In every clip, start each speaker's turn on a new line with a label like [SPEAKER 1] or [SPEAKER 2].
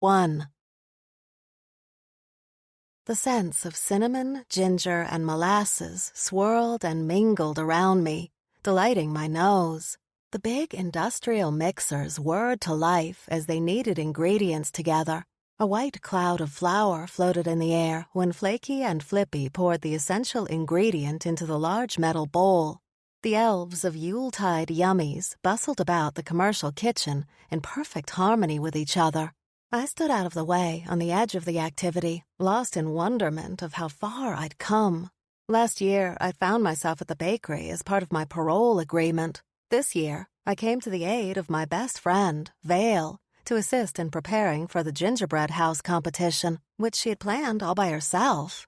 [SPEAKER 1] 1. The scents of cinnamon, ginger, and molasses swirled and mingled around me, delighting my nose. The big industrial mixers whirred to life as they kneaded ingredients together. A white cloud of flour floated in the air when Flaky and Flippy poured the essential ingredient into the large metal bowl. The elves of Yuletide Yummies bustled about the commercial kitchen in perfect harmony with each other. I stood out of the way on the edge of the activity, lost in wonderment of how far I'd come. Last year, I found myself at the bakery as part of my parole agreement. This year, I came to the aid of my best friend, Vale, to assist in preparing for the gingerbread house competition, which she had planned all by herself.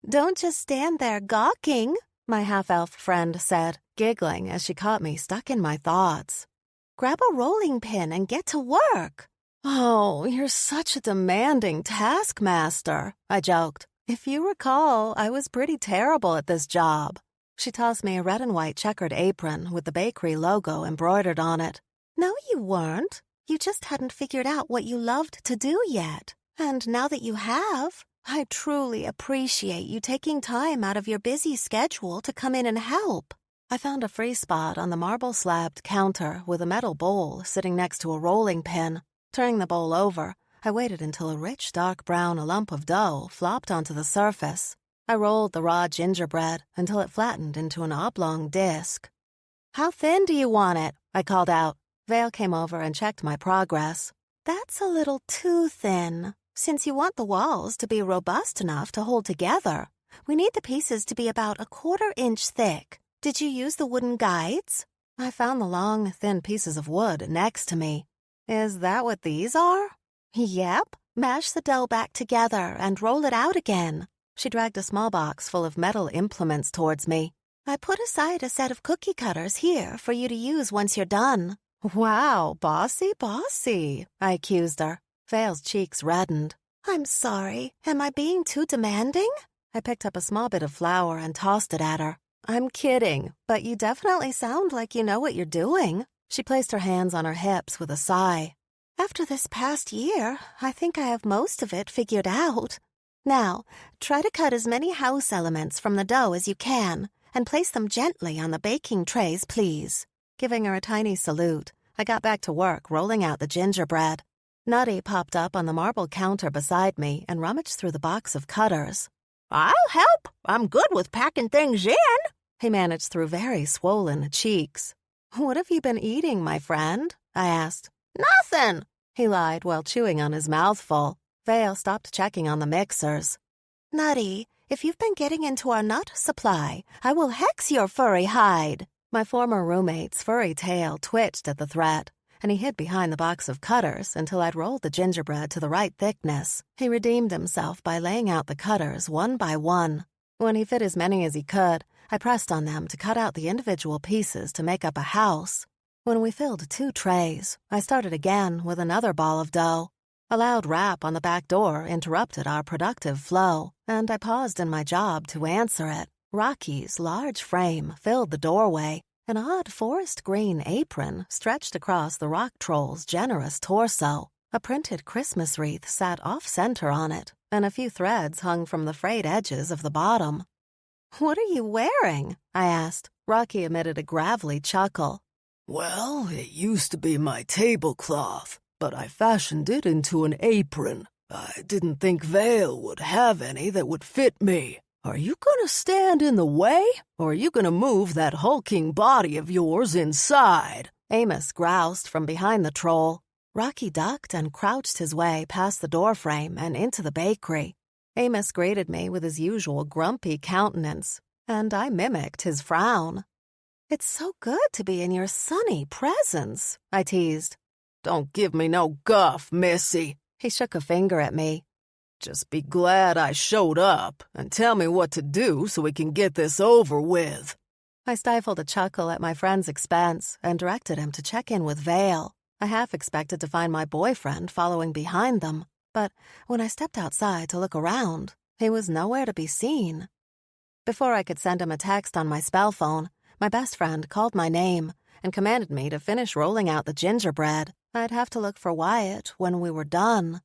[SPEAKER 1] "Don't just stand there gawking," my half-elf friend said, giggling as she caught me stuck in my thoughts. "Grab a rolling pin and get to work." "Oh, you're such a demanding taskmaster," I joked. "If you recall, I was pretty terrible at this job." She tossed me a red and white checkered apron with the bakery logo embroidered on it. "No, you weren't. You just hadn't figured out what you loved to do yet. And now that you have, I truly appreciate you taking time out of your busy schedule to come in and help." I found a free spot on the marble-slabbed counter with a metal bowl sitting next to a rolling pin. Turning the bowl over, I waited until a rich dark brown lump of dough flopped onto the surface. I rolled the raw gingerbread until it flattened into an oblong disc. "How thin do you want it?" I called out. Vale came over and checked my progress. "That's a little too thin. Since you want the walls to be robust enough to hold together, we need the pieces to be about a 1/4 inch thick. Did you use the wooden guides?" I found the long, thin pieces of wood next to me. "Is that what these are?" "Yep. Mash the dough back together and roll it out again." She dragged a small box full of metal implements towards me. "I put aside a set of cookie cutters here for you to use once you're done." "Wow, bossy, bossy," I accused her. Vale's cheeks reddened. "I'm sorry. Am I being too demanding?" I picked up a small bit of flour and tossed it at her. "I'm kidding, but you definitely sound like you know what you're doing." She placed her hands on her hips with a sigh. "After this past year, I think I have most of it figured out. Now, try to cut as many house elements from the dough as you can and place them gently on the baking trays, please." Giving her a tiny salute, I got back to work rolling out the gingerbread. Nutty popped up on the marble counter beside me and rummaged through the box of cutters. "I'll help. I'm good with packing things in," he managed through very swollen cheeks. "What have you been eating, my friend?" I asked. "Nothing," he lied while chewing on his mouthful. Vale stopped checking on the mixers. "Nutty, if you've been getting into our nut supply, I will hex your furry hide." My former roommate's furry tail twitched at the threat, and he hid behind the box of cutters until I'd rolled the gingerbread to the right thickness. He redeemed himself by laying out the cutters one by one. When he fit as many as he could, I pressed on them to cut out the individual pieces to make up a house. When we filled 2 trays, I started again with another ball of dough. A loud rap on the back door interrupted our productive flow, and I paused in my job to answer it. Rocky's large frame filled the doorway. An odd forest green apron stretched across the rock troll's generous torso. A printed Christmas wreath sat off-center on it, and a few threads hung from the frayed edges of the bottom. "What are you wearing?" I asked. Rocky emitted a gravelly chuckle.
[SPEAKER 2] "Well, it used to be my tablecloth, but I fashioned it into an apron. I didn't think Vale would have any that would fit me. Are you gonna stand in the way, or are you gonna move that hulking body of yours inside?"
[SPEAKER 1] Amos groused from behind the troll. Rocky ducked and crouched his way past the doorframe and into the bakery. Amos greeted me with his usual grumpy countenance, and I mimicked his frown. "It's so good to be in your sunny presence," I teased.
[SPEAKER 2] "Don't give me no guff, missy."
[SPEAKER 1] He shook a finger at me.
[SPEAKER 2] "Just be glad I showed up and tell me what to do so we can get this over with."
[SPEAKER 1] I stifled a chuckle at my friend's expense and directed him to check in with Vale. I half expected to find my boyfriend following behind them, but when I stepped outside to look around, he was nowhere to be seen. Before I could send him a text on my spell phone, my best friend called my name and commanded me to finish rolling out the gingerbread. I'd have to look for Wyatt when we were done.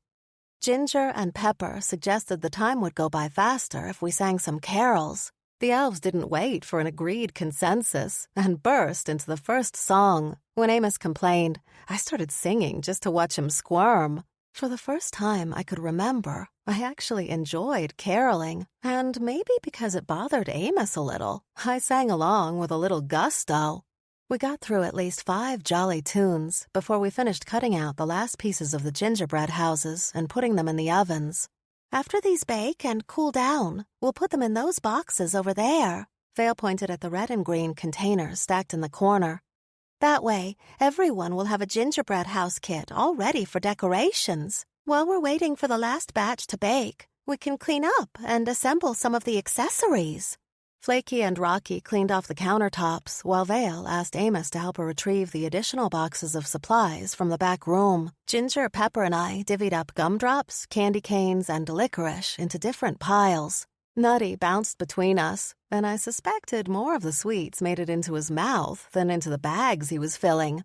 [SPEAKER 1] Ginger and Pepper suggested the time would go by faster if we sang some carols. The elves didn't wait for an agreed consensus and burst into the first song. When Amos complained, I started singing just to watch him squirm. For the first time I could remember, I actually enjoyed caroling, and maybe because it bothered Amos a little, I sang along with a little gusto. We got through at least 5 jolly tunes before we finished cutting out the last pieces of the gingerbread houses and putting them in the ovens. After these bake and cool down, we'll put them in those boxes over there. Vale pointed at the red and green containers stacked in the corner. That way, everyone will have a gingerbread house kit all ready for decorations. While we're waiting for the last batch to bake, we can clean up and assemble some of the accessories. Flaky and Rocky cleaned off the countertops, while Vale asked Amos to help her retrieve the additional boxes of supplies from the back room. Ginger, Pepper, and I divvied up gumdrops, candy canes, and licorice into different piles. Nutty bounced between us, and I suspected more of the sweets made it into his mouth than into the bags he was filling.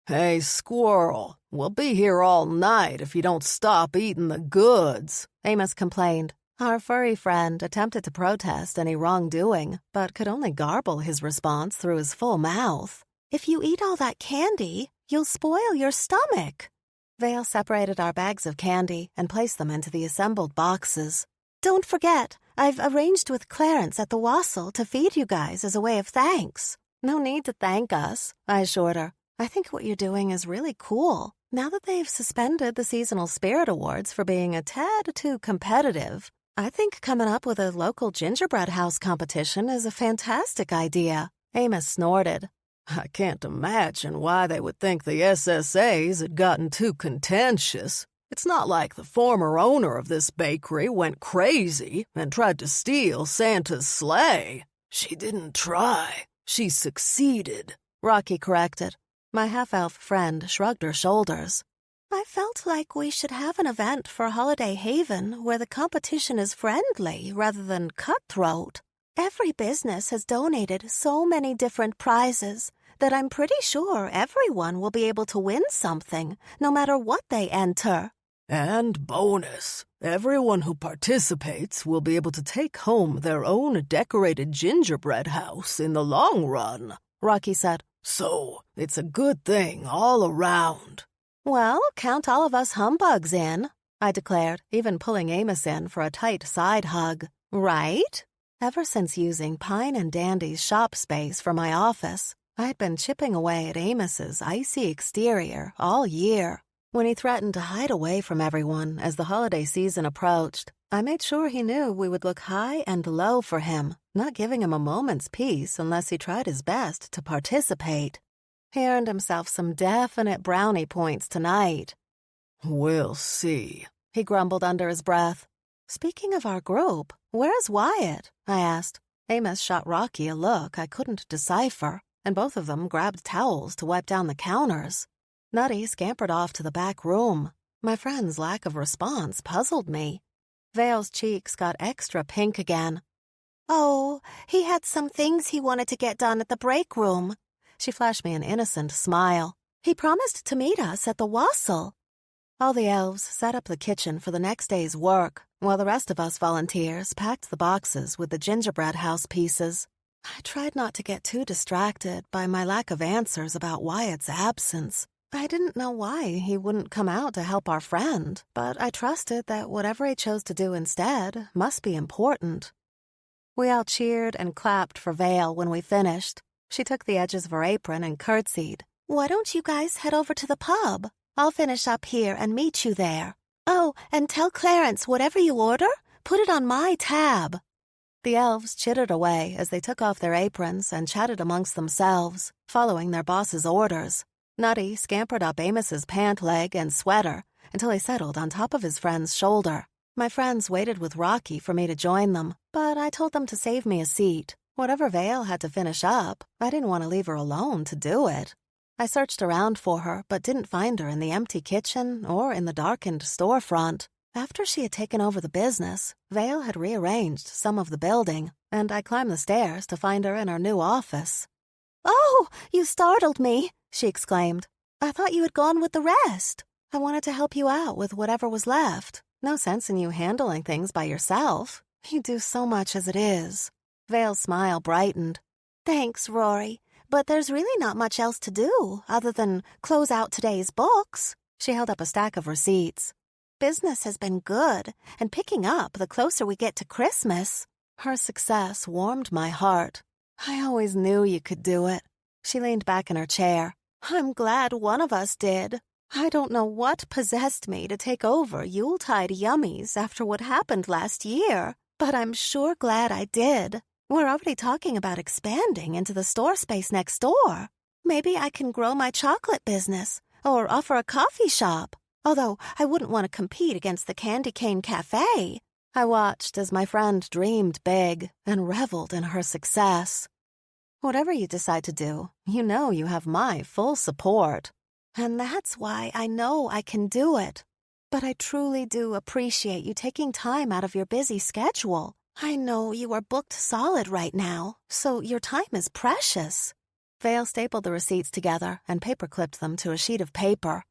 [SPEAKER 2] Hey, squirrel, we'll be here all night if you don't stop eating the goods,
[SPEAKER 1] Amos complained. Our furry friend attempted to protest any wrongdoing, but could only garble his response through his full mouth. If you eat all that candy, you'll spoil your stomach. Vale separated our bags of candy and placed them into the assembled boxes. Don't forget, I've arranged with Clarence at the wassail to feed you guys as a way of thanks. No need to thank us, I assured her. I think what you're doing is really cool. Now that they've suspended the seasonal spirit awards for being a tad too competitive, I think coming up with a local gingerbread house competition is a fantastic idea. Amos snorted.
[SPEAKER 2] I can't imagine why they would think the SSAs had gotten too contentious. It's not like the former owner of this bakery went crazy and tried to steal Santa's sleigh. She didn't try. She succeeded,
[SPEAKER 1] Rocky corrected. My half-elf friend shrugged her shoulders. I felt like we should have an event for Holiday Haven where the competition is friendly rather than cutthroat. Every business has donated so many different prizes that I'm pretty sure everyone will be able to win something, no matter what they enter.
[SPEAKER 2] And bonus, everyone who participates will be able to take home their own decorated gingerbread house in the long run,
[SPEAKER 1] Rocky said.
[SPEAKER 2] So it's a good thing all around.
[SPEAKER 1] Well, count all of us humbugs in, I declared, even pulling Amos in for a tight side hug. Right? Ever since using Pine and Dandy's shop space for my office, I had been chipping away at Amos's icy exterior all year. When he threatened to hide away from everyone as the holiday season approached, I made sure he knew we would look high and low for him, not giving him a moment's peace unless he tried his best to participate. He earned himself some definite brownie points tonight.
[SPEAKER 2] We'll see,
[SPEAKER 1] he grumbled under his breath. Speaking of our group, where's Wyatt? I asked. Amos shot Rocky a look I couldn't decipher, and both of them grabbed towels to wipe down the counters. Nutty scampered off to the back room. My friend's lack of response puzzled me. Vale's cheeks got extra pink again. Oh, he had some things he wanted to get done at the break room. She flashed me an innocent smile. He promised to meet us at the wassail. All the elves set up the kitchen for the next day's work, while the rest of us volunteers packed the boxes with the gingerbread house pieces. I tried not to get too distracted by my lack of answers about Wyatt's absence. I didn't know why he wouldn't come out to help our friend, but I trusted that whatever he chose to do instead must be important. We all cheered and clapped for Vale when we finished. She took the edges of her apron and curtsied. Why don't you guys head over to the pub? I'll finish up here and meet you there. Oh, and tell Clarence whatever you order, put it on my tab. The elves chittered away as they took off their aprons and chatted amongst themselves, following their boss's orders. Nutty scampered up Amos's pant leg and sweater until he settled on top of his friend's shoulder. My friends waited with Rocky for me to join them, but I told them to save me a seat. Whatever Vale had to finish up, I didn't want to leave her alone to do it. I searched around for her, but didn't find her in the empty kitchen or in the darkened storefront. After she had taken over the business, Vale had rearranged some of the building, and I climbed the stairs to find her in her new office. Oh, you startled me, she exclaimed. I thought you had gone with the rest. I wanted to help you out with whatever was left. No sense in you handling things by yourself. You do so much as it is. Vale's smile brightened. Thanks, Rory, but there's really not much else to do other than close out today's books. She held up a stack of receipts. Business has been good and picking up the closer we get to Christmas. Her success warmed my heart. I always knew you could do it. She leaned back in her chair. I'm glad one of us did. I don't know what possessed me to take over Yuletide Yummies after what happened last year, but I'm sure glad I did. We're already talking about expanding into the store space next door. Maybe I can grow my chocolate business or offer a coffee shop, although I wouldn't want to compete against the Candy Cane Cafe. I watched as my friend dreamed big and reveled in her success. Whatever you decide to do, you know you have my full support. And that's why I know I can do it. But I truly do appreciate you taking time out of your busy schedule. I know you are booked solid right now, so your time is precious. Vale stapled the receipts together and paper-clipped them to a sheet of paper.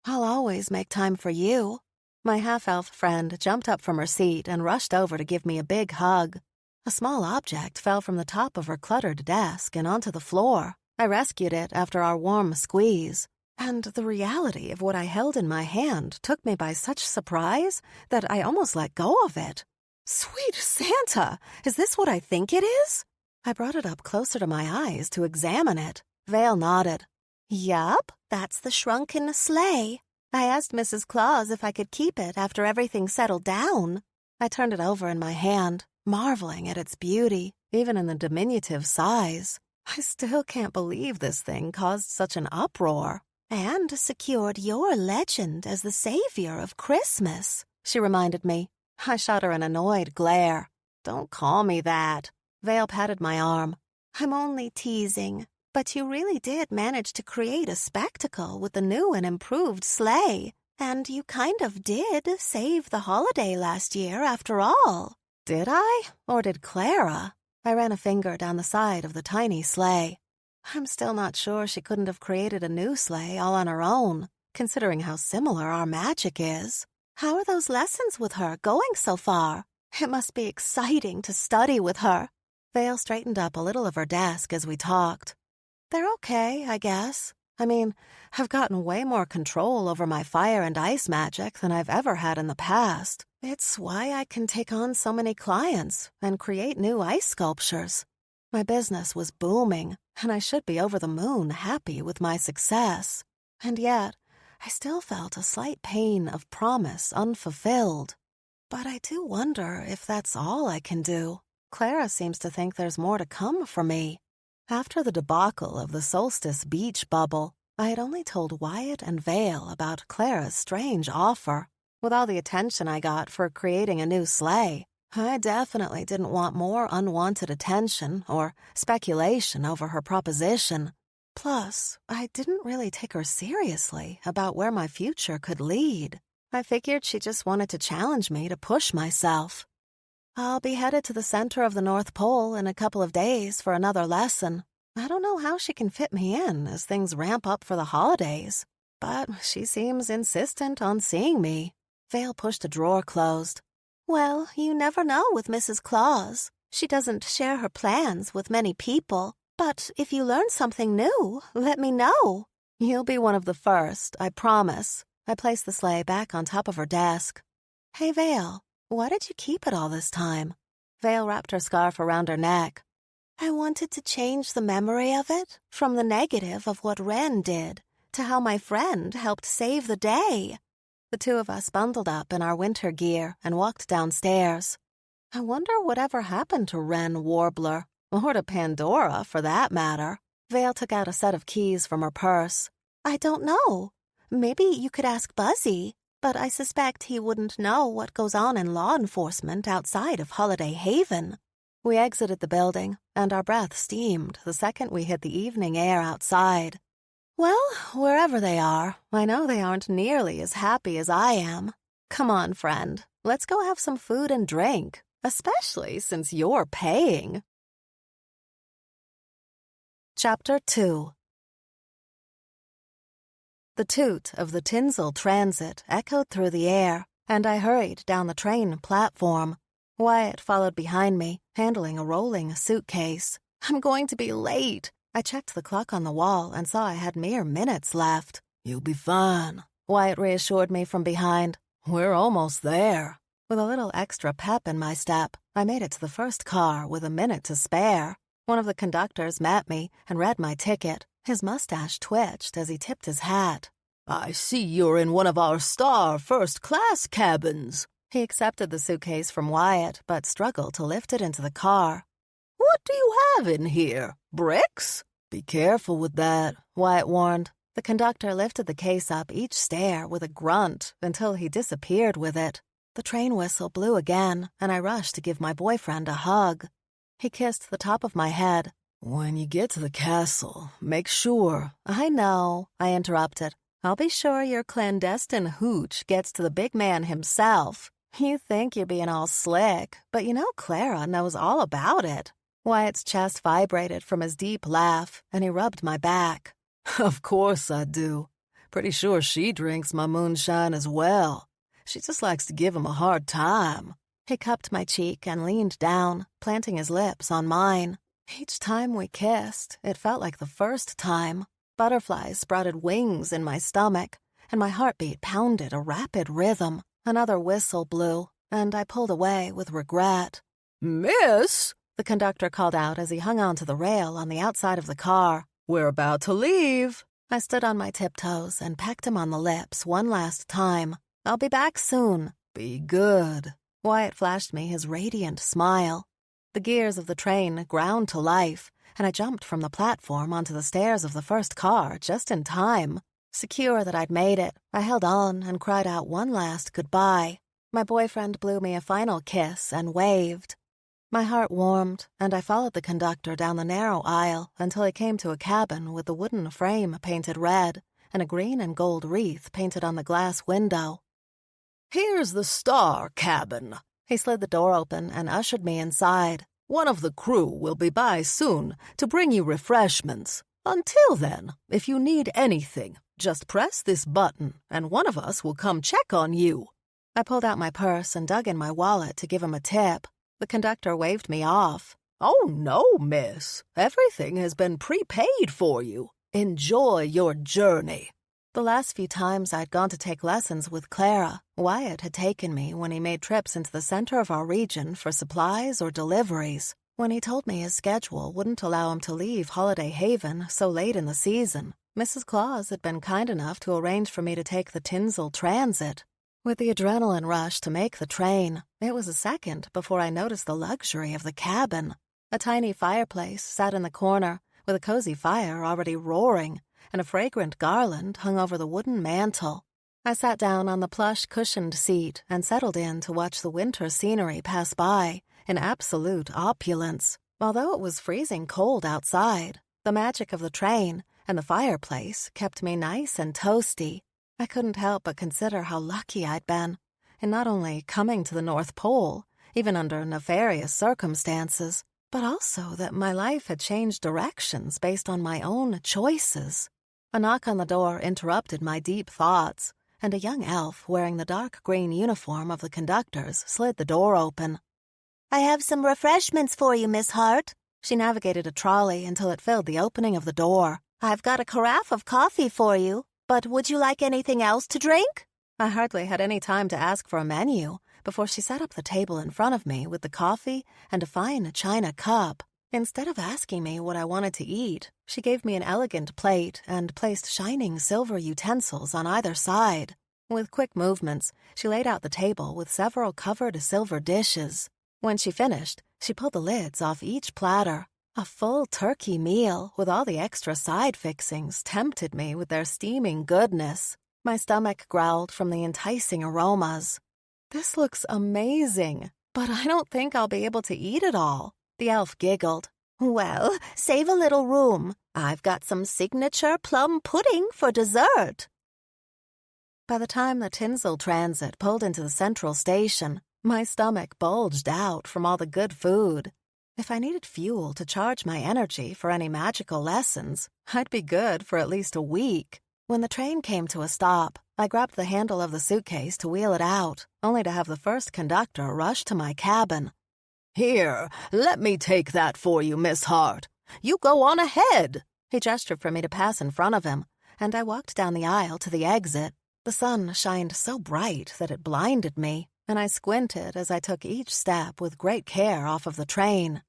[SPEAKER 1] I'll always make time for you. My half-elf friend jumped up from her seat and rushed over to give me a big hug. A small object fell from the top of her cluttered desk and onto the floor. I rescued it after our warm squeeze. And the reality of what I held in my hand took me by such surprise that I almost let go of it. Sweet Santa, is this what I think it is? I brought it up closer to my eyes to examine it. Vale nodded. Yup, that's the shrunken sleigh. I asked Mrs. Claus if I could keep it after everything settled down. I turned it over in my hand, marveling at its beauty, even in the diminutive size. I still can't believe this thing caused such an uproar. And secured your legend as the savior of Christmas, she reminded me. I shot her an annoyed glare. Don't call me that. Vale patted my arm. I'm only teasing, but you really did manage to create a spectacle with the new and improved sleigh. And you kind of did save the holiday last year after all. Did I? Or did Clara? I ran a finger down the side of the tiny sleigh. I'm still not sure she couldn't have created a new sleigh all on her own, considering how similar our magic is. How are those lessons with her going so far? It must be exciting to study with her. Vale straightened up a little of her desk as we talked. They're okay, I guess. I mean, I've gotten way more control over my fire and ice magic than I've ever had in the past. It's why I can take on so many clients and create new ice sculptures. My business was booming, and I should be over the moon happy with my success. And yet, I still felt a slight pain of promise unfulfilled. But I do wonder if that's all I can do. Clara seems to think there's more to come for me. After the debacle of the solstice beach bubble, I had only told Wyatt and Vale about Clara's strange offer. With all the attention I got for creating a new sleigh, I definitely didn't want more unwanted attention or speculation over her proposition. Plus, I didn't really take her seriously about where my future could lead. I figured she just wanted to challenge me to push myself. I'll be headed to the center of the North Pole in a couple of days for another lesson. I don't know how she can fit me in as things ramp up for the holidays, but she seems insistent on seeing me. Vale pushed a drawer closed. Well, you never know with Mrs. Claus. She doesn't share her plans with many people. But if you learn something new, let me know. You'll be one of the first, I promise. I placed the sleigh back on top of her desk. Hey, Vale, why did you keep it all this time? Vale wrapped her scarf around her neck. I wanted to change the memory of it from the negative of what Wren did to how my friend helped save the day. The two of us bundled up in our winter gear and walked downstairs. I wonder whatever happened to Wren Warbler, or to Pandora for that matter. Vale took out a set of keys from her purse. I don't know. Maybe you could ask Buzzy, but I suspect he wouldn't know what goes on in law enforcement outside of Holiday Haven. We exited the building, and our breath steamed the second we hit the evening air outside. Well, wherever they are, I know they aren't nearly as happy as I am. Come on, friend, let's go have some food and drink, especially since you're paying. Chapter 2. The toot of the tinsel transit echoed through the air, and I hurried down the train platform. Wyatt followed behind me, handling a rolling suitcase. I'm going to be late. I checked the clock on the wall and saw I had mere minutes left.
[SPEAKER 2] You'll be fine,
[SPEAKER 1] Wyatt reassured me from behind.
[SPEAKER 2] we're almost there.
[SPEAKER 1] With a little extra pep in my step, I made it to the first car with a minute to spare. One of the conductors met me and read my ticket. His mustache twitched as he tipped his hat.
[SPEAKER 2] I see you're in one of our star first-class cabins.
[SPEAKER 1] He accepted the suitcase from Wyatt, but struggled to lift it into the car.
[SPEAKER 2] What do you have in here? Bricks?
[SPEAKER 1] Be careful with that, Wyatt warned. The conductor lifted the case up each stair with a grunt until he disappeared with it. The train whistle blew again, and I rushed to give my boyfriend a hug. He kissed the top of my head.
[SPEAKER 2] When you get to the castle, make sure.
[SPEAKER 1] I know, I interrupted. I'll be sure your clandestine hooch gets to the big man himself. You think you're being all slick, but you know Clara knows all about it. Wyatt's chest vibrated from his deep laugh, and he rubbed my back.
[SPEAKER 2] Of course I do. Pretty sure she drinks my moonshine as well. She just likes to give him a hard time.
[SPEAKER 1] He cupped my cheek and leaned down, planting his lips on mine. Each time we kissed, it felt like the first time. Butterflies sprouted wings in my stomach, and my heartbeat pounded a rapid rhythm. Another whistle blew, and I pulled away with regret.
[SPEAKER 2] Miss,
[SPEAKER 1] the conductor called out as he hung onto the rail on the outside of the car.
[SPEAKER 2] We're about to leave.
[SPEAKER 1] I stood on my tiptoes and pecked him on the lips one last time. I'll be back soon.
[SPEAKER 2] Be good.
[SPEAKER 1] Wyatt flashed me his radiant smile. The gears of the train ground to life, and I jumped from the platform onto the stairs of the first car just in time. Secure that I'd made it, I held on and cried out one last goodbye. My boyfriend blew me a final kiss and waved. My heart warmed, and I followed the conductor down the narrow aisle until I came to a cabin with the wooden frame painted red and a green and gold wreath painted on the glass window.
[SPEAKER 2] Here's the star cabin.
[SPEAKER 1] He slid the door open and ushered me inside.
[SPEAKER 2] One of the crew will be by soon to bring you refreshments. Until then, if you need anything, just press this button and one of us will come check on you.
[SPEAKER 1] I pulled out my purse and dug in my wallet to give him a tip. The conductor waved me off.
[SPEAKER 2] Oh, no, miss. Everything has been prepaid for you. Enjoy your journey.
[SPEAKER 1] The last few times I'd gone to take lessons with Clara, Wyatt had taken me when he made trips into the center of our region for supplies or deliveries. When he told me his schedule wouldn't allow him to leave Holiday Haven so late in the season, Mrs. Claus had been kind enough to arrange for me to take the Tinsel Transit. With the adrenaline rush to make the train, it was a second before I noticed the luxury of the cabin. A tiny fireplace sat in the corner, with a cozy fire already roaring, and a fragrant garland hung over the wooden mantel. I sat down on the plush cushioned seat and settled in to watch the winter scenery pass by in absolute opulence. Although it was freezing cold outside, the magic of the train and the fireplace kept me nice and toasty. I couldn't help but consider how lucky I'd been in not only coming to the North Pole, even under nefarious circumstances, but also that my life had changed directions based on my own choices. A knock on the door interrupted my deep thoughts, and a young elf wearing the dark green uniform of the conductors slid the door open. "I have some refreshments for you, Miss Hart." She navigated a trolley until it filled the opening of the door. "I've got a carafe of coffee for you, but would you like anything else to drink?" I hardly had any time to ask for a menu before she set up the table in front of me with the coffee and a fine china cup. Instead of asking me what I wanted to eat, she gave me an elegant plate and placed shining silver utensils on either side. With quick movements, she laid out the table with several covered silver dishes. When she finished, she pulled the lids off each platter. A full turkey meal with all the extra side fixings tempted me with their steaming goodness. My stomach growled from the enticing aromas. "This looks amazing, but I don't think I'll be able to eat it all." The elf giggled. "Well, save a little room. I've got some signature plum pudding for dessert." By the time the Tinsel Transit pulled into the central station, my stomach bulged out from all the good food. If I needed fuel to charge my energy for any magical lessons, I'd be good for at least a week. When the train came to a stop, I grabbed the handle of the suitcase to wheel it out, only to have the first conductor rush to my cabin.
[SPEAKER 2] "Here, let me take that for you, Miss Hart. You go on ahead."
[SPEAKER 1] He gestured for me to pass in front of him, and I walked down the aisle to the exit. The sun shined so bright that it blinded me, and I squinted as I took each step with great care off of the train.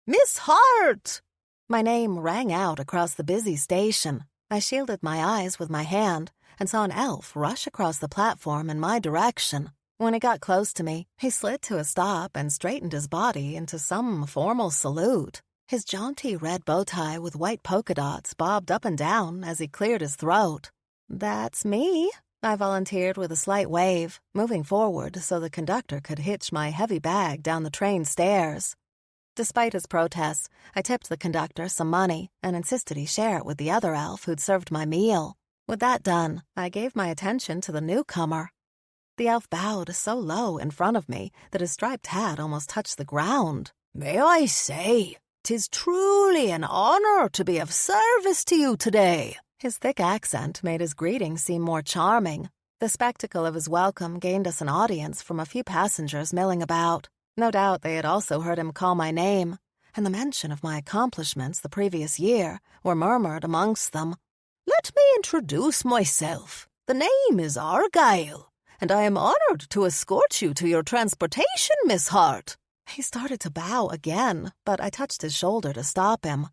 [SPEAKER 2] "Miss Hart!"
[SPEAKER 1] My name rang out across the busy station. I shielded my eyes with my hand and saw an elf rush across the platform in my direction. When he got close to me, he slid to a stop and straightened his body into some formal salute. His jaunty red bow tie with white polka dots bobbed up and down as he cleared his throat. "That's me," I volunteered with a slight wave, moving forward so the conductor could hitch my heavy bag down the train stairs. Despite his protests, I tipped the conductor some money and insisted he share it with the other elf who'd served my meal. With that done, I gave my attention to the newcomer. The elf bowed so low in front of me that his striped hat almost touched the ground.
[SPEAKER 2] "May I say, 'tis truly an honor to be of service to you today."
[SPEAKER 1] His thick accent made his greeting seem more charming. The spectacle of his welcome gained us an audience from a few passengers milling about. No doubt they had also heard him call my name, and the mention of my accomplishments the previous year were murmured amongst them.
[SPEAKER 2] "Let me introduce myself. The name is Argyle, and I am honored to escort you to your transportation, Miss Hart."
[SPEAKER 1] He started to bow again, but I touched his shoulder to stop him.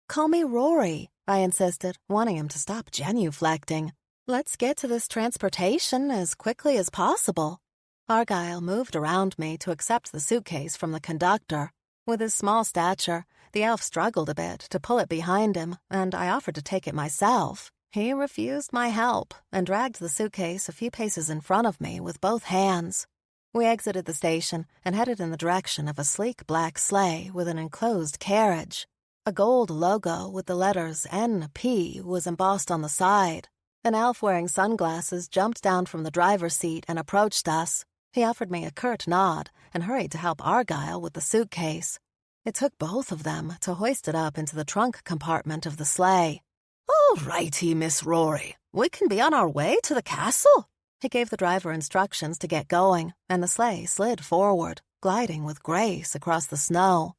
[SPEAKER 1] "Call me Rory," I insisted, wanting him to stop genuflecting. "Let's get to this transportation as quickly as possible." Argyle moved around me to accept the suitcase from the conductor. With his small stature, the elf struggled a bit to pull it behind him, and I offered to take it myself. He refused my help and dragged the suitcase a few paces in front of me with both hands. We exited the station and headed in the direction of a sleek black sleigh with an enclosed carriage. A gold logo with the letters NP was embossed on the side. An elf wearing sunglasses jumped down from the driver's seat and approached us. He offered me a curt nod and hurried to help Argyle with the suitcase. It took both of them to hoist it up into the trunk compartment of the sleigh.
[SPEAKER 2] "All righty, Miss Rory. We can be on our way to the castle."
[SPEAKER 1] He gave the driver instructions to get going, and the sleigh slid forward, gliding with grace across the snow.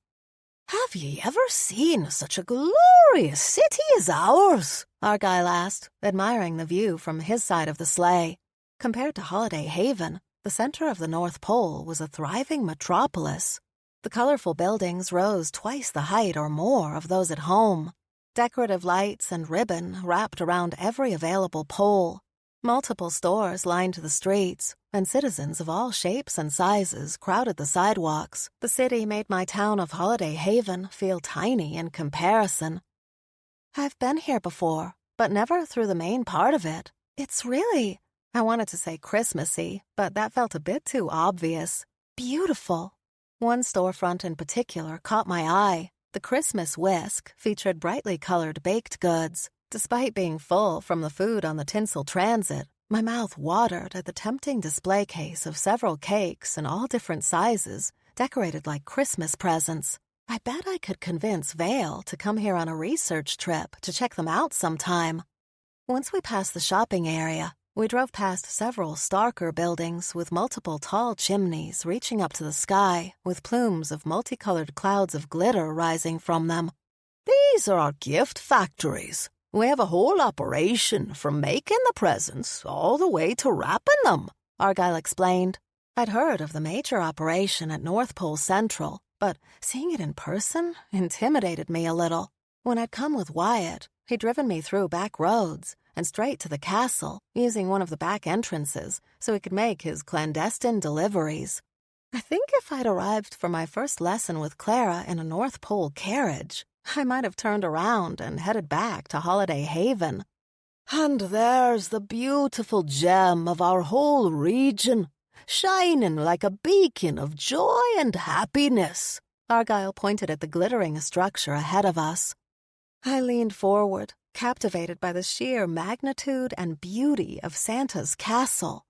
[SPEAKER 2] "Have ye ever seen such a glorious city as ours?"
[SPEAKER 1] Argyle asked, admiring the view from his side of the sleigh. Compared to Holiday Haven, the center of the North Pole was a thriving metropolis. The colorful buildings rose twice the height or more of those at home. Decorative lights and ribbon wrapped around every available pole. Multiple stores lined the streets, and citizens of all shapes and sizes crowded the sidewalks. The city made my town of Holiday Haven feel tiny in comparison. "I've been here before, but never through the main part of it. It's really," I wanted to say Christmassy, but that felt a bit too obvious. "Beautiful." One storefront in particular caught my eye. The Christmas Whisk featured brightly colored baked goods. Despite being full from the food on the tinsel transit, my mouth watered at the tempting display case of several cakes in all different sizes, decorated like Christmas presents. I bet I could convince Vale to come here on a research trip to check them out sometime. Once we passed the shopping area, we drove past several starker buildings with multiple tall chimneys reaching up to the sky with plumes of multicolored clouds of glitter rising from them.
[SPEAKER 2] "These are our gift factories. We have a whole operation from making the presents all the way to wrapping them,"
[SPEAKER 1] Argyle explained. I'd heard of the major operation at North Pole Central, but seeing it in person intimidated me a little. When I'd come with Wyatt, he'd driven me through back roads and straight to the castle, using one of the back entrances so he could make his clandestine deliveries. I think if I'd arrived for my first lesson with Clara in a North Pole carriage, I might have turned around and headed back to Holiday Haven.
[SPEAKER 2] "And there's the beautiful gem of our whole region, shining like a beacon of joy and happiness."
[SPEAKER 1] Argyle pointed at the glittering structure ahead of us. I leaned forward, captivated by the sheer magnitude and beauty of Santa's castle.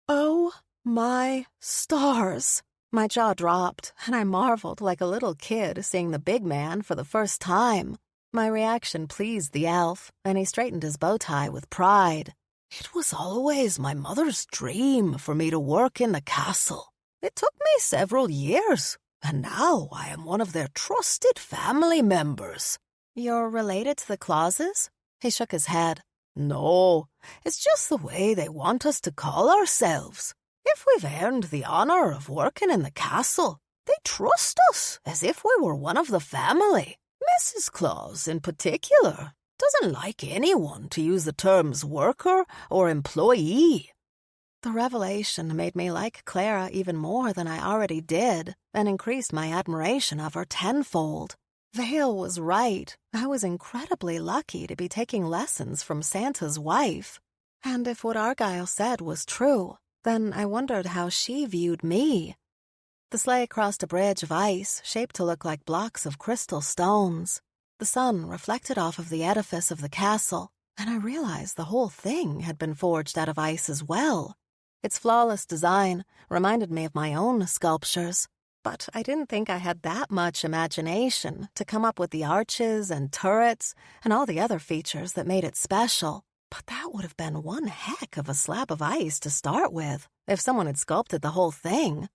[SPEAKER 1] Oh my stars! My jaw dropped, and I marveled like a little kid seeing the big man for the first time. My reaction pleased the elf, and he straightened his bow tie with pride.
[SPEAKER 2] It was always my mother's dream for me to work in the castle. It took me several years, and now I am one of their trusted family members."
[SPEAKER 1] "You're related to the Clauses?" He shook his head.
[SPEAKER 2] "No, it's just the way they want us to call ourselves. If we've earned the honor of working in the castle, they trust us as if we were one of the family. Mrs. Claus, in particular, doesn't like anyone to use the terms worker or employee."
[SPEAKER 1] The revelation made me like Clara even more than I already did, and increased my admiration of her tenfold. Vale was right. I was incredibly lucky to be taking lessons from Santa's wife. And if what Argyle said was true, then I wondered how she viewed me. The sleigh crossed a bridge of ice shaped to look like blocks of crystal stones. The sun reflected off of the edifice of the castle, and I realized the whole thing had been forged out of ice as well. Its flawless design reminded me of my own sculptures, but I didn't think I had that much imagination to come up with the arches and turrets and all the other features that made it special. But that would have been one heck of a slab of ice to start with, if someone had sculpted the whole thing.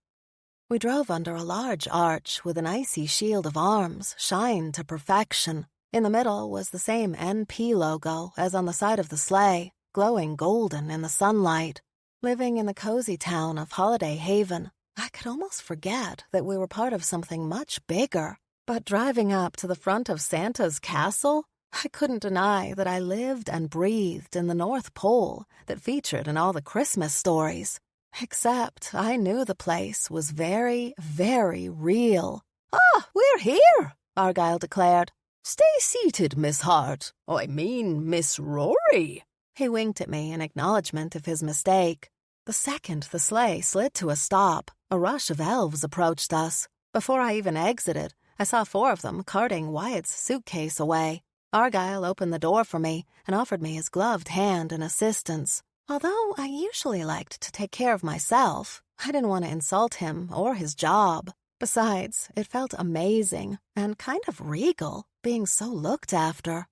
[SPEAKER 1] We drove under a large arch with an icy shield of arms shined to perfection. In the middle was the same NP logo as on the side of the sleigh, glowing golden in the sunlight. Living in the cozy town of Holiday Haven, I could almost forget that we were part of something much bigger. But driving up to the front of Santa's castle, I couldn't deny that I lived and breathed in the North Pole that featured in all the Christmas stories. Except I knew the place was very, very real.
[SPEAKER 2] "Ah, we're here," Argyle declared. "Stay seated, Miss Hart. Miss Rory."
[SPEAKER 1] He winked at me in acknowledgement of his mistake. The second the sleigh slid to a stop, a rush of elves approached us. Before I even exited, I saw 4 of them carting Wyatt's suitcase away. Argyle opened the door for me and offered me his gloved hand in assistance. Although I usually liked to take care of myself, I didn't want to insult him or his job. Besides, it felt amazing and kind of regal being so looked after.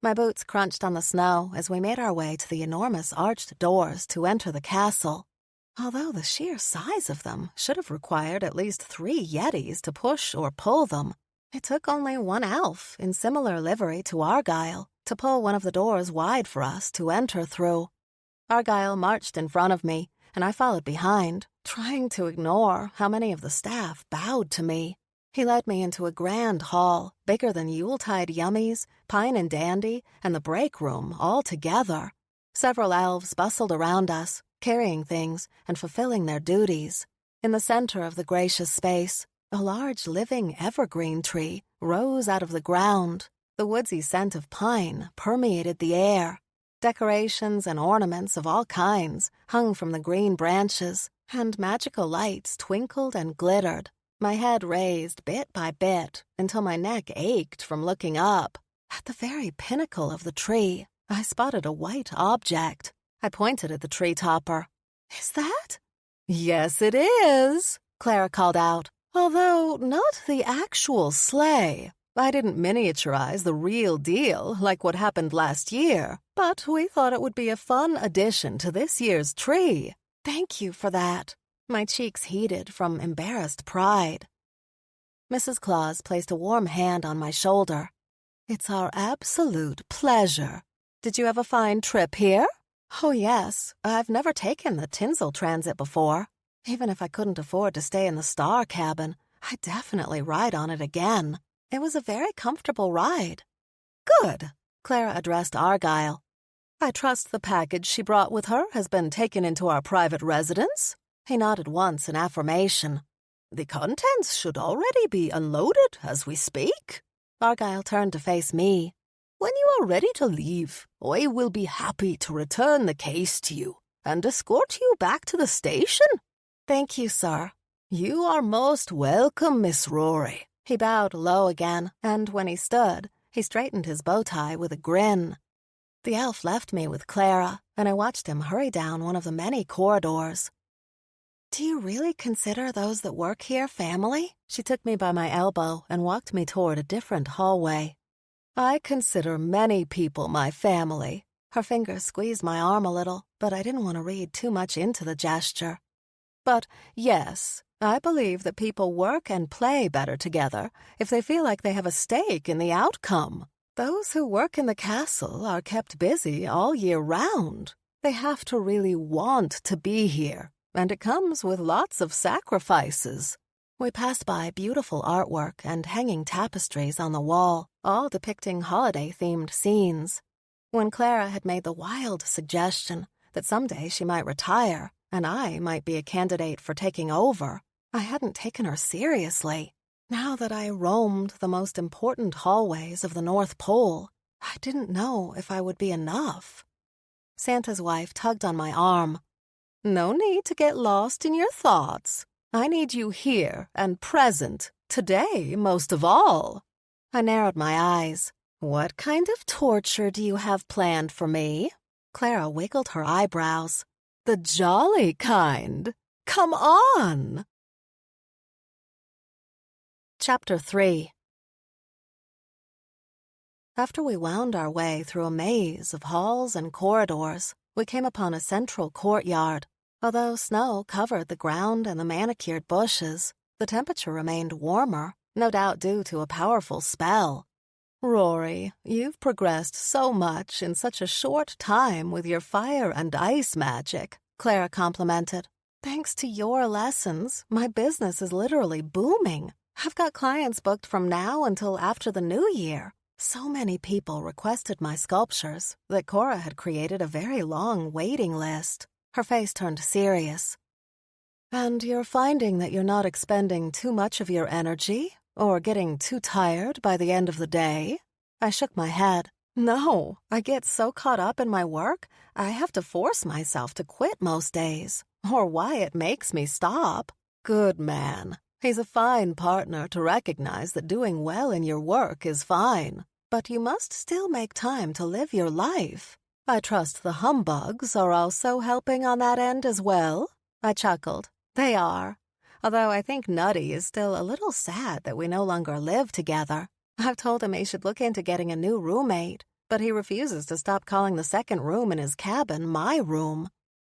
[SPEAKER 1] My boots crunched on the snow as we made our way to the enormous arched doors to enter the castle. Although the sheer size of them should have required at least 3 Yetis to push or pull them, it took only one elf in similar livery to Argyle to pull one of the doors wide for us to enter through. Argyle marched in front of me, and I followed behind, trying to ignore how many of the staff bowed to me. He led me into a grand hall, bigger than Yuletide Yummies, Pine and Dandy, and the break room all together. Several elves bustled around us, carrying things and fulfilling their duties. In the center of the gracious space, a large living evergreen tree rose out of the ground. The woodsy scent of pine permeated the air. Decorations and ornaments of all kinds hung from the green branches, and magical lights twinkled and glittered. My head raised bit by bit until my neck ached from looking up. At the very pinnacle of the tree, I spotted a white object. I pointed at the tree topper. "Is that?"
[SPEAKER 2] "Yes, it is," Clara called out. "Although not the actual sleigh. I didn't miniaturize the real deal like what happened last year, but we thought it would be a fun addition to this year's tree."
[SPEAKER 1] "Thank you for that." My cheeks heated from embarrassed pride. Mrs. Claus placed a warm hand on my shoulder.
[SPEAKER 2] "It's our absolute pleasure. Did you have a fine trip here?"
[SPEAKER 1] "Oh, yes. I've never taken the Tinsel Transit before. Even if I couldn't afford to stay in the Star Cabin, I'd definitely ride on it again. It was a very comfortable ride."
[SPEAKER 2] "Good," Clara addressed Argyle. "I trust the package she brought with her has been taken into our private residence?" He nodded once in affirmation. "The contents should already be unloaded as we speak."
[SPEAKER 1] Argyle turned to face me.
[SPEAKER 2] "When you are ready to leave, I will be happy to return the case to you and escort you back to the station."
[SPEAKER 1] "Thank you, sir."
[SPEAKER 2] "You are most welcome, Miss Rory."
[SPEAKER 1] He bowed low again, and when he stood, he straightened his bow tie with a grin. The elf left me with Clara, and I watched him hurry down one of the many corridors. "Do you really consider those that work here family?" She took me by my elbow and walked me toward a different hallway.
[SPEAKER 2] "I consider many people my family."
[SPEAKER 1] Her fingers squeezed my arm a little, but I didn't want to read too much into the gesture. But yes, I believe that people work and play better together if they feel like they have a stake in the outcome. Those who work in the castle are kept busy all year round. They have to really want to be here, and it comes with lots of sacrifices. We passed by beautiful artwork and hanging tapestries on the wall, all depicting holiday-themed scenes. When Clara had made the wild suggestion that someday she might retire and I might be a candidate for taking over, I hadn't taken her seriously. Now that I roamed the most important hallways of the North Pole, I didn't know if I would be enough. Santa's wife tugged on my arm. "No need to get lost in your thoughts. I need you here and present, today most of all." I narrowed my eyes. "What kind of torture do you have planned for me?" Clara wiggled her eyebrows. "The jolly kind. Come on!" Chapter 3. After we wound our way through a maze of halls and corridors, we came upon a central courtyard. Although snow covered the ground and the manicured bushes, the temperature remained warmer, no doubt due to a powerful spell. "Rory, you've progressed so much in such a short time with your fire and ice magic," Clara complimented. "Thanks to your lessons, my business is literally booming. I've got clients booked from now until after the new year. So many people requested my sculptures that Cora had created a very long waiting list." Her face turned serious. "And you're finding that you're not expending too much of your energy or getting too tired by the end of the day?" I shook my head. "No, I get so caught up in my work, I have to force myself to quit most days, or Wyatt makes me stop." "Good man. He's a fine partner to recognize that doing well in your work is fine, but you must still make time to live your life. I trust the Humbugs are also helping on that end as well?" I chuckled. "They are. Although I think Nutty is still a little sad that we no longer live together. I've told him he should look into getting a new roommate, but he refuses to stop calling the second room in his cabin my room."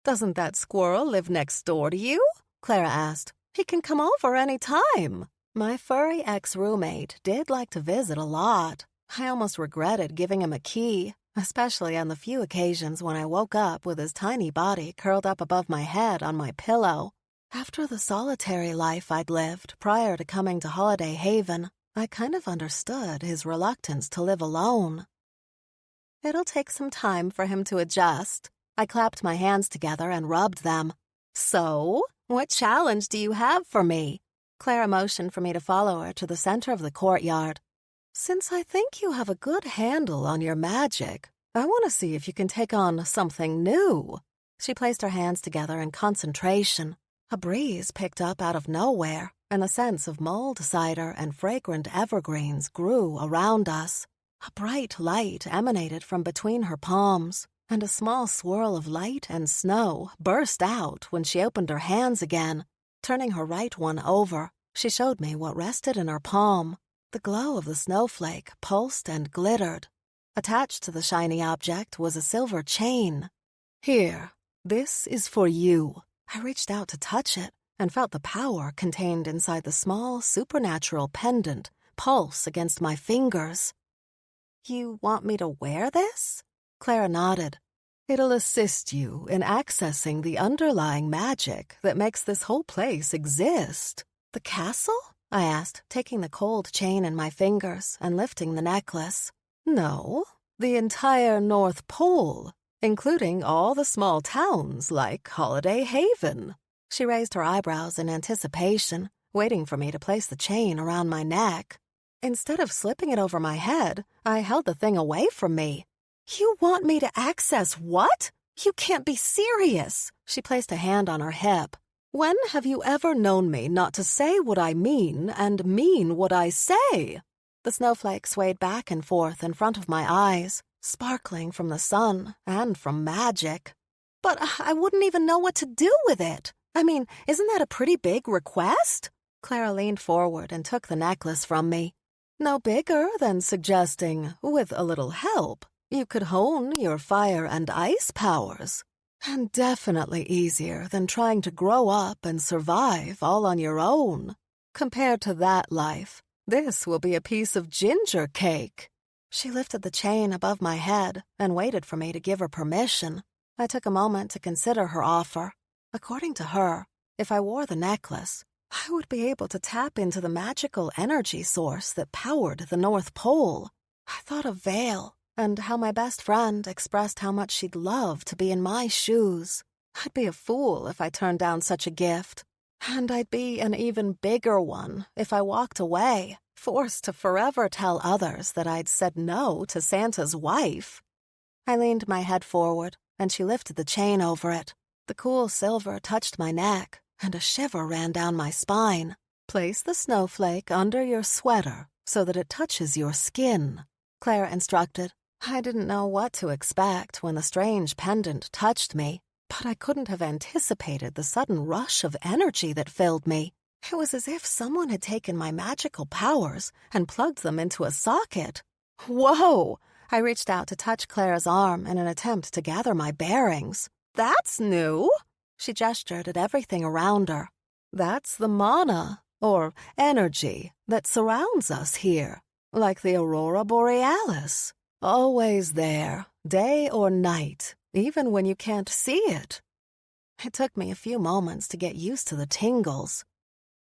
[SPEAKER 1] "Doesn't that squirrel live next door to you?" Clara asked. "He can come over any time." My furry ex-roommate did like to visit a lot. I almost regretted giving him a key, especially on the few occasions when I woke up with his tiny body curled up above my head on my pillow. After the solitary life I'd lived prior to coming to Holiday Haven, I kind of understood his reluctance to live alone. "It'll take some time for him to adjust." I clapped my hands together and rubbed them. "So, what challenge do you have for me?" Clara motioned for me to follow her to the center of the courtyard. "Since I think you have a good handle on your magic, I want to see if you can take on something new." She placed her hands together in concentration. A breeze picked up out of nowhere, and the scents of mulled cider and fragrant evergreens grew around us. A bright light emanated from between her palms, and a small swirl of light and snow burst out when she opened her hands again. Turning her right one over, she showed me what rested in her palm. The glow of the snowflake pulsed and glittered. Attached to the shiny object was a silver chain. "Here, this is for you." I reached out to touch it and felt the power contained inside the small supernatural pendant pulse against my fingers. "You want me to wear this?" Clara nodded. "It'll assist you in accessing the underlying magic that makes this whole place exist." "The castle?" I asked, taking the cold chain in my fingers and lifting the necklace. "No, the entire North Pole, including all the small towns like Holiday Haven." She raised her eyebrows in anticipation, waiting for me to place the chain around my neck. Instead of slipping it over my head, I held the thing away from me. "You want me to access what? You can't be serious." She placed a hand on her hip. "When have you ever known me not to say what I mean and mean what I say?" The snowflake swayed back and forth in front of my eyes, sparkling from the sun and from magic. "But I wouldn't even know what to do with it. I mean, isn't that a pretty big request?" Clara leaned forward and took the necklace from me. "No bigger than suggesting, with a little help, You could hone your fire and ice powers. And definitely easier than trying to grow up and survive all on your own. Compared to that life, this will be a piece of ginger cake. She lifted the chain above my head and waited for me to give her permission. I took a moment to consider her offer. According to her, if I wore the necklace, I would be able to tap into the magical energy source that powered the North Pole. I thought of Vale and how my best friend expressed how much she'd love to be in my shoes. I'd be a fool if I turned down such a gift. And I'd be an even bigger one if I walked away, forced to forever tell others that I'd said no to Santa's wife. I leaned my head forward, and she lifted the chain over it. The cool silver touched my neck, and a shiver ran down my spine. Place the snowflake under your sweater so that it touches your skin, Clara instructed. I didn't know what to expect when the strange pendant touched me, but I couldn't have anticipated the sudden rush of energy that filled me. It was as if someone had taken my magical powers and plugged them into a socket. Whoa! I reached out to touch Clara's arm in an attempt to gather my bearings. That's new! She gestured at everything around her. That's the mana, or energy, that surrounds us here, like the Aurora Borealis. Always there, day or night, even when you can't see it. It took me a few moments to get used to the tingles.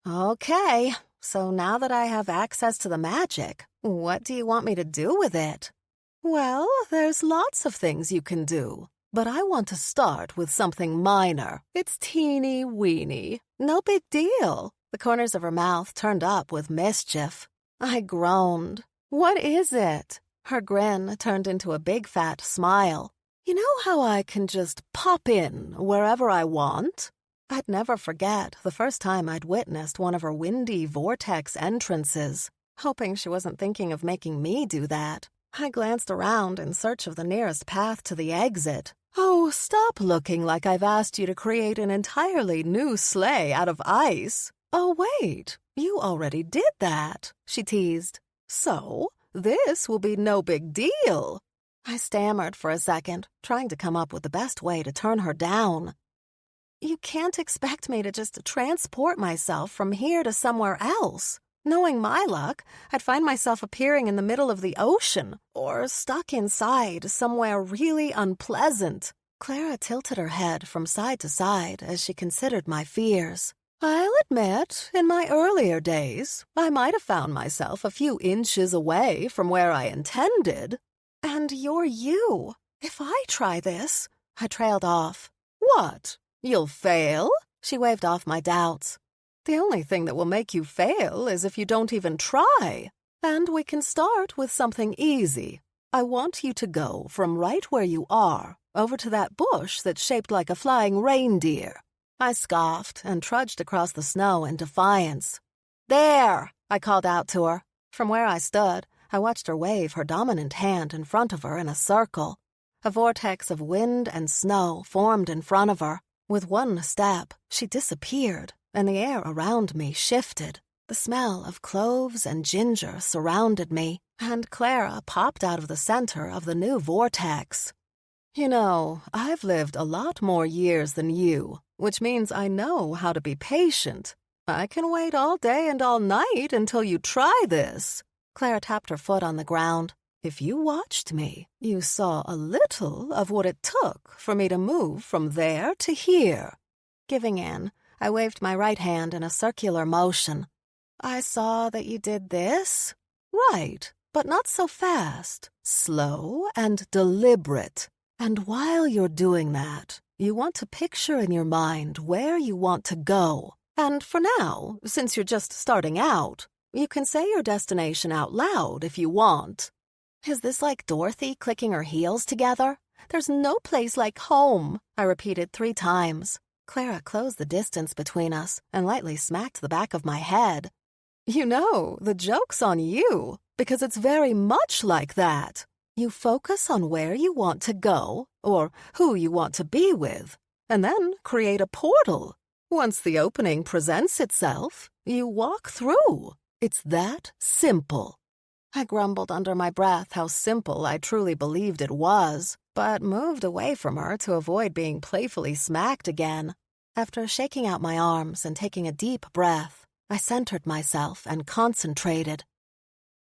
[SPEAKER 1] Okay, so now that I have access to the magic, what do you want me to do with it? Well, there's lots of things you can do, but I want to start with something minor. It's teeny-weeny. No big deal. The corners of her mouth turned up with mischief. I groaned. What is it? Her grin turned into a big fat smile. You know how I can just pop in wherever I want? I'd never forget the first time I'd witnessed one of her windy vortex entrances. Hoping she wasn't thinking of making me do that, I glanced around in search of the nearest path to the exit. Oh, stop looking like I've asked you to create an entirely new sleigh out of ice. Oh, wait, you already did that, she teased. So, this will be no big deal. I stammered for a second, trying to come up with the best way to turn her down. You can't expect me to just transport myself from here to somewhere else. Knowing my luck, I'd find myself appearing in the middle of the ocean or stuck inside somewhere really unpleasant. Clara tilted her head from side to side as she considered my fears. I'll admit, in my earlier days, I might have found myself a few inches away from where I intended. And you're you. If I try this, I trailed off. What? You'll fail? She waved off my doubts. The only thing that will make you fail is if you don't even try. And we can start with something easy. I want you to go from right where you are over to that bush that's shaped like a flying reindeer. I scoffed and trudged across the snow in defiance. There! I called out to her. From where I stood, I watched her wave her dominant hand in front of her in a circle. A vortex of wind and snow formed in front of her. With one step, she disappeared, and the air around me shifted. The smell of cloves and ginger surrounded me, and Clara popped out of the center of the new vortex. You know, I've lived a lot more years than you, which means I know how to be patient. I can wait all day and all night until you try this. Clara tapped her foot on the ground. If you watched me, you saw a little of what it took for me to move from there to here. Giving in, I waved my right hand in a circular motion. I saw that you did this. Right, but not so fast. Slow and deliberate. And while you're doing that, you want to picture in your mind where you want to go. And for now, since you're just starting out, you can say your destination out loud if you want. Is this like Dorothy clicking her heels together? There's no place like home, I repeated 3 times. Clara closed the distance between us and lightly smacked the back of my head. You know, the joke's on you, because it's very much like that. You focus on where you want to go, or who you want to be with, and then create a portal. Once the opening presents itself, you walk through. It's that simple. I grumbled under my breath how simple I truly believed it was, but moved away from her to avoid being playfully smacked again. After shaking out my arms and taking a deep breath, I centered myself and concentrated.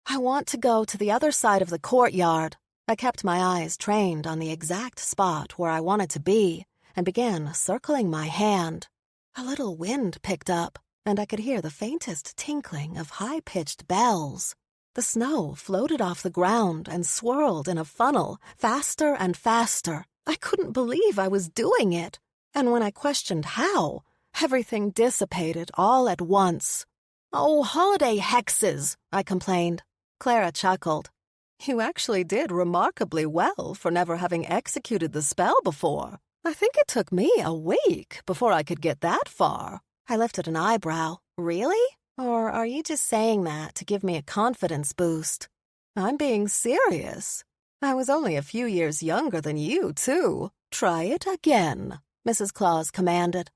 [SPEAKER 1] I want to go to the other side of the courtyard. I kept my eyes trained on the exact spot where I wanted to be and began circling my hand. A little wind picked up, and I could hear the faintest tinkling of high-pitched bells. The snow floated off the ground and swirled in a funnel, faster and faster. I couldn't believe I was doing it. And when I questioned how, everything dissipated all at once. "Oh, holiday hexes," I complained. Clara chuckled. "You actually did remarkably well for never having executed the spell before. I think it took me a week before I could get that far." I lifted an eyebrow. "Really? Or are you just saying that to give me a confidence boost?" "I'm being serious. I was only a few years younger than you, too. Try it again," Mrs. Claus commanded.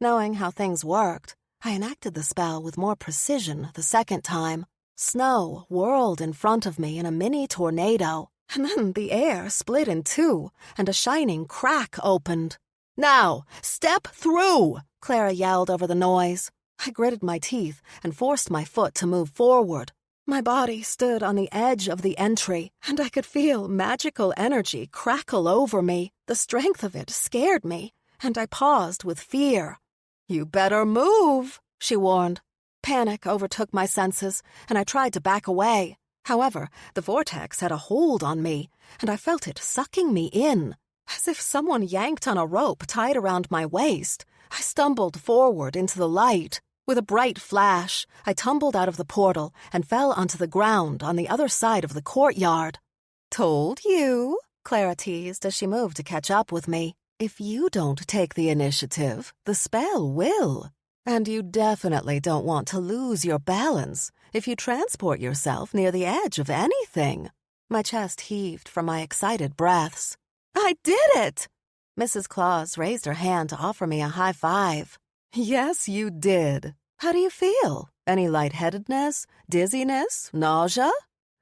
[SPEAKER 1] Knowing how things worked, I enacted the spell with more precision the second time. Snow whirled in front of me in a mini tornado, and then the air split in two, and a shining crack opened. "Now, step through!" Clara yelled over the noise. I gritted my teeth and forced my foot to move forward. My body stood on the edge of the entry, and I could feel magical energy crackle over me. The strength of it scared me, and I paused with fear. "You better move," she warned. Panic overtook my senses, and I tried to back away. However, the vortex had a hold on me, and I felt it sucking me in. As if someone yanked on a rope tied around my waist, I stumbled forward into the light. With a bright flash, I tumbled out of the portal and fell onto the ground on the other side of the courtyard. "Told you," Clara teased as she moved to catch up with me. "If you don't take the initiative, the spell will. And you definitely don't want to lose your balance if you transport yourself near the edge of anything." My chest heaved from my excited breaths. "I did it!" Mrs. Claus raised her hand to offer me a high five. "Yes, you did. How do you feel? Any lightheadedness, dizziness, nausea?"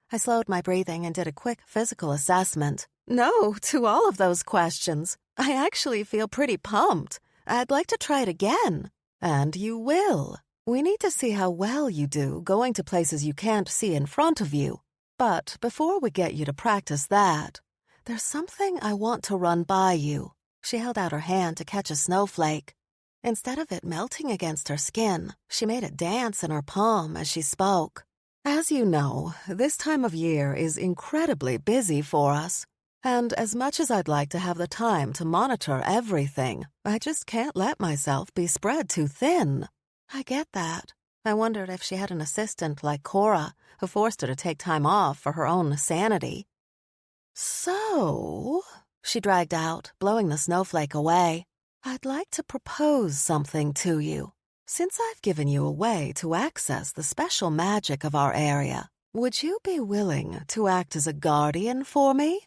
[SPEAKER 1] I slowed my breathing and did a quick physical assessment. "No to all of those questions. I actually feel pretty pumped. I'd like to try it again." "And you will. We need to see how well you do going to places you can't see in front of you. But before we get you to practice that, there's something I want to run by you." She held out her hand to catch a snowflake. Instead of it melting against her skin, she made it dance in her palm as she spoke. "As you know, this time of year is incredibly busy for us. And as much as I'd like to have the time to monitor everything, I just can't let myself be spread too thin." I get that. I wondered if she had an assistant like Cora, who forced her to take time off for her own sanity. "So," she dragged out, blowing the snowflake away, "I'd like to propose something to you. Since I've given you a way to access the special magic of our area, would you be willing to act as a guardian for me?"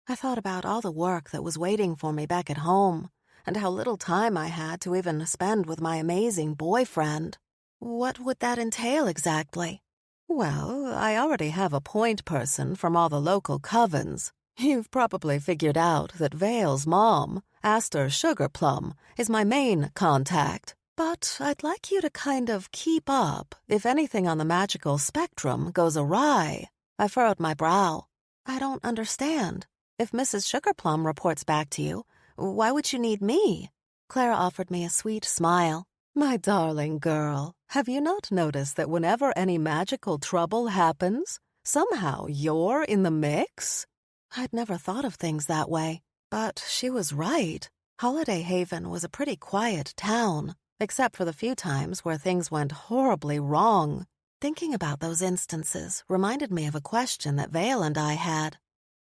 [SPEAKER 1] I thought about all the work that was waiting for me back at home, and how little time I had to even spend with my amazing boyfriend. What would that entail exactly? "Well, I already have a point person from all the local covens. You've probably figured out that Vale's mom, Aster Sugarplum, is my main contact. But I'd like you to kind of keep up if anything on the magical spectrum goes awry." I furrowed my brow. "I don't understand. If Mrs. Sugarplum reports back to you, why would you need me?" Clara offered me a sweet smile. "My darling girl, have you not noticed that whenever any magical trouble happens, somehow you're in the mix?" I'd never thought of things that way, but she was right. Holiday Haven was a pretty quiet town, except for the few times where things went horribly wrong. Thinking about those instances reminded me of a question that Vale and I had.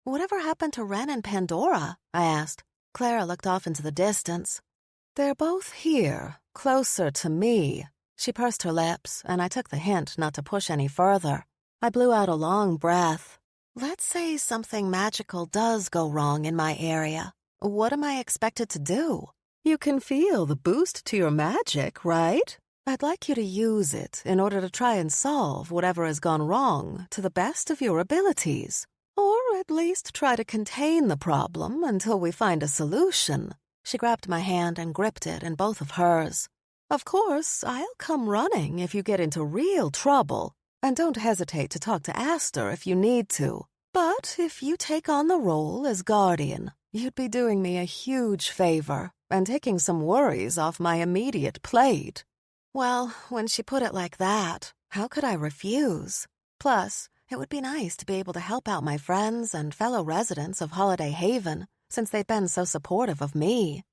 [SPEAKER 1] "Whatever happened to Ren and Pandora?" I asked. Clara looked off into the distance. "They're both here, closer to me." She pursed her lips, and I took the hint not to push any further. I blew out a long breath. "Let's say something magical does go wrong in my area. What am I expected to do?" "You can feel the boost to your magic, right?" I'd like you to use it in order to try and solve whatever has gone wrong to the best of your abilities. Or at least try to contain the problem until we find a solution." She grabbed my hand and gripped it in both of hers. "Of course, I'll come running if you get into real trouble, and don't hesitate to talk to Aster if you need to. But if you take on the role as guardian, you'd be doing me a huge favor and taking some worries off my immediate plate." Well, when she put it like that, how could I refuse? Plus, it would be nice to be able to help out my friends and fellow residents of Holiday Haven, since they've been so supportive of me.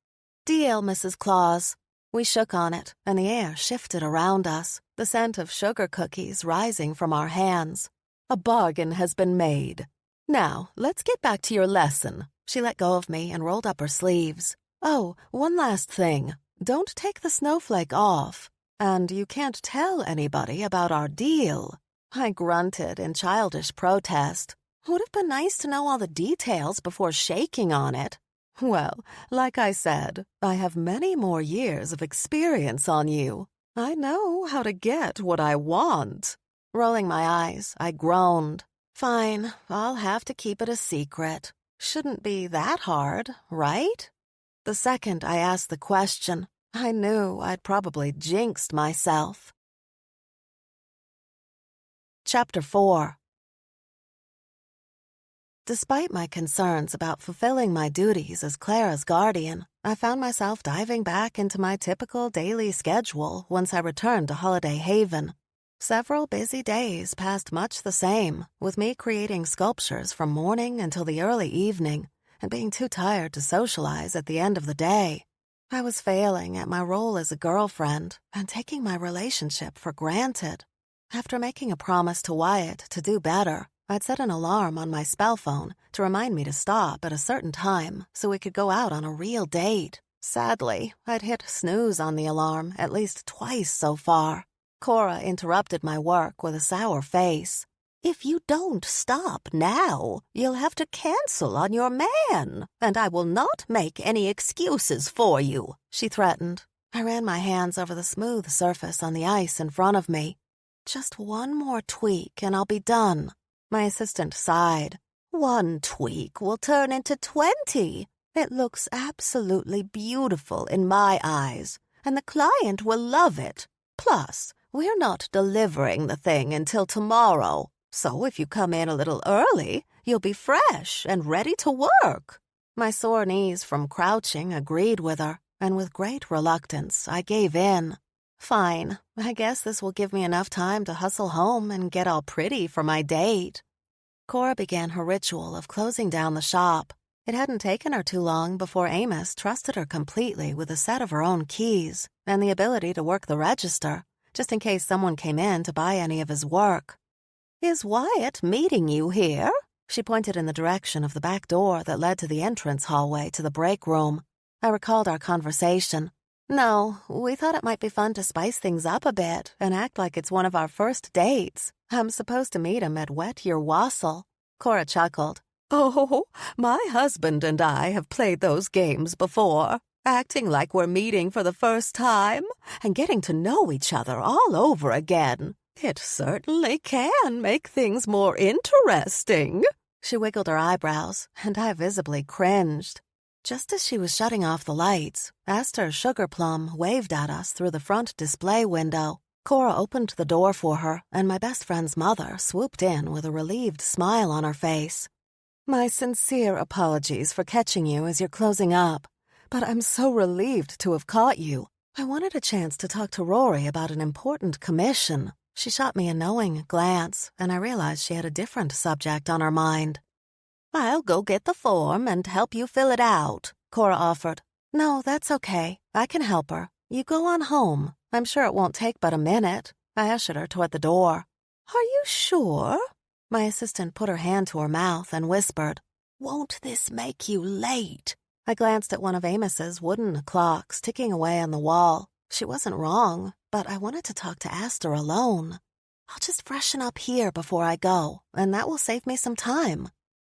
[SPEAKER 1] "Deal, Mrs. Claus." We shook on it, and the air shifted around us, the scent of sugar cookies rising from our hands. "A bargain has been made. Now, let's get back to your lesson." She let go of me and rolled up her sleeves. "Oh, one last thing. Don't take the snowflake off. And you can't tell anybody about our deal." I grunted in childish protest. Would have been nice to know all the details before shaking on it. Well, like I said, I have many more years of experience on you. I know how to get what I want. Rolling my eyes, I groaned. Fine, I'll have to keep it a secret. Shouldn't be that hard, right? The second I asked the question, I knew I'd probably jinxed myself. Chapter 4. Despite my concerns about fulfilling my duties as Clara's guardian, I found myself diving back into my typical daily schedule once I returned to Holiday Haven. Several busy days passed much the same, with me creating sculptures from morning until the early evening, and being too tired to socialize at the end of the day. I was failing at my role as a girlfriend and taking my relationship for granted. After making a promise to Wyatt to do better, I'd set an alarm on my spell phone to remind me to stop at a certain time so we could go out on a real date. Sadly, I'd hit snooze on the alarm at least twice so far. Cora interrupted my work with a sour face. "If you don't stop now, you'll have to cancel on your man, and I will not make any excuses for you," she threatened. I ran my hands over the smooth surface on the ice in front of me. "Just one more tweak and I'll be done." My assistant sighed. "One tweak will turn into 20. It looks absolutely beautiful in my eyes, and the client will love it. Plus, we're not delivering the thing until tomorrow, so if you come in a little early, you'll be fresh and ready to work." My sore knees from crouching agreed with her, and with great reluctance, I gave in. Fine, I guess this will give me enough time to hustle home and get all pretty for my date. Cora began her ritual of closing down the shop. It hadn't taken her too long before Amos trusted her completely with a set of her own keys and the ability to work the register, just in case someone came in to buy any of his work. "Is Wyatt meeting you here?" She pointed in the direction of the back door that led to the entrance hallway to the break room. I recalled our conversation. "No, we thought it might be fun to spice things up a bit and act like it's one of our first dates. I'm supposed to meet him at Wet Your Wassail." Cora chuckled. "Oh, my husband and I have played those games before, acting like we're meeting for the first time and getting to know each other all over again. It certainly can make things more interesting." She wiggled her eyebrows, and I visibly cringed. Just as she was shutting off the lights, Aster Sugarplum waved at us through the front display window. Cora opened the door for her, and my best friend's mother swooped in with a relieved smile on her face. "My sincere apologies for catching you as you're closing up, but I'm so relieved to have caught you. I wanted a chance to talk to Rory about an important commission." She shot me a knowing glance, and I realized she had a different subject on her mind. "I'll go get the form and help you fill it out," Cora offered. "No, that's okay. I can help her. You go on home. I'm sure it won't take but a minute." I ushered her toward the door. "Are you sure?" My assistant put her hand to her mouth and whispered, "Won't this make you late?" I glanced at one of Amos's wooden clocks ticking away on the wall. She wasn't wrong, but I wanted to talk to Aster alone. "I'll just freshen up here before I go, and that will save me some time."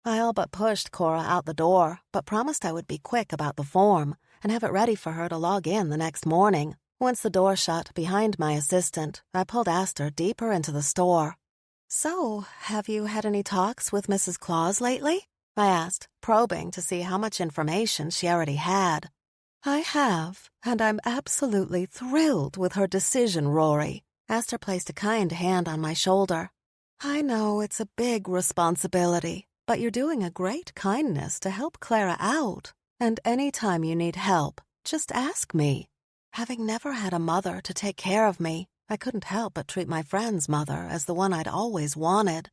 [SPEAKER 1] I all but pushed Cora out the door, but promised I would be quick about the form and have it ready for her to log in the next morning. Once the door shut behind my assistant, I pulled Aster deeper into the store. "So, have you had any talks with Mrs. Claus lately?" I asked, probing to see how much information she already had. "I have, and I'm absolutely thrilled with her decision, Rory." Aster placed a kind hand on my shoulder. "I know it's a big responsibility, but you're doing a great kindness to help Clara out. And any time you need help, just ask me." Having never had a mother to take care of me, I couldn't help but treat my friend's mother as the one I'd always wanted.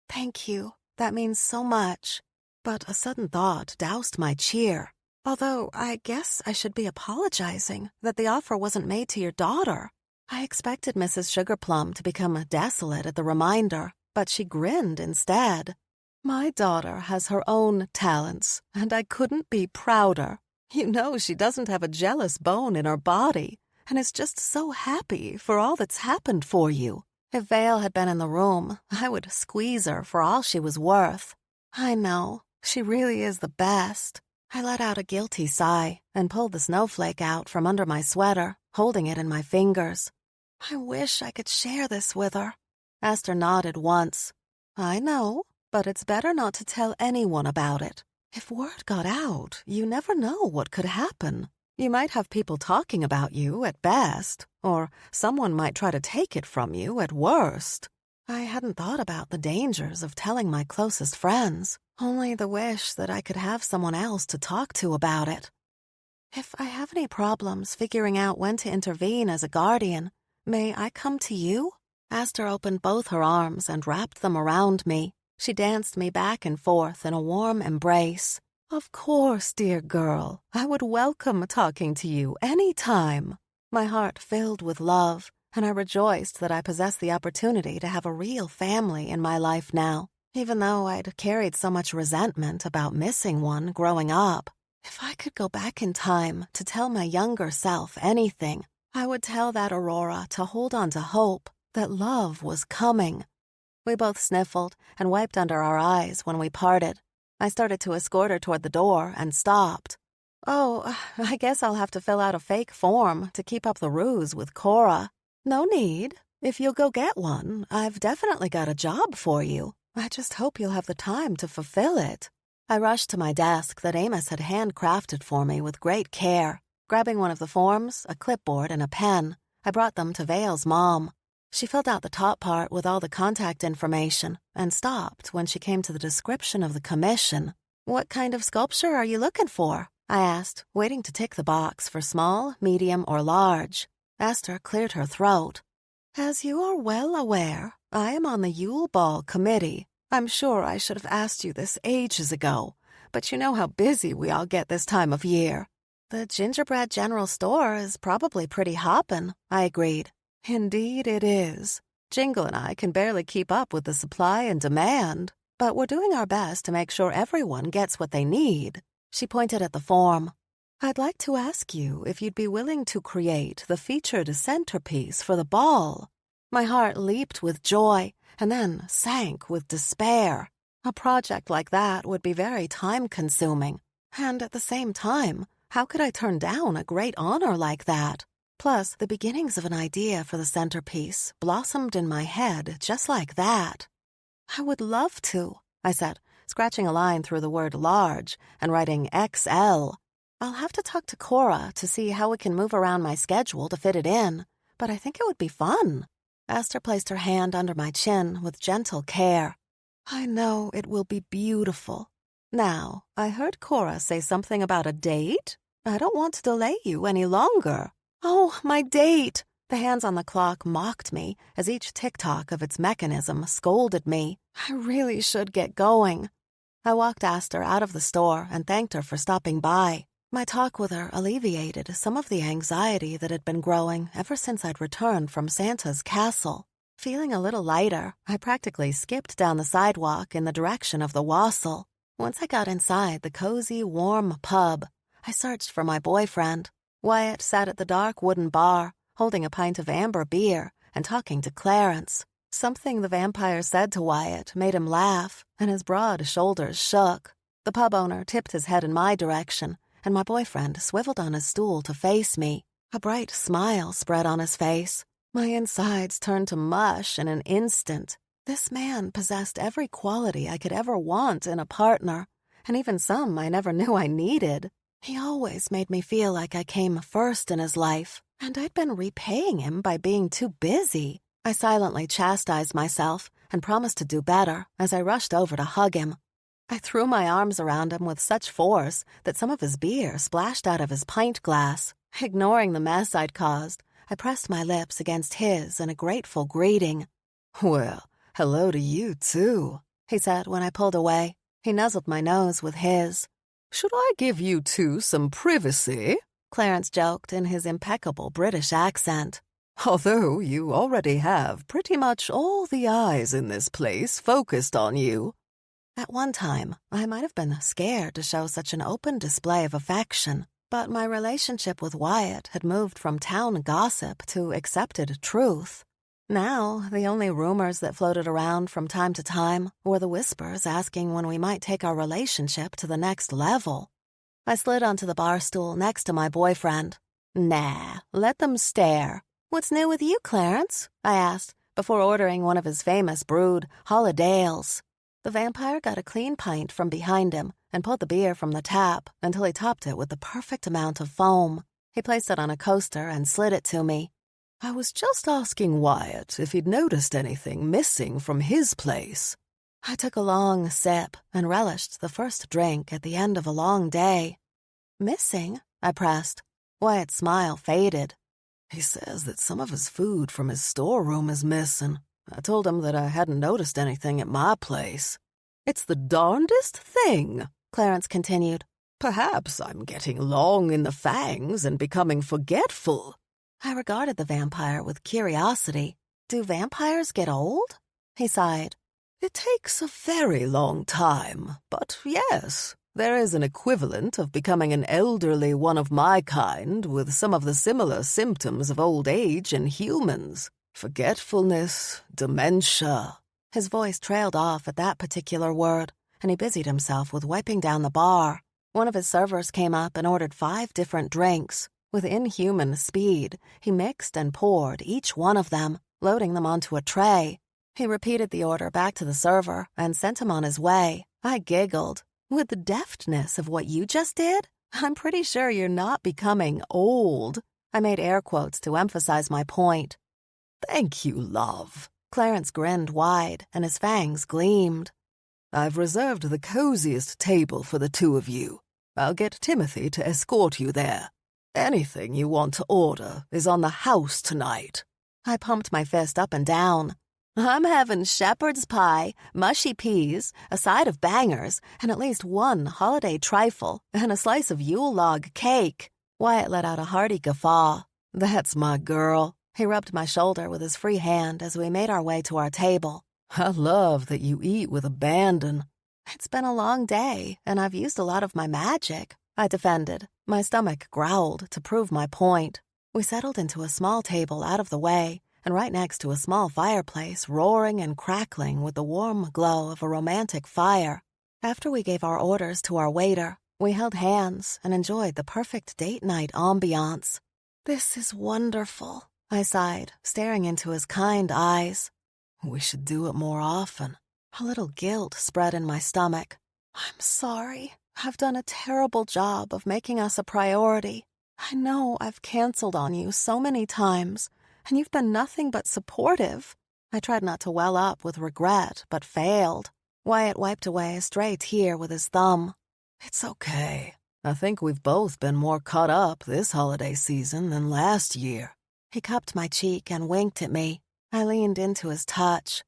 [SPEAKER 1] "Thank you. That means so much." But a sudden thought doused my cheer. Although I guess I should be apologizing that the offer wasn't made to your daughter. I expected Mrs. Sugarplum to become desolate at the reminder, but she grinned instead. "My daughter has her own talents, and I couldn't be prouder. You know she doesn't have a jealous bone in her body, and is just so happy for all that's happened for you. If Vale had been in the room, I would squeeze her for all she was worth. I know, she really is the best." I let out a guilty sigh and pulled the snowflake out from under my sweater, holding it in my fingers. "I wish I could share this with her." Aster nodded once. "I know, but it's better not to tell anyone about it. If word got out, you never know what could happen. You might have people talking about you at best, or someone might try to take it from you at worst." I hadn't thought about the dangers of telling my closest friends, only the wish that I could have someone else to talk to about it. "If I have any problems figuring out when to intervene as a guardian, may I come to you?" Aster opened both her arms and wrapped them around me. She danced me back and forth in a warm embrace. "Of course, dear girl. I would welcome talking to you any time." My heart filled with love, and I rejoiced that I possessed the opportunity to have a real family in my life now, even though I'd carried so much resentment about missing one growing up. If I could go back in time to tell my younger self anything, I would tell that Aurora to hold on to hope, that love was coming. We both sniffled and wiped under our eyes when we parted. I started to escort her toward the door and stopped. "Oh, I guess I'll have to fill out a fake form to keep up the ruse with Cora." "No need. If you'll go get one, I've definitely got a job for you. I just hope you'll have the time to fulfill it." I rushed to my desk that Amos had handcrafted for me with great care. Grabbing one of the forms, a clipboard, and a pen, I brought them to Vale's mom. She filled out the top part with all the contact information and stopped when she came to the description of the commission. "What kind of sculpture are you looking for?" I asked, waiting to tick the box for small, medium, or large. Aster cleared her throat. "As you are well aware, I am on the Yule Ball committee. I'm sure I should have asked you this ages ago, but you know how busy we all get this time of year." "The gingerbread general store is probably pretty hoppin'," I agreed. "Indeed it is. Jingle and I can barely keep up with the supply and demand, but we're doing our best to make sure everyone gets what they need." She pointed at the form. "I'd like to ask you if you'd be willing to create the featured centerpiece for the ball." My heart leaped with joy and then sank with despair. A project like that would be very time-consuming, and at the same time, how could I turn down a great honor like that? Plus, the beginnings of an idea for the centerpiece blossomed in my head just like that. "I would love to," I said, scratching a line through the word large and writing XL. "I'll have to talk to Cora to see how we can move around my schedule to fit it in, but I think it would be fun." Aster placed her hand under my chin with gentle care. "I know it will be beautiful. Now, I heard Cora say something about a date. I don't want to delay you any longer." "Oh, my date!" The hands on the clock mocked me as each tick-tock of its mechanism scolded me. I really should get going. I walked Aster out of the store and thanked her for stopping by. My talk with her alleviated some of the anxiety that had been growing ever since I'd returned from Santa's castle. Feeling a little lighter, I practically skipped down the sidewalk in the direction of the wassail. Once I got inside the cozy, warm pub, I searched for my boyfriend. Wyatt sat at the dark wooden bar, holding a pint of amber beer and talking to Clarence. Something the vampire said to Wyatt made him laugh, and his broad shoulders shook. The pub owner tipped his head in my direction, and my boyfriend swiveled on his stool to face me. A bright smile spread on his face. My insides turned to mush in an instant. This man possessed every quality I could ever want in a partner, and even some I never knew I needed. He always made me feel like I came first in his life, and I'd been repaying him by being too busy. I silently chastised myself and promised to do better as I rushed over to hug him. I threw my arms around him with such force that some of his beer splashed out of his pint glass. Ignoring the mess I'd caused, I pressed my lips against his in a grateful greeting.
[SPEAKER 2] "Well, hello to you, too,"
[SPEAKER 1] he said when I pulled away. He nuzzled my nose with his.
[SPEAKER 2] "Should I give you two some privacy?"
[SPEAKER 1] Clarence joked in his impeccable British accent.
[SPEAKER 2] "Although you already have pretty much all the eyes in this place focused on you."
[SPEAKER 1] At one time, I might have been scared to show such an open display of affection, but my relationship with Wyatt had moved from town gossip to accepted truth. Now, the only rumors that floated around from time to time were the whispers asking when we might take our relationship to the next level. I slid onto the bar stool next to my boyfriend. Nah, let them stare. "What's new with you, Clarence?" I asked, before ordering one of his famous brewed Holidales. The vampire got a clean pint from behind him and pulled the beer from the tap until he topped it with the perfect amount of foam. He placed it on a coaster and slid it to me.
[SPEAKER 2] "I was just asking Wyatt if he'd noticed anything missing from his place."
[SPEAKER 1] I took a long sip and relished the first drink at the end of a long day. "Missing?" I pressed. Wyatt's smile faded.
[SPEAKER 2] "He says that some of his food from his storeroom is missing. I told him that I hadn't noticed anything at my place." "It's the darndest thing," Clarence continued. "Perhaps I'm getting long in the fangs and becoming forgetful."
[SPEAKER 1] I regarded the vampire with curiosity. "Do vampires get old?" He sighed.
[SPEAKER 2] "It takes a very long time, but yes, there is an equivalent of becoming an elderly one of my kind with some of the similar symptoms of old age in humans. Forgetfulness, dementia."
[SPEAKER 1] His voice trailed off at that particular word, and he busied himself with wiping down the bar. One of his servers came up and ordered 5 different drinks. With inhuman speed, he mixed and poured each one of them, loading them onto a tray. He repeated the order back to the server and sent him on his way. I giggled. "With the deftness of what you just did, I'm pretty sure you're not becoming old." I made air quotes to emphasize my point.
[SPEAKER 2] "Thank you, love."
[SPEAKER 1] Clarence grinned wide, and his fangs gleamed.
[SPEAKER 2] "I've reserved the coziest table for the two of you. I'll get Timothy to escort you there. Anything you want to order is on the house tonight."
[SPEAKER 1] I pumped my fist up and down. "I'm having shepherd's pie, mushy peas, a side of bangers, and at least one holiday trifle, and a slice of Yule log cake." Wyatt let out a hearty guffaw.
[SPEAKER 2] "That's my girl."
[SPEAKER 1] He rubbed my shoulder with his free hand as we made our way to our table.
[SPEAKER 2] "I love that you eat with abandon."
[SPEAKER 1] "It's been a long day, and I've used a lot of my magic," I defended. My stomach growled to prove my point. We settled into a small table out of the way, and right next to a small fireplace roaring and crackling with the warm glow of a romantic fire. After we gave our orders to our waiter, we held hands and enjoyed the perfect date night ambiance. "This is wonderful," I sighed, staring into his kind eyes.
[SPEAKER 2] "We should do it more often."
[SPEAKER 1] A little guilt spread in my stomach. "I'm sorry. I've done a terrible job of making us a priority. I know I've canceled on you so many times, and you've been nothing but supportive." I tried not to well up with regret, but failed. Wyatt wiped away a stray tear with his thumb.
[SPEAKER 2] "It's okay. I think we've both been more caught up this holiday season than last year."
[SPEAKER 1] He cupped my cheek and winked at me. I leaned into his touch.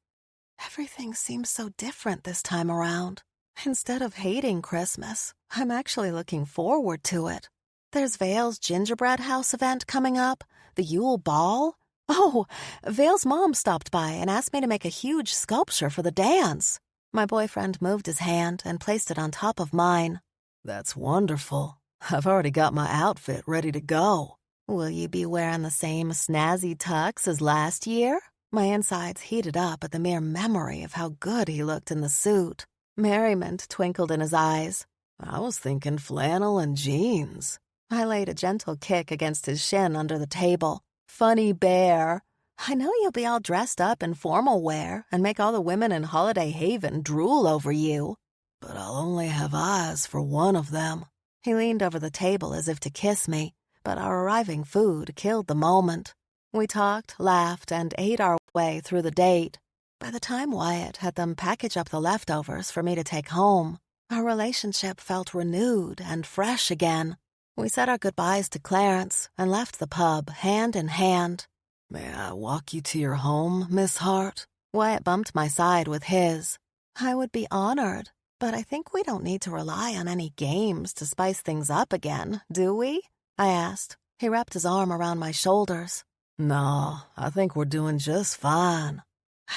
[SPEAKER 1] "Everything seems so different this time around. Instead of hating Christmas, I'm actually looking forward to it. There's Vale's gingerbread house event coming up, the Yule Ball. Oh, Vale's mom stopped by and asked me to make a huge sculpture for the dance." My boyfriend moved his hand and placed it on top of mine.
[SPEAKER 2] "That's wonderful. I've already got my outfit ready to go."
[SPEAKER 1] "Will you be wearing the same snazzy tux as last year?" My insides heated up at the mere memory of how good he looked in the suit. Merriment twinkled in his eyes.
[SPEAKER 2] "I was thinking flannel and jeans."
[SPEAKER 1] I laid a gentle kick against his shin under the table. Funny bear. I know you'll be all dressed up in formal wear and make all the women in Holiday Haven drool over you.
[SPEAKER 2] But I'll only have eyes for one of them.
[SPEAKER 1] He leaned over the table as if to kiss me, but our arriving food killed the moment. We talked, laughed, and ate our way through the date. By the time Wyatt had them package up the leftovers for me to take home, our relationship felt renewed and fresh again. We said our goodbyes to Clarence and left the pub hand in hand.
[SPEAKER 2] May I walk you to your home, Miss Hart?
[SPEAKER 1] Wyatt bumped my side with his. I would be honored, but I think we don't need to rely on any games to spice things up again, do we? I asked. He wrapped his arm around my shoulders.
[SPEAKER 2] No, I think we're doing just fine.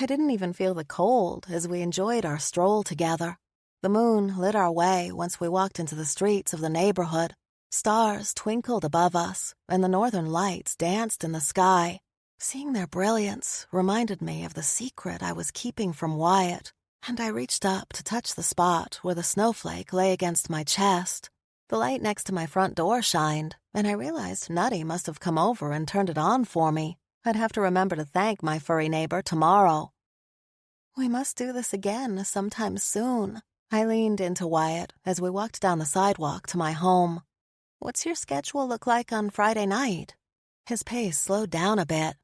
[SPEAKER 1] I didn't even feel the cold as we enjoyed our stroll together. The moon lit our way once we walked into the streets of the neighborhood. Stars twinkled above us, and the northern lights danced in the sky. Seeing their brilliance reminded me of the secret I was keeping from Wyatt, and I reached up to touch the spot where the snowflake lay against my chest. The light next to my front door shined, and I realized Nutty must have come over and turned it on for me. I'd have to remember to thank my furry neighbor tomorrow. We must do this again sometime soon. I leaned into Wyatt as we walked down the sidewalk to my home. What's your schedule look like on Friday night? His pace slowed down a bit.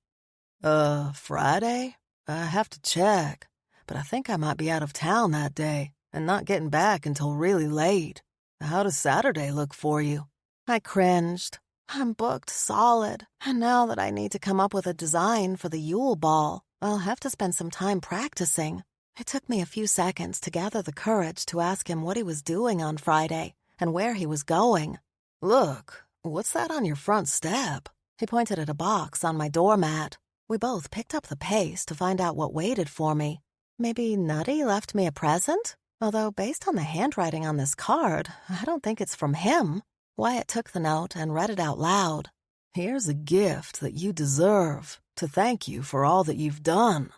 [SPEAKER 2] Friday? I have to check, but I think I might be out of town that day and not getting back until really late. How does Saturday look for you?
[SPEAKER 1] I cringed. I'm booked solid, and now that I need to come up with a design for the Yule Ball, I'll have to spend some time practicing. It took me a few seconds to gather the courage to ask him what he was doing on Friday and where he was going.
[SPEAKER 2] Look, what's that on your front step?
[SPEAKER 1] He pointed at a box on my doormat. We both picked up the pace to find out what waited for me. Maybe Nutty left me a present? Although based on the handwriting on this card, I don't think it's from him. Wyatt took the note and read it out loud.
[SPEAKER 2] Here's a gift that you deserve to thank you for all that you've done.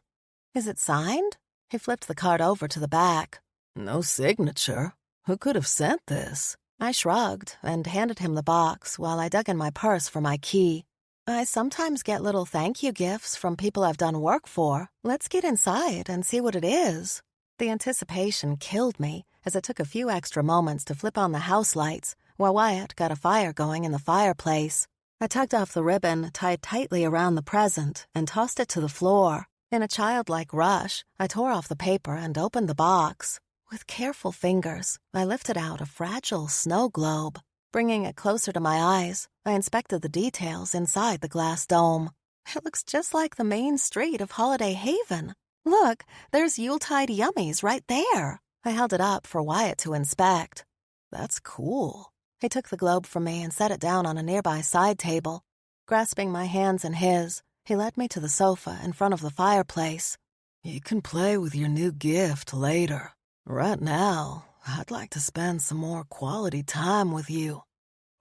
[SPEAKER 1] Is it signed? He flipped the card over to the back.
[SPEAKER 2] No signature. Who could have sent this?
[SPEAKER 1] I shrugged and handed him the box while I dug in my purse for my key. I sometimes get little thank you gifts from people I've done work for. Let's get inside and see what it is. The anticipation killed me as it took a few extra moments to flip on the house lights while Wyatt got a fire going in the fireplace. I tugged off the ribbon tied tightly around the present and tossed it to the floor. In a childlike rush, I tore off the paper and opened the box. With careful fingers, I lifted out a fragile snow globe. Bringing it closer to my eyes, I inspected the details inside the glass dome. It looks just like the main street of Holiday Haven. Look, there's Yuletide yummies right there. I held it up for Wyatt to inspect.
[SPEAKER 2] That's cool.
[SPEAKER 1] He took the globe from me and set it down on a nearby side table. Grasping my hands in his, he led me to the sofa in front of the fireplace.
[SPEAKER 2] You can play with your new gift later. Right now, I'd like to spend some more quality time with you.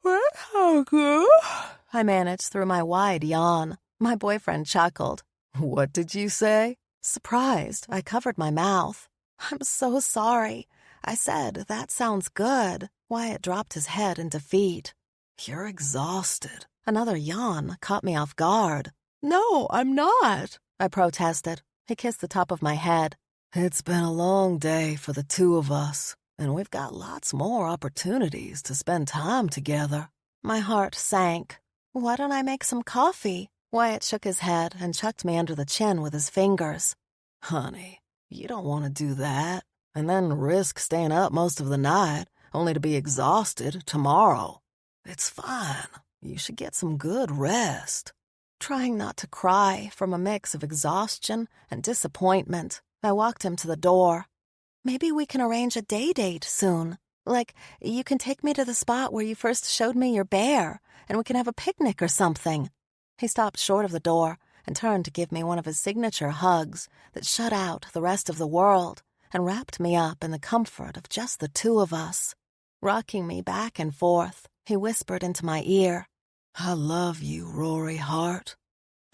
[SPEAKER 1] I managed through my wide yawn. My boyfriend chuckled.
[SPEAKER 2] What did you say?
[SPEAKER 1] Surprised, I covered my mouth. I'm so sorry. I said, that sounds good. Wyatt dropped his head in defeat.
[SPEAKER 2] You're exhausted.
[SPEAKER 1] Another yawn caught me off guard.
[SPEAKER 2] No, I'm not,
[SPEAKER 1] I protested. He kissed the top of my head.
[SPEAKER 2] It's been a long day for the two of us, and we've got lots more opportunities to spend time together.
[SPEAKER 1] My heart sank. Why don't I make some coffee? Wyatt shook his head and chucked me under the chin with his fingers.
[SPEAKER 2] Honey, you don't want to do that, and then risk staying up most of the night, only to be exhausted tomorrow. It's fine. You should get some good rest.
[SPEAKER 1] Trying not to cry from a mix of exhaustion and disappointment, I walked him to the door. Maybe we can arrange a date soon. Like, you can take me to the spot where you first showed me your bear, and we can have a picnic or something. He stopped short of the door and turned to give me one of his signature hugs that shut out the rest of the world and wrapped me up in the comfort of just the two of us. Rocking me back and forth, he whispered into my ear,
[SPEAKER 2] I love you, Rory Hart.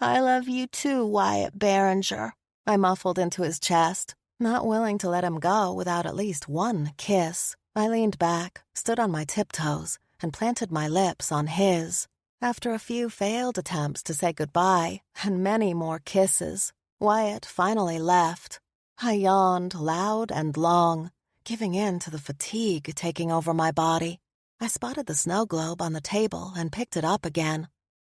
[SPEAKER 1] I love you too, Wyatt Barringer. I muffled into his chest, not willing to let him go without at least one kiss. I leaned back, stood on my tiptoes, and planted my lips on his. After a few failed attempts to say goodbye and many more kisses, Wyatt finally left. I yawned loud and long, giving in to the fatigue taking over my body. I spotted the snow globe on the table and picked it up again.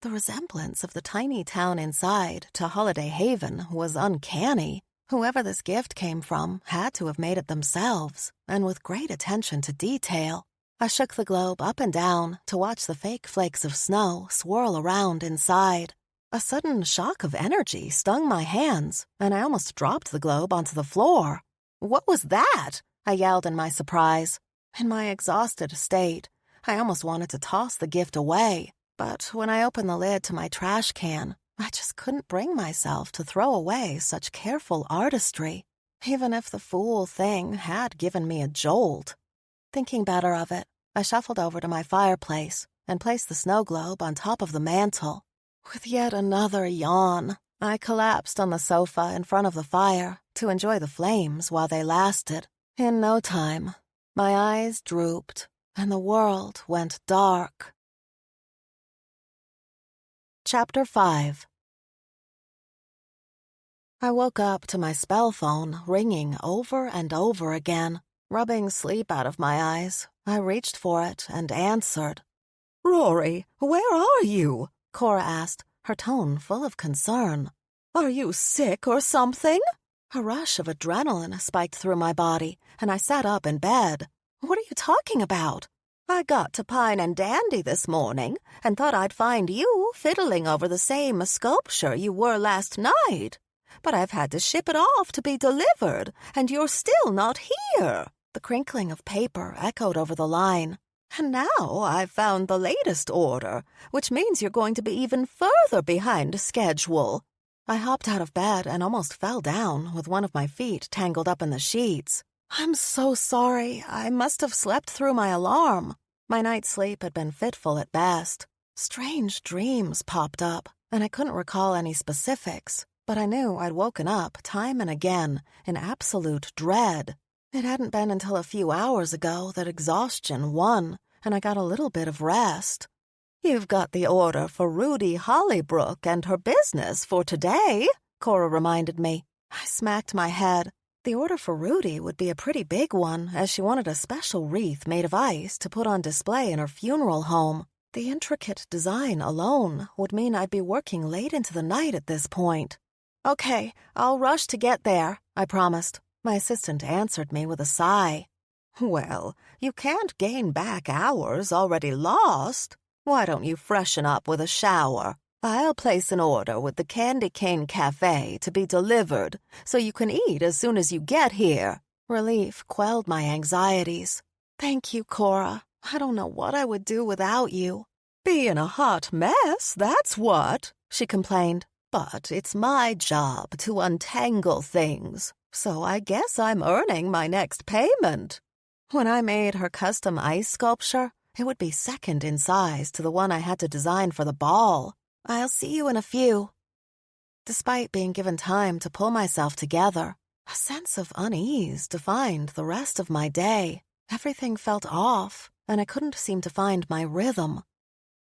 [SPEAKER 1] The resemblance of the tiny town inside to Holiday Haven was uncanny. Whoever this gift came from had to have made it themselves, and with great attention to detail. I shook the globe up and down to watch the fake flakes of snow swirl around inside. A sudden shock of energy stung my hands, and I almost dropped the globe onto the floor. "What was that?" I yelled in my surprise. In my exhausted state, I almost wanted to toss the gift away, but when I opened the lid to my trash can, I just couldn't bring myself to throw away such careful artistry, even if the fool thing had given me a jolt. Thinking better of it, I shuffled over to my fireplace and placed the snow globe on top of the mantel. With yet another yawn, I collapsed on the sofa in front of the fire to enjoy the flames while they lasted. In no time, my eyes drooped and the world went dark. Chapter 5. I woke up to my spell phone ringing over and over again. Rubbing sleep out of my eyes, I reached for it and answered.
[SPEAKER 2] "Rory, where are you?"
[SPEAKER 1] Cora asked, her tone full of concern.
[SPEAKER 2] "Are you sick or something?"
[SPEAKER 1] A rush of adrenaline spiked through my body, and I sat up in bed. "What are you talking about?"
[SPEAKER 2] "I got to Pine and Dandy this morning and thought I'd find you fiddling over the same sculpture you were last night. But I've had to ship it off to be delivered, and you're still not here."
[SPEAKER 1] The crinkling of paper echoed over the line.
[SPEAKER 2] "And now I've found the latest order, which means you're going to be even further behind schedule."
[SPEAKER 1] I hopped out of bed and almost fell down with one of my feet tangled up in the sheets. "I'm so sorry. I must have slept through my alarm." My night's sleep had been fitful at best. Strange dreams popped up, and I couldn't recall any specifics, but I knew I'd woken up time and again in absolute dread. It hadn't been until a few hours ago that exhaustion won, and I got a little bit of rest.
[SPEAKER 2] "You've got the order for Rudy Hollybrook and her business for today,"
[SPEAKER 1] Cora reminded me. I smacked my head. The order for Rudy would be a pretty big one, as she wanted a special wreath made of ice to put on display in her funeral home. The intricate design alone would mean I'd be working late into the night at this point. "Okay, I'll rush to get there," I promised. My assistant answered me with a sigh.
[SPEAKER 2] "Well, you can't gain back hours already lost. Why don't you freshen up with a shower? I'll place an order with the Candy Cane Cafe to be delivered so you can eat as soon as you get here."
[SPEAKER 1] Relief quelled my anxieties. "Thank you, Cora. I don't know what I would do without you."
[SPEAKER 2] "Being a hot mess, that's what," she complained. "But it's my job to untangle things, so I guess I'm earning my next payment."
[SPEAKER 1] When I made her custom ice sculpture, it would be second in size to the one I had to design for the ball. "I'll see you in a few." Despite being given time to pull myself together, a sense of unease defined the rest of my day. Everything felt off, and I couldn't seem to find my rhythm.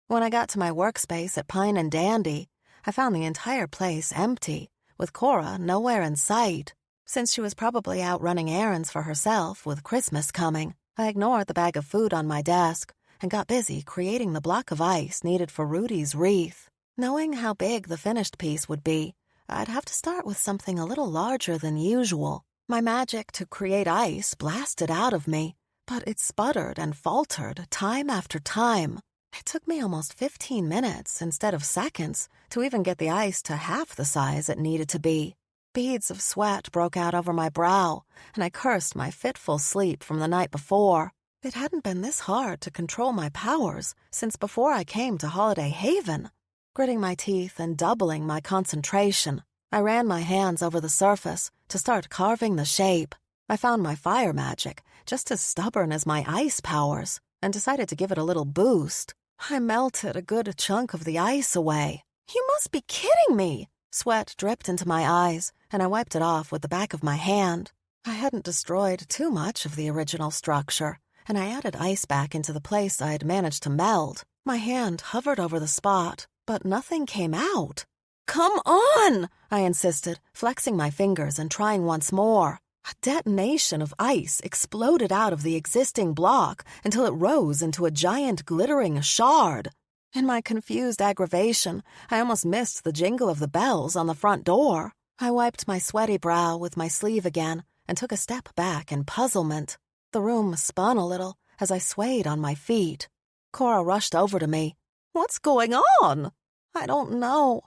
[SPEAKER 1] When I got to my workspace at Pine and Dandy, I found the entire place empty, with Cora nowhere in sight. Since she was probably out running errands for herself with Christmas coming, I ignored the bag of food on my desk and got busy creating the block of ice needed for Rudy's wreath. Knowing how big the finished piece would be, I'd have to start with something a little larger than usual. My magic to create ice blasted out of me, but it sputtered and faltered time after time. It took me almost 15 minutes instead of seconds to even get the ice to half the size it needed to be. Beads of sweat broke out over my brow, and I cursed my fitful sleep from the night before. It hadn't been this hard to control my powers since before I came to Holiday Haven. Gritting my teeth and doubling my concentration, I ran my hands over the surface to start carving the shape. I found my fire magic just as stubborn as my ice powers and decided to give it a little boost. I melted a good chunk of the ice away. "You must be kidding me!" Sweat dripped into my eyes, and I wiped it off with the back of my hand. I hadn't destroyed too much of the original structure, and I added ice back into the place I'd managed to melt. My hand hovered over the spot, but nothing came out. "Come on!" I insisted, flexing my fingers and trying once more. A detonation of ice exploded out of the existing block until it rose into a giant glittering shard. In my confused aggravation, I almost missed the jingle of the bells on the front door. I wiped my sweaty brow with my sleeve again and took a step back in puzzlement. The room spun a little as I swayed on my feet. Cora rushed over to me. "What's going on?" "I don't know.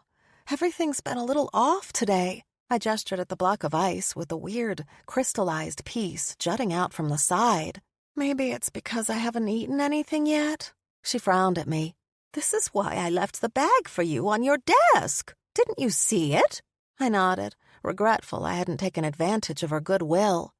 [SPEAKER 1] Everything's been a little off today." I gestured at the block of ice with the weird, crystallized piece jutting out from the side. "Maybe it's because I haven't eaten anything yet." She frowned at me. "This is why I left the bag for you on your desk. Didn't you see it?" I nodded, regretful I hadn't taken advantage of her goodwill.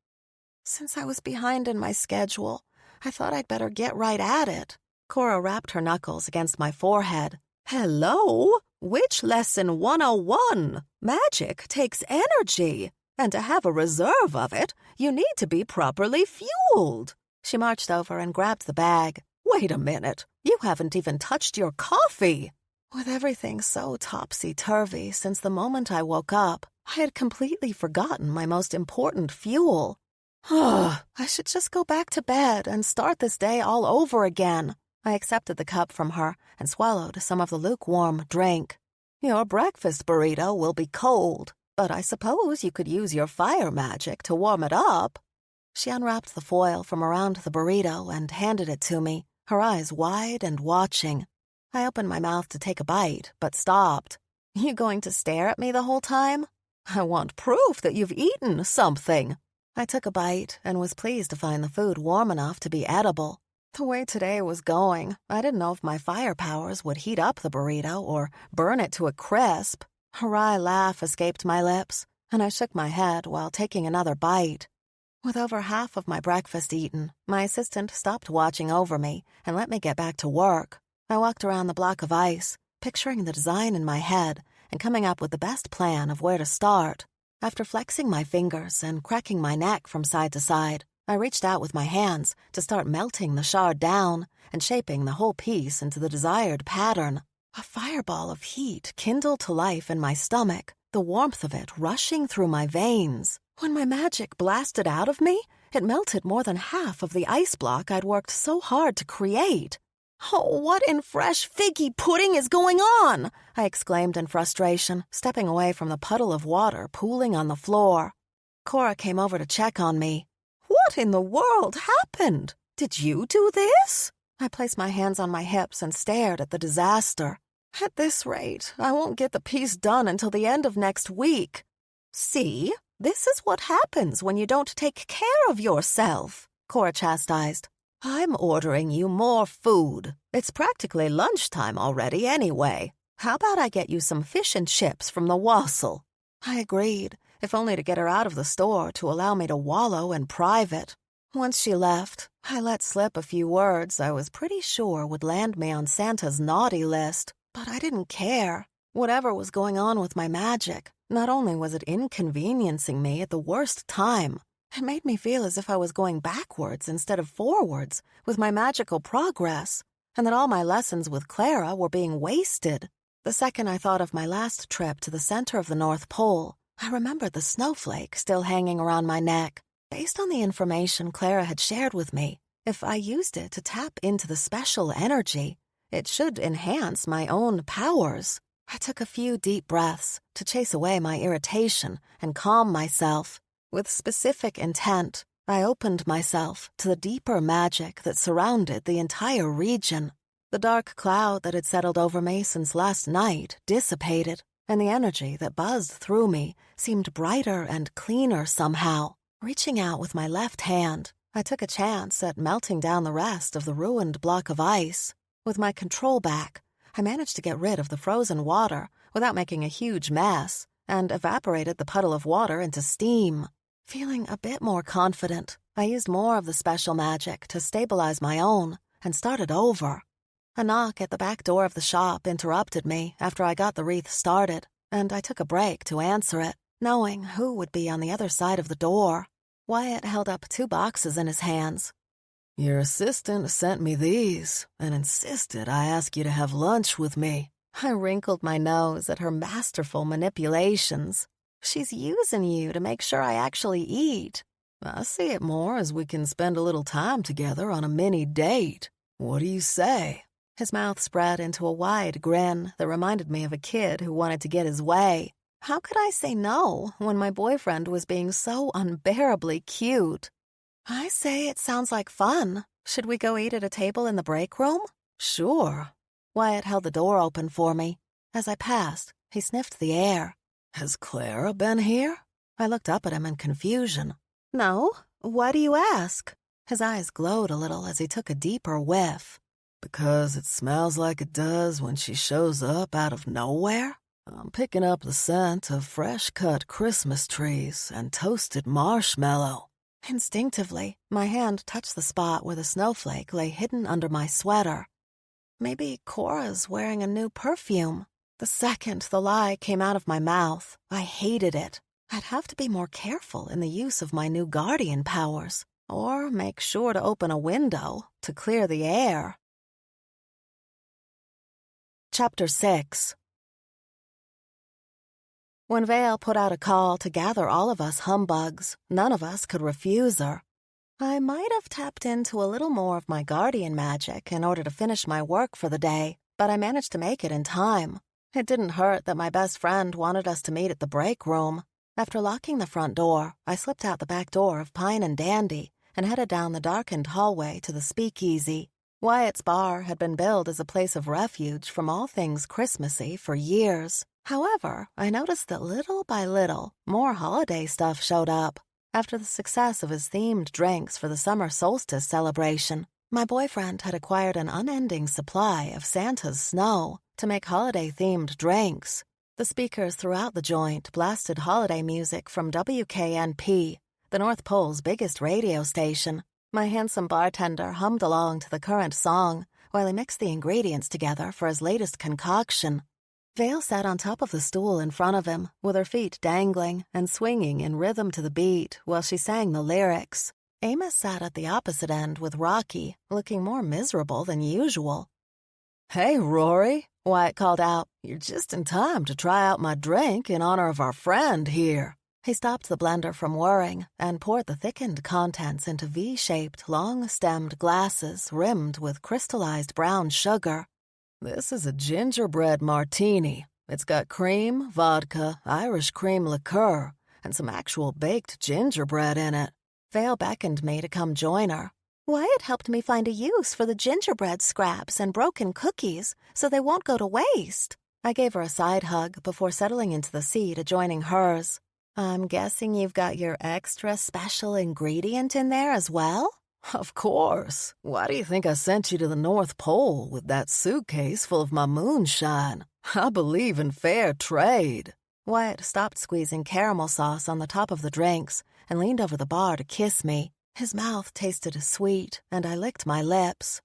[SPEAKER 1] Since I was behind in my schedule, I thought I'd better get right at it. Cora rapped her knuckles against my forehead. "Hello? Witch Lesson 101. Magic takes energy, and to have a reserve of it, you need to be properly fueled." She marched over and grabbed the bag. "Wait a minute. You haven't even touched your coffee." With everything so topsy-turvy since the moment I woke up, I had completely forgotten my most important fuel. I should just go back to bed and start this day all over again. I accepted the cup from her and swallowed some of the lukewarm drink. "Your breakfast burrito will be cold, but I suppose you could use your fire magic to warm it up." She unwrapped the foil from around the burrito and handed it to me, her eyes wide and watching. I opened my mouth to take a bite, but stopped. "You going to stare at me the whole time?" "I want proof that you've eaten something." I took a bite and was pleased to find the food warm enough to be edible. The way today was going, I didn't know if my fire powers would heat up the burrito or burn it to a crisp. A wry laugh escaped my lips, and I shook my head while taking another bite. With over half of my breakfast eaten, my assistant stopped watching over me and let me get back to work. I walked around the block of ice, picturing the design in my head and coming up with the best plan of where to start. After flexing my fingers and cracking my neck from side to side, I reached out with my hands to start melting the shard down and shaping the whole piece into the desired pattern. A fireball of heat kindled to life in my stomach, the warmth of it rushing through my veins. When my magic blasted out of me, it melted more than half of the ice block I'd worked so hard to create. "Oh, what in fresh figgy pudding is going on?" I exclaimed in frustration, stepping away from the puddle of water pooling on the floor. Cora came over to check on me. "What in the world happened? Did you do this?" I placed my hands on my hips and stared at the disaster. "At this rate, I won't get the piece done until the end of next week." "See? This is what happens when you don't take care of yourself," Cora chastised. "I'm ordering you more food. It's practically lunchtime already anyway. How about I get you some fish and chips from the wassail?" I agreed, if only to get her out of the store to allow me to wallow in private. Once she left, I let slip a few words I was pretty sure would land me on Santa's naughty list, but I didn't care. Whatever was going on with my magic, not only was it inconveniencing me at the worst time, it made me feel as if I was going backwards instead of forwards with my magical progress, and that all my lessons with Clara were being wasted. The second I thought of my last trip to the center of the North Pole, I remembered the snowflake still hanging around my neck. Based on the information Clara had shared with me, if I used it to tap into the special energy, it should enhance my own powers. I took a few deep breaths to chase away my irritation and calm myself. With specific intent, I opened myself to the deeper magic that surrounded the entire region. The dark cloud that had settled over me since last night dissipated, and the energy that buzzed through me seemed brighter and cleaner somehow. Reaching out with my left hand, I took a chance at melting down the rest of the ruined block of ice. With my control back, I managed to get rid of the frozen water without making a huge mess, and evaporated the puddle of water into steam. Feeling a bit more confident, I used more of the special magic to stabilize my own and started over. A knock at the back door of the shop interrupted me after I got the wreath started, and I took a break to answer it, knowing who would be on the other side of the door. Wyatt held up 2 boxes in his hands.
[SPEAKER 2] Your assistant sent me these and insisted I ask you to have lunch with me.
[SPEAKER 1] I wrinkled my nose at her masterful manipulations. She's using you to make sure I actually eat.
[SPEAKER 2] I see it more as we can spend a little time together on a mini date. What do you say?
[SPEAKER 1] His mouth spread into a wide grin that reminded me of a kid who wanted to get his way. How could I say no when my boyfriend was being so unbearably cute? I say it sounds like fun. Should we go eat at a table in the break room?
[SPEAKER 2] Sure.
[SPEAKER 1] Wyatt held the door open for me. As I passed, he sniffed the air.
[SPEAKER 2] Has Clara been here?
[SPEAKER 1] I looked up at him in confusion. No, why do you ask? His eyes glowed a little as he took a deeper whiff.
[SPEAKER 2] Because it smells like it does when she shows up out of nowhere? I'm picking up the scent of fresh-cut Christmas trees and toasted marshmallow.
[SPEAKER 1] Instinctively, my hand touched the spot where the snowflake lay hidden under my sweater. Maybe Cora's wearing a new perfume. The second the lie came out of my mouth, I hated it. I'd have to be more careful in the use of my new guardian powers, or make sure to open a window to clear the air. Chapter 6. When Vale put out a call to gather all of us humbugs, none of us could refuse her. I might have tapped into a little more of my guardian magic in order to finish my work for the day, but I managed to make it in time. It didn't hurt that my best friend wanted us to meet at the break room. After locking the front door, I slipped out the back door of Pine and Dandy and headed down the darkened hallway to the speakeasy. Wyatt's bar had been billed as a place of refuge from all things Christmassy for years. However, I noticed that little by little, more holiday stuff showed up. After the success of his themed drinks for the summer solstice celebration, my boyfriend had acquired an unending supply of Santa's snow to make holiday-themed drinks. The speakers throughout the joint blasted holiday music from WKNP, the North Pole's biggest radio station. My handsome bartender hummed along to the current song while he mixed the ingredients together for his latest concoction. Vale sat on top of the stool in front of him, with her feet dangling and swinging in rhythm to the beat while she sang the lyrics. Amos sat at the opposite end with Rocky, looking more miserable than usual.
[SPEAKER 2] Hey, Rory, Wyatt called out. You're just in time to try out my drink in honor of our friend here.
[SPEAKER 1] He stopped the blender from whirring and poured the thickened contents into V-shaped, long-stemmed glasses rimmed with crystallized brown sugar.
[SPEAKER 2] This is a gingerbread martini. It's got cream, vodka, Irish cream liqueur, and some actual baked gingerbread in it.
[SPEAKER 1] Vale beckoned me to come join her. Wyatt helped me find a use for the gingerbread scraps and broken cookies so they won't go to waste. I gave her a side hug before settling into the seat adjoining hers. I'm guessing you've got your extra special ingredient in there as well?
[SPEAKER 2] Of course. Why do you think I sent you to the North Pole with that suitcase full of my moonshine? I believe in fair trade.
[SPEAKER 1] Wyatt stopped squeezing caramel sauce on the top of the drinks and leaned over the bar to kiss me. His mouth tasted sweet, and I licked my lips.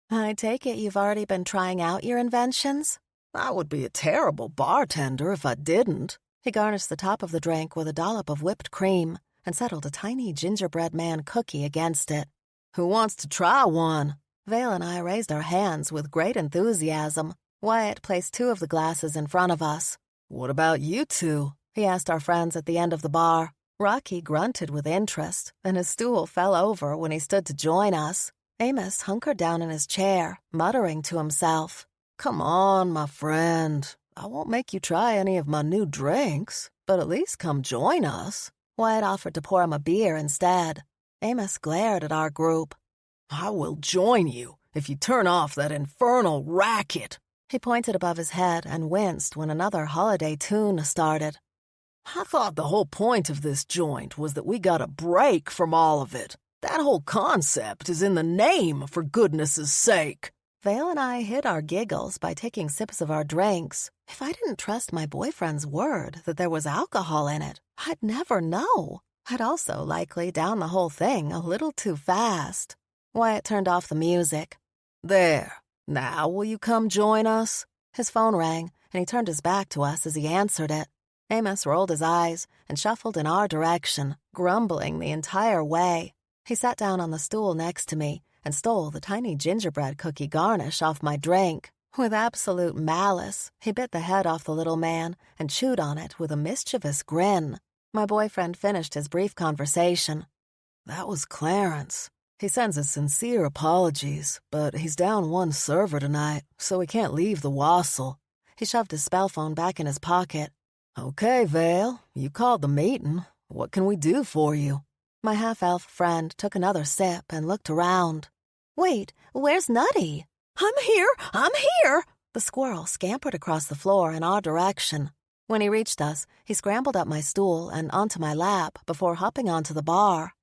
[SPEAKER 1] I take it you've already been trying out your inventions?
[SPEAKER 2] I would be a terrible bartender if I didn't.
[SPEAKER 1] He garnished the top of the drink with a dollop of whipped cream and settled a tiny gingerbread man cookie against it.
[SPEAKER 2] Who wants to try one?
[SPEAKER 1] Vale and I raised our hands with great enthusiasm. Wyatt placed 2 of the glasses in front of us.
[SPEAKER 2] What about you two?
[SPEAKER 1] He asked our friends at the end of the bar. Rocky grunted with interest, and his stool fell over when he stood to join us. Amos hunkered down in his chair, muttering to himself.
[SPEAKER 2] Come on, my friend. I won't make you try any of my new drinks, but at least come join us.
[SPEAKER 1] Wyatt offered to pour him a beer instead. Amos glared at our group.
[SPEAKER 2] I will join you if you turn off that infernal racket.
[SPEAKER 1] He pointed above his head and winced when another holiday tune started.
[SPEAKER 2] I thought the whole point of this joint was that we got a break from all of it. That whole concept is in the name, for goodness' sake.
[SPEAKER 1] Vale and I hid our giggles by taking sips of our drinks. If I didn't trust my boyfriend's word that there was alcohol in it, I'd never know. I'd also likely down the whole thing a little too fast. Wyatt turned off the music.
[SPEAKER 2] There. Now will you come join us?
[SPEAKER 1] His phone rang, and he turned his back to us as he answered it. Amos rolled his eyes and shuffled in our direction, grumbling the entire way. He sat down on the stool next to me and stole the tiny gingerbread cookie garnish off my drink. With absolute malice, he bit the head off the little man and chewed on it with a mischievous grin. My boyfriend finished his brief conversation.
[SPEAKER 2] That was Clarence. He sends his sincere apologies, but he's down one server tonight, so he can't leave the wassail.
[SPEAKER 1] He shoved his spell phone back in his pocket.
[SPEAKER 2] Okay, Vale, you called the meeting. What can we do for you?
[SPEAKER 1] My half-elf friend took another sip and looked around. Wait, where's Nutty?
[SPEAKER 2] I'm here!
[SPEAKER 1] The squirrel scampered across the floor in our direction. When he reached us, he scrambled up my stool and onto my lap before hopping onto the bar.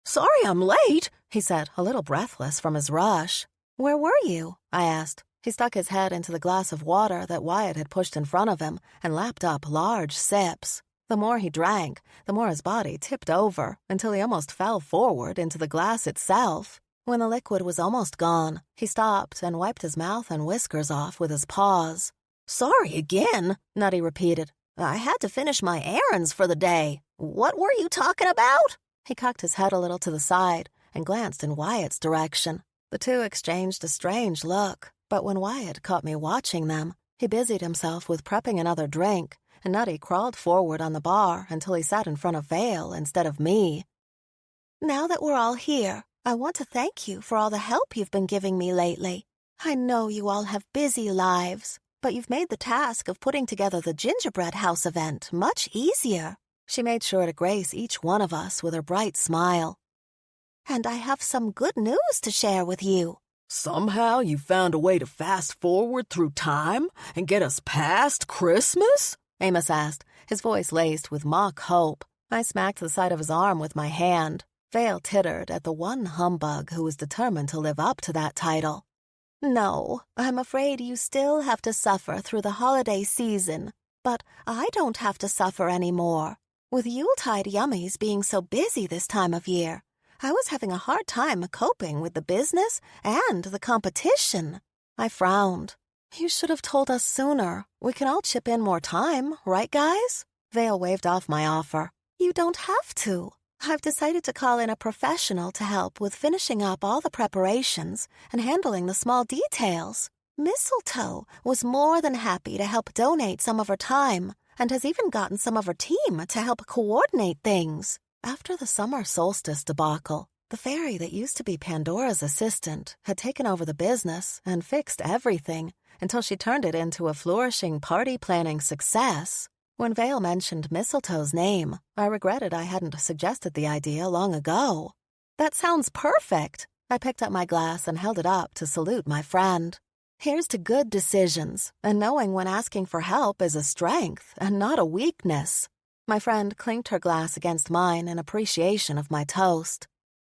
[SPEAKER 2] Sorry I'm late,
[SPEAKER 1] he said, a little breathless from his rush. Where were you? I asked. He stuck his head into the glass of water that Wyatt had pushed in front of him and lapped up large sips. The more he drank, the more his body tipped over until he almost fell forward into the glass itself. When the liquid was almost gone, he stopped and wiped his mouth and whiskers off with his paws.
[SPEAKER 2] Sorry again,
[SPEAKER 1] Nutty repeated.
[SPEAKER 2] I had to finish my errands for the day. What were you talking about?
[SPEAKER 1] He cocked his head a little to the side and glanced in Wyatt's direction. The two exchanged a strange look, but when Wyatt caught me watching them, he busied himself with prepping another drink, and Nutty crawled forward on the bar until he sat in front of Vale instead of me. Now that we're all here, I want to thank you for all the help you've been giving me lately. I know you all have busy lives, but you've made the task of putting together the gingerbread house event much easier. She made sure to grace each one of us with her bright smile. And I have some good news to share with you.
[SPEAKER 2] Somehow you found a way to fast forward through time and get us past Christmas?
[SPEAKER 1] Amos asked, his voice laced with mock hope. I smacked the side of his arm with my hand. Vale tittered at the one humbug who was determined to live up to that title. No, I'm afraid you still have to suffer through the holiday season, but I don't have to suffer anymore. With Yuletide yummies being so busy this time of year, I was having a hard time coping with the business and the competition. I frowned. You should have told us sooner. We can all chip in more time, right, guys? Vale waved off my offer. You don't have to. I've decided to call in a professional to help with finishing up all the preparations and handling the small details. Mistletoe was more than happy to help donate some of her time and has even gotten some of her team to help coordinate things. After the summer solstice debacle, the fairy that used to be Pandora's assistant had taken over the business and fixed everything until she turned it into a flourishing party-planning success. When Vale mentioned Mistletoe's name, I regretted I hadn't suggested the idea long ago. That sounds perfect. I picked up my glass and held it up to salute my friend. Here's to good decisions and knowing when asking for help is a strength and not a weakness. My friend clinked her glass against mine in appreciation of my toast.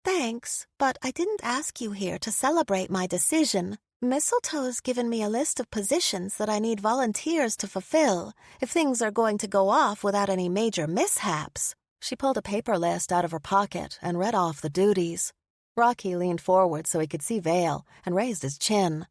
[SPEAKER 1] Thanks, but I didn't ask you here to celebrate my decision. Mistletoe's given me a list of positions that I need volunteers to fulfill if things are going to go off without any major mishaps. She pulled a paper list out of her pocket and read off the duties. Rocky leaned forward so he could see Vale and raised his chin.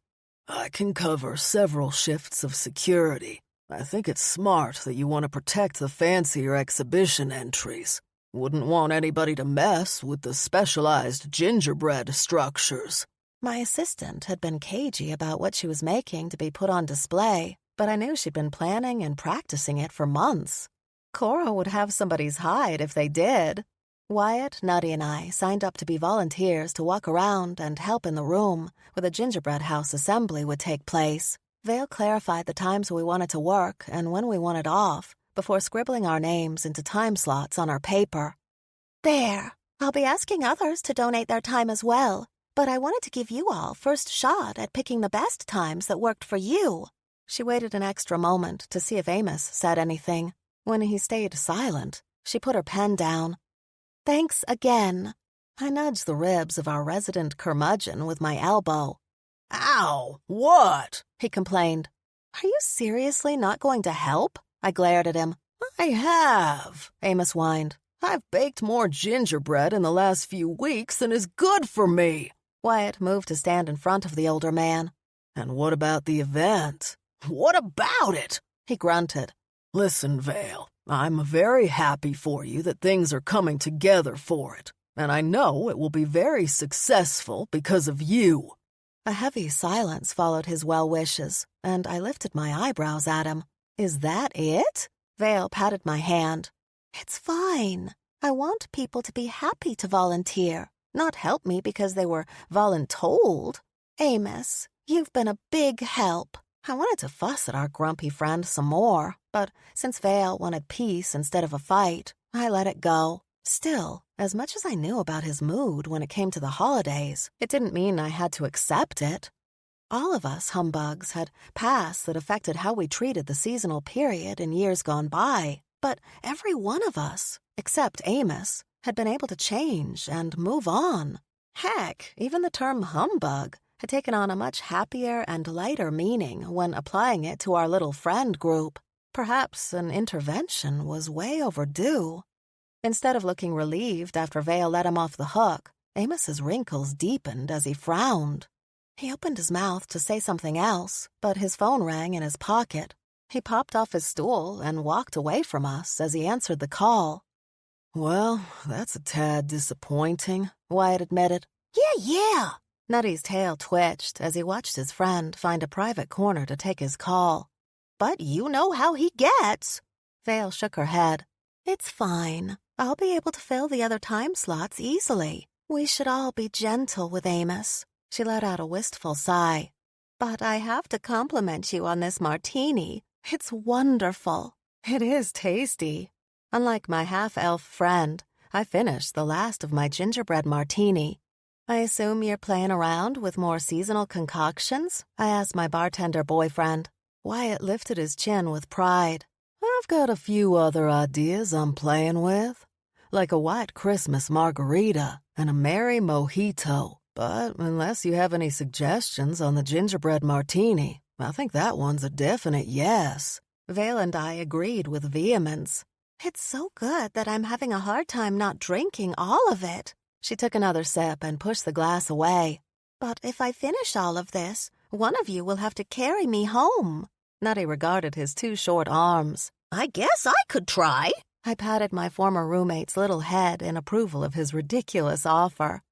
[SPEAKER 2] I can cover several shifts of security. I think it's smart that you want to protect the fancier exhibition entries. Wouldn't want anybody to mess with the specialized gingerbread structures.
[SPEAKER 1] My assistant had been cagey about what she was making to be put on display, but I knew she'd been planning and practicing it for months. Cora would have somebody's hide if they did. Wyatt, Nutty, and I signed up to be volunteers to walk around and help in the room where the gingerbread house assembly would take place. Vale clarified the times we wanted to work and when we wanted off before scribbling our names into time slots on our paper. There, I'll be asking others to donate their time as well. But I wanted to give you all first shot at picking the best times that worked for you. She waited an extra moment to see if Amos said anything. When he stayed silent, she put her pen down. Thanks again. I nudged the ribs of our resident curmudgeon with my elbow.
[SPEAKER 2] Ow! What?
[SPEAKER 1] He complained. Are you seriously not going to help? I glared at him.
[SPEAKER 2] I have, Amos whined. I've baked more gingerbread in the last few weeks than is good for me.
[SPEAKER 1] Wyatt moved to stand in front of the older man.
[SPEAKER 2] And what about the event? What about it? He grunted. Listen, Vale, I'm very happy for you that things are coming together for it. and I know it will be very successful because of you."
[SPEAKER 1] A heavy silence followed his well wishes, and I lifted my eyebrows at him. "Is that it?" Vale patted my hand. "It's fine. I want people to be happy to volunteer, not help me because they were voluntold. Amos, you've been a big help." I wanted to fuss at our grumpy friend some more, but since Vale wanted peace instead of a fight, I let it go. Still, as much as I knew about his mood when it came to the holidays, it didn't mean I had to accept it. All of us humbugs had pasts that affected how we treated the seasonal period in years gone by, but every one of us, except Amos, had been able to change and move on. Heck, even the term humbug had taken on a much happier and lighter meaning when applying it to our little friend group. Perhaps an intervention was way overdue. Instead of looking relieved after Vale let him off the hook, Amos's wrinkles deepened as he frowned. He opened his mouth to say something else, but his phone rang in his pocket. He popped off his stool and walked away from us as he answered the call.
[SPEAKER 2] "Well, that's a tad disappointing," Wyatt admitted.
[SPEAKER 1] Yeah. Nutty's tail twitched as he watched his friend find a private corner to take his call. "But you know how he gets." Vale shook her head. "It's fine. I'll be able to fill the other time slots easily. We should all be gentle with Amos." She let out a wistful sigh. "But I have to compliment you on this martini. It's wonderful." "It is tasty." Unlike my half-elf friend, I finished the last of my gingerbread martini. "I assume you're playing around with more seasonal concoctions?" I asked my bartender boyfriend. Wyatt lifted his chin with pride.
[SPEAKER 2] "I've got a few other ideas I'm playing with, like a white Christmas margarita and a merry mojito. But unless you have any suggestions on the gingerbread martini, I think that one's a definite yes."
[SPEAKER 1] Vale and I agreed with vehemence. "It's so good that I'm having a hard time not drinking all of it." She took another sip and pushed the glass away. "But if I finish all of this, one of you will have to carry me home." Nutty regarded his two short arms. "I guess I could try." I patted my former roommate's little head in approval of his ridiculous offer.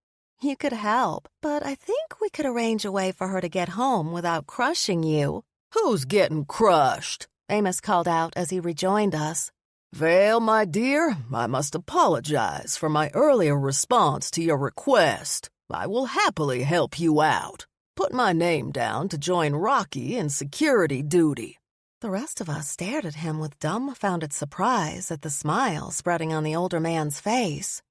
[SPEAKER 1] "You could help, but I think we could arrange a way for her to get home without crushing you."
[SPEAKER 2] "Who's getting crushed?"
[SPEAKER 1] Amos called out as he rejoined us.
[SPEAKER 2] "Vale, my dear, I must apologize for my earlier response to your request. I will happily help you out. Put my name down to join Rocky in security duty."
[SPEAKER 1] The rest of us stared at him with dumbfounded surprise at the smile spreading on the older man's face.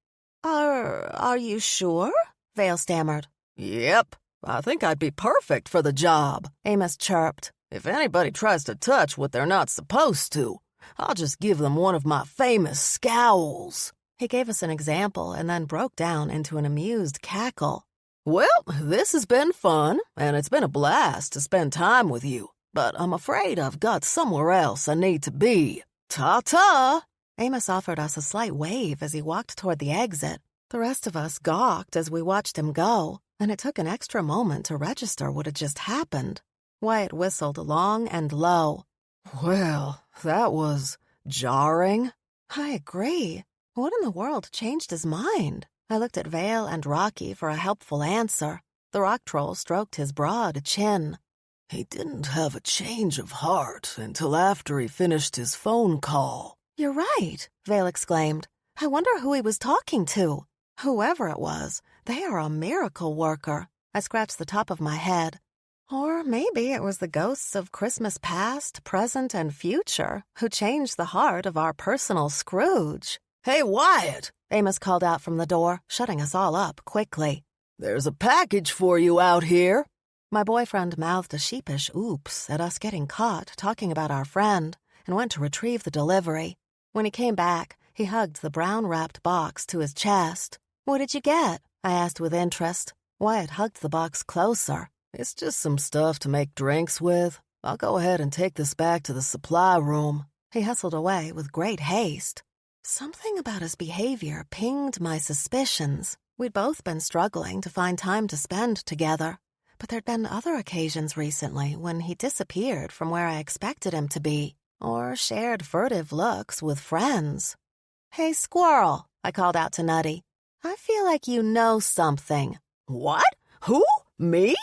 [SPEAKER 1] Are you sure?" Vale stammered.
[SPEAKER 2] "Yep, I think I'd be perfect for the job,"
[SPEAKER 1] Amos chirped.
[SPEAKER 2] "If anybody tries to touch what they're not supposed to, I'll just give them one of my famous scowls."
[SPEAKER 1] He gave us an example and then broke down into an amused cackle.
[SPEAKER 2] "Well, this has been fun, and it's been a blast to spend time with you, but I'm afraid I've got somewhere else I need to be. Ta-ta!"
[SPEAKER 1] Amos offered us a slight wave as he walked toward the exit. The rest of us gawked as we watched him go, and it took an extra moment to register what had just happened. Wyatt whistled long and low.
[SPEAKER 2] "Well, that was jarring."
[SPEAKER 1] I agree. What in the world changed his mind? I looked at Vale and Rocky for a helpful answer. The rock troll stroked his broad chin.
[SPEAKER 2] "He didn't have a change of heart until after he finished his phone call."
[SPEAKER 1] "You're right," Vale exclaimed. "I wonder who he was talking to." Whoever it was, they are a miracle worker. I scratched the top of my head. Or maybe it was the ghosts of Christmas past, present, and future who changed the heart of our personal Scrooge.
[SPEAKER 2] "Hey, Wyatt!"
[SPEAKER 1] Amos called out from the door, shutting us all up quickly.
[SPEAKER 2] "There's a package for you out here."
[SPEAKER 1] My boyfriend mouthed a sheepish oops at us getting caught talking about our friend and went to retrieve the delivery. When he came back, he hugged the brown-wrapped box to his chest. "What did you get?" I asked with interest. Wyatt hugged the box closer.
[SPEAKER 2] "It's just some stuff to make drinks with. I'll go ahead and take this back to the supply room."
[SPEAKER 1] He hustled away with great haste. Something about his behavior pinged my suspicions. We'd both been struggling to find time to spend together, but there'd been other occasions recently when he disappeared from where I expected him to be, or shared furtive looks with friends. "Hey, squirrel," I called out to Nutty. I feel like you know something.
[SPEAKER 2] What? Who? Me?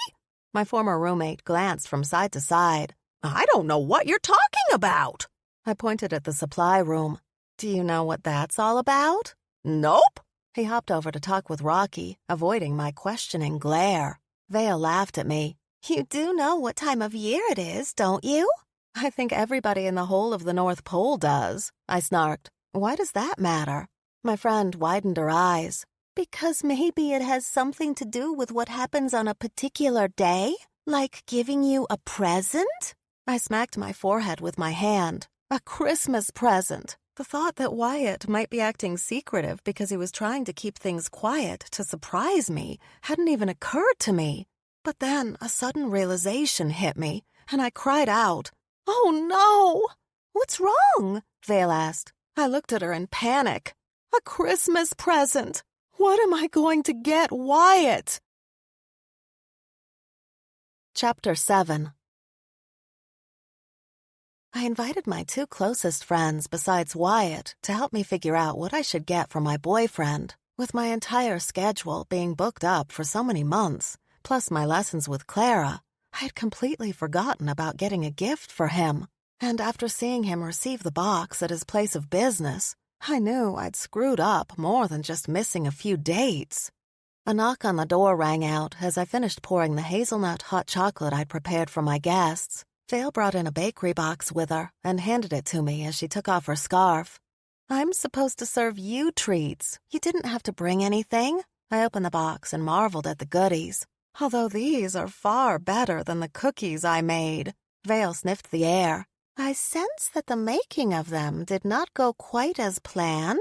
[SPEAKER 1] My former roommate glanced from side to side.
[SPEAKER 2] I don't know what you're talking about.
[SPEAKER 1] I pointed at the supply room. Do you know what that's all about?
[SPEAKER 2] Nope.
[SPEAKER 1] He hopped over to talk with Rocky, avoiding my questioning glare. Vale laughed at me. You do know what time of year it is, don't you? I think everybody in the whole of the North Pole does, I snarked. Why does that matter? My friend widened her eyes. Because maybe it has something to do with what happens on a particular day? Like giving you a present? I smacked my forehead with my hand. A Christmas present. The thought that Wyatt might be acting secretive because he was trying to keep things quiet to surprise me hadn't even occurred to me. But then a sudden realization hit me, and I cried out, "Oh no!" "What's wrong?" Vale asked. I looked at her in panic. A Christmas present! What am I going to get Wyatt? Chapter 7. I invited my 2 closest friends besides Wyatt to help me figure out what I should get for my boyfriend, with my entire schedule being booked up for so many months, plus my lessons with Clara. I had completely forgotten about getting a gift for him, and after seeing him receive the box at his place of business, I knew I'd screwed up more than just missing a few dates. A knock on the door rang out as I finished pouring the hazelnut hot chocolate I'd prepared for my guests. Vale brought in a bakery box with her and handed it to me as she took off her scarf. I'm supposed to serve you treats. You didn't have to bring anything. I opened the box and marveled at the goodies. Although these are far better than the cookies I made. Vale sniffed the air. I sense that the making of them did not go quite as planned.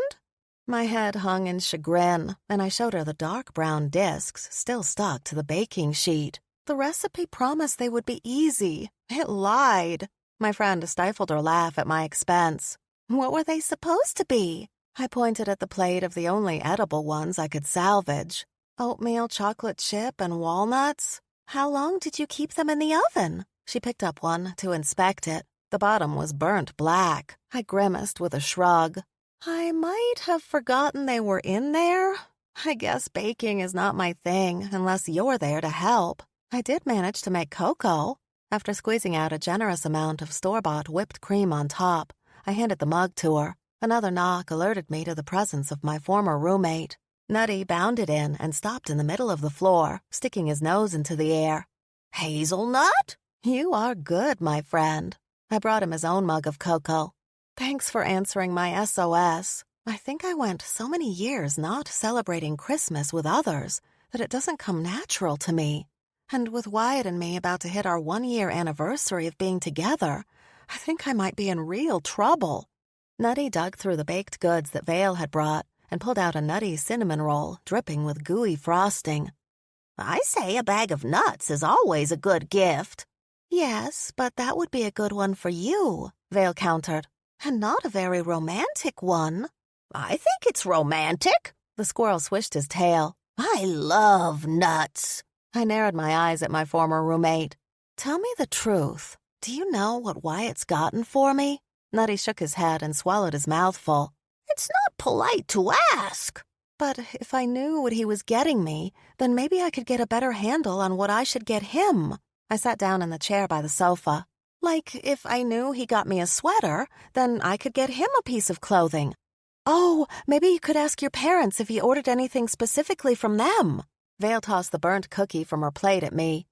[SPEAKER 1] My head hung in chagrin, and I showed her the dark brown discs still stuck to the baking sheet. The recipe promised they would be easy. It lied. My friend stifled her laugh at my expense. What were they supposed to be? I pointed at the plate of the only edible ones I could salvage. Oatmeal, chocolate chip, and walnuts? How long did you keep them in the oven? She picked up one to inspect it. The bottom was burnt black. I grimaced with a shrug. I might have forgotten they were in there. I guess baking is not my thing unless you're there to help. I did manage to make cocoa. After squeezing out a generous amount of store-bought whipped cream on top, I handed the mug to her. Another knock alerted me to the presence of my former roommate. Nutty bounded in and stopped in the middle of the floor, sticking his nose into the air. Hazelnut? You are good, my friend. I brought him his own mug of cocoa. Thanks for answering my SOS. I think I went so many years not celebrating Christmas with others that it doesn't come natural to me. And with Wyatt and me about to hit our 1-year anniversary of being together, I think I might be in real trouble. Nutty dug through the baked goods that Vale had brought and pulled out a nutty cinnamon roll dripping with gooey frosting. I say a bag of nuts is always a good gift. Yes, but that would be a good one for you, Vale countered, and not a very romantic one. I think it's romantic. The squirrel swished his tail. I love nuts. I narrowed my eyes at my former roommate. Tell me the truth. Do you know what Wyatt's gotten for me? Nutty shook his head and swallowed his mouthful. It's not polite to ask. But if I knew what he was getting me, then maybe I could get a better handle on what I should get him. I sat down in the chair by the sofa. Like, if I knew he got me a sweater, then I could get him a piece of clothing. Oh, maybe you could ask your parents if he ordered anything specifically from them. Vale tossed the burnt cookie from her plate at me.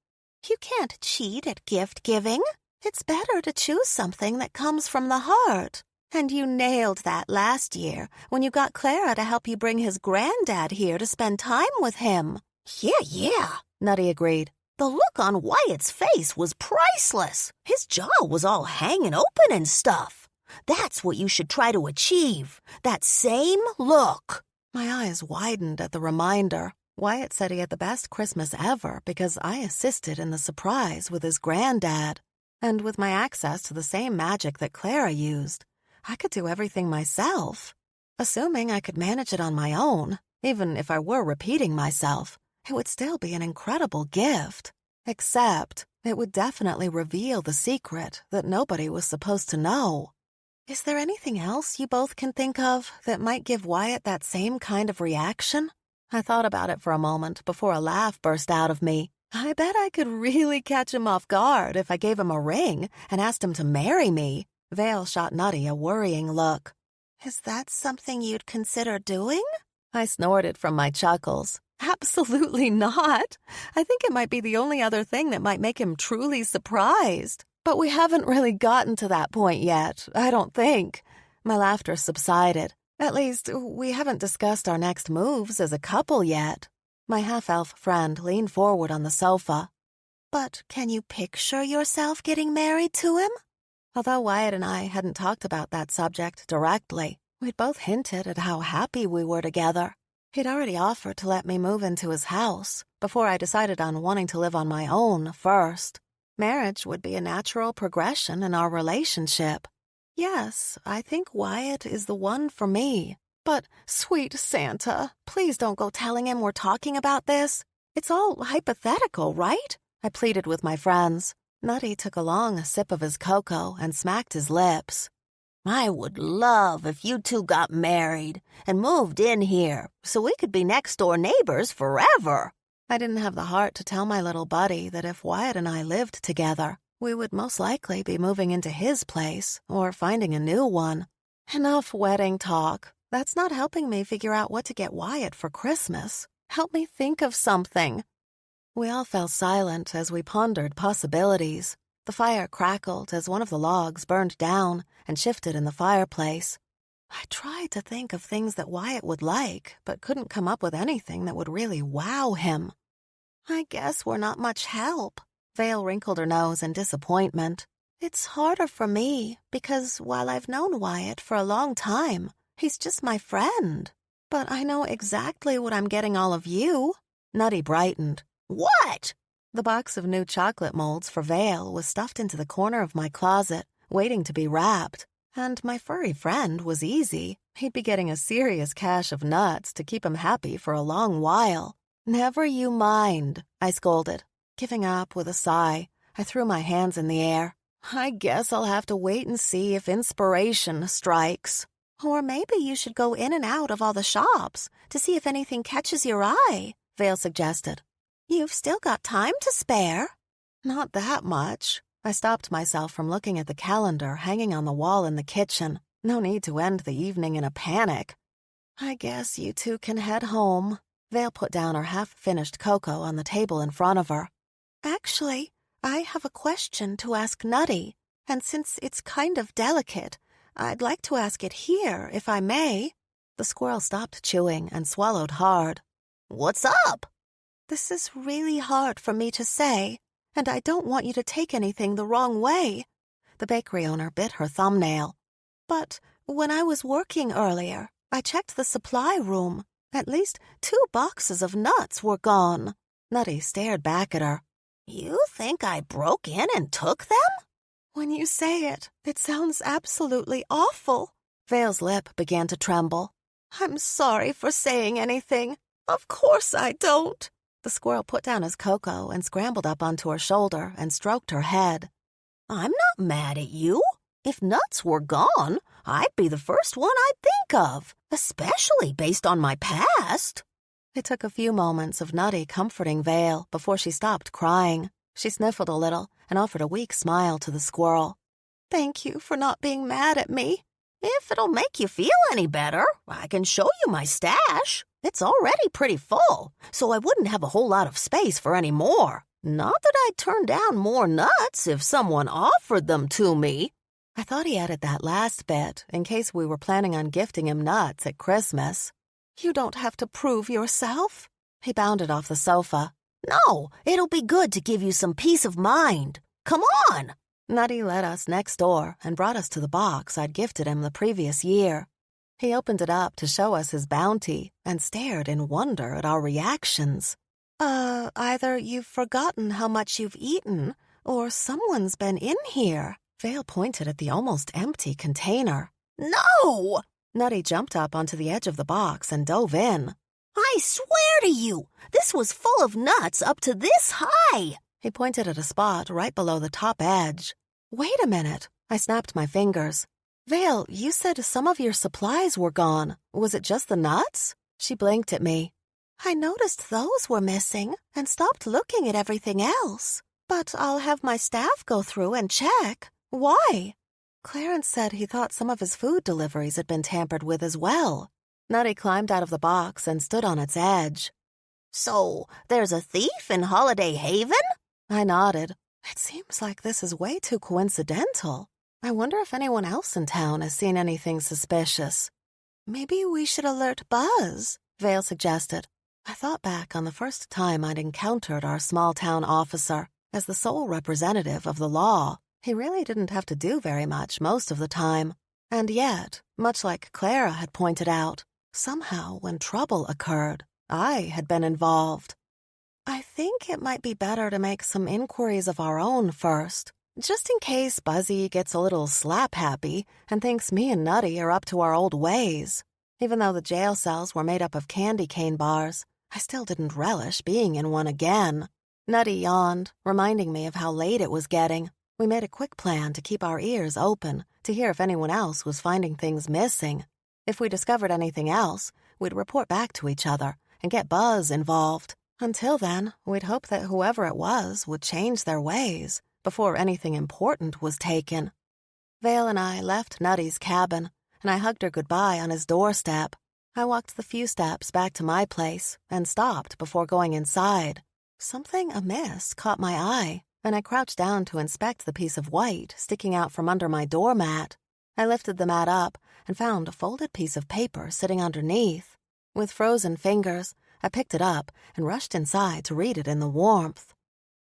[SPEAKER 1] You can't cheat at gift-giving. It's better to choose something that comes from the heart. And you nailed that last year when you got Clara to help you bring his granddad here to spend time with him. Yeah, Nutty agreed. The look on Wyatt's face was priceless. His jaw was all hanging open and stuff. That's what you should try to achieve, that same look. My eyes widened at the reminder. Wyatt said he had the best Christmas ever because I assisted in the surprise with his granddad. And with my access to the same magic that Clara used, I could do everything myself. Assuming I could manage it on my own, even if I were repeating myself, it would still be an incredible gift. Except it would definitely reveal the secret that nobody was supposed to know. Is there anything else you both can think of that might give Wyatt that same kind of reaction? I thought about it for a moment before a laugh burst out of me. I bet I could really catch him off guard if I gave him a ring and asked him to marry me. Vale shot Nutty a worrying look. Is that something you'd consider doing? I snorted from my chuckles. Absolutely not. I think it might be the only other thing that might make him truly surprised. But we haven't really gotten to that point yet, I don't think. My laughter subsided. At least, we haven't discussed our next moves as a couple yet. My half-elf friend leaned forward on the sofa. But can you picture yourself getting married to him? Although Wyatt and I hadn't talked about that subject directly, we'd both hinted at how happy we were together. He'd already offered to let me move into his house before I decided on wanting to live on my own first. Marriage would be a natural progression in our relationship. Yes, I think Wyatt is the one for me. But, sweet Santa, please don't go telling him we're talking about this. It's all hypothetical, right? I pleaded with my friends. Nutty took a long sip of his cocoa and smacked his lips. I would love if you two got married and moved in here so we could be next-door neighbors forever. I didn't have the heart to tell my little buddy that if Wyatt and I lived together, we would most likely be moving into his place or finding a new one. Enough wedding talk. That's not helping me figure out what to get Wyatt for Christmas. Help me think of something. We all fell silent as we pondered possibilities. The fire crackled as one of the logs burned down and shifted in the fireplace. I tried to think of things that Wyatt would like, but couldn't come up with anything that would really wow him. I guess we're not much help. Vale wrinkled her nose in disappointment. It's harder for me because while I've known Wyatt for a long time, he's just my friend. But I know exactly what I'm getting all of you. Nutty brightened. What? The box of new chocolate molds for Vale was stuffed into the corner of my closet, waiting to be wrapped. And my furry friend was easy. He'd be getting a serious cache of nuts to keep him happy for a long while. Never you mind, I scolded. Giving up with a sigh, I threw my hands in the air. I guess I'll have to wait and see if inspiration strikes. Or maybe you should go in and out of all the shops to see if anything catches your eye, Vale suggested. You've still got time to spare. Not that much. I stopped myself from looking at the calendar hanging on the wall in the kitchen. No need to end the evening in a panic. I guess you two can head home. Vale put down her half-finished cocoa on the table in front of her. Actually, I have a question to ask Nutty, and since it's kind of delicate, I'd like to ask it here, if I may. The squirrel stopped chewing and swallowed hard. What's up? This is really hard for me to say, and I don't want you to take anything the wrong way. The bakery owner bit her thumbnail. But when I was working earlier, I checked the supply room. At least 2 boxes of nuts were gone. Nutty stared back at her. You think I broke in and took them? When you say it, it sounds absolutely awful. Vale's lip began to tremble. I'm sorry for saying anything. Of course I don't. The squirrel put down his cocoa and scrambled up onto her shoulder and stroked her head. I'm not mad at you. If nuts were gone, I'd be the first one I'd think of, especially based on my past. It took a few moments of Nutty comforting Vale before she stopped crying. She sniffled a little and offered a weak smile to the squirrel. Thank you for not being mad at me. If it'll make you feel any better, I can show you my stash. It's already pretty full, so I wouldn't have a whole lot of space for any more. Not that I'd turn down more nuts if someone offered them to me. I thought he added that last bit in case we were planning on gifting him nuts at Christmas. You don't have to prove yourself. He bounded off the sofa. No, it'll be good to give you some peace of mind. Come on. Nutty led us next door and brought us to the box I'd gifted him the previous year. He opened it up to show us his bounty and stared in wonder at our reactions. Either you've forgotten how much you've eaten, or someone's been in here. Vale pointed at the almost empty container. No! Nutty jumped up onto the edge of the box and dove in. I swear to you, this was full of nuts up to this high. He pointed at a spot right below the top edge. Wait a minute. I snapped my fingers. Vale, you said some of your supplies were gone. Was it just the nuts? She blinked at me. I noticed those were missing and stopped looking at everything else. But I'll have my staff go through and check. Why? Clarence said he thought some of his food deliveries had been tampered with as well. Nutty climbed out of the box and stood on its edge. So, there's a thief in Holiday Haven? I nodded. It seems like this is way too coincidental. I wonder if anyone else in town has seen anything suspicious. Maybe we should alert Buzz, Vale suggested. I thought back on the first time I'd encountered our small-town officer. As the sole representative of the law, he really didn't have to do very much most of the time. And yet, much like Clara had pointed out, somehow when trouble occurred, I had been involved. I think it might be better to make some inquiries of our own first, just in case Buzzy gets a little slap-happy and thinks me and Nutty are up to our old ways. Even though the jail cells were made up of candy cane bars, I still didn't relish being in one again. Nutty yawned, reminding me of how late it was getting. We made a quick plan to keep our ears open to hear if anyone else was finding things missing. If we discovered anything else, we'd report back to each other and get Buzz involved. Until then, we'd hope that whoever it was would change their ways before anything important was taken. Vale and I left Nutty's cabin, and I hugged her goodbye on his doorstep. I walked the few steps back to my place and stopped before going inside. Something amiss caught my eye, and I crouched down to inspect the piece of white sticking out from under my doormat. I lifted the mat up and found a folded piece of paper sitting underneath. With frozen fingers, I picked it up and rushed inside to read it in the warmth.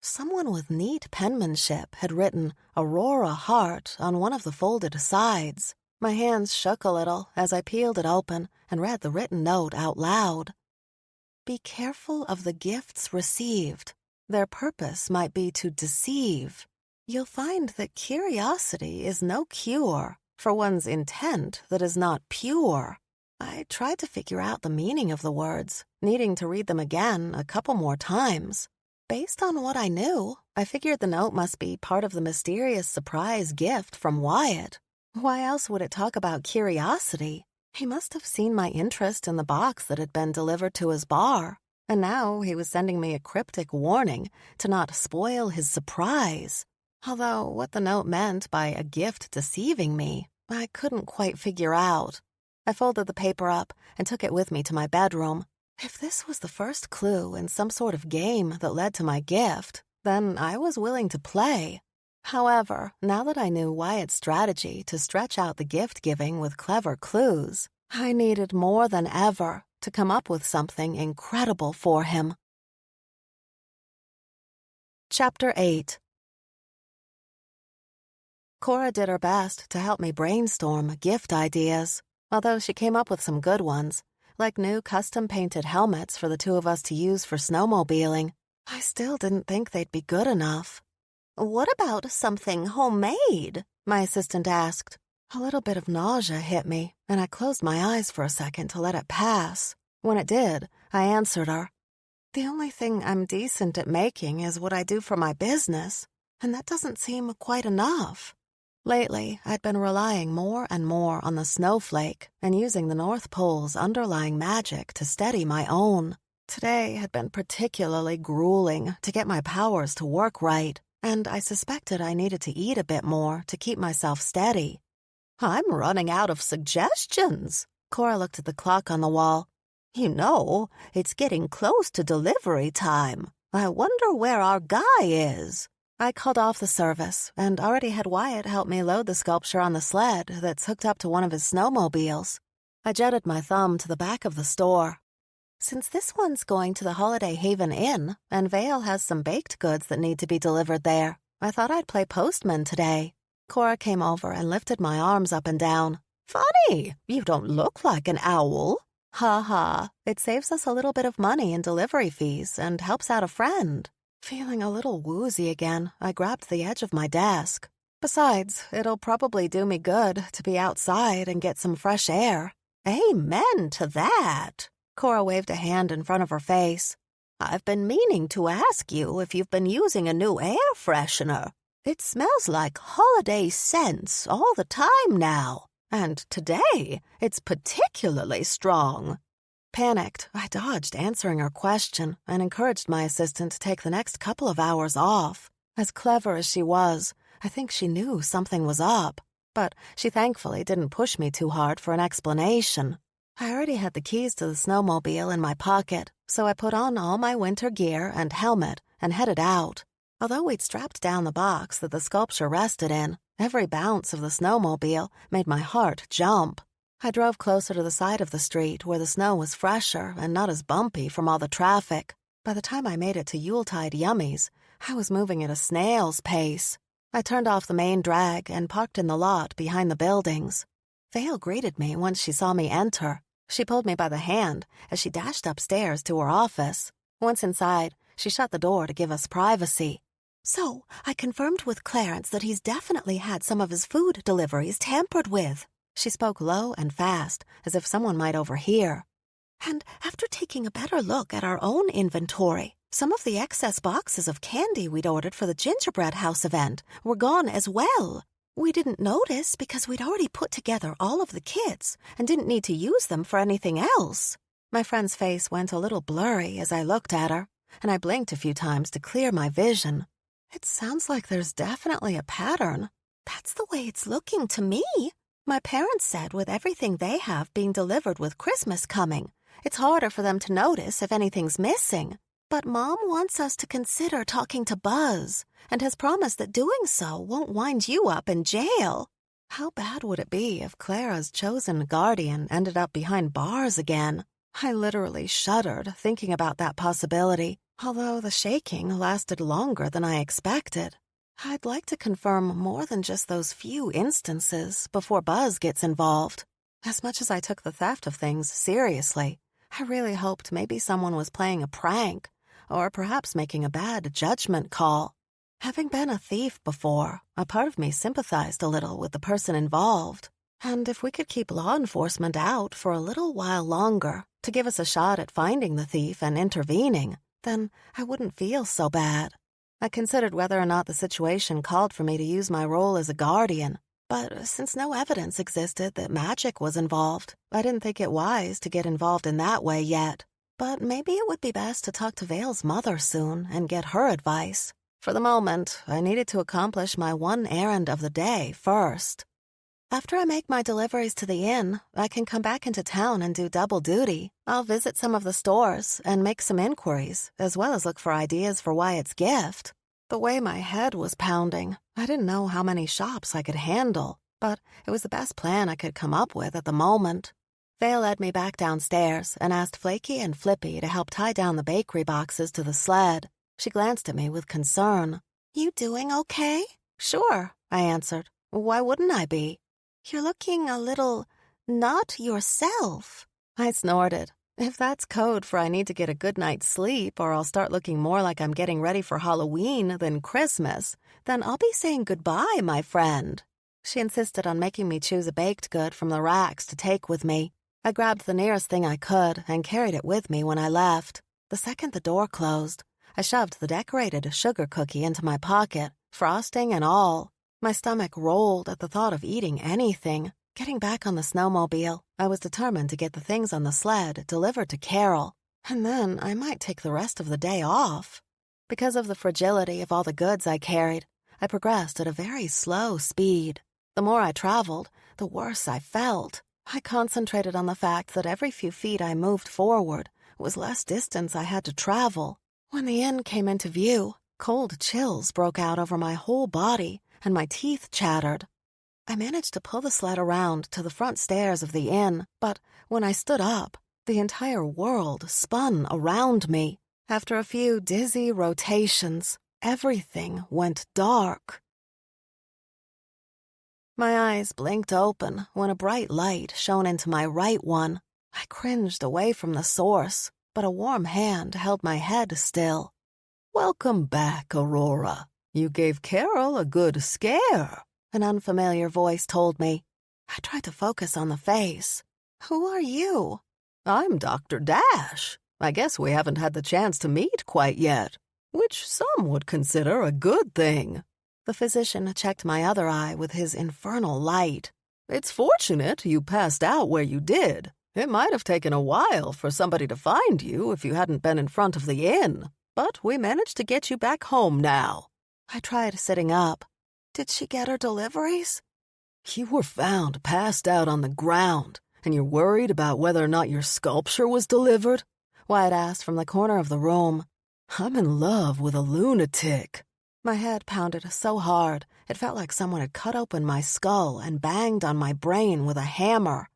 [SPEAKER 1] Someone with neat penmanship had written Aurora Hart on one of the folded sides. My hands shook a little as I peeled it open and read the written note out loud. Be careful of the gifts received. Their purpose might be to deceive. You'll find that curiosity is no cure for one's intent that is not pure. I tried to figure out the meaning of the words, needing to read them again a couple more times. Based on what I knew, I figured the note must be part of the mysterious surprise gift from Wyatt. Why else would it talk about curiosity? He must have seen my interest in the box that had been delivered to his bar, and now he was sending me a cryptic warning to not spoil his surprise. Although what the note meant by a gift deceiving me, I couldn't quite figure out. I folded the paper up and took it with me to my bedroom. If this was the first clue in some sort of game that led to my gift, then I was willing to play. However, now that I knew Wyatt's strategy to stretch out the gift-giving with clever clues, I needed more than ever to come up with something incredible for him. Chapter 8. Cora did her best to help me brainstorm gift ideas, although she came up with some good ones, like new custom-painted helmets for the two of us to use for snowmobiling. I still didn't think they'd be good enough. What about something homemade? My assistant asked. A little bit of nausea hit me, and I closed my eyes for a second to let it pass. When it did, I answered her. The only thing I'm decent at making is what I do for my business, and that doesn't seem quite enough. Lately, I'd been relying more and more on the snowflake and using the North Pole's underlying magic to steady my own. Today had been particularly grueling to get my powers to work right, and I suspected I needed to eat a bit more to keep myself steady. I'm running out of suggestions. Cora looked at the clock on the wall. You know, it's getting close to delivery time. I wonder where our guy is. I called off the service and already had Wyatt help me load the sculpture on the sled that's hooked up to one of his snowmobiles. I jetted my thumb to the back of the store. Since this one's going to the Holiday Haven Inn, and Vale has some baked goods that need to be delivered there, I thought I'd play postman today. Cora came over and lifted my arms up and down. Funny, you don't look like an owl. Ha ha, it saves us a little bit of money in delivery fees and helps out a friend. Feeling a little woozy again, I grabbed the edge of my desk. Besides, it'll probably do me good to be outside and get some fresh air. Amen to that. Cora waved a hand in front of her face. I've been meaning to ask you if you've been using a new air freshener. It smells like holiday scents all the time now, and today it's particularly strong. Panicked, I dodged answering her question and encouraged my assistant to take the next couple of hours off. As clever as she was, I think she knew something was up, but she thankfully didn't push me too hard for an explanation. I already had the keys to the snowmobile in my pocket, so I put on all my winter gear and helmet and headed out. Although we'd strapped down the box that the sculpture rested in, every bounce of the snowmobile made my heart jump. I drove closer to the side of the street where the snow was fresher and not as bumpy from all the traffic. By the time I made it to Yuletide Yummies, I was moving at a snail's pace. I turned off the main drag and parked in the lot behind the buildings. Vale greeted me once she saw me enter. She pulled me by the hand as she dashed upstairs to her office. Once inside, she shut the door to give us privacy. "So, I confirmed with Clarence that he's definitely had some of his food deliveries tampered with." She spoke low and fast, as if someone might overhear. "And after taking a better look at our own inventory, some of the excess boxes of candy we'd ordered for the gingerbread house event were gone as well. We didn't notice because we'd already put together all of the kits and didn't need to use them for anything else." My friend's face went a little blurry as I looked at her, and I blinked a few times to clear my vision. "It sounds like there's definitely a pattern." "That's the way it's looking to me. My parents said with everything they have being delivered with Christmas coming, it's harder for them to notice if anything's missing. But Mom wants us to consider talking to Buzz and has promised that doing so won't wind you up in jail." How bad would it be if Clara's chosen guardian ended up behind bars again? I literally shuddered thinking about that possibility, although the shaking lasted longer than I expected. I'd like to confirm more than just those few instances before Buzz gets involved. As much as I took the theft of things seriously, I really hoped maybe someone was playing a prank, or perhaps making a bad judgment call. Having been a thief before, a part of me sympathized a little with the person involved. And if we could keep law enforcement out for a little while longer to give us a shot at finding the thief and intervening, then I wouldn't feel so bad. I considered whether or not the situation called for me to use my role as a guardian, but since no evidence existed that magic was involved, I didn't think it wise to get involved in that way yet. But maybe it would be best to talk to Vale's mother soon and get her advice. For the moment, I needed to accomplish my one errand of the day first. After I make my deliveries to the inn, I can come back into town and do double duty. I'll visit some of the stores and make some inquiries, as well as look for ideas for Wyatt's gift. The way my head was pounding, I didn't know how many shops I could handle, but it was the best plan I could come up with at the moment. Vale led me back downstairs and asked Flaky and Flippy to help tie down the bakery boxes to the sled. She glanced at me with concern. "You doing okay?" "Sure," I answered. "Why wouldn't I be?" "You're looking a little not yourself." I snorted. If that's code for I need to get a good night's sleep or I'll start looking more like I'm getting ready for Halloween than Christmas, then I'll be saying goodbye, my friend. She insisted on making me choose a baked good from the racks to take with me. I grabbed the nearest thing I could and carried it with me when I left. The second the door closed, I shoved the decorated sugar cookie into my pocket, frosting and all. My stomach rolled at the thought of eating anything. Getting back on the snowmobile, I was determined to get the things on the sled delivered to Carol, and then I might take the rest of the day off. Because of the fragility of all the goods I carried, I progressed at a very slow speed. The more I traveled, the worse I felt. I concentrated on the fact that every few feet I moved forward was less distance I had to travel. When the inn came into view, cold chills broke out over my whole body, and my teeth chattered. I managed to pull the sled around to the front stairs of the inn, but when I stood up, the entire world spun around me. After a few dizzy rotations, everything went dark. My eyes blinked open when a bright light shone into my right one. I cringed away from the source, but a warm hand held my head still.
[SPEAKER 2] "Welcome back, Aurora. You gave Carol a good scare,"
[SPEAKER 1] an unfamiliar voice told me. I tried to focus on the face. "Who are you?"
[SPEAKER 2] "I'm Dr. Dash. I guess we haven't had the chance to meet quite yet, which some would consider a good thing."
[SPEAKER 1] The physician checked my other eye with his infernal light.
[SPEAKER 2] "It's fortunate you passed out where you did. It might have taken a while for somebody to find you if you hadn't been in front of the inn, but we managed to get you back home now."
[SPEAKER 1] I tried sitting up. Did she get her deliveries?
[SPEAKER 2] "You were found passed out on the ground, and you're worried about whether or not your sculpture was delivered?"
[SPEAKER 1] Wyatt asked from the corner of the room.
[SPEAKER 2] "I'm in love with a lunatic."
[SPEAKER 1] My head pounded so hard, it felt like someone had cut open my skull and banged on my brain with a hammer.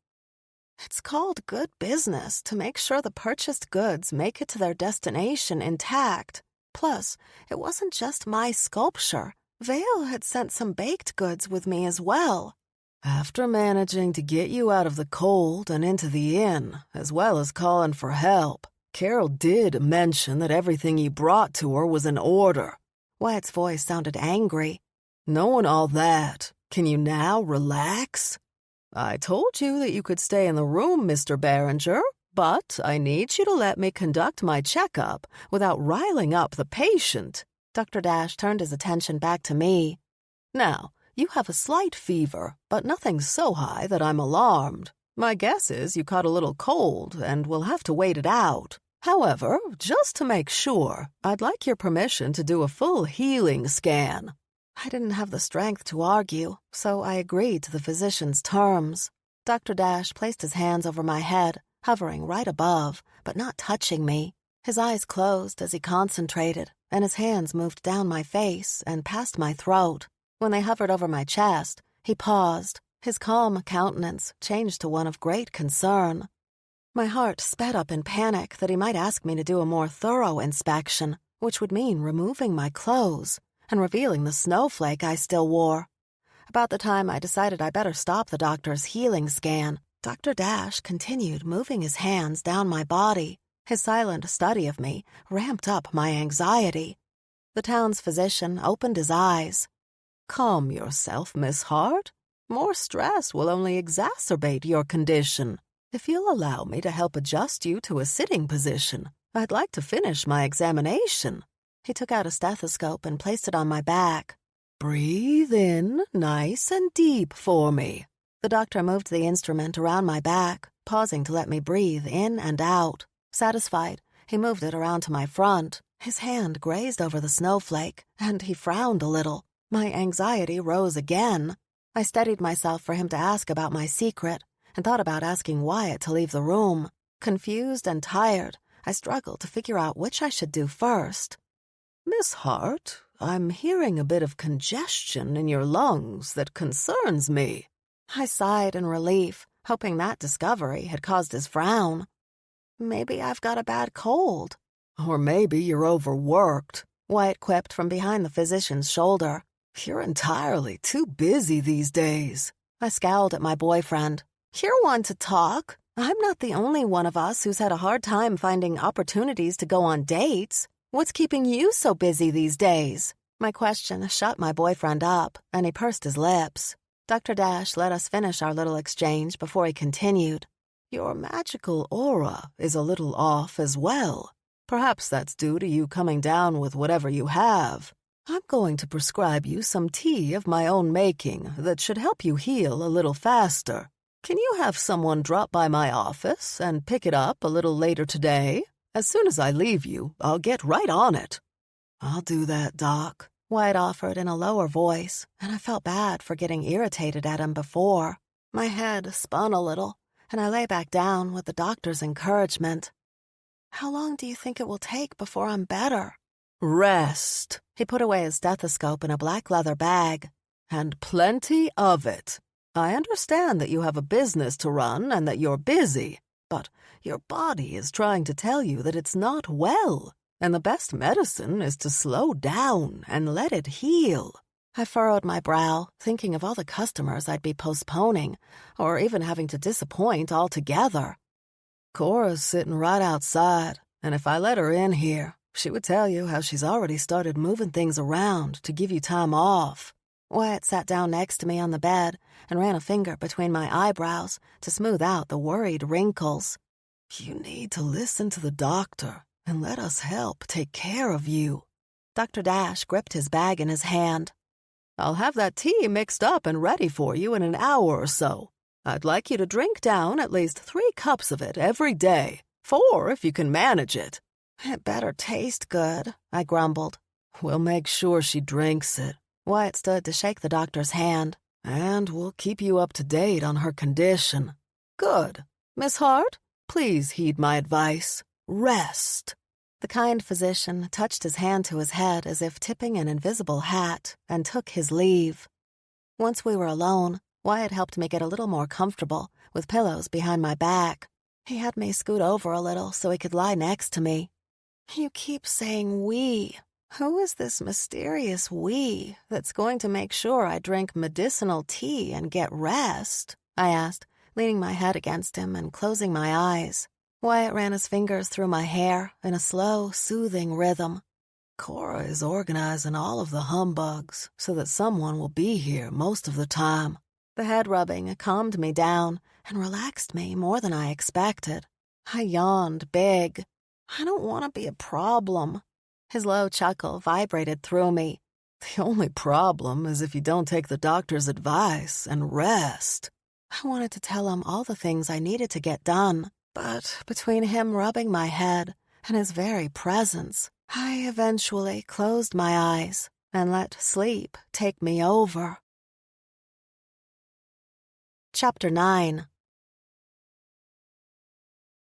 [SPEAKER 1] It's called good business to make sure the purchased goods make it to their destination intact. Plus, it wasn't just my sculpture. Vale had sent some baked goods with me as well.
[SPEAKER 2] After managing to get you out of the cold and into the inn, as well as calling for help, Carol did mention that everything you brought to her was in order.
[SPEAKER 1] Wyatt's voice sounded angry.
[SPEAKER 2] "Knowing all that, can you now relax? I told you that you could stay in the room, Mr. Barringer, but I need you to let me conduct my checkup without riling up the patient."
[SPEAKER 1] Dr. Dash turned his attention back to me.
[SPEAKER 2] "Now, you have a slight fever, but nothing so high that I'm alarmed. My guess is you caught a little cold and will have to wait it out. However, just to make sure, I'd like your permission to do a full healing scan."
[SPEAKER 1] I didn't have the strength to argue, so I agreed to the physician's terms. Dr. Dash placed his hands over my head, hovering right above, but not touching me. His eyes closed as he concentrated, and his hands moved down my face and past my throat. When they hovered over my chest, he paused. His calm countenance changed to one of great concern. My heart sped up in panic that he might ask me to do a more thorough inspection, which would mean removing my clothes and revealing the snowflake I still wore. About the time I decided I better stop the doctor's healing scan, Dr. Dash continued moving his hands down my body. His silent study of me ramped up my anxiety. The town's physician opened his eyes.
[SPEAKER 2] "Calm yourself, Miss Hart. More stress will only exacerbate your condition. If you'll allow me to help adjust you to a sitting position, I'd like to finish my examination."
[SPEAKER 1] He took out a stethoscope and placed it on my back.
[SPEAKER 2] "Breathe in nice and deep for me."
[SPEAKER 1] The doctor moved the instrument around my back, pausing to let me breathe in and out. Satisfied, he moved it around to my front. His hand grazed over the snowflake, and he frowned a little. My anxiety rose again. I steadied myself for him to ask about my secret, and thought about asking Wyatt to leave the room. Confused and tired, I struggled to figure out which I should do first.
[SPEAKER 2] "Miss Hart, I'm hearing a bit of congestion in your lungs that concerns me."
[SPEAKER 1] I sighed in relief, hoping that discovery had caused his frown. "Maybe I've got a bad cold."
[SPEAKER 2] "Or maybe you're overworked,"
[SPEAKER 1] Wyatt quipped from behind the physician's shoulder.
[SPEAKER 2] "You're entirely too busy these days."
[SPEAKER 1] I scowled at my boyfriend. "You're one to talk. I'm not the only one of us who's had a hard time finding opportunities to go on dates. What's keeping you so busy these days?" My question shut my boyfriend up, and he pursed his lips. Dr. Dash let us finish our little exchange before he continued.
[SPEAKER 2] "Your magical aura is a little off as well. Perhaps that's due to you coming down with whatever you have. I'm going to prescribe you some tea of my own making that should help you heal a little faster. Can you have someone drop by my office and pick it up a little later today? As soon as I leave you, I'll get right on it."
[SPEAKER 1] "I'll do that, Doc," Wyatt offered in a lower voice, and I felt bad for getting irritated at him before. My head spun a little, and I lay back down with the doctor's encouragement. "How long do you think it will take before I'm better?"
[SPEAKER 2] "Rest."
[SPEAKER 1] He put away his stethoscope in a black leather bag.
[SPEAKER 2] "And plenty of it. I understand that you have a business to run and that you're busy, but your body is trying to tell you that it's not well, and the best medicine is to slow down and let it heal."
[SPEAKER 1] I furrowed my brow, thinking of all the customers I'd be postponing, or even having to disappoint altogether.
[SPEAKER 2] "Cora's sitting right outside, and if I let her in here, she would tell you how she's already started moving things around to give you time off."
[SPEAKER 1] Wyatt sat down next to me on the bed and ran a finger between my eyebrows to smooth out the worried wrinkles.
[SPEAKER 2] "You need to listen to the doctor and let us help take care of you."
[SPEAKER 1] Dr. Dash gripped his bag in his hand.
[SPEAKER 2] "I'll have that tea mixed up and ready for you in an hour or so. I'd like you to drink down at least 3 cups of it every day. 4 if you can manage it."
[SPEAKER 1] "It better taste good," I grumbled.
[SPEAKER 2] "We'll make sure she drinks it."
[SPEAKER 1] Wyatt stood to shake the doctor's hand.
[SPEAKER 2] "And we'll keep you up to date on her condition." "Good. Miss Hart, please heed my advice. Rest."
[SPEAKER 1] The kind physician touched his hand to his head as if tipping an invisible hat and took his leave. Once we were alone, Wyatt helped me get a little more comfortable with pillows behind my back. He had me scoot over a little so he could lie next to me. "You keep saying we. Who is this mysterious we that's going to make sure I drink medicinal tea and get rest?" I asked, leaning my head against him and closing my eyes. Wyatt ran his fingers through my hair in a slow, soothing rhythm.
[SPEAKER 2] "Cora is organizing all of the humbugs so that someone will be here most of the time."
[SPEAKER 1] The head rubbing calmed me down and relaxed me more than I expected. I yawned big. "I don't want to be a problem." His low chuckle vibrated through me.
[SPEAKER 2] "The only problem is if you don't take the doctor's advice and rest."
[SPEAKER 1] I wanted to tell him all the things I needed to get done, but between him rubbing my head and his very presence, I eventually closed my eyes and let sleep take me over. Chapter 9.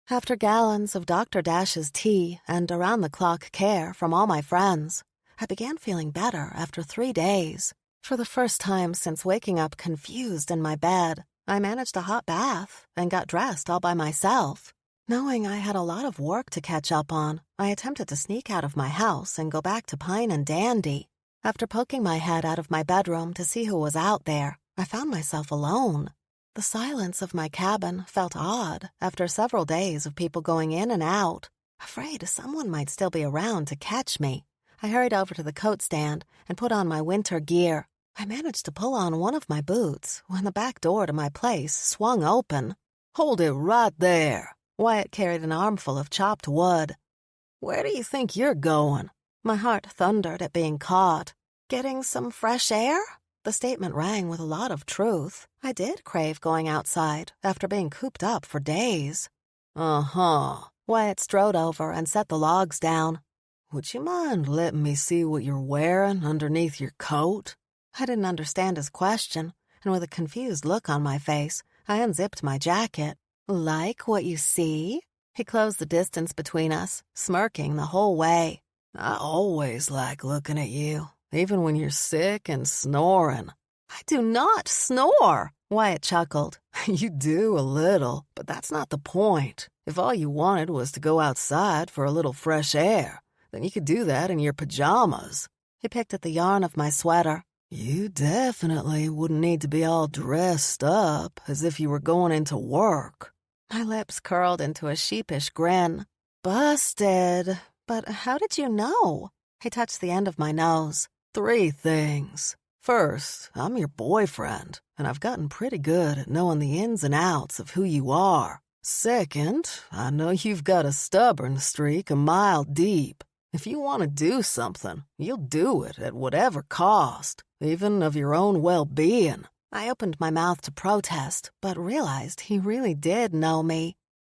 [SPEAKER 1] After gallons of Dr. Dash's tea and around-the-clock care from all my friends, I began feeling better after 3 days. For the first time since waking up confused in my bed, I managed a hot bath and got dressed all by myself. Knowing I had a lot of work to catch up on, I attempted to sneak out of my house and go back to Pine and Dandy. After poking my head out of my bedroom to see who was out there, I found myself alone. The silence of my cabin felt odd after several days of people going in and out. Afraid someone might still be around to catch me, I hurried over to the coat stand and put on my winter gear. I managed to pull on one of my boots when the back door to my place swung open.
[SPEAKER 2] "Hold it right there."
[SPEAKER 1] Wyatt carried an armful of chopped wood.
[SPEAKER 2] "Where do you think you're going?"
[SPEAKER 1] My heart thundered at being caught. "Getting some fresh air?" The statement rang with a lot of truth. I did crave going outside after being cooped up for days.
[SPEAKER 2] "Uh-huh."
[SPEAKER 1] Wyatt strode over and set the logs down.
[SPEAKER 2] "Would you mind letting me see what you're wearing underneath your coat?"
[SPEAKER 1] I didn't understand his question, and with a confused look on my face, I unzipped my jacket. "Like what you see?" He closed the distance between us, smirking the whole way.
[SPEAKER 2] "I always like looking at you, even when you're sick and snoring."
[SPEAKER 1] "I do not snore," Wyatt chuckled.
[SPEAKER 2] "You do a little, but that's not the point. If all you wanted was to go outside for a little fresh air, then you could do that in your pajamas."
[SPEAKER 1] He picked at the yarn of my sweater.
[SPEAKER 2] "You definitely wouldn't need to be all dressed up as if you were going into work."
[SPEAKER 1] My lips curled into a sheepish grin. "Busted. But how did you know?" He touched the end of my nose.
[SPEAKER 2] 3 things. First, I'm your boyfriend, and I've gotten pretty good at knowing the ins and outs of who you are. Second, I know you've got a stubborn streak a mile deep. If you want to do something, you'll do it at whatever cost, even of your own well-being.
[SPEAKER 1] I opened my mouth to protest, but realized he really did know me.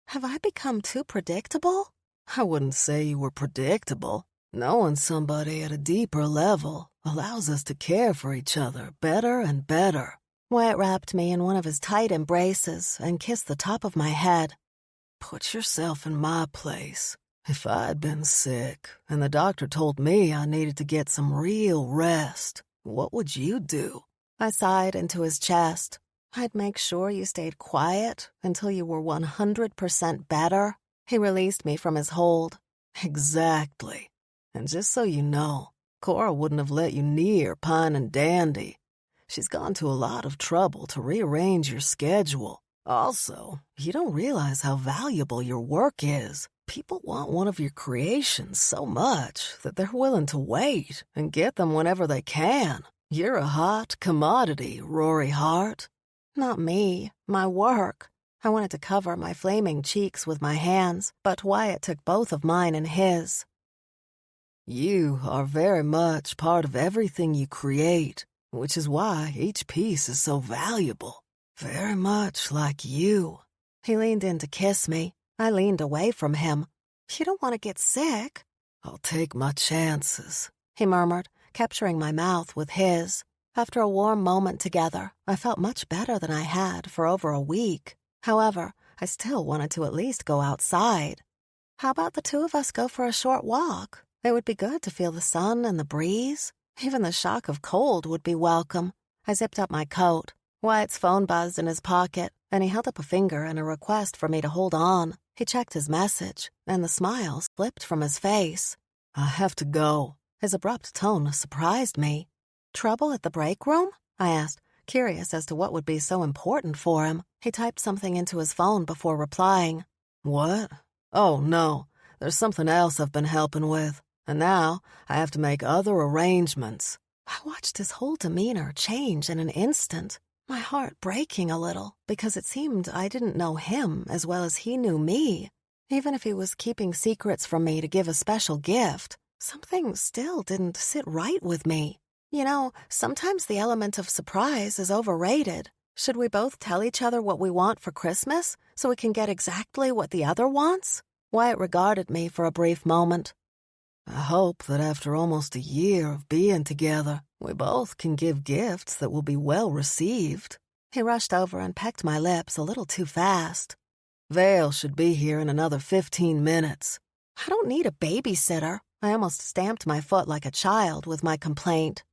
[SPEAKER 1] Have I become too predictable?
[SPEAKER 2] I wouldn't say you were predictable. Knowing somebody at a deeper level allows us to care for each other better and better.
[SPEAKER 1] Wyatt wrapped me in one of his tight embraces and kissed the top of my head.
[SPEAKER 2] Put yourself in my place. If I'd been sick and the doctor told me I needed to get some real rest, what would you do?
[SPEAKER 1] I sighed into his chest. I'd make sure you stayed quiet until you were 100% better. He released me from his hold.
[SPEAKER 2] Exactly. And just so you know, Cora wouldn't have let you near Pine and Dandy. She's gone to a lot of trouble to rearrange your schedule. Also, you don't realize how valuable your work is. People want one of your creations so much that they're willing to wait and get them whenever they can. You're a hot commodity, Rory Hart.
[SPEAKER 1] Not me, my work. I wanted to cover my flaming cheeks with my hands, but Wyatt took both of mine in his.
[SPEAKER 2] You are very much part of everything you create, which is why each piece is so valuable. Very much like you.
[SPEAKER 1] He leaned in to kiss me. I leaned away from him. You don't want to get sick?
[SPEAKER 2] I'll take my chances,
[SPEAKER 1] he murmured, capturing my mouth with his. After a warm moment together, I felt much better than I had for over a week. However, I still wanted to at least go outside. How about the two of us go for a short walk? It would be good to feel the sun and the breeze. Even the shock of cold would be welcome. I zipped up my coat. Wyatt's phone buzzed in his pocket, and he held up a finger in a request for me to hold on. He checked his message, and the smile slipped from his face.
[SPEAKER 2] I have to go.
[SPEAKER 1] His abrupt tone surprised me. Trouble at the break room? I asked, curious as to what would be so important for him. He typed something into his phone before replying.
[SPEAKER 2] What? Oh, no. There's something else I've been helping with, and now I have to make other arrangements.
[SPEAKER 1] I watched his whole demeanor change in an instant, my heart breaking a little because it seemed I didn't know him as well as he knew me. Even if he was keeping secrets from me to give a special gift, something still didn't sit right with me. You know, sometimes the element of surprise is overrated. Should we both tell each other what we want for Christmas so we can get exactly what the other wants? Wyatt regarded me for a brief moment.
[SPEAKER 2] I hope that after almost a year of being together, we both can give gifts that will be well received.
[SPEAKER 1] He rushed over and pecked my lips a little too fast.
[SPEAKER 2] Vale should be here in another 15 minutes.
[SPEAKER 1] I don't need a babysitter. I almost stamped my foot like a child with my complaint.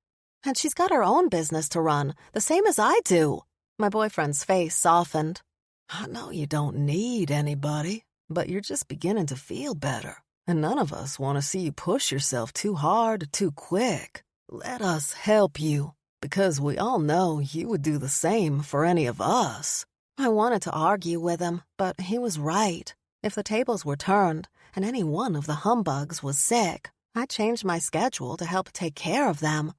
[SPEAKER 1] And she's got her own business to run, the same as I do. My boyfriend's face softened.
[SPEAKER 2] I know you don't need anybody, but you're just beginning to feel better. And none of us want to see you push yourself too hard, too quick. Let us help you, because we all know you would do the same for any of us.
[SPEAKER 1] I wanted to argue with him, but he was right. If the tables were turned, and any one of the Humbugs was sick, I'd change my schedule to help take care of them.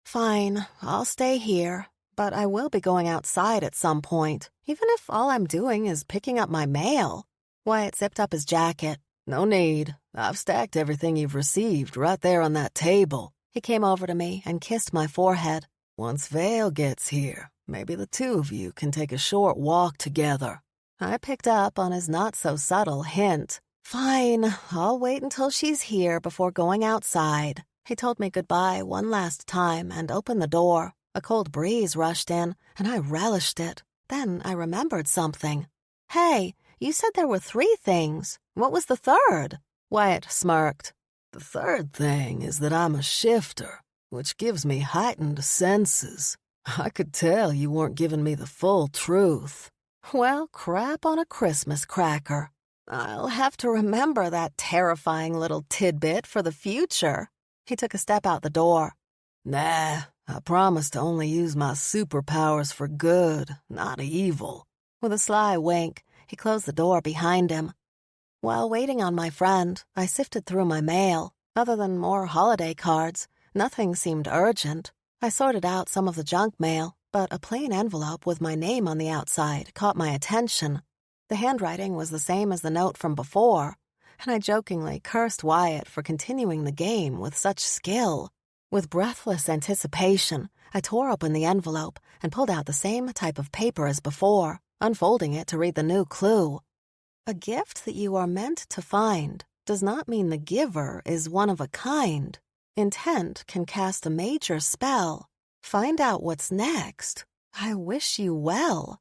[SPEAKER 1] Fine, I'll stay here, but I will be going outside at some point, even if all I'm doing is picking up my mail. Wyatt zipped up his jacket.
[SPEAKER 2] No need. I've stacked everything you've received right there on that table.
[SPEAKER 1] He came over to me and kissed my forehead.
[SPEAKER 2] Once Vale gets here, maybe the two of you can take a short walk together.
[SPEAKER 1] I picked up on his not-so-subtle hint. Fine, I'll wait until she's here before going outside. He told me goodbye one last time and opened the door. A cold breeze rushed in, and I relished it. Then I remembered something. Hey, you said there were 3 things. What was the third? Wyatt smirked.
[SPEAKER 2] The third thing is that I'm a shifter, which gives me heightened senses. I could tell you weren't giving me the full truth.
[SPEAKER 1] Well, crap on a Christmas cracker. I'll have to remember that terrifying little tidbit for the future. He took a step out the door.
[SPEAKER 2] Nah, I promise to only use my superpowers for good, not evil.
[SPEAKER 1] With a sly wink, he closed the door behind him. While waiting on my friend, I sifted through my mail. Other than more holiday cards, nothing seemed urgent. I sorted out some of the junk mail, but a plain envelope with my name on the outside caught my attention. The handwriting was the same as the note from before, and I jokingly cursed Wyatt for continuing the game with such skill. With breathless anticipation, I tore open the envelope and pulled out the same type of paper as before, unfolding it to read the new clue. A gift that you are meant to find does not mean the giver is one of a kind. Intent can cast a major spell. Find out what's next. I wish you well.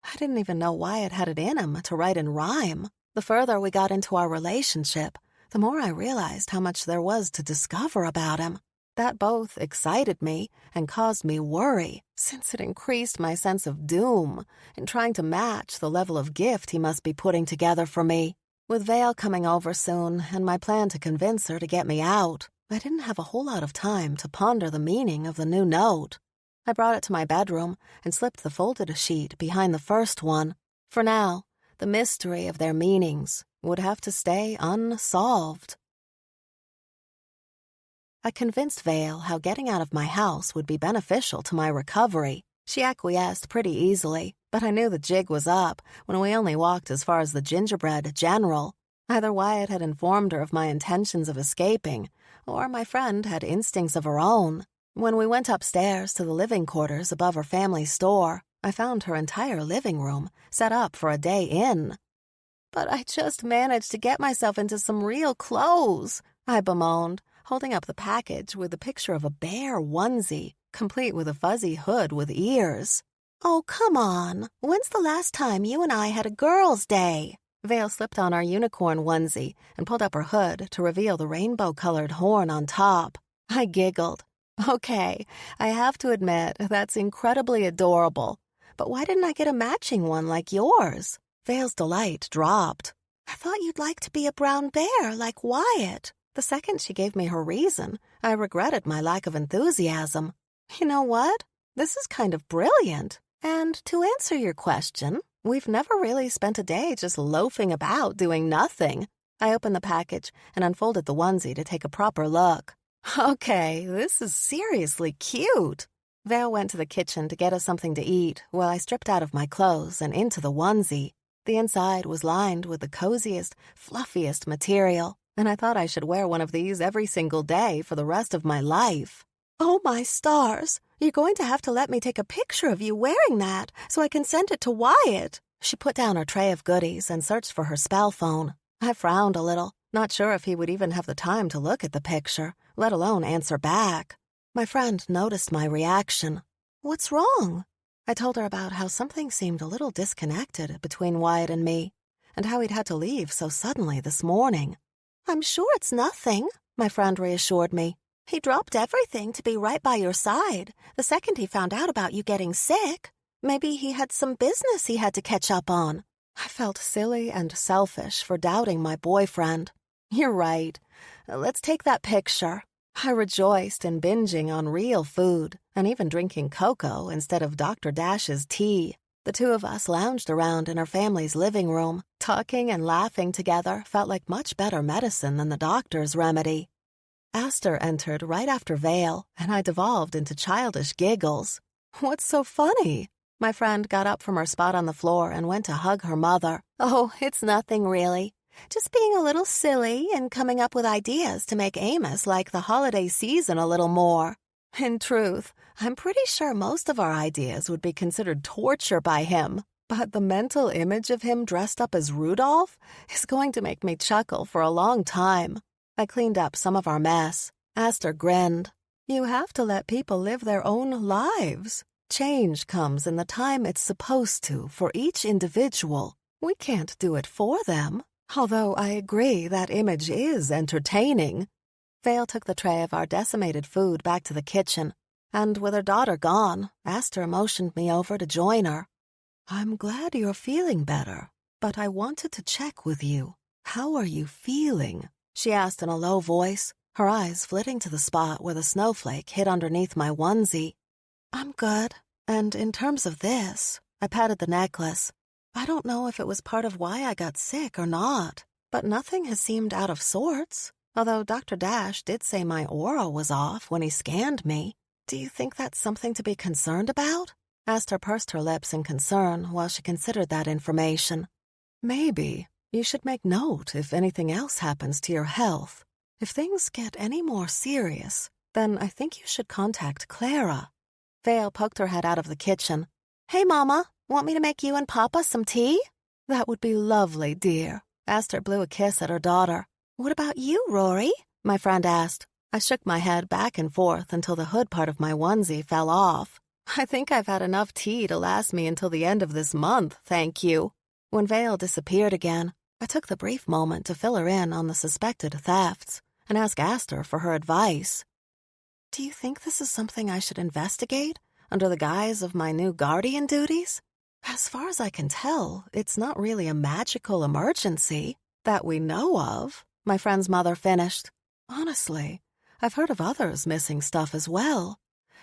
[SPEAKER 1] I didn't even know Wyatt had it in him to write in rhyme. The further we got into our relationship, the more I realized how much there was to discover about him. That both excited me and caused me worry, since it increased my sense of doom in trying to match the level of gift he must be putting together for me. With Vale coming over soon and my plan to convince her to get me out, I didn't have a whole lot of time to ponder the meaning of the new note. I brought it to my bedroom and slipped the folded sheet behind the first one. For now, the mystery of their meanings would have to stay unsolved. I convinced Vale how getting out of my house would be beneficial to my recovery. She acquiesced pretty easily, but I knew the jig was up when we only walked as far as the gingerbread general. Either Wyatt had informed her of my intentions of escaping, or my friend had instincts of her own. When we went upstairs to the living quarters above her family store, I found her entire living room set up for a day in. "But I just managed to get myself into some real clothes," I bemoaned, holding up the package with a picture of a bear onesie, complete with a fuzzy hood with ears. "Oh, come on. When's the last time you and I had a girls' day?" Vale slipped on our unicorn onesie and pulled up her hood to reveal the rainbow-colored horn on top. I giggled. "Okay, I have to admit, that's incredibly adorable. But why didn't I get a matching one like yours?" Vale's delight dropped. "I thought you'd like to be a brown bear like Wyatt." The second she gave me her reason, I regretted my lack of enthusiasm. "You know what? This is kind of brilliant. And to answer your question, we've never really spent a day just loafing about doing nothing." I opened the package and unfolded the onesie to take a proper look. "Okay, this is seriously cute." Vale went to the kitchen to get us something to eat while I stripped out of my clothes and into the onesie. The inside was lined with the coziest, fluffiest material, and I thought I should wear one of these every single day for the rest of my life. "Oh, my stars. You're going to have to let me take a picture of you wearing that so I can send it to Wyatt." She put down her tray of goodies and searched for her spell phone. I frowned a little, not sure if he would even have the time to look at the picture, let alone answer back. My friend noticed my reaction. "What's wrong?" I told her about how something seemed a little disconnected between Wyatt and me, and how he'd had to leave so suddenly this morning. "I'm sure it's nothing," my friend reassured me. "He dropped everything to be right by your side the second he found out about you getting sick. Maybe he had some business he had to catch up on." I felt silly and selfish for doubting my boyfriend. "You're right. Let's take that picture." I rejoiced in binging on real food and even drinking cocoa instead of Dr. Dash's tea. The two of us lounged around in our family's living room. Talking and laughing together felt like much better medicine than the doctor's remedy. Aster entered right after Vale, and I devolved into childish giggles. "What's so funny?" My friend got up from her spot on the floor and went to hug her mother. "Oh, it's nothing really. Just being a little silly and coming up with ideas to make Amos like the holiday season a little more. In truth, I'm pretty sure most of our ideas would be considered torture by him, but the mental image of him dressed up as Rudolph is going to make me chuckle for a long time." I cleaned up some of our mess. Aster grinned. "You have to let people live their own lives. Change comes in the time it's supposed to for each individual. We can't do it for them. Although I agree that image is entertaining." Vale took the tray of our decimated food back to the kitchen, and with her daughter gone, Aster motioned me over to join her. "I'm glad you're feeling better, but I wanted to check with you. How are you feeling?" she asked in a low voice, her eyes flitting to the spot where the snowflake hid underneath my onesie. "I'm good, and in terms of this," I patted the necklace. "I don't know if it was part of why I got sick or not, but nothing has seemed out of sorts, although Dr. Dash did say my aura was off when he scanned me. Do you think that's something to be concerned about?" Aster pursed her lips in concern while she considered that information. "Maybe. You should make note if anything else happens to your health. If things get any more serious, then I think you should contact Clara." Vale poked her head out of the kitchen. "Hey, Mama. Want me to make you and Papa some tea?" "That would be lovely, dear." Aster blew a kiss at her daughter. "What about you, Rory?" my friend asked. I shook my head back and forth until the hood part of my onesie fell off. "I think I've had enough tea to last me until the end of this month, thank you." When Vale disappeared again, I took the brief moment to fill her in on the suspected thefts and ask Aster for her advice. "Do you think this is something I should investigate under the guise of my new guardian duties? As far as I can tell, it's not really a magical emergency that we know of," my friend's mother finished. "Honestly, I've heard of others missing stuff as well,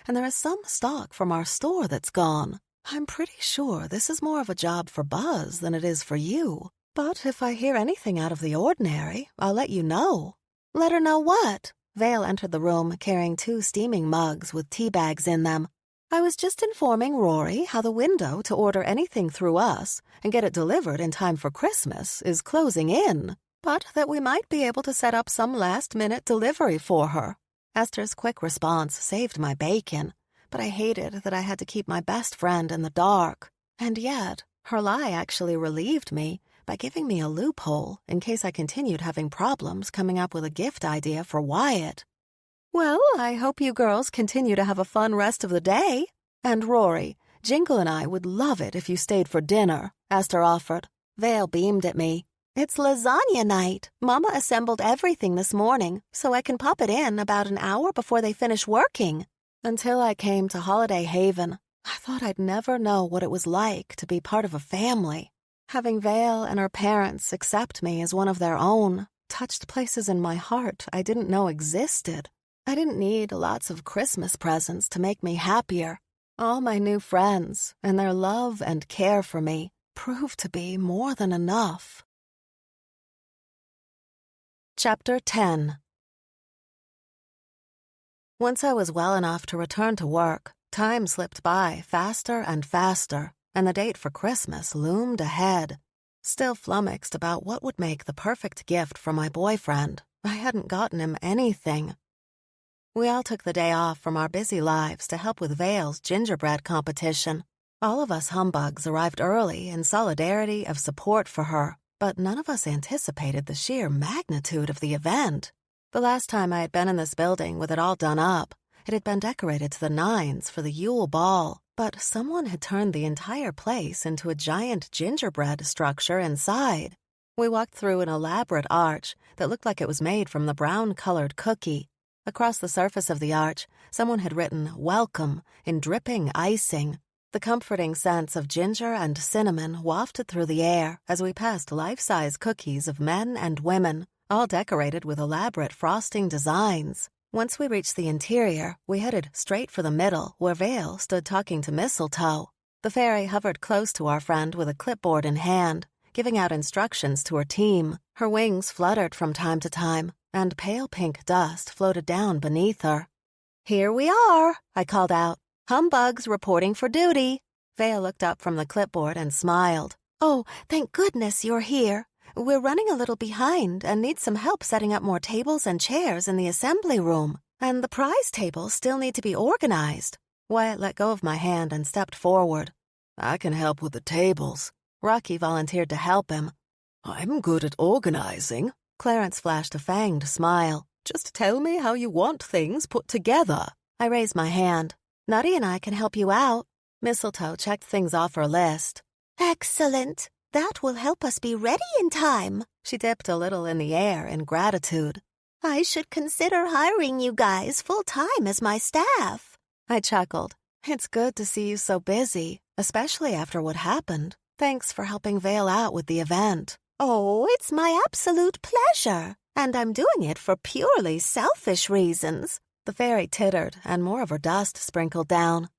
[SPEAKER 1] and there is some stock from our store that's gone. I'm pretty sure this is more of a job for Buzz than it is for you, but if I hear anything out of the ordinary, I'll let you know." "Let her know what?" Vale entered the room carrying 2 steaming mugs with tea bags in them. "I was just informing Rory how the window to order anything through us and get it delivered in time for Christmas is closing in, but that we might be able to set up some last-minute delivery for her." Esther's quick response saved my bacon, but I hated that I had to keep my best friend in the dark. And yet, her lie actually relieved me by giving me a loophole in case I continued having problems coming up with a gift idea for Wyatt. Well, I hope you girls continue to have a fun rest of the day. And Rory, Jingle and I would love it if you stayed for dinner, Esther offered. Vale beamed at me. It's lasagna night. Mama assembled everything this morning, so I can pop it in about an hour before they finish working. Until I came to Holiday Haven, I thought I'd never know what it was like to be part of a family. Having Vale and her parents accept me as one of their own touched places in my heart I didn't know existed. I didn't need lots of Christmas presents to make me happier. All my new friends and their love and care for me proved to be more than enough. Chapter 10. Once I was well enough to return to work, time slipped by faster and faster, and the date for Christmas loomed ahead. Still flummoxed about what would make the perfect gift for my boyfriend, I hadn't gotten him anything. We all took the day off from our busy lives to help with Vale's gingerbread competition. All of us Humbugs arrived early in solidarity of support for her, but none of us anticipated the sheer magnitude of the event. The last time I had been in this building with it all done up, it had been decorated to the nines for the Yule Ball, but someone had turned the entire place into a giant gingerbread structure inside. We walked through an elaborate arch that looked like it was made from the brown-colored cookie. Across the surface of the arch, someone had written "Welcome" in dripping icing. The comforting scents of ginger and cinnamon wafted through the air as we passed life-size cookies of men and women, all decorated with elaborate frosting designs. Once we reached the interior, we headed straight for the middle, where Vale stood talking to Mistletoe. The fairy hovered close to our friend with a clipboard in hand, giving out instructions to her team. Her wings fluttered from time to time, and pale pink dust floated down beneath her. "Here we are," I called out. "Humbugs reporting for duty." Vale looked up from the clipboard and smiled. "Oh, thank goodness you're here. We're running a little behind and need some help setting up more tables and chairs in the assembly room. And the prize tables still need to be organized." Wyatt let go of my hand and stepped forward.
[SPEAKER 2] "I can help with the tables."
[SPEAKER 1] Rocky volunteered to help him.
[SPEAKER 2] "I'm good at organizing."
[SPEAKER 1] Clarence flashed a fanged smile.
[SPEAKER 2] "Just tell me how you want things put together."
[SPEAKER 1] I raised my hand. "Nutty and I can help you out." Mistletoe checked things off her list. "Excellent. That will help us be ready in time." She dipped a little in the air in gratitude. "I should consider hiring you guys full-time as my staff." I chuckled. "It's good to see you so busy, especially after what happened. Thanks for helping Vale out with the event." "Oh, it's my absolute pleasure, and I'm doing it for purely selfish reasons." The fairy tittered, and more of her dust sprinkled down.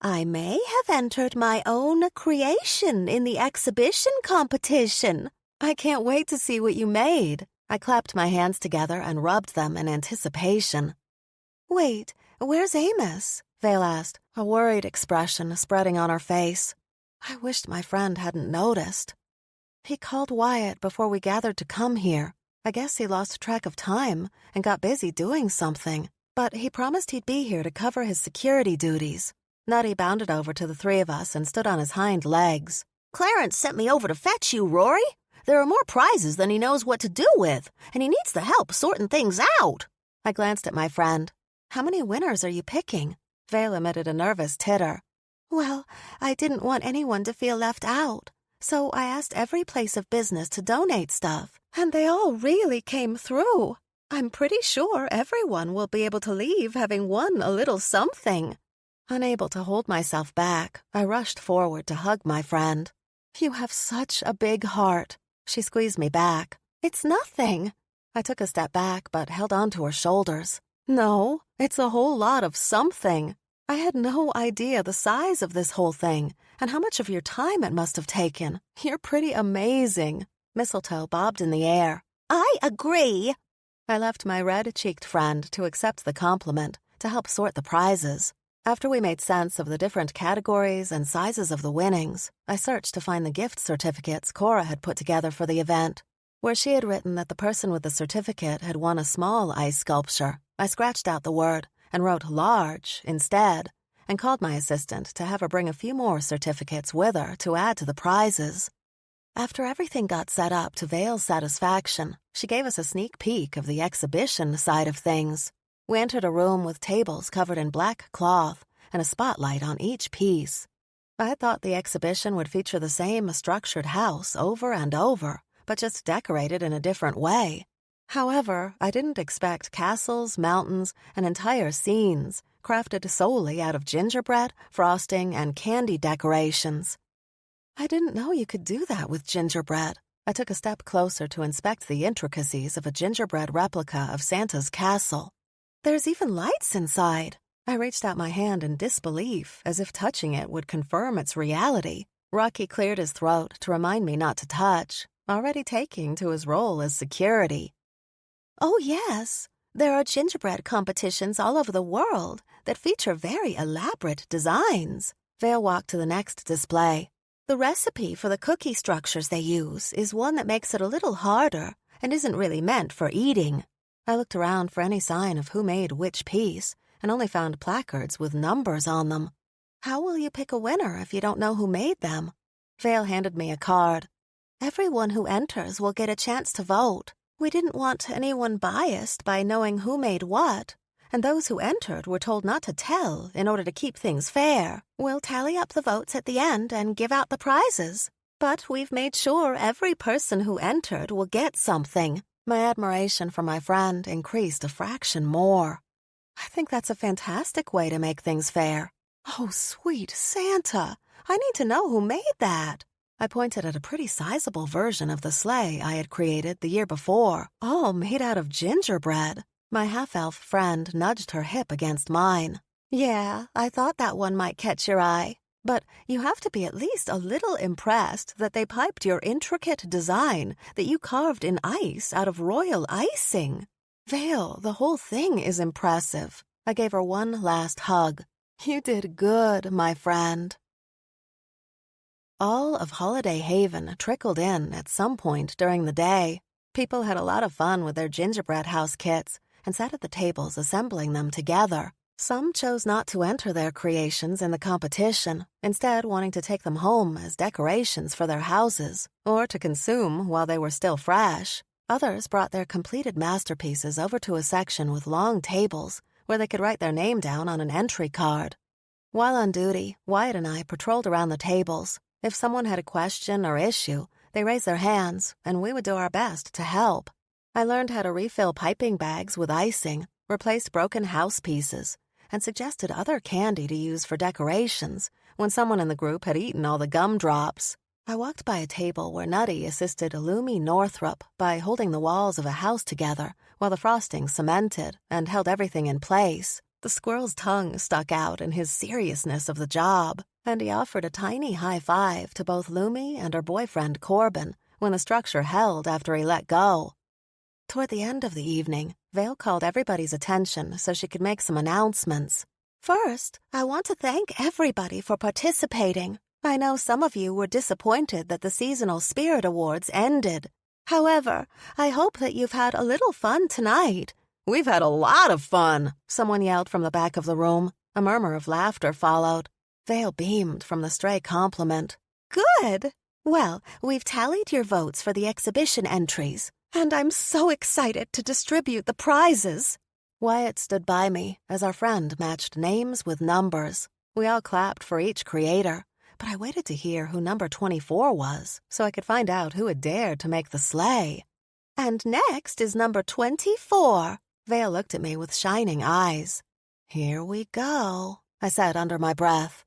[SPEAKER 1] "I may have entered my own creation in the exhibition competition." "I can't wait to see what you made." I clapped my hands together and rubbed them in anticipation. "Wait, where's Amos?" Vale asked, a worried expression spreading on her face. I wished my friend hadn't noticed. "He called Wyatt before we gathered to come here. I guess he lost track of time and got busy doing something. But he promised he'd be here to cover his security duties." Nutty bounded over to the three of us and stood on his hind legs. "Clarence sent me over to fetch you, Rory. There are more prizes than he knows what to do with, and he needs the help sorting things out." I glanced at my friend. "How many winners are you picking?" Vale emitted a nervous titter. "Well, I didn't want anyone to feel left out, so I asked every place of business to donate stuff, and they all really came through. I'm pretty sure everyone will be able to leave having won a little something." Unable to hold myself back, I rushed forward to hug my friend. "You have such a big heart." She squeezed me back. "It's nothing." I took a step back but held on to her shoulders. "No, it's a whole lot of something. I had no idea the size of this whole thing and how much of your time it must have taken. You're pretty amazing." Mistletoe bobbed in the air. "I agree." I left my red-cheeked friend to accept the compliment to help sort the prizes. After we made sense of the different categories and sizes of the winnings, I searched to find the gift certificates Cora had put together for the event. Where she had written that the person with the certificate had won a small ice sculpture, I scratched out the word and wrote large instead, and called my assistant to have her bring a few more certificates with her to add to the prizes. After everything got set up to Vale's satisfaction, she gave us a sneak peek of the exhibition side of things. We entered a room with tables covered in black cloth and a spotlight on each piece. I thought the exhibition would feature the same structured house over and over, but just decorated in a different way. However, I didn't expect castles, mountains, and entire scenes crafted solely out of gingerbread, frosting, and candy decorations. I didn't know you could do that with gingerbread. I took a step closer to inspect the intricacies of a gingerbread replica of Santa's castle. There's even lights inside. I reached out my hand in disbelief, as if touching it would confirm its reality. Rocky cleared his throat to remind me not to touch, already taking to his role as security. Oh, yes. There are gingerbread competitions all over the world that feature very elaborate designs. Vale walked to the next display. The recipe for the cookie structures they use is one that makes it a little harder and isn't really meant for eating. I looked around for any sign of who made which piece and only found placards with numbers on them. How will you pick a winner if you don't know who made them? Vale handed me a card. Everyone who enters will get a chance to vote. We didn't want anyone biased by knowing who made what, and those who entered were told not to tell in order to keep things fair. We'll tally up the votes at the end and give out the prizes. But we've made sure every person who entered will get something. My admiration for my friend increased a fraction more. I think that's a fantastic way to make things fair. Oh, sweet Santa! I need to know who made that. I pointed at a pretty sizable version of the sleigh I had created the year before, all made out of gingerbread. My half-elf friend nudged her hip against mine. Yeah, I thought that one might catch your eye. But you have to be at least a little impressed that they piped your intricate design that you carved in ice out of royal icing. Vale, the whole thing is impressive. I gave her one last hug. You did good, my friend. All of Holiday Haven trickled in at some point during the day. People had a lot of fun with their gingerbread house kits and sat at the tables assembling them together. Some chose not to enter their creations in the competition, instead wanting to take them home as decorations for their houses, or to consume while they were still fresh. Others brought their completed masterpieces over to a section with long tables where they could write their name down on an entry card. While on duty, Wyatt and I patrolled around the tables. If someone had a question or issue, they raised their hands, and we would do our best to help. I learned how to refill piping bags with icing, replace broken house pieces, and suggested other candy to use for decorations when someone in the group had eaten all the gumdrops. I walked by a table where Nutty assisted Illumi Northrup by holding the walls of a house together while the frosting cemented and held everything in place. The squirrel's tongue stuck out in his seriousness of the job, and he offered a tiny high five to both Lumi and her boyfriend Corbin when the structure held after he let go. Toward the end of the evening, Vale called everybody's attention so she could make some announcements. First, I want to thank everybody for participating. I know some of you were disappointed that the Seasonal Spirit Awards ended. However, I hope that you've had a little fun tonight. We've had a lot of fun, someone yelled from the back of the room. A murmur of laughter followed. Vale beamed from the stray compliment. Good! Well, we've tallied your votes for the exhibition entries, and I'm so excited to distribute the prizes. Wyatt stood by me as our friend matched names with numbers. We all clapped for each creator, but I waited to hear who number 24 was so I could find out who had dared to make the sleigh. And next is number 24. Vale looked at me with shining eyes. Here we go, I said under my breath.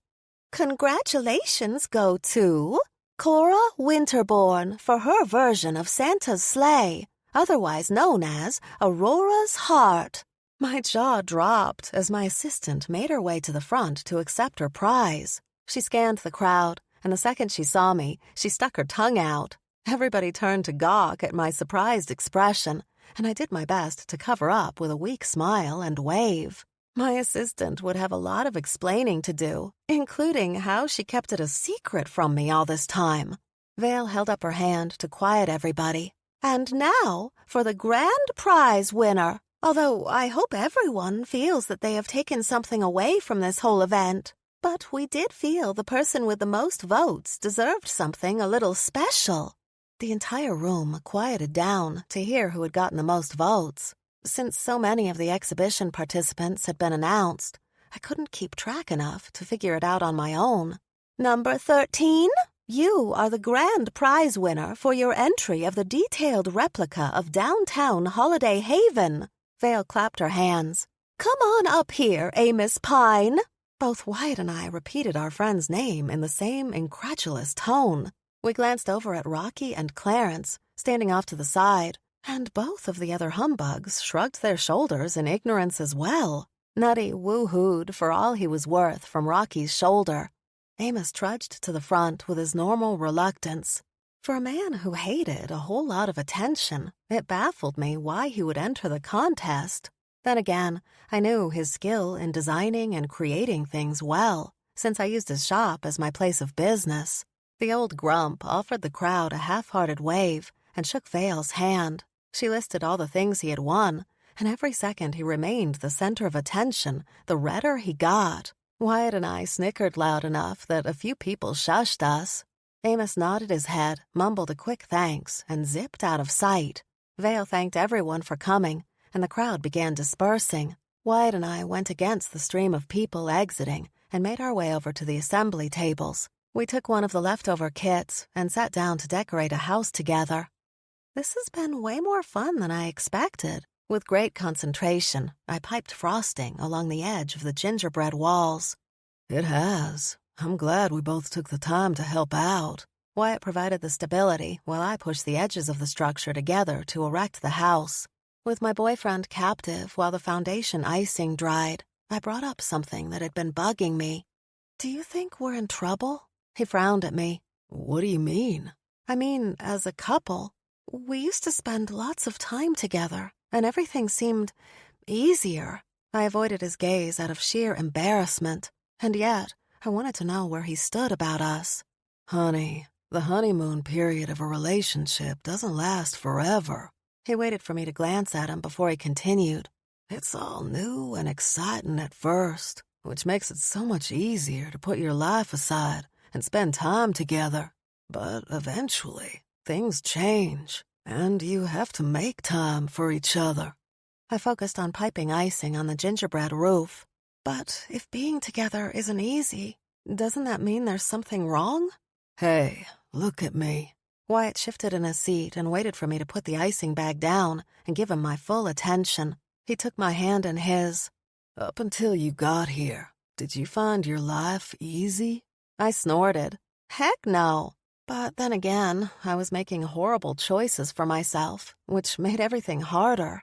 [SPEAKER 1] Congratulations go to Cora Winterbourne for her version of Santa's sleigh, otherwise known as Aurora's Hart. My jaw dropped as my assistant made her way to the front to accept her prize. She scanned the crowd, and the second she saw me, she stuck her tongue out. Everybody turned to gawk at my surprised expression, and I did my best to cover up with a weak smile and wave. My assistant would have a lot of explaining to do, including how she kept it a secret from me all this time. Vale held up her hand to quiet everybody. And now for the grand prize winner, Although I hope everyone feels that they have taken something away from this whole event. But we did feel the person with the most votes deserved something a little special. The entire room quieted down to hear who had gotten the most votes. Since so many of the exhibition participants had been announced, I couldn't keep track enough to figure it out on my own. Number 13, you are the grand prize winner for your entry of the detailed replica of downtown Holiday Haven. Vale clapped her hands. Come on up here, Amos Pine. Both Wyatt and I repeated our friend's name in the same incredulous tone. We glanced over at Rocky and Clarence, standing off to the side, and both of the other humbugs shrugged their shoulders in ignorance as well. Nutty woo-hooed for all he was worth from Rocky's shoulder. Amos trudged to the front with his normal reluctance. For a man who hated a whole lot of attention, it baffled me why he would enter the contest. Then again, I knew his skill in designing and creating things well, since I used his shop as my place of business. The old grump offered the crowd a half-hearted wave and shook Vale's hand. She listed all the things he had won, and every second he remained the center of attention, the redder he got. Wyatt and I snickered loud enough that a few people shushed us. Amos nodded his head, mumbled a quick thanks, and zipped out of sight. Vale thanked everyone for coming, and the crowd began dispersing. Wyatt and I went against the stream of people exiting and made our way over to the assembly tables. We took one of the leftover kits and sat down to decorate a house together. This has been way more fun than I expected. With great concentration, I piped frosting along the edge of the gingerbread walls.
[SPEAKER 2] It has. I'm glad we both took the time to help out.
[SPEAKER 1] Wyatt provided the stability while I pushed the edges of the structure together to erect the house. With my boyfriend captive while the foundation icing dried, I brought up something that had been bugging me. Do you think we're in trouble? He frowned at me.
[SPEAKER 2] What do you mean?
[SPEAKER 1] I mean, as a couple, we used to spend lots of time together, and everything seemed easier. I avoided his gaze out of sheer embarrassment, and yet I wanted to know where he stood about us.
[SPEAKER 2] Honey, the honeymoon period of a relationship doesn't last forever.
[SPEAKER 1] He waited for me to glance at him before he continued.
[SPEAKER 2] It's all new and exciting at first, which makes it so much easier to put your life aside and spend time together. But eventually, things change, and you have to make time for each other.
[SPEAKER 1] I focused on piping icing on the gingerbread roof. But if being together isn't easy, doesn't that mean there's something wrong?
[SPEAKER 2] Hey, look at me.
[SPEAKER 1] Wyatt shifted in his seat and waited for me to put the icing bag down and give him my full attention. He took my hand in his.
[SPEAKER 2] Up until you got here, did you find your life easy?
[SPEAKER 1] I snorted. Heck no. But then again, I was making horrible choices for myself, which made everything harder.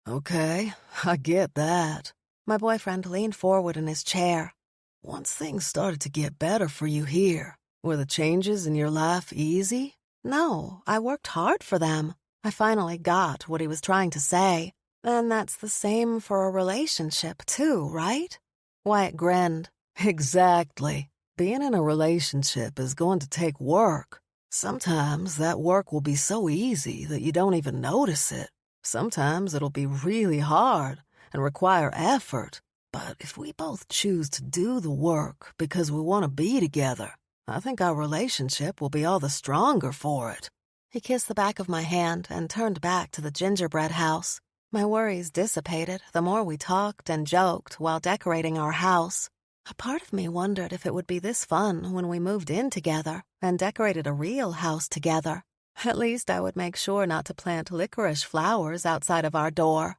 [SPEAKER 2] Okay, I get that.
[SPEAKER 1] My boyfriend leaned forward in his chair.
[SPEAKER 2] Once things started to get better for you here, were the changes in your life easy?
[SPEAKER 1] No, I worked hard for them. I finally got what he was trying to say. And that's the same for a relationship, too, right? Wyatt grinned.
[SPEAKER 2] Exactly. Being in a relationship is going to take work. Sometimes that work will be so easy that you don't even notice it. Sometimes it'll be really hard and require effort. But if we both choose to do the work because we want to be together, I think our relationship will be all the stronger for it.
[SPEAKER 1] He kissed the back of my hand and turned back to the gingerbread house. My worries dissipated the more we talked and joked while decorating our house. A part of me wondered if it would be this fun when we moved in together and decorated a real house together. At least I would make sure not to plant licorice flowers outside of our door.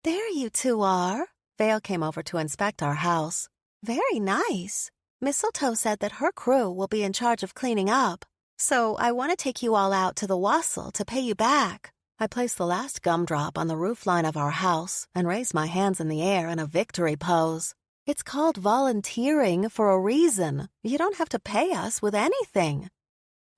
[SPEAKER 1] There you two are. Vale came over to inspect our house. Very nice. Mistletoe said that her crew will be in charge of cleaning up. So I want to take you all out to the wassail to pay you back. I placed the last gumdrop on the roofline of our house and raised my hands in the air in a victory pose. It's called volunteering for a reason. You don't have to pay us with anything.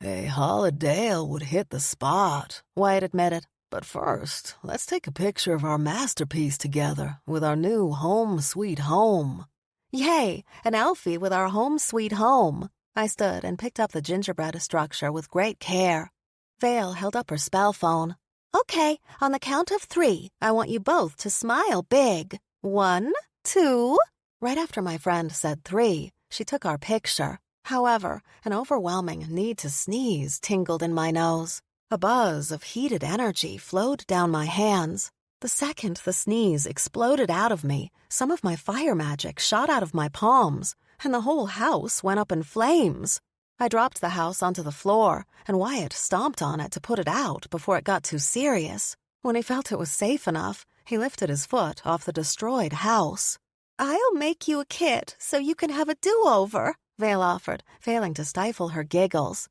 [SPEAKER 2] A holiday would hit the spot,
[SPEAKER 1] Wyatt admitted.
[SPEAKER 2] But first, let's take a picture of our masterpiece together with our new home sweet home.
[SPEAKER 1] Yay, an Elfie with our home sweet home. I stood and picked up the gingerbread structure with great care. Vale held up her spell phone. Okay, on the count of 3, I want you both to smile big. 1, 2. Right after my friend said 3, she took our picture. However, an overwhelming need to sneeze tingled in my nose. A buzz of heated energy flowed down my hands. The second the sneeze exploded out of me, some of my fire magic shot out of my palms, and the whole house went up in flames. I dropped the house onto the floor, and Wyatt stomped on it to put it out before it got too serious. When he felt it was safe enough, he lifted his foot off the destroyed house. "I'll make you a kit so you can have a do-over," Vale offered, failing to stifle her giggles.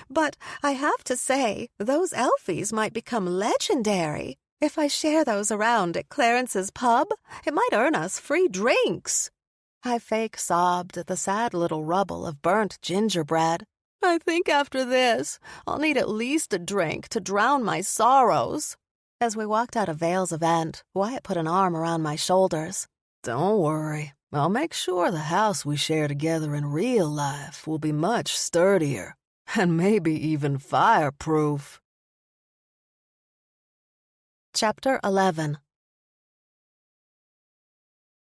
[SPEAKER 1] "But I have to say, those Elfies might become legendary. If I share those around at Clarence's pub, it might earn us free drinks." I fake sobbed at the sad little rubble of burnt gingerbread. "I think after this, I'll need at least a drink to drown my sorrows." As we walked out of Vale's event, Wyatt put an arm around my shoulders.
[SPEAKER 2] Don't worry. I'll make sure the house we share together in real life will be much sturdier, and maybe even fireproof.
[SPEAKER 1] Chapter 11.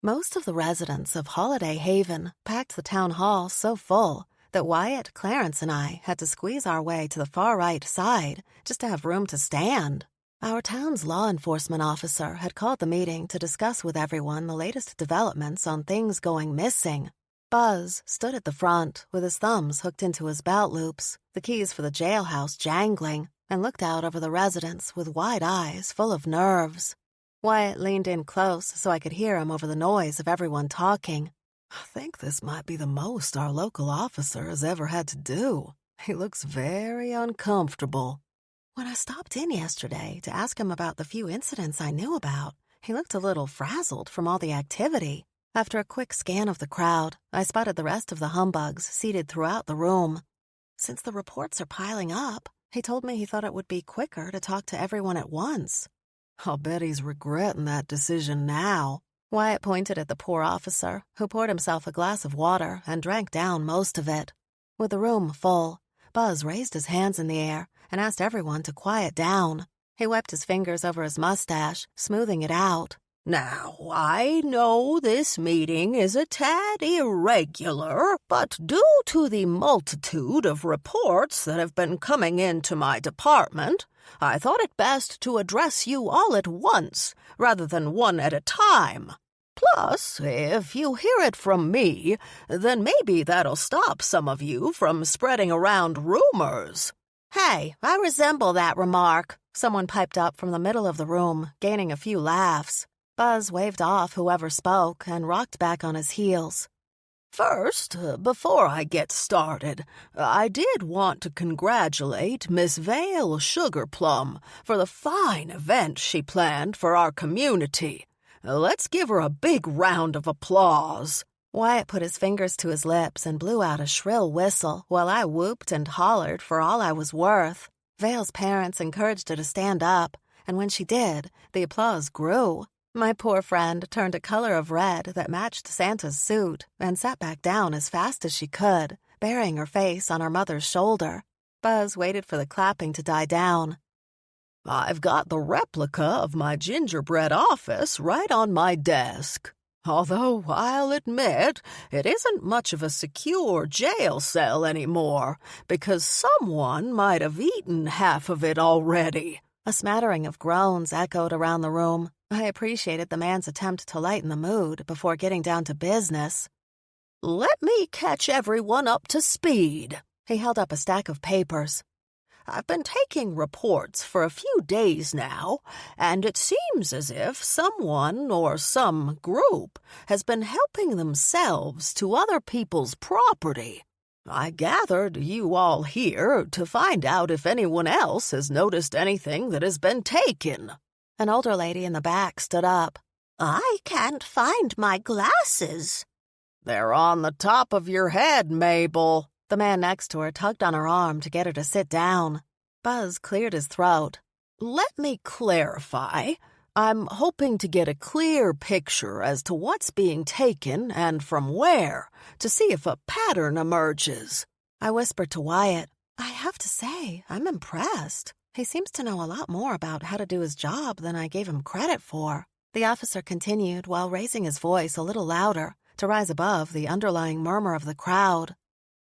[SPEAKER 1] Most of the residents of Holiday Haven packed the town hall so full that Wyatt, Clarence, and I had to squeeze our way to the far right side just to have room to stand. Our town's law enforcement officer had called the meeting to discuss with everyone the latest developments on things going missing. Buzz stood at the front with his thumbs hooked into his belt loops, the keys for the jailhouse jangling, and looked out over the residents with wide eyes full of nerves. Wyatt leaned in close so I could hear him over the noise of everyone talking.
[SPEAKER 2] I think this might be the most our local officer has ever had to do. He looks very uncomfortable.
[SPEAKER 1] When I stopped in yesterday to ask him about the few incidents I knew about, he looked a little frazzled from all the activity. After a quick scan of the crowd, I spotted the rest of the humbugs seated throughout the room. Since the reports are piling up, he told me he thought it would be quicker to talk to everyone at once.
[SPEAKER 2] I'll bet he's regretting that decision now.
[SPEAKER 1] Wyatt pointed at the poor officer, who poured himself a glass of water and drank down most of it. With the room full, Buzz raised his hands in the air and asked everyone to quiet down. He wiped his fingers over his mustache, smoothing it out.
[SPEAKER 3] "Now, I know this meeting is a tad irregular, but due to the multitude of reports that have been coming into my department, I thought it best to address you all at once, rather than one at a time. Plus, if you hear it from me, then maybe that'll stop some of you from spreading around rumors."
[SPEAKER 1] "Hey, I resemble that remark," someone piped up from the middle of the room, gaining a few laughs. Buzz waved off whoever spoke and rocked back on his heels.
[SPEAKER 3] "First, before I get started, I did want to congratulate Miss Vale Sugarplum for the fine event she planned for our community. Let's give her a big round of applause."
[SPEAKER 1] Wyatt put his fingers to his lips and blew out a shrill whistle while I whooped and hollered for all I was worth. Vale's parents encouraged her to stand up, and when she did, the applause grew. My poor friend turned a color of red that matched Santa's suit and sat back down as fast as she could, burying her face on her mother's shoulder. Buzz waited for the clapping to die down.
[SPEAKER 3] "I've got the replica of my gingerbread office right on my desk. Although I'll admit it isn't much of a secure jail cell anymore, because someone might have eaten half of it already."
[SPEAKER 1] A smattering of groans echoed around the room. I appreciated the man's attempt to lighten the mood before getting down to business.
[SPEAKER 3] "Let me catch everyone up to speed."
[SPEAKER 1] He held up a stack of papers.
[SPEAKER 3] "I've been taking reports for a few days now, and it seems as if someone or some group has been helping themselves to other people's property. I gathered you all here to find out if anyone else has noticed anything that has been taken."
[SPEAKER 1] An older lady in the back stood up.
[SPEAKER 4] "I can't find my glasses."
[SPEAKER 3] "They're on the top of your head, Mabel."
[SPEAKER 1] The man next to her tugged on her arm to get her to sit down. Buzz cleared his throat.
[SPEAKER 3] "Let me clarify. I'm hoping to get a clear picture as to what's being taken and from where, to see if a pattern emerges."
[SPEAKER 1] I whispered to Wyatt, "I have to say, I'm impressed. He seems to know a lot more about how to do his job than I gave him credit for. The officer continued while raising his voice a little louder to rise above the underlying murmur of the crowd.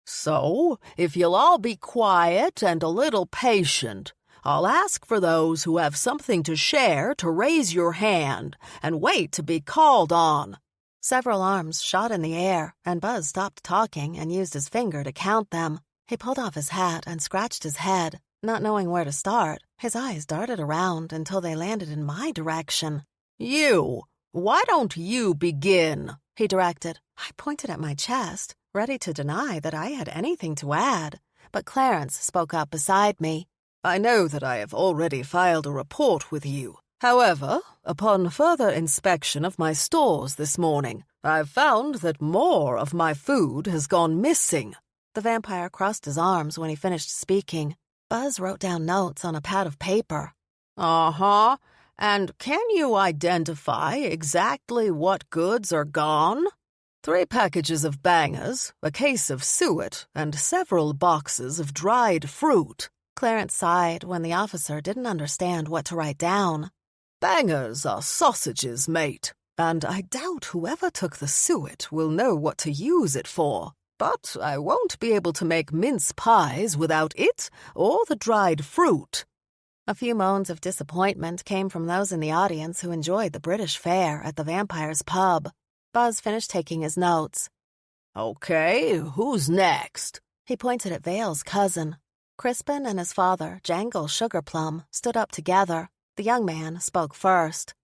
[SPEAKER 2] So, if you'll all be quiet and a little patient, I'll ask for those who have something to share to raise your hand and wait to be called on.
[SPEAKER 1] Several arms shot in the air, and Buzz stopped talking and used his finger to count them. He pulled off his hat and scratched his head. Not knowing where to start, his eyes darted around until they landed in my direction.
[SPEAKER 2] You! Why don't you begin? He directed.
[SPEAKER 1] I pointed at my chest, ready to deny that I had anything to add, but Clarence spoke up beside me.
[SPEAKER 2] I know that I have already filed a report with you. However, upon further inspection of my stores this morning, I've found that more of my food has gone missing.
[SPEAKER 1] The vampire crossed his arms when he finished speaking. Buzz wrote down notes on a pad of paper.
[SPEAKER 2] Uh-huh. And can you identify exactly what goods are gone? 3 packages of bangers, a case of suet, and several boxes of dried fruit.
[SPEAKER 1] Clarence sighed when the officer didn't understand what to write down.
[SPEAKER 2] Bangers are sausages, mate, and I doubt whoever took the suet will know what to use it for. But I won't be able to make mince pies without it or the dried fruit.
[SPEAKER 1] A few moans of disappointment came from those in the audience who enjoyed the British fare at the vampire's pub. Buzz finished taking his notes.
[SPEAKER 2] Okay, who's next?
[SPEAKER 1] He pointed at Vale's cousin. Crispin and his father, Jangle Sugarplum, stood up together. The young man spoke first.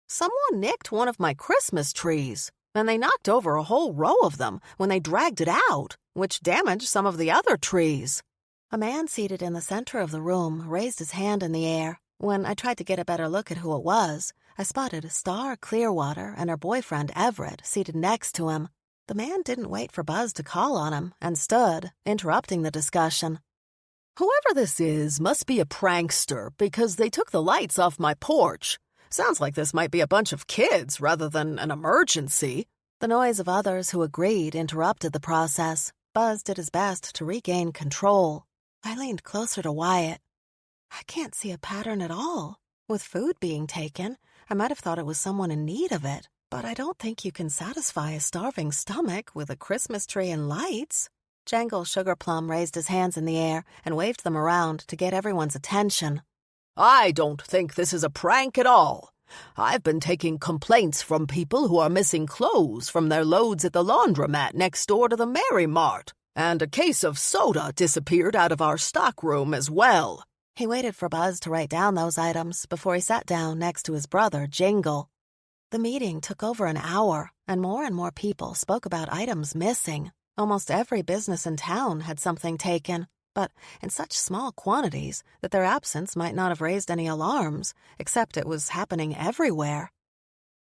[SPEAKER 2] Someone nicked one of my Christmas trees, and they knocked over a whole row of them when they dragged it out, which damaged some of the other trees.
[SPEAKER 1] A man seated in the center of the room raised his hand in the air. When I tried to get a better look at who it was, I spotted Star Clearwater and her boyfriend Everett seated next to him. The man didn't wait for Buzz to call on him and stood, interrupting the discussion.
[SPEAKER 2] Whoever this is must be a prankster because they took the lights off my porch. Sounds like this might be a bunch of kids rather than an emergency.
[SPEAKER 1] The noise of others who agreed interrupted the process. Buzz did his best to regain control. I leaned closer to Wyatt. I can't see a pattern at all. With food being taken, I might have thought it was someone in need of it, but I don't think you can satisfy a starving stomach with a Christmas tree and lights. Jangle Sugarplum raised his hands in the air and waved them around to get everyone's attention.
[SPEAKER 2] I don't think this is a prank at all. I've been taking complaints from people who are missing clothes from their loads at the laundromat next door to the Mary Mart, and a case of soda disappeared out of our stockroom as well.
[SPEAKER 1] He waited for Buzz to write down those items before he sat down next to his brother, Jingle. The meeting took over an hour, and more people spoke about items missing. Almost every business in town had something taken, but in such small quantities that their absence might not have raised any alarms, except it was happening everywhere.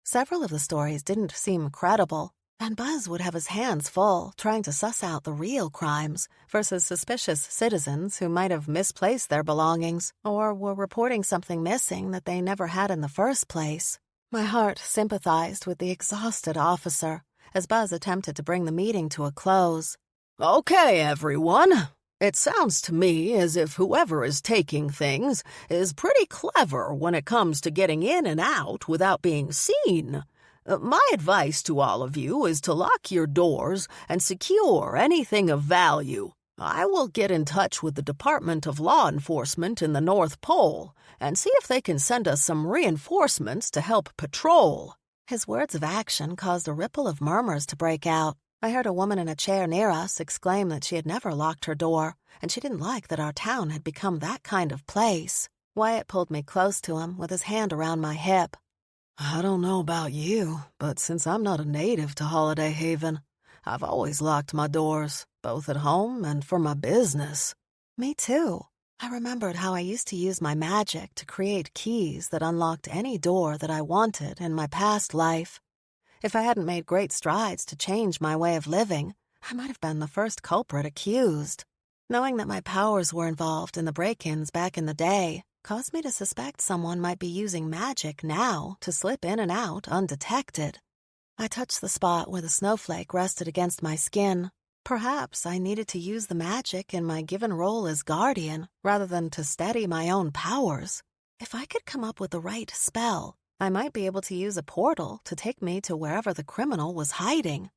[SPEAKER 1] Several of the stories didn't seem credible, and Buzz would have his hands full trying to suss out the real crimes versus suspicious citizens who might have misplaced their belongings or were reporting something missing that they never had in the first place. My heart sympathized with the exhausted officer as Buzz attempted to bring the meeting to a close.
[SPEAKER 2] Okay, everyone. It sounds to me as if whoever is taking things is pretty clever when it comes to getting in and out without being seen. My advice to all of you is to lock your doors and secure anything of value. I will get in touch with the Department of Law Enforcement in the North Pole and see if they can send us some reinforcements to help patrol.
[SPEAKER 1] His words of action caused a ripple of murmurs to break out. I heard a woman in a chair near us exclaim that she had never locked her door, and she didn't like that our town had become that kind of place. Wyatt pulled me close to him with his hand around my hip.
[SPEAKER 2] I don't know about you, but since I'm not a native to Holiday Haven, I've always locked my doors, both at home and for my business.
[SPEAKER 1] Me too. I remembered how I used to use my magic to create keys that unlocked any door that I wanted in my past life. If I hadn't made great strides to change my way of living, I might have been the first culprit accused. Knowing that my powers were involved in the break-ins back in the day caused me to suspect someone might be using magic now to slip in and out undetected. I touched the spot where the snowflake rested against my skin. Perhaps I needed to use the magic in my given role as guardian rather than to steady my own powers. If I could come up with the right spell, I might be able to use a portal to take me to wherever the criminal was hiding.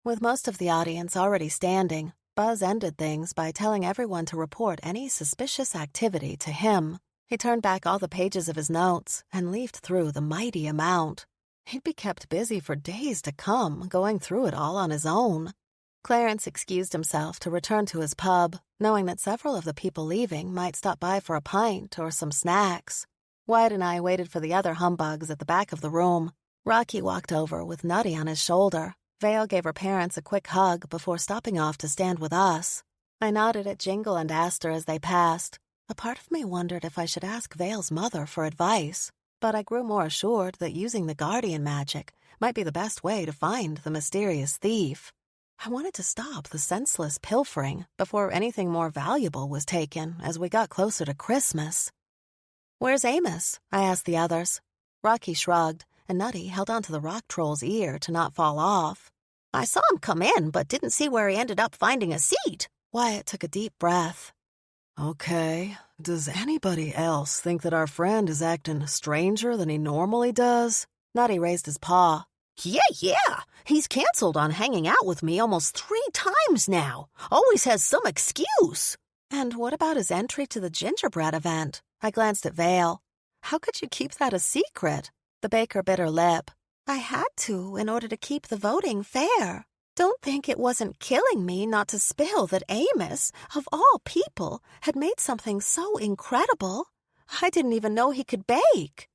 [SPEAKER 1] With most of the audience already standing, Buzz ended things by telling everyone to report any suspicious activity to him. He turned back all the pages of his notes and leafed through the mighty amount. He'd be kept busy for days to come, going through it all on his own. Clarence excused himself to return to his pub, knowing that several of the people leaving might stop by for a pint or some snacks. Wyatt and I waited for the other humbugs at the back of the room. Rocky walked over with Nutty on his shoulder. Vale gave her parents a quick hug before stopping off to stand with us. I nodded at Jingle and Aster as they passed. A part of me wondered if I should ask Vale's mother for advice, but I grew more assured that using the guardian magic might be the best way to find the mysterious thief. I wanted to stop the senseless pilfering before anything more valuable was taken as we got closer to Christmas. "Where's Amos?" I asked the others. Rocky shrugged, and Nutty held onto the rock troll's ear to not fall off.
[SPEAKER 4] "I saw him come in, but didn't see where he ended up finding a seat."
[SPEAKER 1] Wyatt took a deep breath.
[SPEAKER 2] Okay, does anybody else think that our friend is acting stranger than he normally does?
[SPEAKER 1] Nutty raised his paw.
[SPEAKER 4] Yeah. He's canceled on hanging out with me almost 3 times now. Always has some excuse.
[SPEAKER 1] And what about his entry to the gingerbread event? I glanced at Vale. How could you keep that a secret? The baker bit her lip. I had to in order to keep the voting fair. Don't think it wasn't killing me not to spill that Amos, of all people, had made something so incredible. I didn't even know he could bake.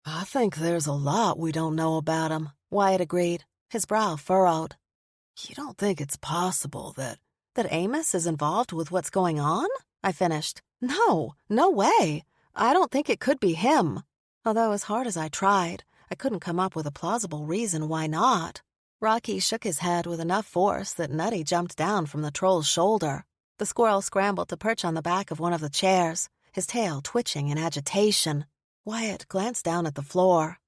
[SPEAKER 2] I think there's a lot we don't know about him,
[SPEAKER 1] Wyatt agreed, his brow furrowed.
[SPEAKER 2] You don't think it's possible that
[SPEAKER 1] Amos is involved with what's going on? I finished. No way. I don't think it could be him. Although as hard as I tried, I couldn't come up with a plausible reason why not. Rocky shook his head with enough force that Nutty jumped down from the troll's shoulder. The squirrel scrambled to perch on the back of one of the chairs, his tail twitching in agitation. Wyatt glanced down at the floor.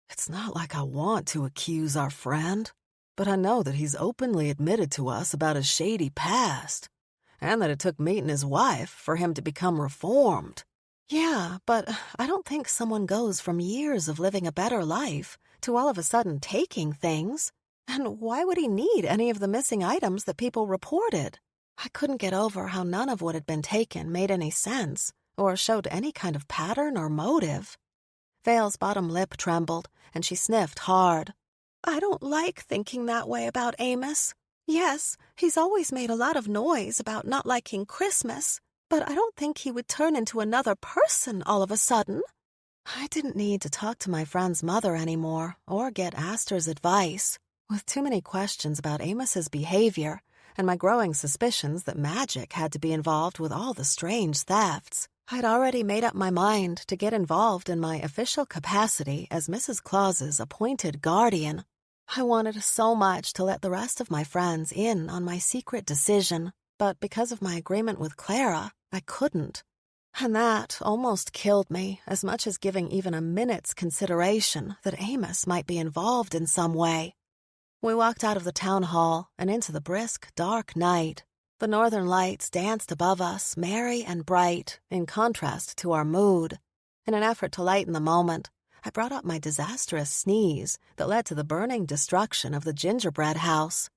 [SPEAKER 2] It's not like I want to accuse our friend, but I know that he's openly admitted to us about his shady past, and that it took meeting his wife for him to become reformed.
[SPEAKER 1] Yeah, but I don't think someone goes from years of living a better life to all of a sudden taking things. And why would he need any of the missing items that people reported? I couldn't get over how none of what had been taken made any sense or showed any kind of pattern or motive. Vale's bottom lip trembled, and she sniffed hard. I don't like thinking that way about Amos. Yes, he's always made a lot of noise about not liking Christmas, but I don't think he would turn into another person all of a sudden. I didn't need to talk to my friend's mother anymore or get Aster's advice. With too many questions about Amos's behavior and my growing suspicions that magic had to be involved with all the strange thefts, I'd already made up my mind to get involved in my official capacity as Mrs. Claus's appointed guardian. I wanted so much to let the rest of my friends in on my secret decision, but because of my agreement with Clara, I couldn't. And that almost killed me as much as giving even a minute's consideration that Amos might be involved in some way. We walked out of the town hall and into the brisk, dark night. The northern lights danced above us, merry and bright, in contrast to our mood. In an effort to lighten the moment, I brought up my disastrous sneeze that led to the burning destruction of the gingerbread house.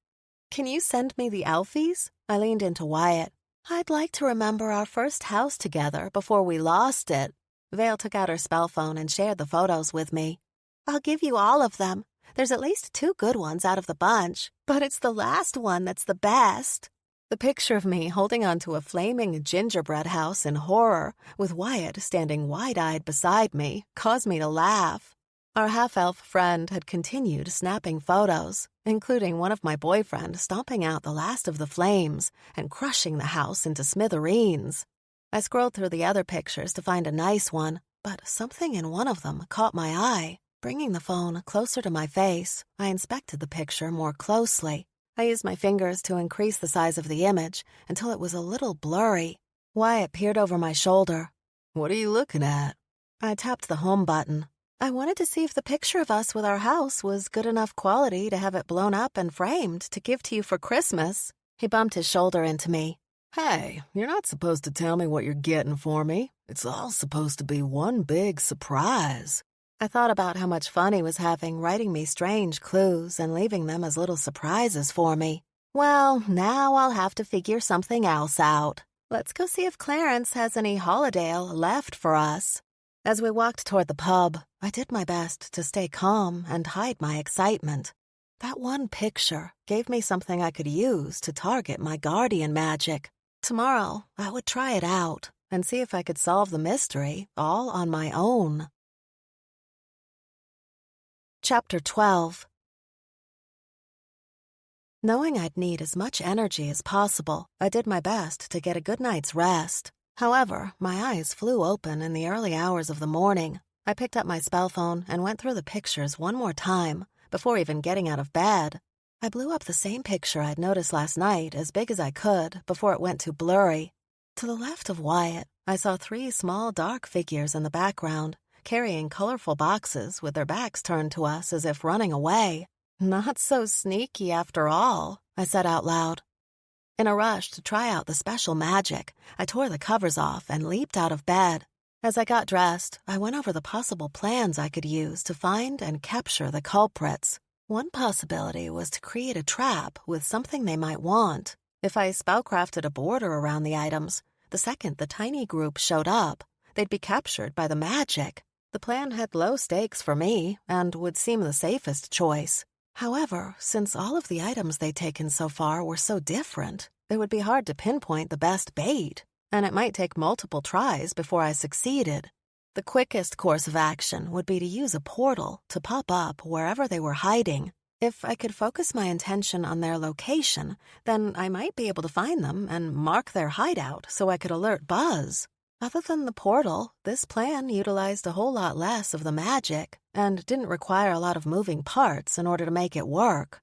[SPEAKER 1] Can you send me the Alfies? I leaned into Wyatt. I'd like to remember our first house together before we lost it. Vale took out her spell phone and shared the photos with me. I'll give you all of them. There's at least 2 good ones out of the bunch, but it's the last one that's the best. The picture of me holding onto a flaming gingerbread house in horror, with Wyatt standing wide-eyed beside me, caused me to laugh. Our half-elf friend had continued snapping photos, including one of my boyfriend stomping out the last of the flames and crushing the house into smithereens. I scrolled through the other pictures to find a nice one, but something in one of them caught my eye. Bringing the phone closer to my face, I inspected the picture more closely. I used my fingers to increase the size of the image until it was a little blurry. Wyatt peered over my shoulder.
[SPEAKER 2] What are you looking at?
[SPEAKER 1] I tapped the home button. I wanted to see if the picture of us with our house was good enough quality to have it blown up and framed to give to you for Christmas. He bumped his shoulder into me.
[SPEAKER 2] Hey, you're not supposed to tell me what you're getting for me. It's all supposed to be one big surprise.
[SPEAKER 1] I thought about how much fun he was having writing me strange clues and leaving them as little surprises for me. Well, now I'll have to figure something else out. Let's go see if Clarence has any holidale left for us. As we walked toward the pub, I did my best to stay calm and hide my excitement. That one picture gave me something I could use to target my guardian magic. Tomorrow, I would try it out and see if I could solve the mystery all on my own. Chapter 12. Knowing I'd need as much energy as possible, I did my best to get a good night's rest. However, my eyes flew open in the early hours of the morning. I picked up my spell phone and went through the pictures one more time before even getting out of bed. I blew up the same picture I'd noticed last night as big as I could before it went too blurry. To the left of Wyatt, I saw 3 small dark figures in the background, carrying colorful boxes with their backs turned to us as if running away. Not so sneaky after all, I said out loud. In a rush to try out the special magic, I tore the covers off and leaped out of bed. As I got dressed, I went over the possible plans I could use to find and capture the culprits. One possibility was to create a trap with something they might want. If I spellcrafted a border around the items, the second the tiny group showed up, they'd be captured by the magic. The plan had low stakes for me and would seem the safest choice. However, since all of the items they'd taken so far were so different, it would be hard to pinpoint the best bait, and it might take multiple tries before I succeeded. The quickest course of action would be to use a portal to pop up wherever they were hiding. If I could focus my intention on their location, then I might be able to find them and mark their hideout so I could alert Buzz. Other than the portal, this plan utilized a whole lot less of the magic and didn't require a lot of moving parts in order to make it work.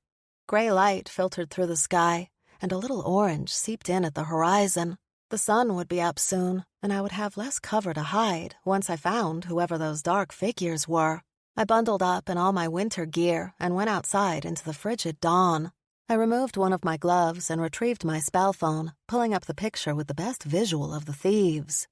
[SPEAKER 1] Gray light filtered through the sky, and a little orange seeped in at the horizon. The sun would be up soon, and I would have less cover to hide once I found whoever those dark figures were. I bundled up in all my winter gear and went outside into the frigid dawn. I removed one of my gloves and retrieved my spell phone, pulling up the picture with the best visual of the thieves.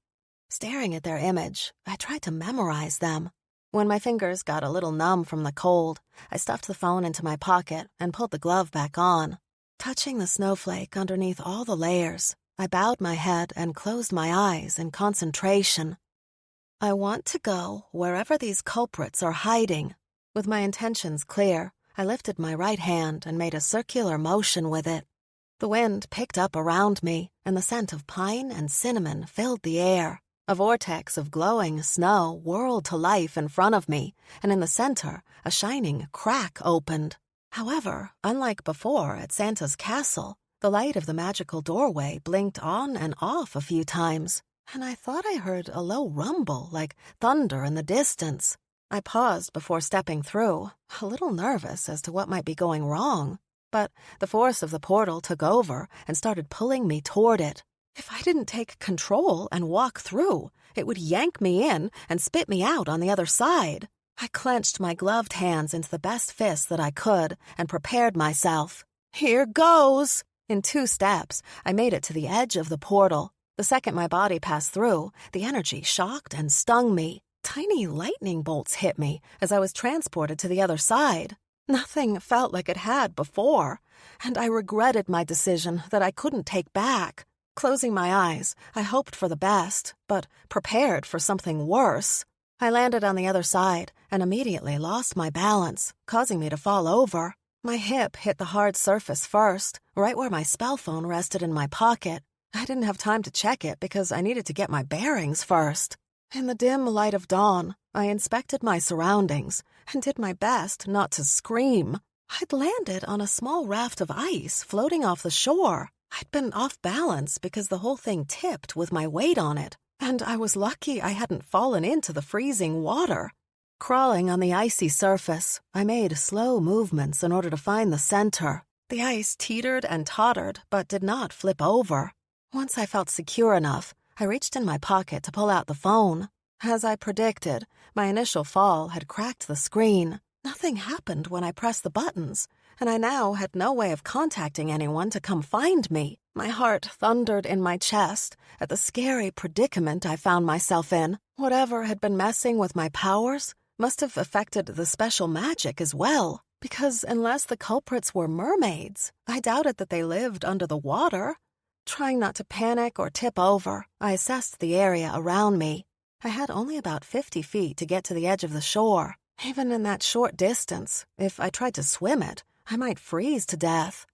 [SPEAKER 1] Staring at their image, I tried to memorize them. When my fingers got a little numb from the cold, I stuffed the phone into my pocket and pulled the glove back on. Touching the snowflake underneath all the layers, I bowed my head and closed my eyes in concentration. I want to go wherever these culprits are hiding. With my intentions clear, I lifted my right hand and made a circular motion with it. The wind picked up around me, and the scent of pine and cinnamon filled the air. A vortex of glowing snow whirled to life in front of me, and in the center, a shining crack opened. However, unlike before at Santa's castle, the light of the magical doorway blinked on and off a few times, and I thought I heard a low rumble like thunder in the distance. I paused before stepping through, a little nervous as to what might be going wrong, but the force of the portal took over and started pulling me toward it. If I didn't take control and walk through, it would yank me in and spit me out on the other side. I clenched my gloved hands into the best fist that I could and prepared myself. Here goes! In 2 steps, I made it to the edge of the portal. The second my body passed through, the energy shocked and stung me. Tiny lightning bolts hit me as I was transported to the other side. Nothing felt like it had before, and I regretted my decision that I couldn't take back. Closing my eyes, I hoped for the best, but prepared for something worse. I landed on the other side and immediately lost my balance, causing me to fall over. My hip hit the hard surface first, right where my spell phone rested in my pocket. I didn't have time to check it because I needed to get my bearings first. In the dim light of dawn, I inspected my surroundings and did my best not to scream. I'd landed on a small raft of ice floating off the shore. I'd been off balance because the whole thing tipped with my weight on it, and I was lucky I hadn't fallen into the freezing water. Crawling on the icy surface, I made slow movements in order to find the center. The ice teetered and tottered, but did not flip over. Once I felt secure enough, I reached in my pocket to pull out the phone. As I predicted, my initial fall had cracked the screen. Nothing happened when I pressed the buttons, and I now had no way of contacting anyone to come find me. My heart thundered in my chest at the scary predicament I found myself in. Whatever had been messing with my powers must have affected the special magic as well, because unless the culprits were mermaids, I doubted that they lived under the water. Trying not to panic or tip over, I assessed the area around me. I had only about 50 feet to get to the edge of the shore. Even in that short distance, if I tried to swim it, I might freeze to death.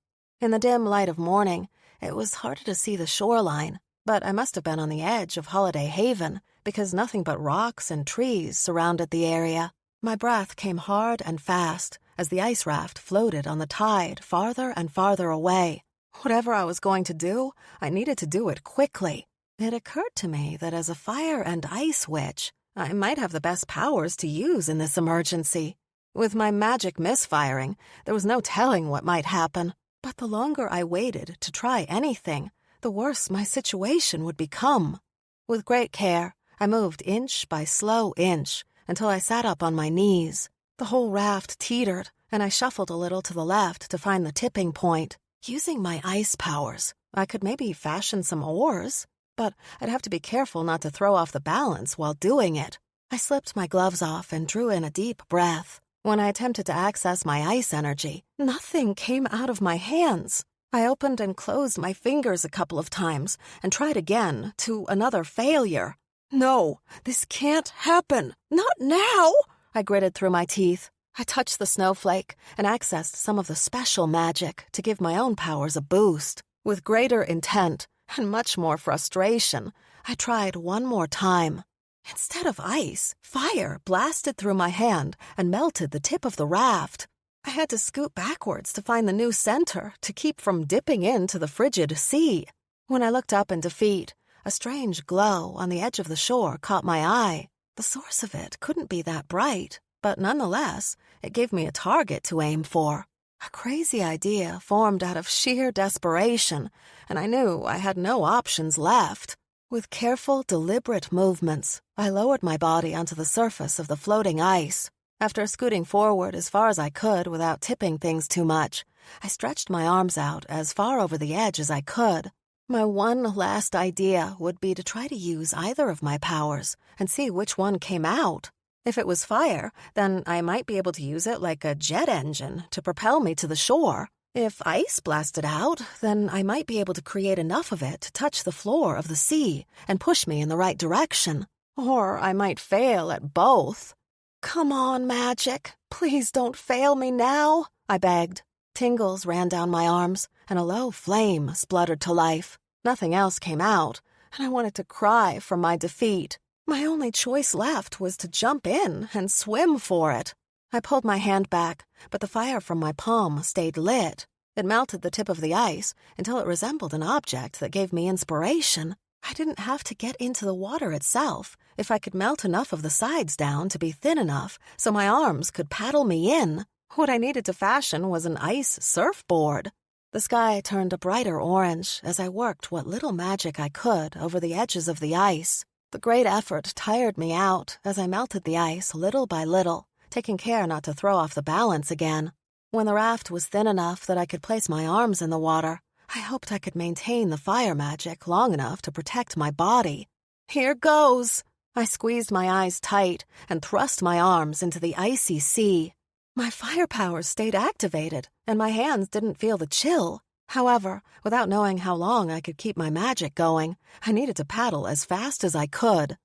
[SPEAKER 1] In the dim light of morning, it was harder to see the shoreline, but I must have been on the edge of Holiday Haven because nothing but rocks and trees surrounded the area. My breath came hard and fast as the ice raft floated on the tide farther and farther away. Whatever I was going to do, I needed to do it quickly. It occurred to me that as a fire and ice witch, I might have the best powers to use in this emergency. With my magic misfiring, there was no telling what might happen. But the longer I waited to try anything, the worse my situation would become. With great care, I moved inch by slow inch until I sat up on my knees. The whole raft teetered, and I shuffled a little to the left to find the tipping point. Using my ice powers, I could maybe fashion some oars, but I'd have to be careful not to throw off the balance while doing it. I slipped my gloves off and drew in a deep breath. When I attempted to access my ice energy, nothing came out of my hands. I opened and closed my fingers a couple of times and tried again, to another failure. No, this can't happen. Not now! I gritted through my teeth. I touched the snowflake and accessed some of the special magic to give my own powers a boost. With greater intent and much more frustration, I tried one more time. Instead of ice, fire blasted through my hand and melted the tip of the raft. I had to scoot backwards to find the new center to keep from dipping into the frigid sea. When I looked up in defeat, a strange glow on the edge of the shore caught my eye. The source of it couldn't be that bright, but nonetheless, it gave me a target to aim for. A crazy idea formed out of sheer desperation, and I knew I had no options left. With careful, deliberate movements, I lowered my body onto the surface of the floating ice. After scooting forward as far as I could without tipping things too much, I stretched my arms out as far over the edge as I could. My one last idea would be to try to use either of my powers and see which one came out. If it was fire, then I might be able to use it like a jet engine to propel me to the shore. If ice blasted out, then I might be able to create enough of it to touch the floor of the sea and push me in the right direction. Or I might fail at both. "Come on, magic. Please don't fail me now," I begged. Tingles ran down my arms, and a low flame spluttered to life. Nothing else came out, and I wanted to cry from my defeat. My only choice left was to jump in and swim for it. I pulled my hand back, but the fire from my palm stayed lit. It melted the tip of the ice until it resembled an object that gave me inspiration. I didn't have to get into the water itself if I could melt enough of the sides down to be thin enough so my arms could paddle me in. What I needed to fashion was an ice surfboard. The sky turned a brighter orange as I worked what little magic I could over the edges of the ice. The great effort tired me out as I melted the ice little by little, taking care not to throw off the balance again. When the raft was thin enough that I could place my arms in the water, I hoped I could maintain the fire magic long enough to protect my body. Here goes! I squeezed my eyes tight and thrust my arms into the icy sea. My fire powers stayed activated, and my hands didn't feel the chill. However, without knowing how long I could keep my magic going, I needed to paddle as fast as I could.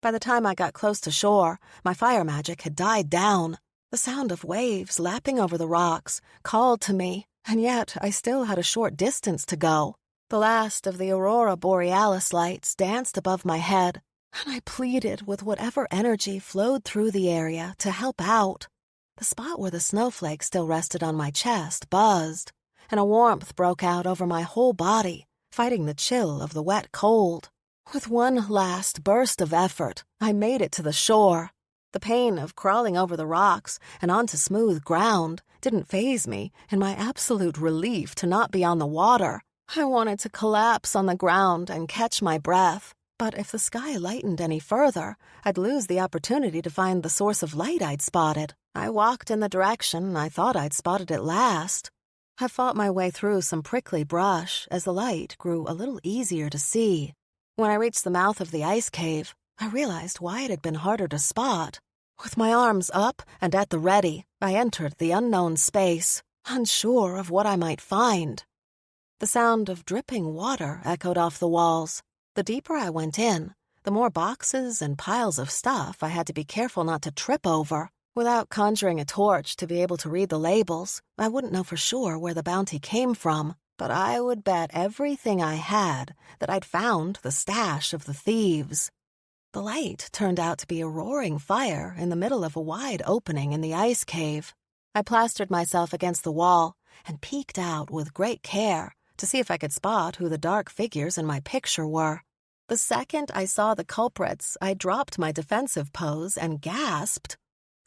[SPEAKER 1] By the time I got close to shore, my fire magic had died down. The sound of waves lapping over the rocks called to me, and yet I still had a short distance to go. The last of the Aurora Borealis lights danced above my head, and I pleaded with whatever energy flowed through the area to help out. The spot where the snowflake still rested on my chest buzzed, and a warmth broke out over my whole body, fighting the chill of the wet cold. With one last burst of effort, I made it to the shore. The pain of crawling over the rocks and onto smooth ground didn't faze me in my absolute relief to not be on the water. I wanted to collapse on the ground and catch my breath, but if the sky lightened any further, I'd lose the opportunity to find the source of light I'd spotted. I walked in the direction I thought I'd spotted it last. I fought my way through some prickly brush as the light grew a little easier to see. When I reached the mouth of the ice cave, I realized why it had been harder to spot. With my arms up and at the ready, I entered the unknown space, unsure of what I might find. The sound of dripping water echoed off the walls. The deeper I went in, the more boxes and piles of stuff I had to be careful not to trip over. Without conjuring a torch to be able to read the labels, I wouldn't know for sure where the bounty came from, but I would bet everything I had that I'd found the stash of the thieves. The light turned out to be a roaring fire in the middle of a wide opening in the ice cave. I plastered myself against the wall and peeked out with great care to see if I could spot who the dark figures in my picture were. The second I saw the culprits, I dropped my defensive pose and gasped.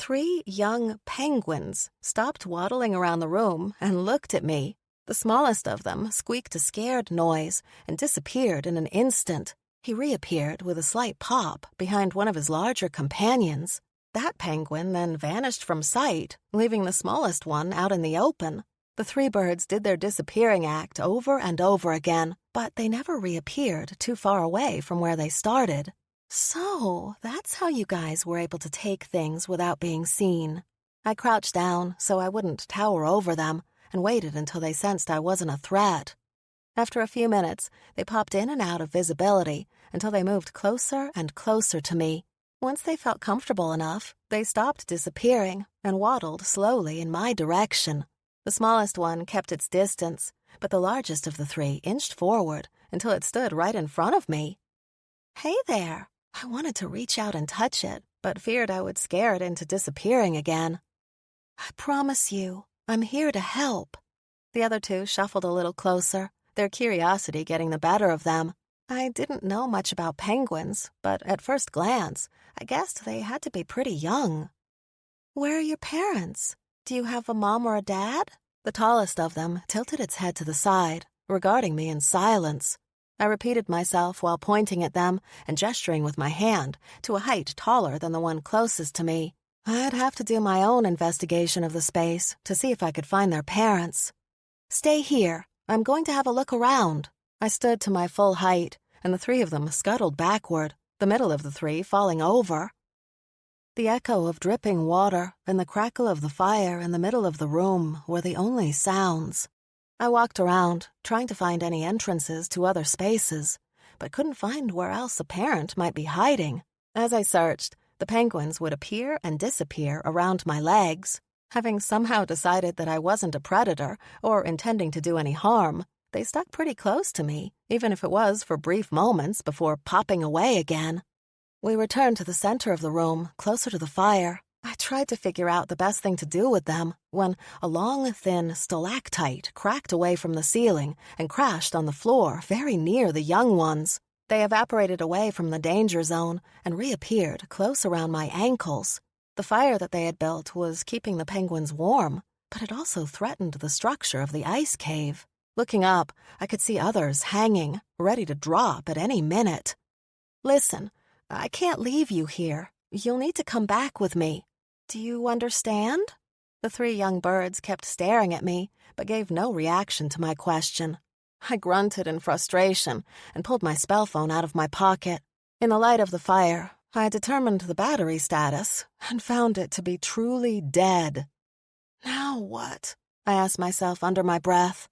[SPEAKER 1] 3 young penguins stopped waddling around the room and looked at me. The smallest of them squeaked a scared noise and disappeared in an instant. He reappeared with a slight pop behind one of his larger companions. That penguin then vanished from sight, leaving the smallest one out in the open. The 3 birds did their disappearing act over and over again, but they never reappeared too far away from where they started. So, that's how you guys were able to take things without being seen. I crouched down so I wouldn't tower over them and waited until they sensed I wasn't a threat. After a few minutes, they popped in and out of visibility until they moved closer and closer to me. Once they felt comfortable enough, they stopped disappearing and waddled slowly in my direction. The smallest one kept its distance, but the largest of the 3 inched forward until it stood right in front of me. "Hey there." I wanted to reach out and touch it, but feared I would scare it into disappearing again. "I promise you, I'm here to help." The other 2 shuffled a little closer, their curiosity getting the better of them. I didn't know much about penguins, but at first glance, I guessed they had to be pretty young. "Where are your parents? Do you have a mom or a dad?" The tallest of them tilted its head to the side, regarding me in silence. I repeated myself while pointing at them and gesturing with my hand to a height taller than the one closest to me. I'd have to do my own investigation of the space to see if I could find their parents. "Stay here. I'm going to have a look around." I stood to my full height, and the 3 of them scuttled backward, the middle of the 3 falling over. The echo of dripping water and the crackle of the fire in the middle of the room were the only sounds. I walked around, trying to find any entrances to other spaces, but couldn't find where else a parent might be hiding. As I searched, the penguins would appear and disappear around my legs. Having somehow decided that I wasn't a predator or intending to do any harm, they stuck pretty close to me, even if it was for brief moments before popping away again. We returned to the center of the room, closer to the fire. I tried to figure out the best thing to do with them when a long, thin stalactite cracked away from the ceiling and crashed on the floor very near the young ones. They evaporated away from the danger zone and reappeared close around my ankles. The fire that they had built was keeping the penguins warm, but it also threatened the structure of the ice cave. Looking up, I could see others hanging, ready to drop at any minute. "Listen, I can't leave you here. You'll need to come back with me. Do you understand?" The 3 young birds kept staring at me, but gave no reaction to my question. I grunted in frustration and pulled my spell phone out of my pocket. In the light of the fire, I determined the battery status and found it to be truly dead. "Now what?" I asked myself under my breath.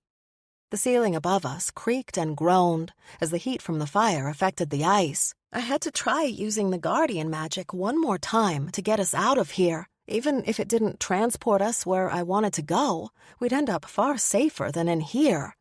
[SPEAKER 1] The ceiling above us creaked and groaned as the heat from the fire affected the ice. I had to try using the guardian magic one more time to get us out of here. Even if it didn't transport us where I wanted to go, we'd end up far safer than in here.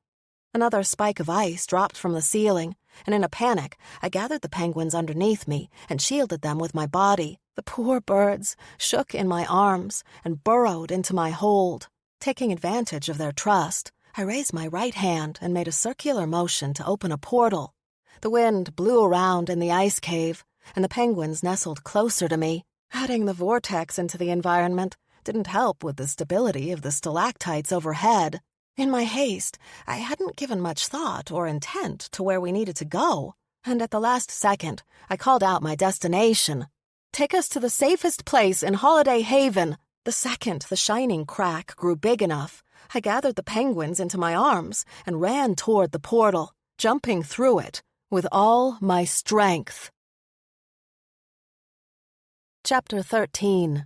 [SPEAKER 1] Another spike of ice dropped from the ceiling, and in a panic, I gathered the penguins underneath me and shielded them with my body. The poor birds shook in my arms and burrowed into my hold. Taking advantage of their trust, I raised my right hand and made a circular motion to open a portal. The wind blew around in the ice cave, and the penguins nestled closer to me. Adding the vortex into the environment didn't help with the stability of the stalactites overhead. In my haste, I hadn't given much thought or intent to where we needed to go, and at the last second, I called out my destination. "Take us to the safest place in Holiday Haven." The second the shining crack grew big enough, I gathered the penguins into my arms and ran toward the portal, jumping through it with all my strength. Chapter 13.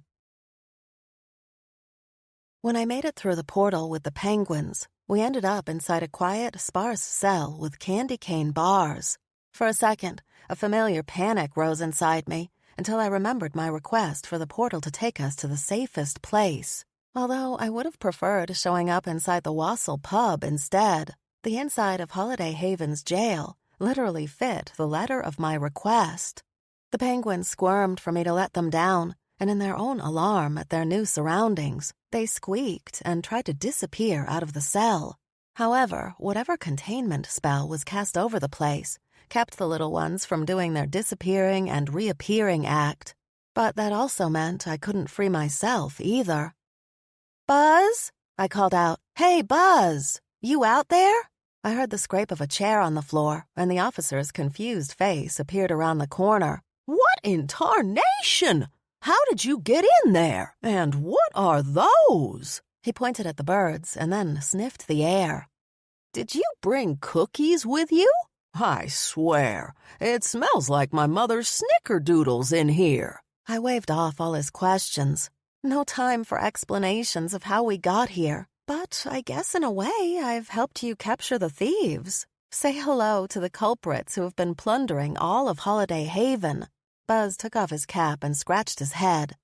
[SPEAKER 1] When I made it through the portal with the penguins, we ended up inside a quiet, sparse cell with candy cane bars. For a second, a familiar panic rose inside me until I remembered my request for the portal to take us to the safest place. Although I would have preferred showing up inside the Wassail pub instead, the inside of Holiday Haven's jail literally fit the letter of my request. The penguins squirmed for me to let them down, and in their own alarm at their new surroundings, they squeaked and tried to disappear out of the cell. However, whatever containment spell was cast over the place kept the little ones from doing their disappearing and reappearing act. But that also meant I couldn't free myself either. "Buzz?" I called out. "Hey, Buzz! You out there?" I heard the scrape of a chair on the floor, and the officer's confused face appeared around the corner.
[SPEAKER 2] "What in tarnation? How did you get in there? And what are those?"
[SPEAKER 1] He pointed at the birds and then sniffed the air.
[SPEAKER 2] "Did you bring cookies with you? I swear, it smells like my mother's snickerdoodles in here."
[SPEAKER 1] I waved off all his questions. No time for explanations of how we got here, but I guess in a way I've helped you capture the thieves. Say hello to the culprits who have been plundering all of Holiday Haven. Buzz took off his cap and scratched his head.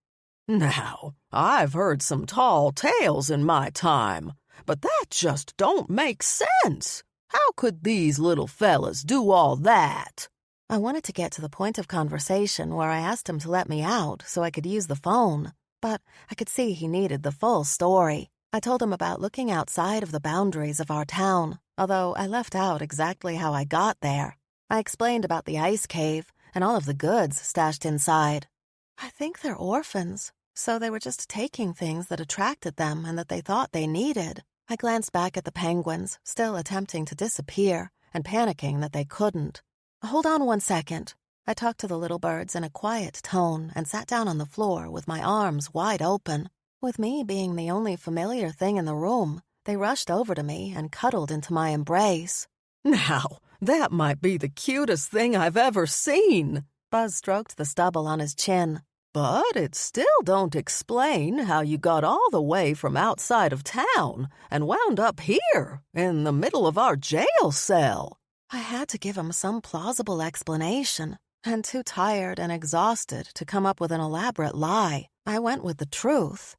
[SPEAKER 2] "Now, I've heard some tall tales in my time, but that just don't make sense. How could these little fellas do all that?"
[SPEAKER 1] I wanted to get to the point of conversation where I asked him to let me out so I could use the phone, but I could see he needed the full story. I told him about looking outside of the boundaries of our town, although I left out exactly how I got there. I explained about the ice cave and all of the goods stashed inside. I think they're orphans, so they were just taking things that attracted them and that they thought they needed. I glanced back at the penguins, still attempting to disappear and panicking that they couldn't. "Hold on one second." I talked to the little birds in a quiet tone and sat down on the floor with my arms wide open. With me being the only familiar thing in the room, they rushed over to me and cuddled into my embrace.
[SPEAKER 2] "Now, that might be the cutest thing I've ever seen."
[SPEAKER 1] Buzz stroked the stubble on his chin.
[SPEAKER 2] "But it still don't explain how you got all the way from outside of town and wound up here in the middle of our jail cell."
[SPEAKER 1] I had to give him some plausible explanation, and too tired and exhausted to come up with an elaborate lie, I went with the truth.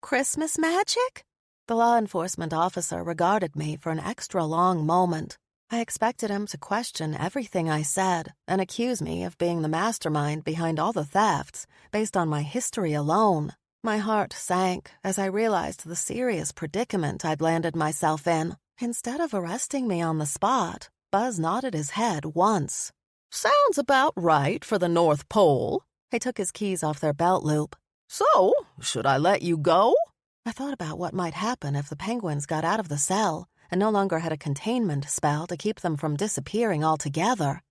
[SPEAKER 1] "Christmas magic?" The law enforcement officer regarded me for an extra long moment. I expected him to question everything I said and accuse me of being the mastermind behind all the thefts based on my history alone. My heart sank as I realized the serious predicament I'd landed myself in. Instead of arresting me on the spot, Buzz nodded his head once.
[SPEAKER 2] "Sounds about right for the North Pole."
[SPEAKER 1] He took his keys off their belt loop.
[SPEAKER 2] "So, should I let you go?"
[SPEAKER 1] I thought about what might happen if the penguins got out of the cell and no longer had a containment spell to keep them from disappearing altogether.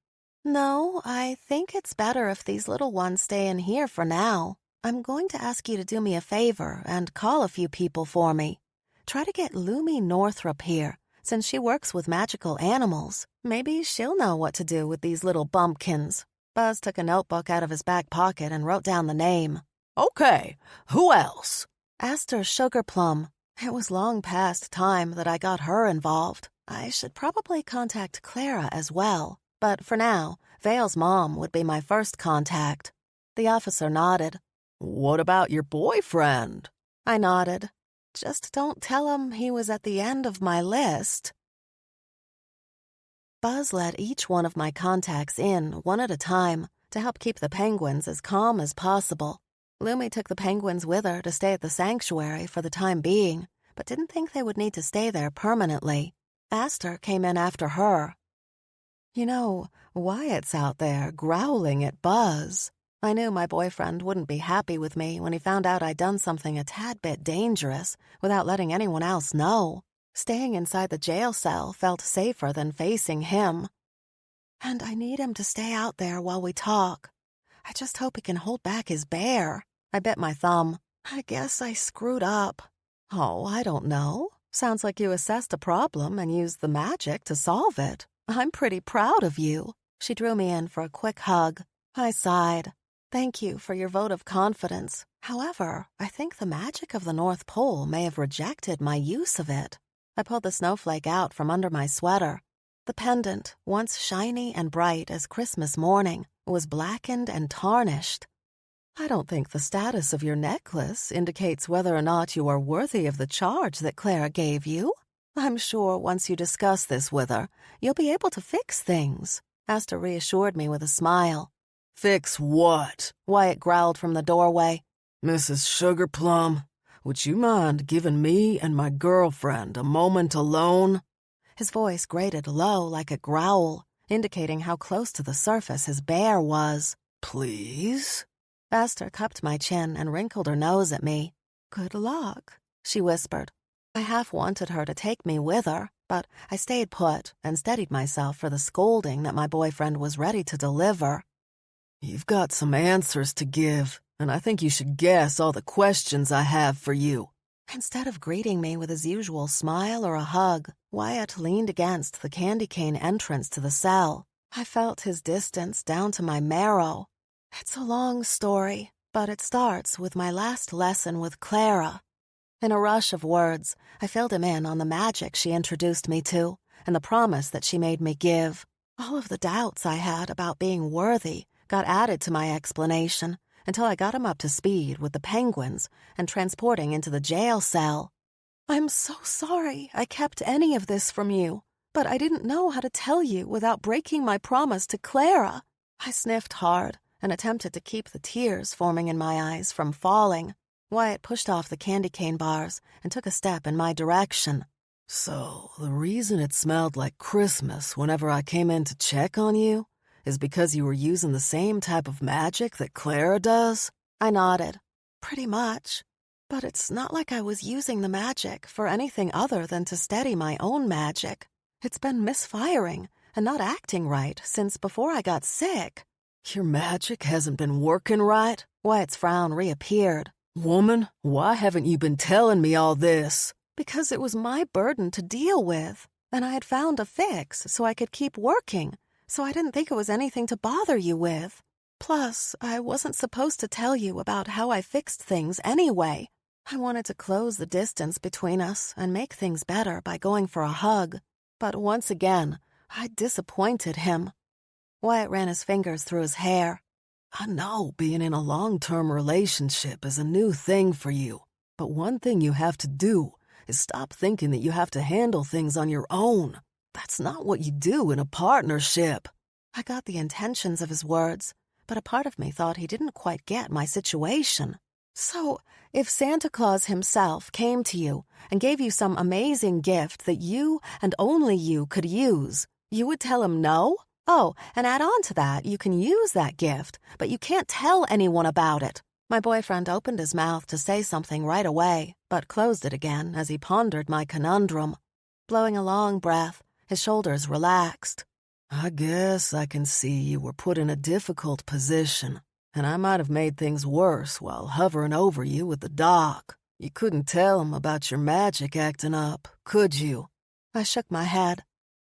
[SPEAKER 1] "No, I think it's better if these little ones stay in here for now. I'm going to ask you to do me a favor and call a few people for me. Try to get Lumi Northrop here, since she works with magical animals. Maybe she'll know what to do with these little bumpkins." Buzz took a notebook out of his back pocket and wrote down the name.
[SPEAKER 2] "Okay, who else?"
[SPEAKER 1] Aster Sugarplum. It was long past time that I got her involved. I should probably contact Clara as well, but for now, Vale's mom would be my first contact. The officer nodded.
[SPEAKER 2] "What about your boyfriend?"
[SPEAKER 1] I nodded. Just don't tell him he was at the end of my list. Buzz let each one of my contacts in, one at a time, to help keep the penguins as calm as possible. Lumi took the penguins with her to stay at the sanctuary for the time being, but didn't think they would need to stay there permanently. Aster came in after her. You know, Wyatt's out there growling at Buzz. I knew my boyfriend wouldn't be happy with me when he found out I'd done something a tad bit dangerous without letting anyone else know. Staying inside the jail cell felt safer than facing him. And I need him to stay out there while we talk. I just hope he can hold back his bear. I bit my thumb. I guess I screwed up. Oh, I don't know. Sounds like you assessed a problem and used the magic to solve it. I'm pretty proud of you. She drew me in for a quick hug. I sighed. Thank you for your vote of confidence. However, I think the magic of the North Pole may have rejected my use of it. I pulled the snowflake out from under my sweater. The pendant, once shiny and bright as Christmas morning, was blackened and tarnished. I don't think the status of your necklace indicates whether or not you are worthy of the charge that Clara gave you. I'm sure once you discuss this with her, you'll be able to fix things, Asta reassured me with a smile.
[SPEAKER 2] Fix what?
[SPEAKER 1] Wyatt growled from the doorway.
[SPEAKER 2] Mrs. Sugarplum, would you mind giving me and my girlfriend a moment alone?
[SPEAKER 1] His voice grated low like a growl, indicating how close to the surface his bear was.
[SPEAKER 2] Please?
[SPEAKER 1] Asta cupped my chin and wrinkled her nose at me. Good luck, she whispered. I half wanted her to take me with her, but I stayed put and steadied myself for the scolding that my boyfriend was ready to deliver.
[SPEAKER 2] You've got some answers to give, and I think you should guess all the questions I have for you.
[SPEAKER 1] Instead of greeting me with his usual smile or a hug, Wyatt leaned against the candy cane entrance to the cell. I felt his distance down to my marrow. It's a long story, but it starts with my last lesson with Clara. In a rush of words, I filled him in on the magic she introduced me to and the promise that she made me give. All of the doubts I had about being worthy got added to my explanation until I got him up to speed with the penguins and transporting into the jail cell. I'm so sorry I kept any of this from you, but I didn't know how to tell you without breaking my promise to Clara. I sniffed hard and attempted to keep the tears forming in my eyes from falling. Wyatt pushed off the candy cane bars and took a step in my direction.
[SPEAKER 2] So, the reason it smelled like Christmas whenever I came in to check on you is because you were using the same type of magic that Clara does?
[SPEAKER 1] I nodded. Pretty much. But it's not like I was using the magic for anything other than to steady my own magic. It's been misfiring and not acting right since before I got sick.
[SPEAKER 2] Your magic hasn't been working right?
[SPEAKER 1] Wyatt's frown reappeared.
[SPEAKER 2] Woman, why haven't you been telling me all this?
[SPEAKER 1] Because it was my burden to deal with, and I had found a fix so I could keep working, so I didn't think it was anything to bother you with. Plus, I wasn't supposed to tell you about how I fixed things anyway. I wanted to close the distance between us and make things better by going for a hug. But once again, I disappointed him. Wyatt ran his fingers through his hair.
[SPEAKER 2] I know being in a long-term relationship is a new thing for you, but one thing you have to do is stop thinking that you have to handle things on your own. That's not what you do in a partnership.
[SPEAKER 1] I got the intentions of his words, but a part of me thought he didn't quite get my situation. So, if Santa Claus himself came to you and gave you some amazing gift that you and only you could use, you would tell him no? Oh, and add on to that, you can use that gift, but you can't tell anyone about it. My boyfriend opened his mouth to say something right away, but closed it again as he pondered my conundrum. Blowing a long breath, his shoulders relaxed.
[SPEAKER 2] I guess I can see you were put in a difficult position, and I might have made things worse while hovering over you with the doc. You couldn't tell him about your magic acting up, could you?
[SPEAKER 1] I shook my head.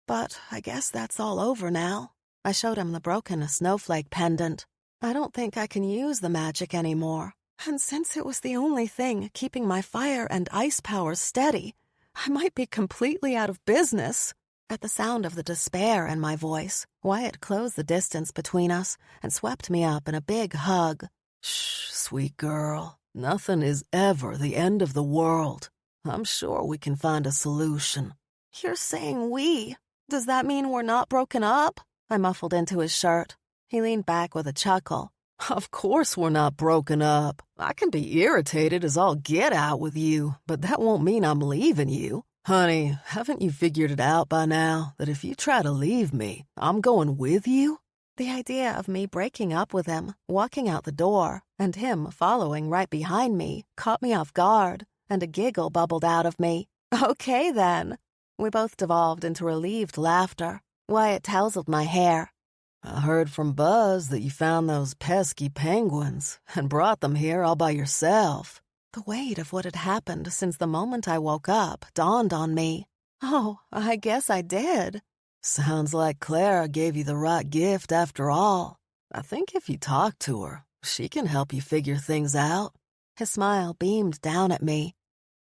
[SPEAKER 1] But I guess that's all over now. I showed him the broken snowflake pendant. I don't think I can use the magic anymore. And since it was the only thing keeping my fire and ice powers steady, I might be completely out of business. At the sound of the despair in my voice, Wyatt closed the distance between us and swept me up in a big hug.
[SPEAKER 2] Shh, sweet girl. Nothing is ever the end of the world. I'm sure we can find a solution.
[SPEAKER 1] You're saying we? Does that mean we're not broken up? I muffled into his shirt. He leaned back with a chuckle.
[SPEAKER 2] Of course we're not broken up. I can be irritated as all get out with you, but that won't mean I'm leaving you. Honey, haven't you figured it out by now that if you try to leave me, I'm going with you?
[SPEAKER 1] The idea of me breaking up with him, walking out the door, and him following right behind me caught me off guard, and a giggle bubbled out of me. Okay, then. We both devolved into relieved laughter. Wyatt tousled my hair.
[SPEAKER 2] I heard from Buzz that you found those pesky penguins and brought them here all by yourself.
[SPEAKER 1] The weight of what had happened since the moment I woke up dawned on me. Oh, I guess I did.
[SPEAKER 2] Sounds like Clara gave you the right gift after all. I think if you talk to her, she can help you figure things out.
[SPEAKER 1] His smile beamed down at me.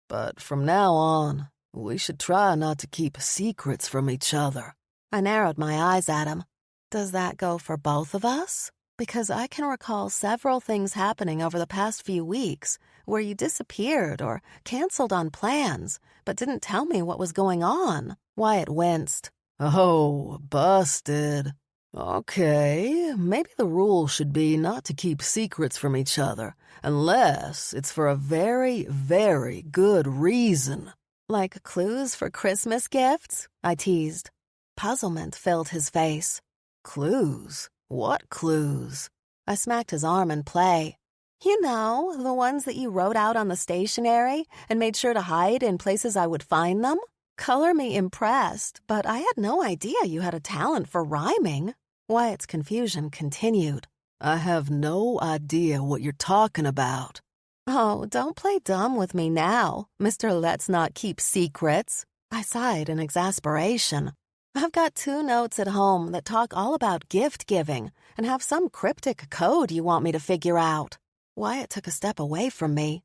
[SPEAKER 2] But from now on, we should try not to keep secrets from each other.
[SPEAKER 1] I narrowed my eyes at him. Does that go for both of us? Because I can recall several things happening over the past few weeks where you disappeared or canceled on plans, but didn't tell me what was going on. Wyatt winced.
[SPEAKER 2] Oh, busted. Okay, maybe the rule should be not to keep secrets from each other, unless it's for a very, very good reason.
[SPEAKER 1] Like clues for Christmas gifts? I teased. Puzzlement filled his face.
[SPEAKER 2] Clues? What clues?
[SPEAKER 1] I smacked his arm in play. You know, the ones that you wrote out on the stationery and made sure to hide in places I would find them? Color me impressed, but I had no idea you had a talent for rhyming. Wyatt's confusion continued.
[SPEAKER 2] I have no idea what you're talking about.
[SPEAKER 1] Oh, don't play dumb with me now, Mr. Let's Not Keep Secrets. I sighed in exasperation. I've got 2 notes at home that talk all about gift giving and have some cryptic code you want me to figure out. Wyatt took a step away from me.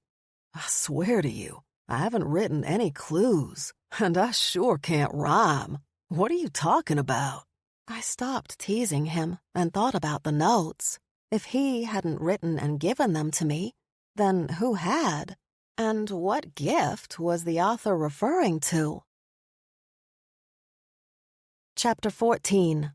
[SPEAKER 2] I swear to you, I haven't written any clues, and I sure can't rhyme. What are you talking about?
[SPEAKER 1] I stopped teasing him and thought about the notes. If he hadn't written and given them to me, then who had? And what gift was the author referring to? Chapter 14.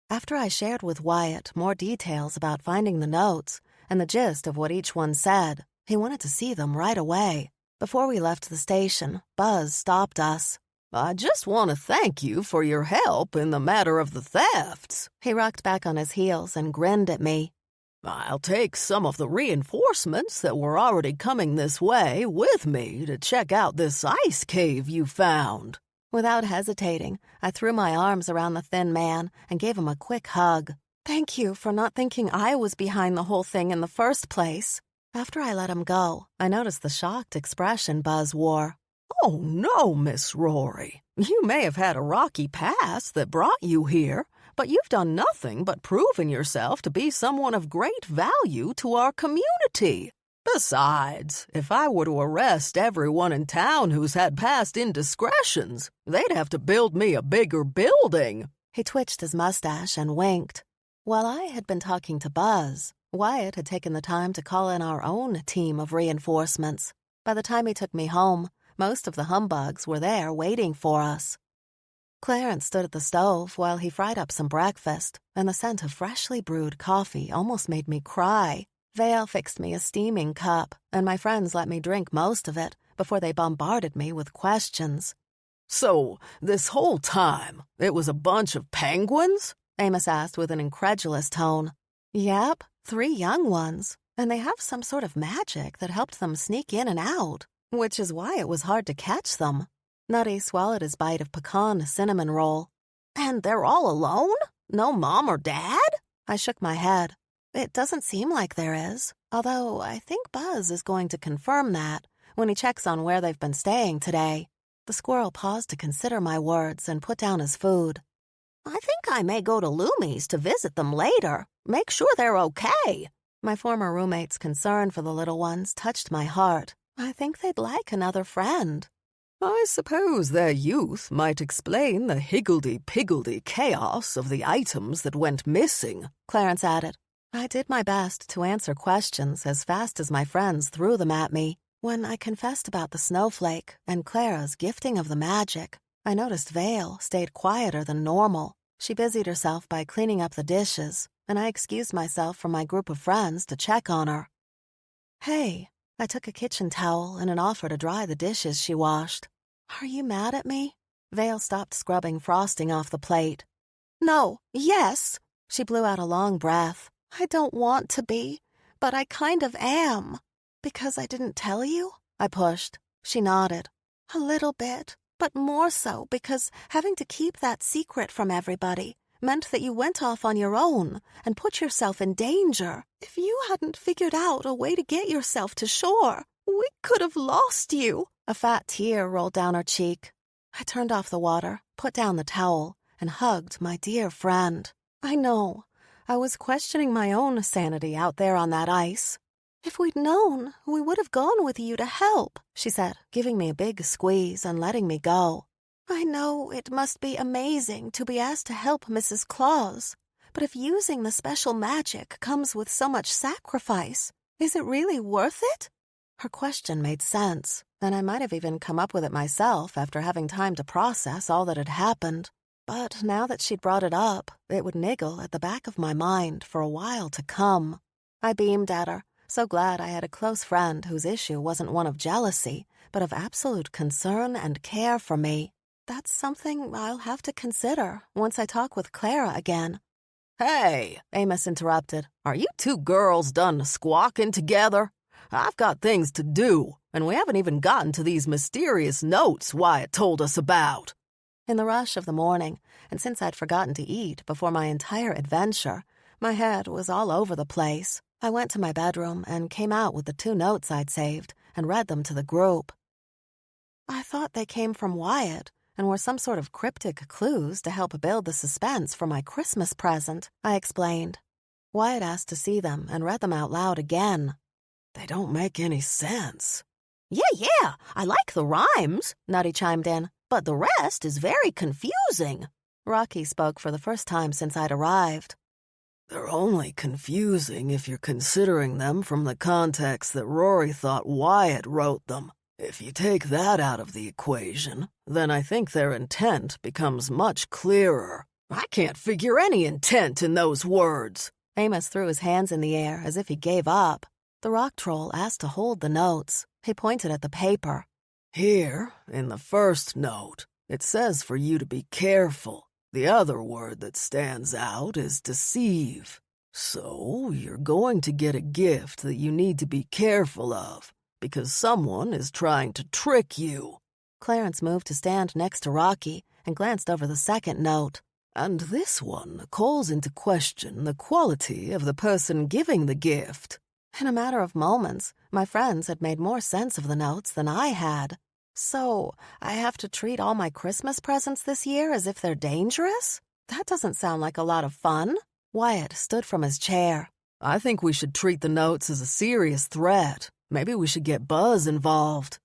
[SPEAKER 1] After I shared with Wyatt more details about finding the notes and the gist of what each one said, he wanted to see them right away. Before we left the station, Buzz stopped us.
[SPEAKER 2] I just want to thank you for your help in the matter of the thefts.
[SPEAKER 1] He rocked back on his heels and grinned at me.
[SPEAKER 2] I'll take some of the reinforcements that were already coming this way with me to check out this ice cave you found.
[SPEAKER 1] Without hesitating, I threw my arms around the thin man and gave him a quick hug. Thank you for not thinking I was behind the whole thing in the first place. After I let him go, I noticed the shocked expression Buzz wore.
[SPEAKER 2] Oh, no, Miss Rory. You may have had a rocky past that brought you here, but you've done nothing but proven yourself to be someone of great value to our community. Besides, if I were to arrest everyone in town who's had past indiscretions, they'd have to build me a bigger building.
[SPEAKER 1] He twitched his mustache and winked. While I had been talking to Buzz, Wyatt had taken the time to call in our own team of reinforcements. By the time he took me home, most of the Humbugs were there waiting for us. Clarence stood at the stove while he fried up some breakfast, and the scent of freshly brewed coffee almost made me cry. Vale fixed me a steaming cup, and my friends let me drink most of it before they bombarded me with questions.
[SPEAKER 2] So, this whole time, it was a bunch of penguins?
[SPEAKER 1] Amos asked with an incredulous tone. Yep, 3 young ones, and they have some sort of magic that helped them sneak in and out, which is why it was hard to catch them. Nutty swallowed his bite of pecan cinnamon roll.
[SPEAKER 4] And they're all alone? No mom or dad?
[SPEAKER 1] I shook my head. It doesn't seem like there is, although I think Buzz is going to confirm that when he checks on where they've been staying today. The squirrel paused to consider my words and put down his food.
[SPEAKER 4] I think I may go to Lumi's to visit them later. Make sure they're okay.
[SPEAKER 1] My former roommate's concern for the little ones touched my heart. I think they'd like another friend.
[SPEAKER 2] I suppose their youth might explain the higgledy-piggledy chaos of the items that went missing,
[SPEAKER 1] Clarence added. I did my best to answer questions as fast as my friends threw them at me. When I confessed about the snowflake and Clara's gifting of the magic, I noticed Vale stayed quieter than normal. She busied herself by cleaning up the dishes, and I excused myself from my group of friends to check on her. Hey, I took a kitchen towel and an offer to dry the dishes she washed. Are you mad at me? Vale stopped scrubbing frosting off the plate.
[SPEAKER 4] No, yes.
[SPEAKER 1] She blew out a long breath.
[SPEAKER 4] I don't want to be, but I kind of am.
[SPEAKER 1] Because I didn't tell you? I pushed. She nodded.
[SPEAKER 4] A little bit, but more so because having to keep that secret from everybody
[SPEAKER 1] meant that you went off on your own and put yourself in danger. If you hadn't figured out a way to get yourself to shore, we could have lost you." A fat tear rolled down her cheek. I turned off the water, put down the towel, and hugged my dear friend. I know. I was questioning my own sanity out there on that ice. "If we'd known, we would have gone with you to help," she said, giving me a big squeeze and letting me go. "I know it must be amazing to be asked to help Mrs. Claus, but if using the special magic comes with so much sacrifice, is it really worth it?" Her question made sense, and I might have even come up with it myself after having time to process all that had happened. But now that she'd brought it up, it would niggle at the back of my mind for a while to come. I beamed at her, so glad I had a close friend whose issue wasn't one of jealousy, but of absolute concern and care for me. That's something I'll have to consider once I talk with Clara again.
[SPEAKER 2] "Hey," Amos interrupted, "are you two girls done squawking together? I've got things to do, and we haven't even gotten to these mysterious notes Wyatt told us about."
[SPEAKER 1] In the rush of the morning, and since I'd forgotten to eat before my entire adventure, my head was all over the place. I went to my bedroom and came out with the 2 notes I'd saved and read them to the group. I thought they came from Wyatt and were some sort of cryptic clues to help build the suspense for my Christmas present, I explained. Wyatt asked to see them and read them out loud again.
[SPEAKER 2] "They don't make any sense."
[SPEAKER 4] Yeah, I like the rhymes, Nutty chimed in, but the rest is very confusing.
[SPEAKER 1] Rocky spoke for the first time since I'd arrived.
[SPEAKER 2] "They're only confusing if you're considering them from the context that Rory thought Wyatt wrote them. If you take that out of the equation, then I think their intent becomes much clearer. I can't figure any intent in those words."
[SPEAKER 1] Amos threw his hands in the air as if he gave up. The rock troll asked to hold the notes. He pointed at the paper.
[SPEAKER 2] "Here, in the first note, it says for you to be careful. The other word that stands out is deceive. So you're going to get a gift that you need to be careful of, because someone is trying to trick you."
[SPEAKER 1] Clarence moved to stand next to Rocky and glanced over the second note.
[SPEAKER 2] "And this one calls into question the quality of the person giving the gift."
[SPEAKER 1] In a matter of moments, my friends had made more sense of the notes than I had. So, I have to treat all my Christmas presents this year as if they're dangerous? That doesn't sound like a lot of fun. Wyatt stood from his chair.
[SPEAKER 2] "I think we should treat the notes as a serious threat. Maybe we should get Buzz involved."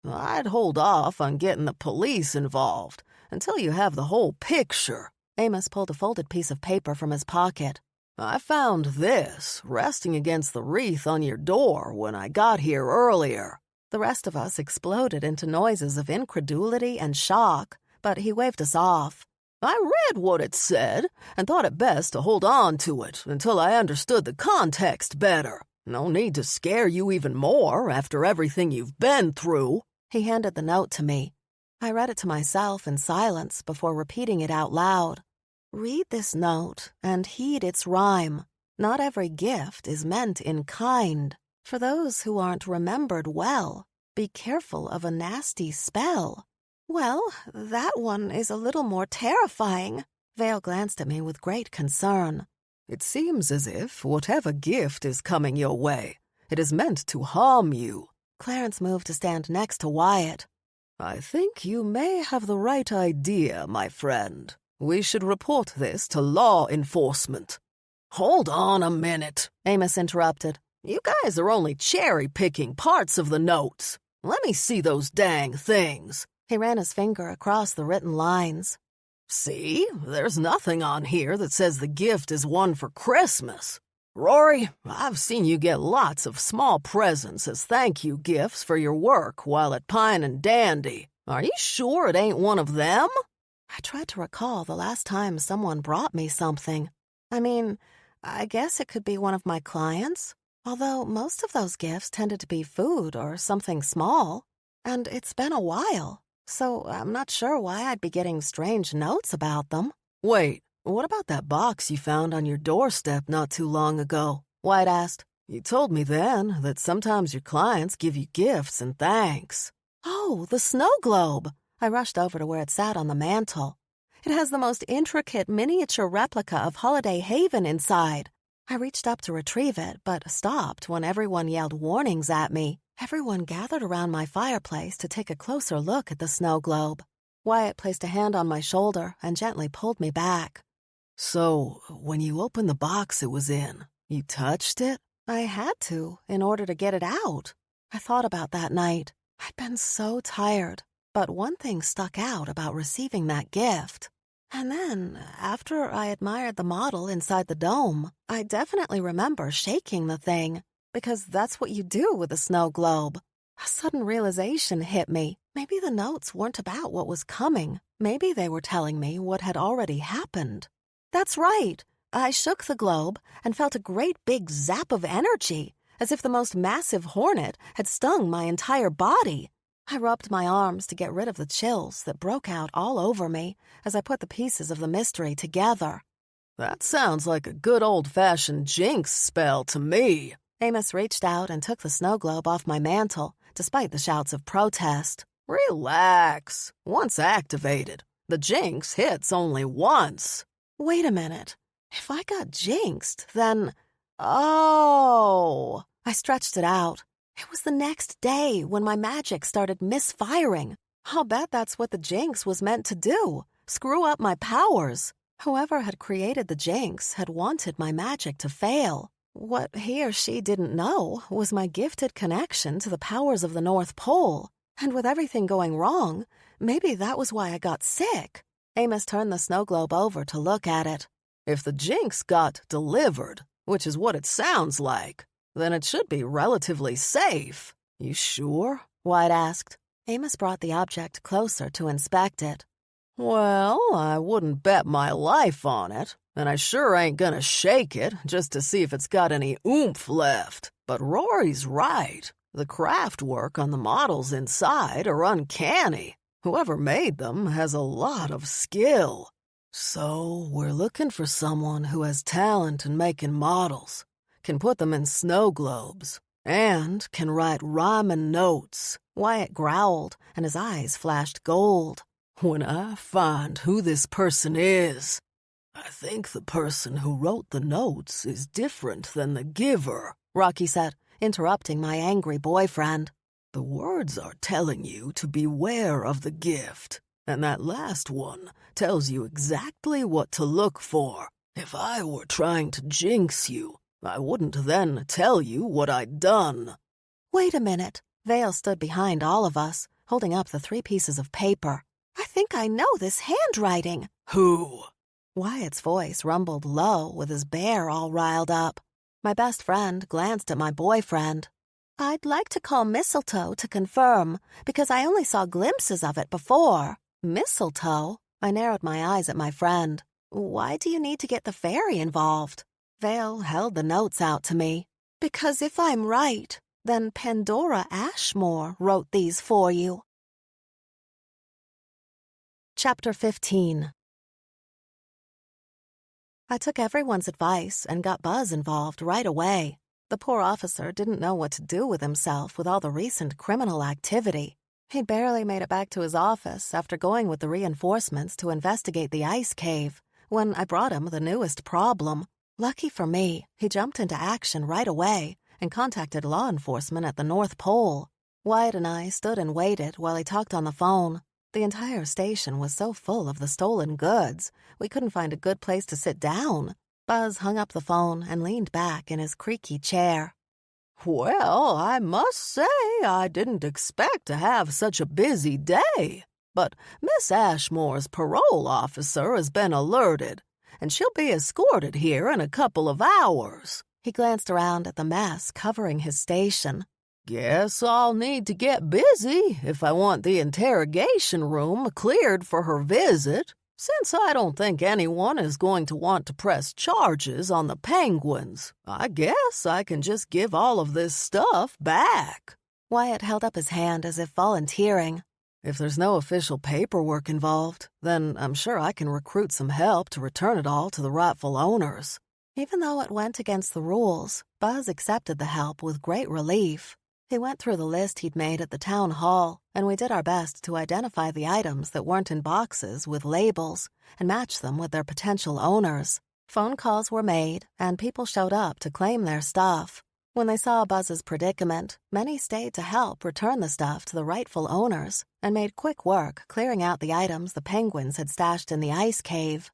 [SPEAKER 2] "I'd hold off on getting the police involved until you have the whole picture."
[SPEAKER 1] Amos pulled a folded piece of paper from his pocket.
[SPEAKER 2] "I found this resting against the wreath on your door when I got here earlier."
[SPEAKER 1] The rest of us exploded into noises of incredulity and shock, but he waved us off.
[SPEAKER 2] "I read what it said and thought it best to hold on to it until I understood the context better. No need to scare you even more after everything you've been through."
[SPEAKER 1] He handed the note to me. I read it to myself in silence before repeating it out loud. Read this note and heed its rhyme. Not every gift is meant in kind. For those who aren't remembered well, be careful of a nasty spell. Well, that one is a little more terrifying. Vale glanced at me with great concern.
[SPEAKER 2] "It seems as if whatever gift is coming your way, it is meant to harm you."
[SPEAKER 1] Clarence moved to stand next to Wyatt.
[SPEAKER 2] "I think you may have the right idea, my friend. We should report this to law enforcement." "Hold on a minute," Amos interrupted. "You guys are only cherry-picking parts of the notes. Let me see those dang things."
[SPEAKER 1] He ran his finger across the written lines.
[SPEAKER 2] "See, there's nothing on here that says the gift is one for Christmas. Rory, I've seen you get lots of small presents as thank-you gifts for your work while at Pine and Dandy. Are you sure it ain't one of them?"
[SPEAKER 1] I tried to recall the last time someone brought me something. I mean, I guess it could be one of my clients, although most of those gifts tended to be food or something small. And it's been a while, so I'm not sure why I'd be getting strange notes about them.
[SPEAKER 2] "Wait, what about that box you found on your doorstep not too long ago?" Wyatt asked. "You told me then that sometimes your clients give you gifts and thanks."
[SPEAKER 1] Oh, the snow globe! I rushed over to where it sat on the mantel. It has the most intricate miniature replica of Holiday Haven inside. I reached up to retrieve it, but stopped when everyone yelled warnings at me. Everyone gathered around my fireplace to take a closer look at the snow globe. Wyatt placed a hand on my shoulder and gently pulled me back.
[SPEAKER 2] So, when you opened the box it was in, you touched it?
[SPEAKER 1] I had to, in order to get it out. I thought about that night. I'd been so tired, but one thing stuck out about receiving that gift. And then, after I admired the model inside the dome, I definitely remember shaking the thing, because that's what you do with a snow globe. A sudden realization hit me. Maybe the notes weren't about what was coming. Maybe they were telling me what had already happened. That's right. I shook the globe and felt a great big zap of energy, as if the most massive hornet had stung my entire body. I rubbed my arms to get rid of the chills that broke out all over me as I put the pieces of the mystery together.
[SPEAKER 2] That sounds like a good old-fashioned jinx spell to me.
[SPEAKER 1] Amos reached out and took the snow globe off my mantle, despite the shouts of protest.
[SPEAKER 2] Relax. Once activated, the jinx hits only once.
[SPEAKER 1] Wait a minute. If I got jinxed, then... Oh! I stretched it out. It was the next day when my magic started misfiring. I'll bet that's what the jinx was meant to do, screw up my powers. Whoever had created the jinx had wanted my magic to fail. What he or she didn't know was my gifted connection to the powers of the North Pole. And with everything going wrong, maybe that was why I got sick. Amos turned the snow globe over to look at it.
[SPEAKER 2] If the jinx got delivered, which is what it sounds like, then it should be relatively safe. You sure?
[SPEAKER 1] Wyatt asked. Amos brought the object closer to inspect it.
[SPEAKER 2] Well, I wouldn't bet my life on it, and I sure ain't gonna shake it just to see if it's got any oomph left. But Rory's right. The craft work on the models inside are uncanny. Whoever made them has a lot of skill. So, we're looking for someone who has talent in making models, can put them in snow globes, and can write rhyming notes.
[SPEAKER 1] Wyatt growled, and his eyes flashed gold.
[SPEAKER 2] When I find who this person is, I think the person who wrote the notes is different than the giver,
[SPEAKER 1] Rocky said, interrupting my angry boyfriend.
[SPEAKER 2] The words are telling you to beware of the gift, and that last one tells you exactly what to look for. If I were trying to jinx you, I wouldn't then tell you what I'd done.
[SPEAKER 1] Wait a minute. Vale stood behind all of us, holding up the 3 pieces of paper. I think I know this handwriting.
[SPEAKER 2] Who?
[SPEAKER 1] Wyatt's voice rumbled low with his bear all riled up. My best friend glanced at my boyfriend. I'd like to call Mistletoe to confirm, because I only saw glimpses of it before. Mistletoe? I narrowed my eyes at my friend. Why do you need to get the fairy involved? Vale held the notes out to me. Because if I'm right, then Pandora Ashmore wrote these for you. Chapter 15. I took everyone's advice and got Buzz involved right away. The poor officer didn't know what to do with himself with all the recent criminal activity. He'd barely made it back to his office after going with the reinforcements to investigate the ice cave when I brought him the newest problem. Lucky for me, he jumped into action right away and contacted law enforcement at the North Pole. Wyatt and I stood and waited while he talked on the phone. The entire station was so full of the stolen goods, we couldn't find a good place to sit down. Buzz hung up the phone and leaned back in his creaky chair.
[SPEAKER 2] Well, I must say I didn't expect to have such a busy day. But Miss Ashmore's parole officer has been alerted, and she'll be escorted here in a couple of hours.
[SPEAKER 1] He glanced around at the mess covering his station.
[SPEAKER 2] Guess I'll need to get busy if I want the interrogation room cleared for her visit, since I don't think anyone is going to want to press charges on the penguins. I guess I can just give all of this stuff back.
[SPEAKER 1] Wyatt held up his hand as if volunteering.
[SPEAKER 2] If there's no official paperwork involved, then I'm sure I can recruit some help to return it all to the rightful owners.
[SPEAKER 1] Even though it went against the rules, Buzz accepted the help with great relief. He went through the list he'd made at the town hall, and we did our best to identify the items that weren't in boxes with labels and match them with their potential owners. Phone calls were made, and people showed up to claim their stuff. When they saw Buzz's predicament, many stayed to help return the stuff to the rightful owners and made quick work clearing out the items the penguins had stashed in the ice cave.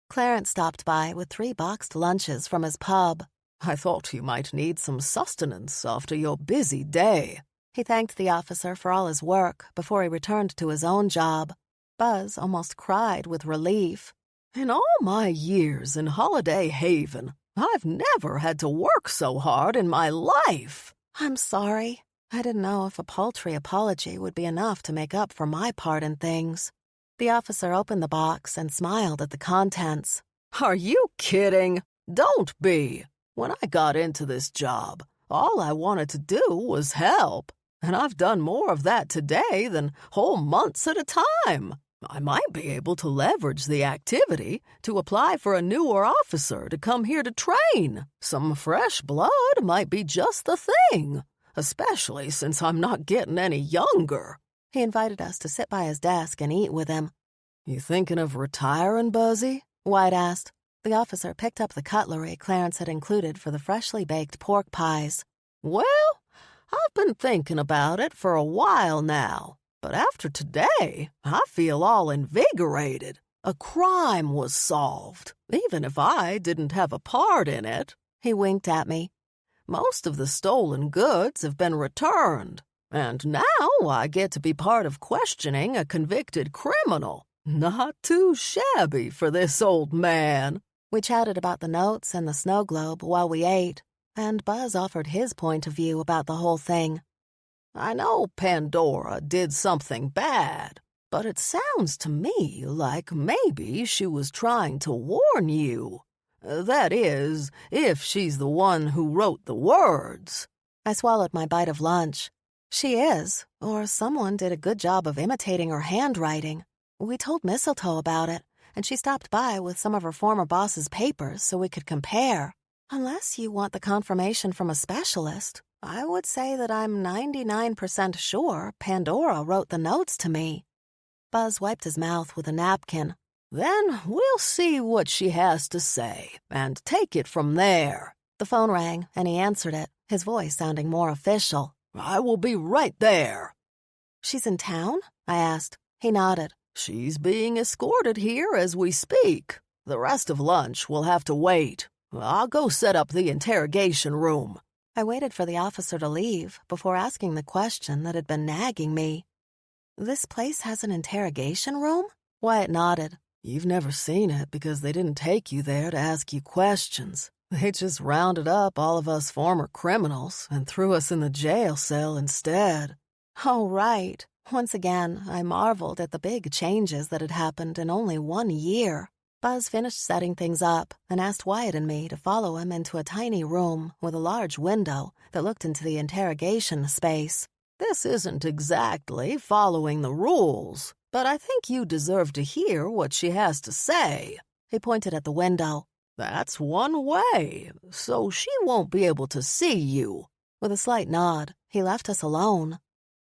[SPEAKER 1] Clarence stopped by with 3 boxed lunches from his pub.
[SPEAKER 2] I thought you might need some sustenance after your busy day.
[SPEAKER 1] He thanked the officer for all his work before he returned to his own job. Buzz almost cried with relief.
[SPEAKER 2] In all my years in Holiday Haven, I've never had to work so hard in my life.
[SPEAKER 1] I'm sorry. I didn't know if a paltry apology would be enough to make up for my part in things. The officer opened the box and smiled at the contents.
[SPEAKER 2] Are you kidding? Don't be. When I got into this job, all I wanted to do was help, and I've done more of that today than whole months at a time. I might be able to leverage the activity to apply for a newer officer to come here to train. Some fresh blood might be just the thing, especially since I'm not getting any younger.
[SPEAKER 1] He invited us to sit by his desk and eat with him.
[SPEAKER 2] You thinking of retiring, Buzzy?
[SPEAKER 1] Wyatt asked. The officer picked up the cutlery Clarence had included for the freshly baked pork pies.
[SPEAKER 2] Well, I've been thinking about it for a while now, but after today, I feel all invigorated. A crime was solved, even if I didn't have a part in it.
[SPEAKER 1] He winked at me.
[SPEAKER 2] Most of the stolen goods have been returned, and now I get to be part of questioning a convicted criminal. Not too shabby for this old man.
[SPEAKER 1] We chatted about the notes and the snow globe while we ate, and Buzz offered his point of view about the whole thing.
[SPEAKER 2] I know Pandora did something bad, but it sounds to me like maybe she was trying to warn you. That is, if she's the one who wrote the words.
[SPEAKER 1] I swallowed my bite of lunch. She is, or someone did a good job of imitating her handwriting. We told Mistletoe about it, and she stopped by with some of her former boss's papers so we could compare. Unless you want the confirmation from a specialist, I would say that I'm 99% sure Pandora wrote the notes to me. Buzz wiped his mouth with a napkin.
[SPEAKER 2] Then we'll see what she has to say, and take it from there.
[SPEAKER 1] The phone rang, and he answered it, his voice sounding more official.
[SPEAKER 2] I will be right there.
[SPEAKER 1] She's in town? I asked. He nodded.
[SPEAKER 2] She's being escorted here as we speak. The rest of lunch will have to wait. I'll go set up the interrogation room.
[SPEAKER 1] I waited for the officer to leave before asking the question that had been nagging me. This place has an interrogation room? Wyatt nodded.
[SPEAKER 2] You've never seen it because they didn't take you there to ask you questions. They just rounded up all of us former criminals and threw us in the jail cell instead.
[SPEAKER 1] Oh, right. Once again, I marveled at the big changes that had happened in only 1 year. Buzz finished setting things up and asked Wyatt and me to follow him into a tiny room with a large window that looked into the interrogation space.
[SPEAKER 2] This isn't exactly following the rules, but I think you deserve to hear what she has to say.
[SPEAKER 1] He pointed at the window.
[SPEAKER 2] That's one way, so she won't be able to see you.
[SPEAKER 1] With a slight nod, he left us alone.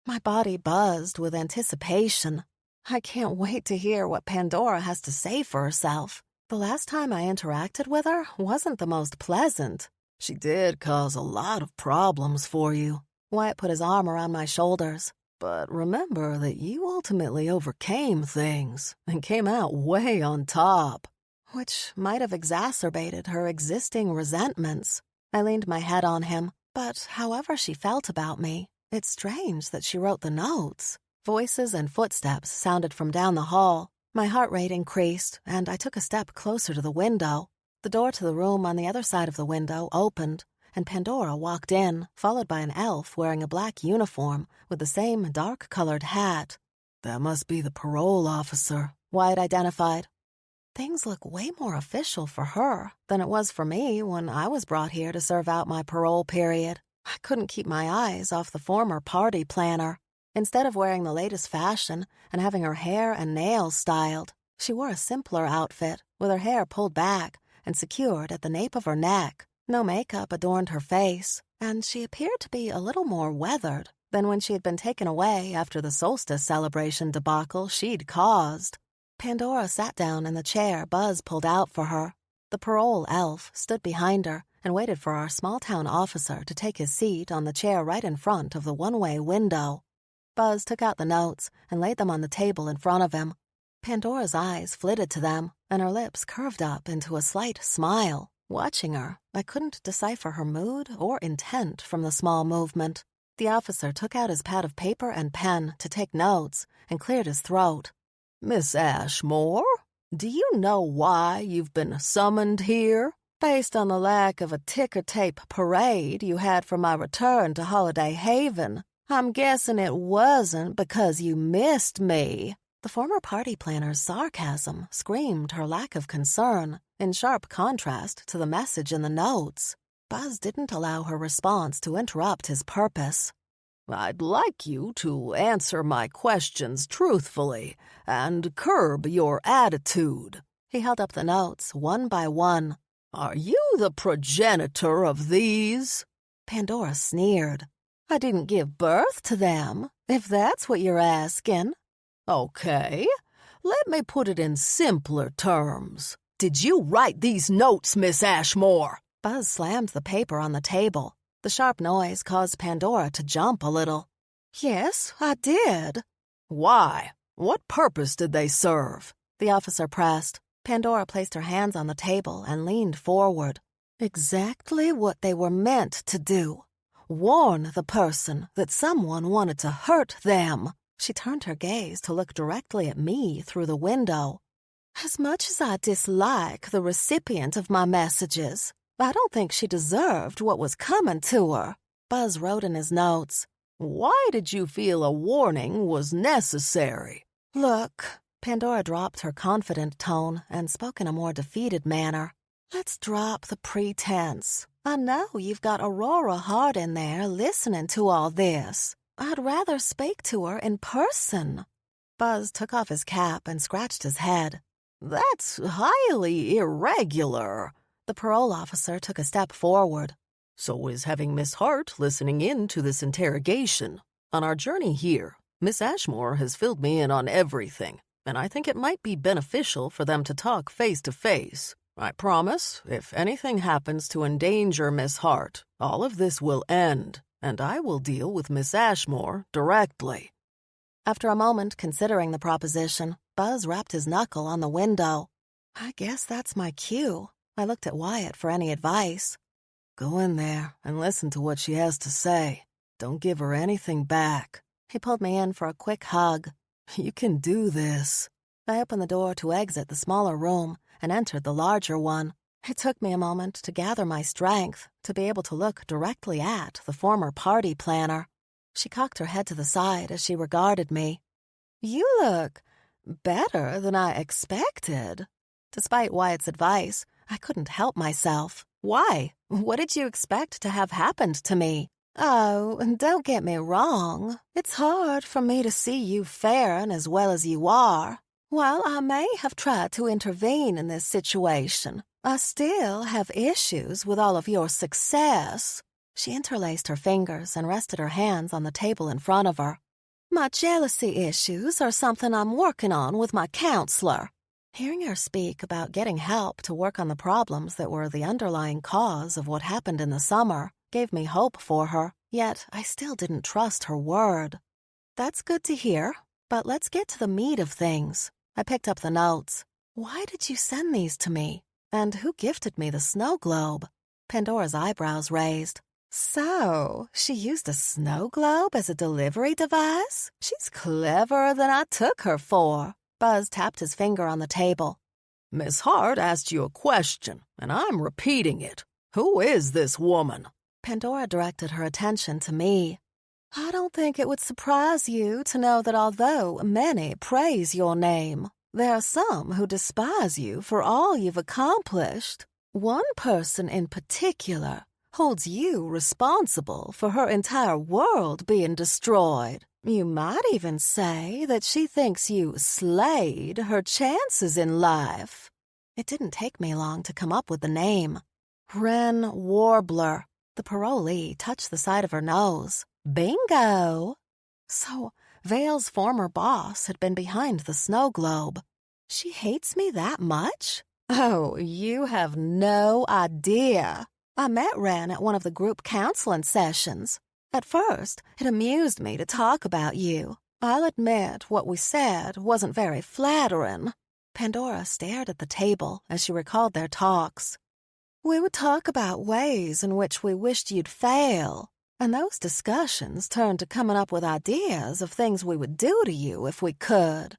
[SPEAKER 1] My body buzzed with anticipation. I can't wait to hear what Pandora has to say for herself. The last time I interacted with her wasn't the most pleasant.
[SPEAKER 2] She did cause a lot of problems for you.
[SPEAKER 1] Wyatt put his arm around my shoulders.
[SPEAKER 2] But remember that you ultimately overcame things and came out way on top.
[SPEAKER 1] Which might have exacerbated her existing resentments. I leaned my head on him, but however she felt about me, it's strange that she wrote the notes. Voices and footsteps sounded from down the hall. My heart rate increased, and I took a step closer to the window. The door to the room on the other side of the window opened, and Pandora walked in, followed by an elf wearing a black uniform with the same dark-colored hat.
[SPEAKER 2] That must be the parole officer,
[SPEAKER 1] Wyatt identified. Things look way more official for her than it was for me when I was brought here to serve out my parole period. I couldn't keep my eyes off the former party planner. Instead of wearing the latest fashion and having her hair and nails styled, she wore a simpler outfit with her hair pulled back and secured at the nape of her neck. No makeup adorned her face, and she appeared to be a little more weathered than when she had been taken away after the solstice celebration debacle she'd caused. Pandora sat down in the chair Buzz pulled out for her. The parole elf stood behind her and waited for our small-town officer to take his seat on the chair right in front of the one-way window. Buzz took out the notes and laid them on the table in front of him. Pandora's eyes flitted to them, and her lips curved up into a slight smile. Watching her, I couldn't decipher her mood or intent from the small movement. The officer took out his pad of paper and pen to take notes and cleared his throat.
[SPEAKER 2] Miss Ashmore, do you know why you've been summoned here?
[SPEAKER 1] Based on the lack of a ticker-tape parade you had for my return to Holiday Haven, I'm guessing it wasn't because you missed me. The former party planner's sarcasm screamed her lack of concern, in sharp contrast to the message in the notes. Buzz didn't allow her response to interrupt his purpose.
[SPEAKER 2] I'd like you to answer my questions truthfully and curb your attitude.
[SPEAKER 1] He held up the notes one by one.
[SPEAKER 2] Are you the progenitor of these?
[SPEAKER 1] Pandora sneered. I didn't give birth to them, if that's what you're asking.
[SPEAKER 2] Okay, let me put it in simpler terms. Did you write these notes, Miss Ashmore?
[SPEAKER 1] Buzz slammed the paper on the table. The sharp noise caused Pandora to jump a little. Yes, I did.
[SPEAKER 2] Why? What purpose did they serve?
[SPEAKER 1] The officer pressed. Pandora placed her hands on the table and leaned forward. Exactly what they were meant to do. Warn the person that someone wanted to hurt them. She turned her gaze to look directly at me through the window. As much as I dislike the recipient of my messages, I don't think she deserved what was coming to her. Buzz wrote in his notes.
[SPEAKER 2] Why did you feel a warning was necessary?
[SPEAKER 1] Look, Pandora dropped her confident tone and spoke in a more defeated manner. Let's drop the pretense. I know you've got Aurora Hart in there listening to all this. I'd rather speak to her in person. Buzz took off his cap and scratched his head.
[SPEAKER 2] That's highly irregular.
[SPEAKER 1] The parole officer took a step forward.
[SPEAKER 2] So is having Miss Hart listening in to this interrogation. On our journey here, Miss Ashmore has filled me in on everything, and I think it might be beneficial for them to talk face to face. I promise, if anything happens to endanger Miss Hart, all of this will end, and I will deal with Miss Ashmore directly.
[SPEAKER 1] After a moment considering the proposition, Buzz rapped his knuckle on the window. I guess that's my cue. I looked at Wyatt for any advice.
[SPEAKER 2] Go in there and listen to what she has to say. Don't give her anything back.
[SPEAKER 1] He pulled me in for a quick hug.
[SPEAKER 2] You can do this.
[SPEAKER 1] I opened the door to exit the smaller room and entered the larger one. It took me a moment to gather my strength to be able to look directly at the former party planner. She cocked her head to the side as she regarded me. You look better than I expected. Despite Wyatt's advice, I couldn't help myself. Why? What did you expect to have happened to me? Oh, don't get me wrong. It's hard for me to see you faring as well as you are. While I may have tried to intervene in this situation, I still have issues with all of your success. She interlaced her fingers and rested her hands on the table in front of her. My jealousy issues are something I'm working on with my counselor. Hearing her speak about getting help to work on the problems that were the underlying cause of what happened in the summer gave me hope for her, yet I still didn't trust her word. That's good to hear, but let's get to the meat of things. I picked up the notes. Why did you send these to me? And who gifted me the snow globe? Pandora's eyebrows raised. So, she used a snow globe as a delivery device? She's cleverer than I took her for. Buzz tapped his finger on the table.
[SPEAKER 2] Miss Hart asked you a question, and I'm repeating it. Who is this woman?
[SPEAKER 1] Pandora directed her attention to me. I don't think it would surprise you to know that although many praise your name, there are some who despise you for all you've accomplished. One person in particular holds you responsible for her entire world being destroyed. You might even say that she thinks you slayed her chances in life. It didn't take me long to come up with the name. Wren Warbler. The parolee touched the side of her nose. Bingo! So Vale's former boss had been behind the snow globe. She hates me that much? Oh, you have no idea. I met Wren at one of the group counseling sessions. At first, it amused me to talk about you. I'll admit what we said wasn't very flattering. Pandora stared at the table as she recalled their talks. We would talk about ways in which we wished you'd fail, and those discussions turned to coming up with ideas of things we would do to you if we could.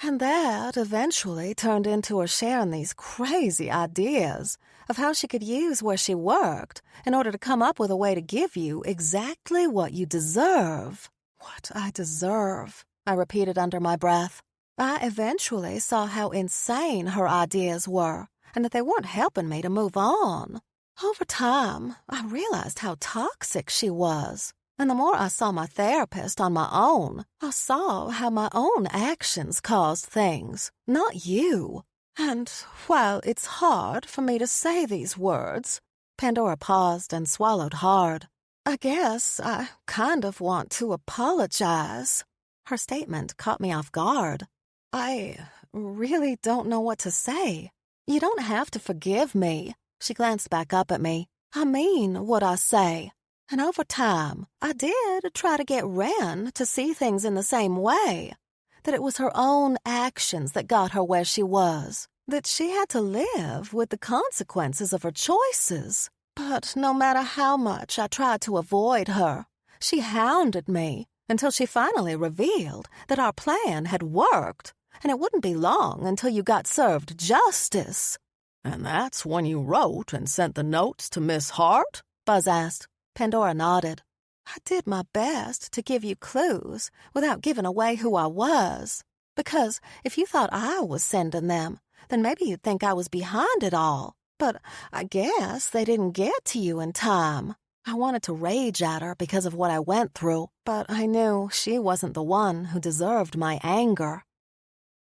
[SPEAKER 1] And that eventually turned into her sharing these crazy ideas of how she could use where she worked in order to come up with a way to give you exactly what you deserve. What I deserve, I repeated under my breath. I eventually saw how insane her ideas were and that they weren't helping me to move on. Over time, I realized how toxic she was. And the more I saw my therapist on my own, I saw how my own actions caused things, not you. And while it's hard for me to say these words, Pandora paused and swallowed hard. I guess I kind of want to apologize. Her statement caught me off guard. I really don't know what to say. You don't have to forgive me. She glanced back up at me. I mean what I say. And over time, I did try to get Wren to see things in the same way. That it was her own actions that got her where she was. That she had to live with the consequences of her choices. But no matter how much I tried to avoid her, she hounded me until she finally revealed that our plan had worked, and it wouldn't be long until you got served justice.
[SPEAKER 2] And that's when you wrote and sent the notes to Miss Hart?
[SPEAKER 1] Buzz asked. Pandora nodded. I did my best to give you clues without giving away who I was. Because if you thought I was sending them, then maybe you'd think I was behind it all. But I guess they didn't get to you in time. I wanted to rage at her because of what I went through, but I knew she wasn't the one who deserved my anger.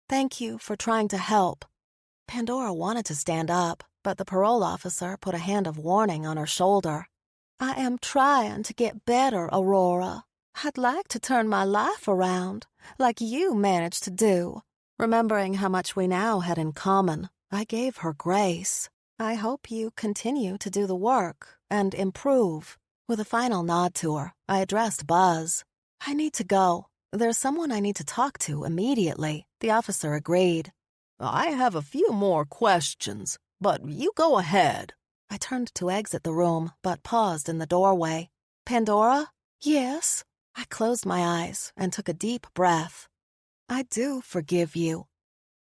[SPEAKER 1] Thank you for trying to help. Pandora wanted to stand up, but the parole officer put a hand of warning on her shoulder. I am trying to get better, Aurora. I'd like to turn my life around, like you managed to do. Remembering how much we now had in common, I gave her grace. I hope you continue to do the work and improve. With a final nod to her, I addressed Buzz. I need to go. There's someone I need to talk to immediately. The officer agreed.
[SPEAKER 2] I have a few more questions, but you go ahead.
[SPEAKER 1] I turned to exit the room, but paused in the doorway. Pandora? Yes? I closed my eyes and took a deep breath. I do forgive you.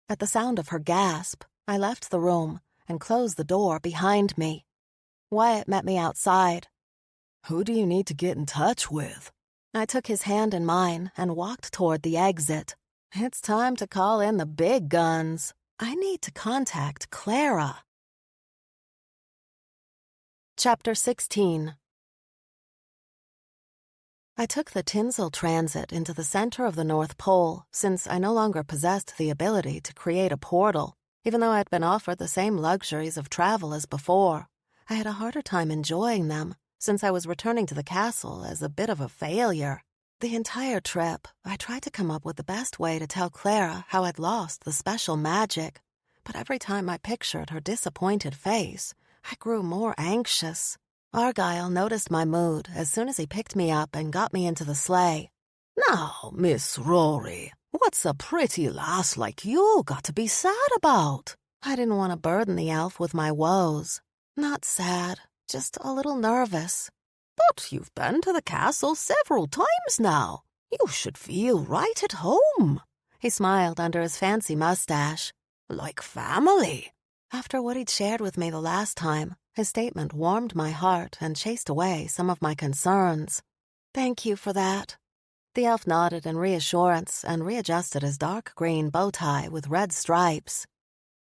[SPEAKER 1] At the sound of her gasp, I left the room and closed the door behind me. Wyatt met me outside.
[SPEAKER 2] Who do you need to get in touch with?
[SPEAKER 1] I took his hand in mine and walked toward the exit. It's time to call in the big guns. I need to contact Clara. Chapter 16. I took the tinsel transit into the center of the North Pole since I no longer possessed the ability to create a portal. Even though I had been offered the same luxuries of travel as before, I had a harder time enjoying them since I was returning to the castle as a bit of a failure. The entire trip, I tried to come up with the best way to tell Clara how I'd lost the special magic, but every time I pictured her disappointed face, I grew more anxious. Argyle noticed my mood as soon as he picked me up and got me into the sleigh.
[SPEAKER 2] Now, Miss Rory, what's a pretty lass like you got to be sad about?
[SPEAKER 1] I didn't want to burden the elf with my woes. Not sad, just a little nervous.
[SPEAKER 2] But you've been to the castle several times now. You should feel right at home.
[SPEAKER 1] He smiled under his fancy mustache.
[SPEAKER 2] Like family.
[SPEAKER 1] After what he'd shared with me the last time, his statement warmed my heart and chased away some of my concerns. Thank you for that. The elf nodded in reassurance and readjusted his dark green bow tie with red stripes.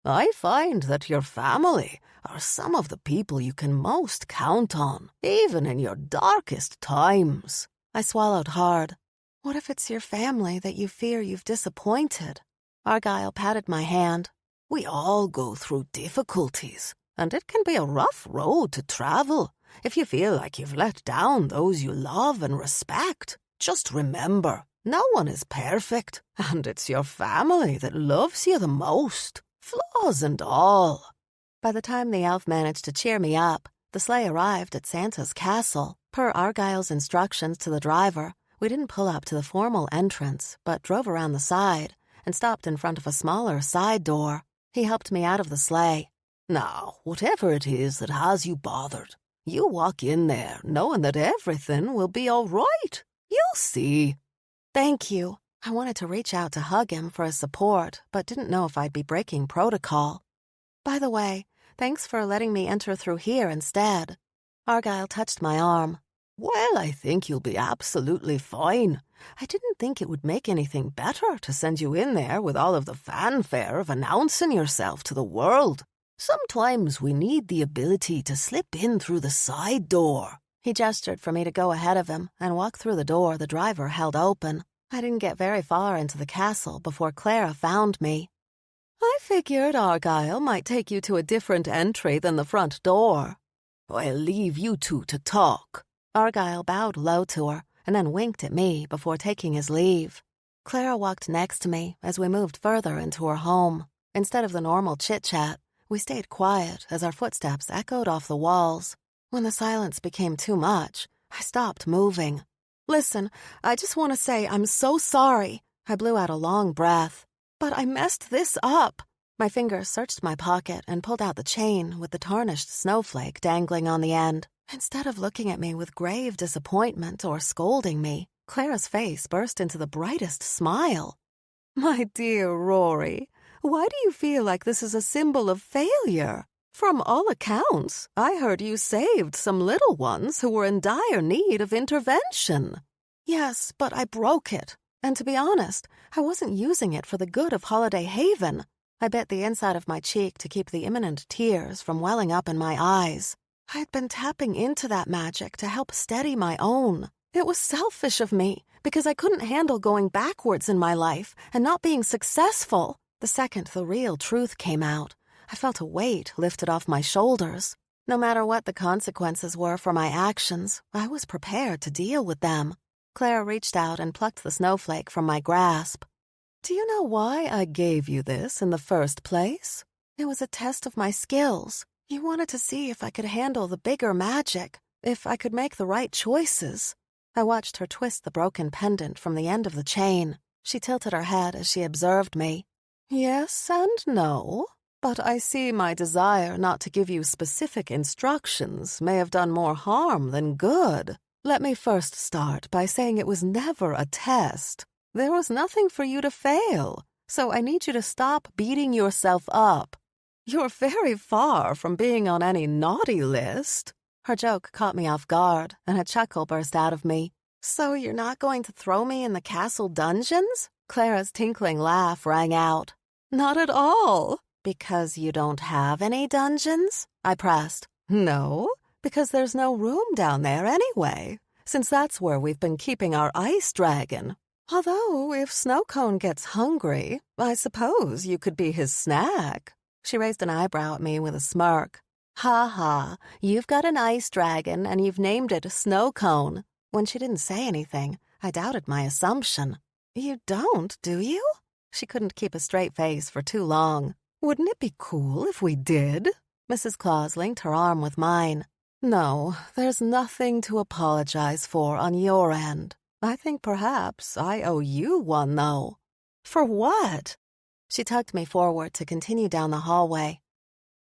[SPEAKER 2] I find that your family are some of the people you can most count on, even in your darkest times.
[SPEAKER 1] I swallowed hard. What if it's your family that you fear you've disappointed? Argyle patted my hand.
[SPEAKER 2] We all go through difficulties, and it can be a rough road to travel,
[SPEAKER 3] If you feel like you've let down those you love and respect, just remember, no one is perfect, and it's your family that loves you the most, flaws and all.
[SPEAKER 1] By the time the elf managed to cheer me up, the sleigh arrived at Santa's castle. Per Argyle's instructions to the driver, we didn't pull up to the formal entrance, but drove around the side and stopped in front of a smaller side door. He helped me out of the sleigh.
[SPEAKER 2] Now, whatever it is that has you bothered, you walk in there knowing that everything will be all right. You'll see.
[SPEAKER 1] Thank you. I wanted to reach out to hug him for his support, but didn't know if I'd be breaking protocol. By the way, thanks for letting me enter through here instead. Argyle touched my arm.
[SPEAKER 2] Well, I think you'll be absolutely fine. I didn't think it would make anything better to send you in there with all of the fanfare of announcing yourself to the world. Sometimes we need the ability to slip in through the side door.
[SPEAKER 1] He gestured for me to go ahead of him and walk through the door the driver held open. I didn't get very far into the castle before Clara found me.
[SPEAKER 2] I figured Argyle might take you to a different entry than the front door. I'll leave you two to talk.
[SPEAKER 1] Argyle bowed low to her and then winked at me before taking his leave. Clara walked next to me as we moved further into her home. Instead of the normal chit-chat, we stayed quiet as our footsteps echoed off the walls. When the silence became too much, I stopped moving. Listen, I just want to say I'm so sorry. I blew out a long breath. But I messed this up. My fingers searched my pocket and pulled out the chain with the tarnished snowflake dangling on the end. Instead of looking at me with grave disappointment or scolding me, Clara's face burst into the brightest smile. My dear Rory, why do you feel like this is a symbol of failure? From all accounts, I heard you saved some little ones who were in dire need of intervention. Yes, but I broke it. And to be honest, I wasn't using it for the good of Holiday Haven. I bit the inside of my cheek to keep the imminent tears from welling up in my eyes. I had been tapping into that magic to help steady my own. It was selfish of me, because I couldn't handle going backwards in my life and not being successful. The second the real truth came out, I felt a weight lifted off my shoulders. No matter what the consequences were for my actions, I was prepared to deal with them. Clara reached out and plucked the snowflake from my grasp.
[SPEAKER 2] Do you know why I gave you this in the first place?
[SPEAKER 1] It was a test of my skills. You wanted to see if I could handle the bigger magic, if I could make the right choices. I watched her twist the broken pendant from the end of the chain. She tilted her head as she observed me.
[SPEAKER 2] Yes and no, but I see my desire not to give you specific instructions may have done more harm than good. Let me first start by saying it was never a test. There was nothing for you to fail, so I need you to stop beating yourself up. You're very far from being on any naughty list.
[SPEAKER 1] Her joke caught me off guard, and a chuckle burst out of me. So you're not going to throw me in the castle dungeons? Clara's tinkling laugh rang out.
[SPEAKER 2] Not at all.
[SPEAKER 1] Because you don't have any dungeons? I pressed.
[SPEAKER 2] No, because there's no room down there anyway, since that's where we've been keeping our ice dragon. Although, if Snowcone gets hungry, I suppose you could be his snack.
[SPEAKER 1] She raised an eyebrow at me with a smirk. Ha ha, you've got an ice dragon and you've named it Snowcone. When she didn't say anything, I doubted my assumption. You don't, do you? She couldn't keep a straight face for too long.
[SPEAKER 2] Wouldn't it be cool if we did?
[SPEAKER 1] Mrs. Claus linked her arm with mine.
[SPEAKER 2] No, there's nothing to apologize for on your end. I think perhaps I owe you one, though.
[SPEAKER 1] For what? She tugged me forward to continue down the hallway.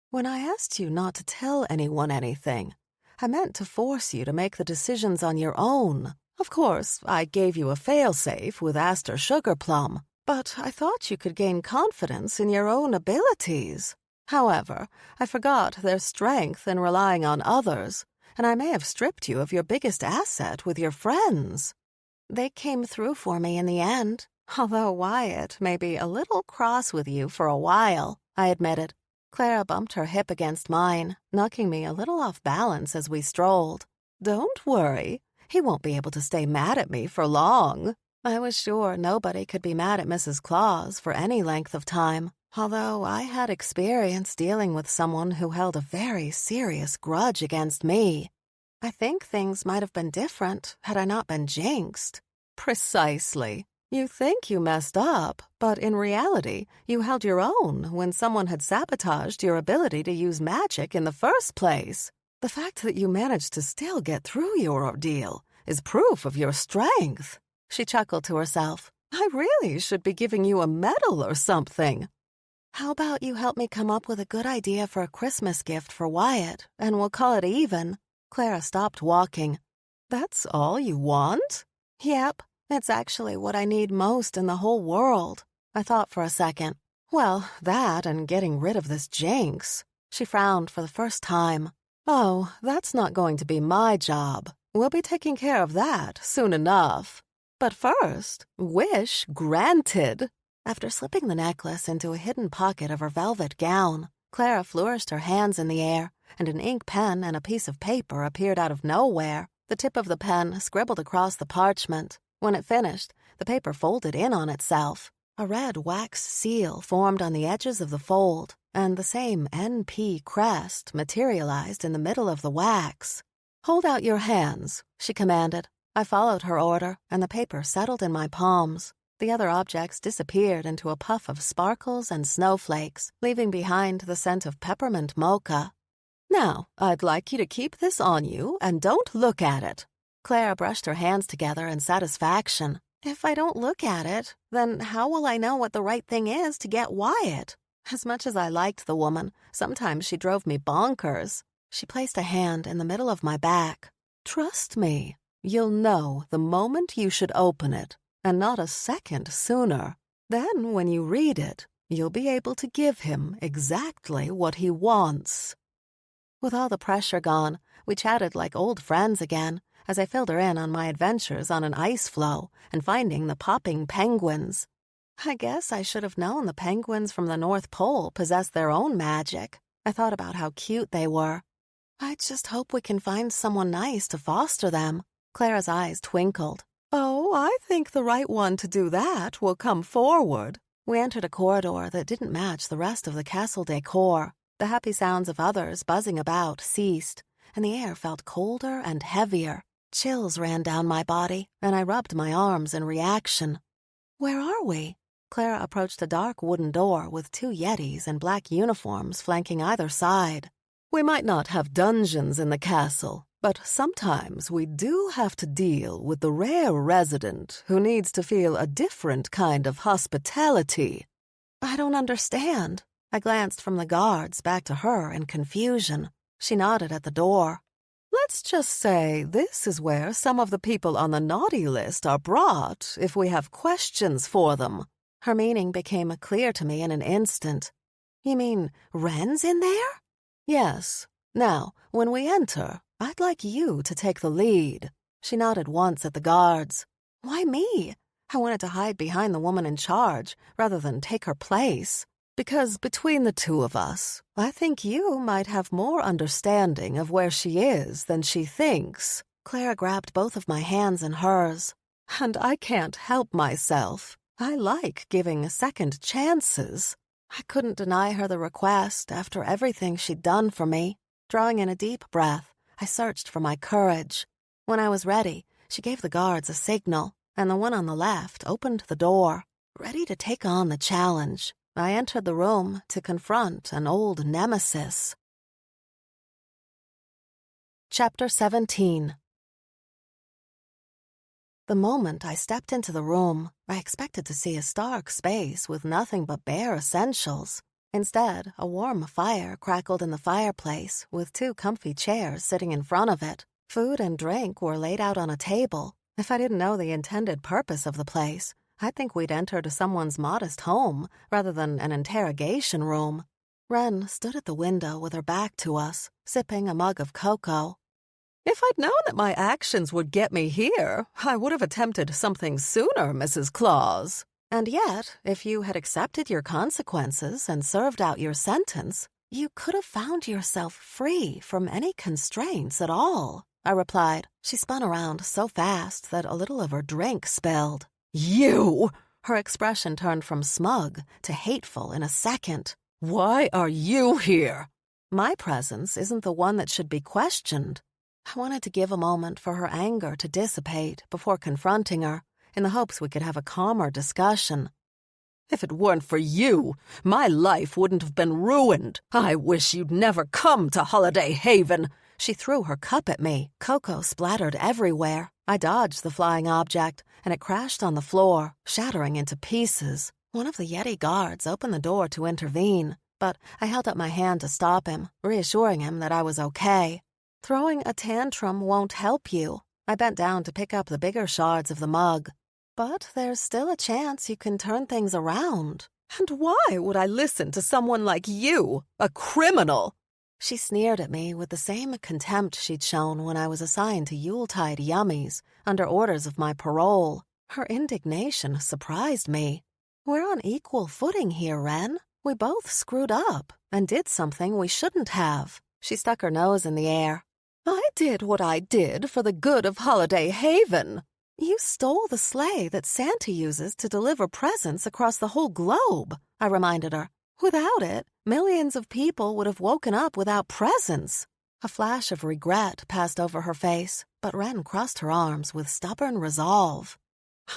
[SPEAKER 2] When I asked you not to tell anyone anything, I meant to force you to make the decisions on your own. Of course, I gave you a failsafe with Aster Sugarplum, but I thought you could gain confidence in your own abilities. However, I forgot there's strength in relying on others, and I may have stripped you of your biggest asset with your friends.
[SPEAKER 1] They came through for me in the end, although Wyatt may be a little cross with you for a while, I admitted. Clara bumped her hip against mine, knocking me a little off balance as we strolled.
[SPEAKER 2] Don't worry, he won't be able to stay mad at me for long.
[SPEAKER 1] I was sure nobody could be mad at Mrs. Claus for any length of time, although I had experience dealing with someone who held a very serious grudge against me. I think things might have been different had I not been jinxed.
[SPEAKER 2] Precisely. You think you messed up, but in reality, you held your own when someone had sabotaged your ability to use magic in the first place. The fact that you managed to still get through your ordeal is proof of your strength. She chuckled to herself. I really should be giving you a medal or something.
[SPEAKER 1] How about you help me come up with a good idea for a Christmas gift for Wyatt, and we'll call it even?
[SPEAKER 2] Clara stopped walking. That's all you want?
[SPEAKER 1] Yep, it's actually what I need most in the whole world. I thought for a second.
[SPEAKER 2] Well, that and getting rid of this jinx.
[SPEAKER 1] She frowned for the first time.
[SPEAKER 2] Oh, that's not going to be my job. We'll be taking care of that soon enough. But first, wish granted.
[SPEAKER 1] After slipping the necklace into a hidden pocket of her velvet gown, Clara flourished her hands in the air, and an ink pen and a piece of paper appeared out of nowhere. The tip of the pen scribbled across the parchment. When it finished, the paper folded in on itself. A red wax seal formed on the edges of the fold, and the same NP crest materialized in the middle of the wax.
[SPEAKER 2] Hold out your hands, she commanded. I followed her order, and the paper settled in my palms. The other objects disappeared into a puff of sparkles and snowflakes, leaving behind the scent of peppermint mocha. Now, I'd like you to keep this on you and don't look at it.
[SPEAKER 1] Clara brushed her hands together in satisfaction. If I don't look at it, then how will I know what the right thing is to get Wyatt? As much as I liked the woman, sometimes she drove me bonkers. She placed a hand in the middle of my back.
[SPEAKER 2] Trust me, you'll know the moment you should open it, and not a second sooner. Then, when you read it, you'll be able to give him exactly what he wants.
[SPEAKER 1] With all the pressure gone, we chatted like old friends again, as I filled her in on my adventures on an ice floe and finding the popping penguins. I guess I should have known the penguins from the North Pole possessed their own magic. I thought about how cute they were. I just hope we can find someone nice to foster them. Clara's eyes twinkled.
[SPEAKER 2] Oh, I think the right one to do that will come forward.
[SPEAKER 1] We entered a corridor that didn't match the rest of the castle decor. The happy sounds of others buzzing about ceased, and the air felt colder and heavier. Chills ran down my body, and I rubbed my arms in reaction. Where are we? Clara approached a dark wooden door with two yetis in black uniforms flanking either side.
[SPEAKER 2] We might not have dungeons in the castle, but sometimes we do have to deal with the rare resident who needs to feel a different kind of hospitality.
[SPEAKER 1] I don't understand. I glanced from the guards back to her in confusion. She nodded at the door.
[SPEAKER 2] Let's just say this is where some of the people on the naughty list are brought if we have questions for them.
[SPEAKER 1] Her meaning became clear to me in an instant. You mean Wren's in there?
[SPEAKER 2] Yes. Now, when we enter, I'd like you to take the lead.
[SPEAKER 1] She nodded once at the guards. Why me? I wanted to hide behind the woman in charge rather than take her place.
[SPEAKER 2] Because between the two of us, I think you might have more understanding of where she is than she thinks.
[SPEAKER 1] Clara grabbed both of my hands in hers.
[SPEAKER 2] And I can't help myself. I like giving second chances.
[SPEAKER 1] I couldn't deny her the request after everything she'd done for me. Drawing in a deep breath, I searched for my courage. When I was ready, she gave the guards a signal, and the one on the left opened the door. Ready to take on the challenge, I entered the room to confront an old nemesis. Chapter 17. The moment I stepped into the room, I expected to see a stark space with nothing but bare essentials. Instead, a warm fire crackled in the fireplace with two comfy chairs sitting in front of it. Food and drink were laid out on a table. If I didn't know the intended purpose of the place, I'd think we'd entered someone's modest home rather than an interrogation room. Wren stood at the window with her back to us, sipping a mug of cocoa.
[SPEAKER 2] If I'd known that my actions would get me here, I would have attempted something sooner, Mrs. Claus.
[SPEAKER 1] And yet, if you had accepted your consequences and served out your sentence, you could have found yourself free from any constraints at all, I replied. She spun around so fast that a little of her drink spilled.
[SPEAKER 2] You!
[SPEAKER 1] Her expression turned from smug to hateful in a second.
[SPEAKER 2] Why are you here?
[SPEAKER 1] My presence isn't the one that should be questioned. I wanted to give a moment for her anger to dissipate before confronting her, in the hopes we could have a calmer discussion.
[SPEAKER 2] If it weren't for you, my life wouldn't have been ruined. I wish you'd never come to Holiday Haven.
[SPEAKER 1] She threw her cup at me. Cocoa splattered everywhere. I dodged the flying object, and it crashed on the floor, shattering into pieces. One of the Yeti guards opened the door to intervene, but I held up my hand to stop him, reassuring him that I was okay. Throwing a tantrum won't help you. I bent down to pick up the bigger shards of the mug. But there's still a chance you can turn things around.
[SPEAKER 2] And why would I listen to someone like you, a criminal?
[SPEAKER 1] She sneered at me with the same contempt she'd shown when I was assigned to Yuletide yummies under orders of my parole. Her indignation surprised me. We're on equal footing here, Wren. We both screwed up and did something we shouldn't have. She stuck her nose in the air.
[SPEAKER 2] I did what I did for the good of Holiday Haven.
[SPEAKER 1] You stole the sleigh that Santa uses to deliver presents across the whole globe, I reminded her. Without it, millions of people would have woken up without presents. A flash of regret passed over her face, but Wren crossed her arms with stubborn resolve.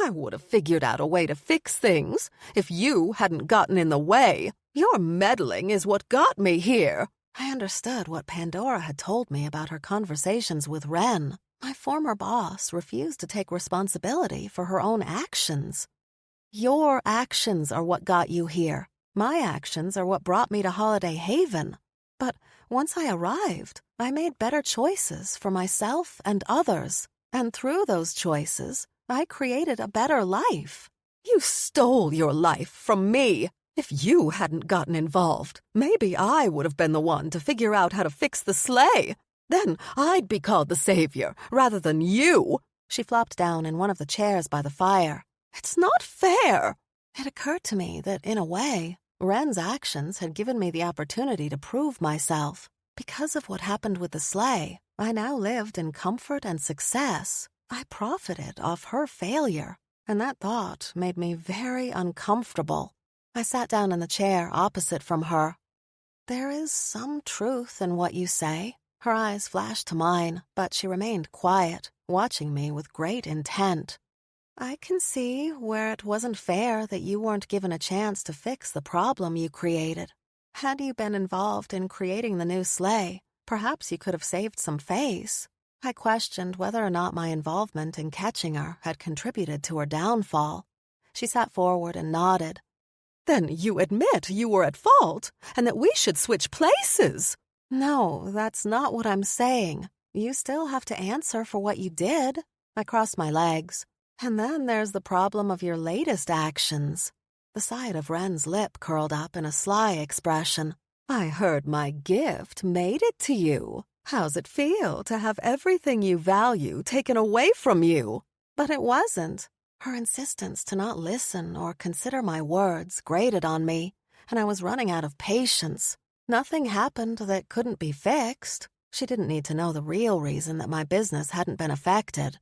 [SPEAKER 2] I would have figured out a way to fix things if you hadn't gotten in the way. Your meddling is what got me here.
[SPEAKER 1] I understood what Pandora had told me about her conversations with Wren. My former boss refused to take responsibility for her own actions. Your actions are what got you here. My actions are what brought me to Holiday Haven. But once I arrived, I made better choices for myself and others. And through those choices, I created a better life.
[SPEAKER 2] You stole your life from me. If you hadn't gotten involved, maybe I would have been the one to figure out how to fix the sleigh. Then I'd be called the savior rather than you.
[SPEAKER 1] She flopped down in one of the chairs by the fire.
[SPEAKER 2] It's not fair.
[SPEAKER 1] It occurred to me that, in a way, Wren's actions had given me the opportunity to prove myself. Because of what happened with the sleigh, I now lived in comfort and success. I profited off her failure, and that thought made me very uncomfortable. I sat down in the chair opposite from her. There is some truth in what you say. Her eyes flashed to mine, but she remained quiet, watching me with great intent. I can see where it wasn't fair that you weren't given a chance to fix the problem you created. Had you been involved in creating the new sleigh, perhaps you could have saved some face. I questioned whether or not my involvement in catching her had contributed to her downfall. She sat forward and nodded.
[SPEAKER 2] Then you admit you were at fault, and that we should switch places.
[SPEAKER 1] No, that's not what I'm saying. You still have to answer for what you did. I crossed my legs. And then there's the problem of your latest actions. The side of Wren's lip curled up in a sly expression.
[SPEAKER 2] I heard my gift made it to you. How's it feel to have everything you value taken away from you?
[SPEAKER 1] But it wasn't. Her insistence to not listen or consider my words grated on me, and I was running out of patience. Nothing happened that couldn't be fixed. She didn't need to know the real reason that my business hadn't been affected.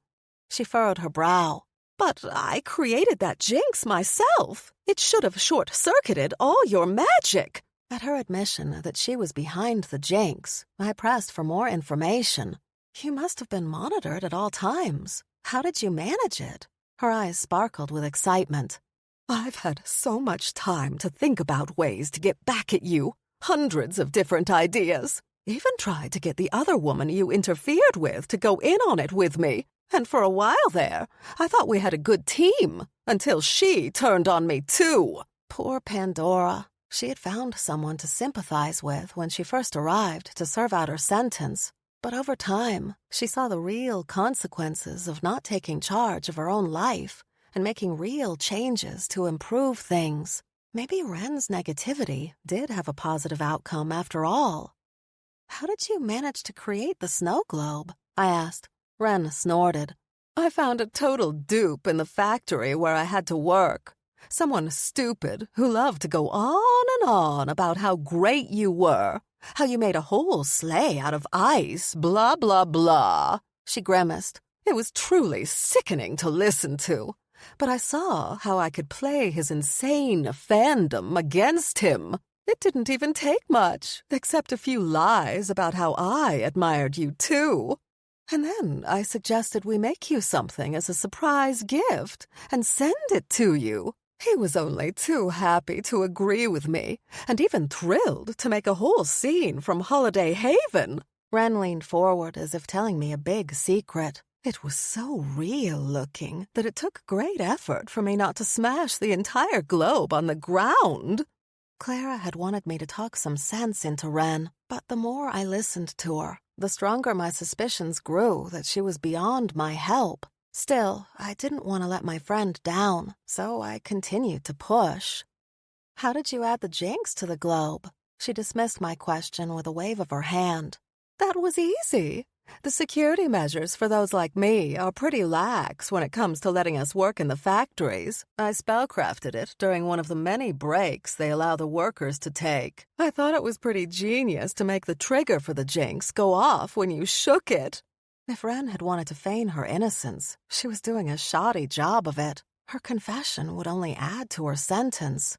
[SPEAKER 1] She furrowed her brow.
[SPEAKER 2] But I created that jinx myself. It should have short-circuited all your magic.
[SPEAKER 1] At her admission that she was behind the jinx, I pressed for more information. You must have been monitored at all times. How did you manage it? Her eyes sparkled with excitement.
[SPEAKER 2] I've had so much time to think about ways to get back at you. Hundreds of different ideas. Even tried to get the other woman you interfered with to go in on it with me. And for a while there, I thought we had a good team, until she turned on me too.
[SPEAKER 1] Poor Pandora. She had found someone to sympathize with when she first arrived to serve out her sentence. But over time, she saw the real consequences of not taking charge of her own life and making real changes to improve things. Maybe Wren's negativity did have a positive outcome after all. How did you manage to create the snow globe? I asked.
[SPEAKER 2] Wren snorted. I found a total dupe in the factory where I had to work. Someone stupid who loved to go on and on about how great you were, how you made a whole sleigh out of ice, blah, blah, blah. She grimaced. It was truly sickening to listen to. But I saw how I could play his insane fandom against him. It didn't even take much, except a few lies about how I admired you too. And then I suggested we make you something as a surprise gift and send it to you. He was only too happy to agree with me, and even thrilled to make a whole scene from Holiday Haven.
[SPEAKER 1] Ren leaned forward as if telling me a big secret.
[SPEAKER 2] It was so real-looking that it took great effort for me not to smash the entire globe on the ground.
[SPEAKER 1] Clara had wanted me to talk some sense into Ren, but the more I listened to her, the stronger my suspicions grew that she was beyond my help. Still, I didn't want to let my friend down, so I continued to push. How did you add the jinx to the globe? She dismissed my question with a wave of her hand.
[SPEAKER 2] That was easy. The security measures for those like me are pretty lax when it comes to letting us work in the factories. I spellcrafted it during one of the many breaks they allow the workers to take. I thought it was pretty genius to make the trigger for the jinx go off when you shook it.
[SPEAKER 1] If Ren had wanted to feign her innocence, she was doing a shoddy job of it. Her confession would only add to her sentence.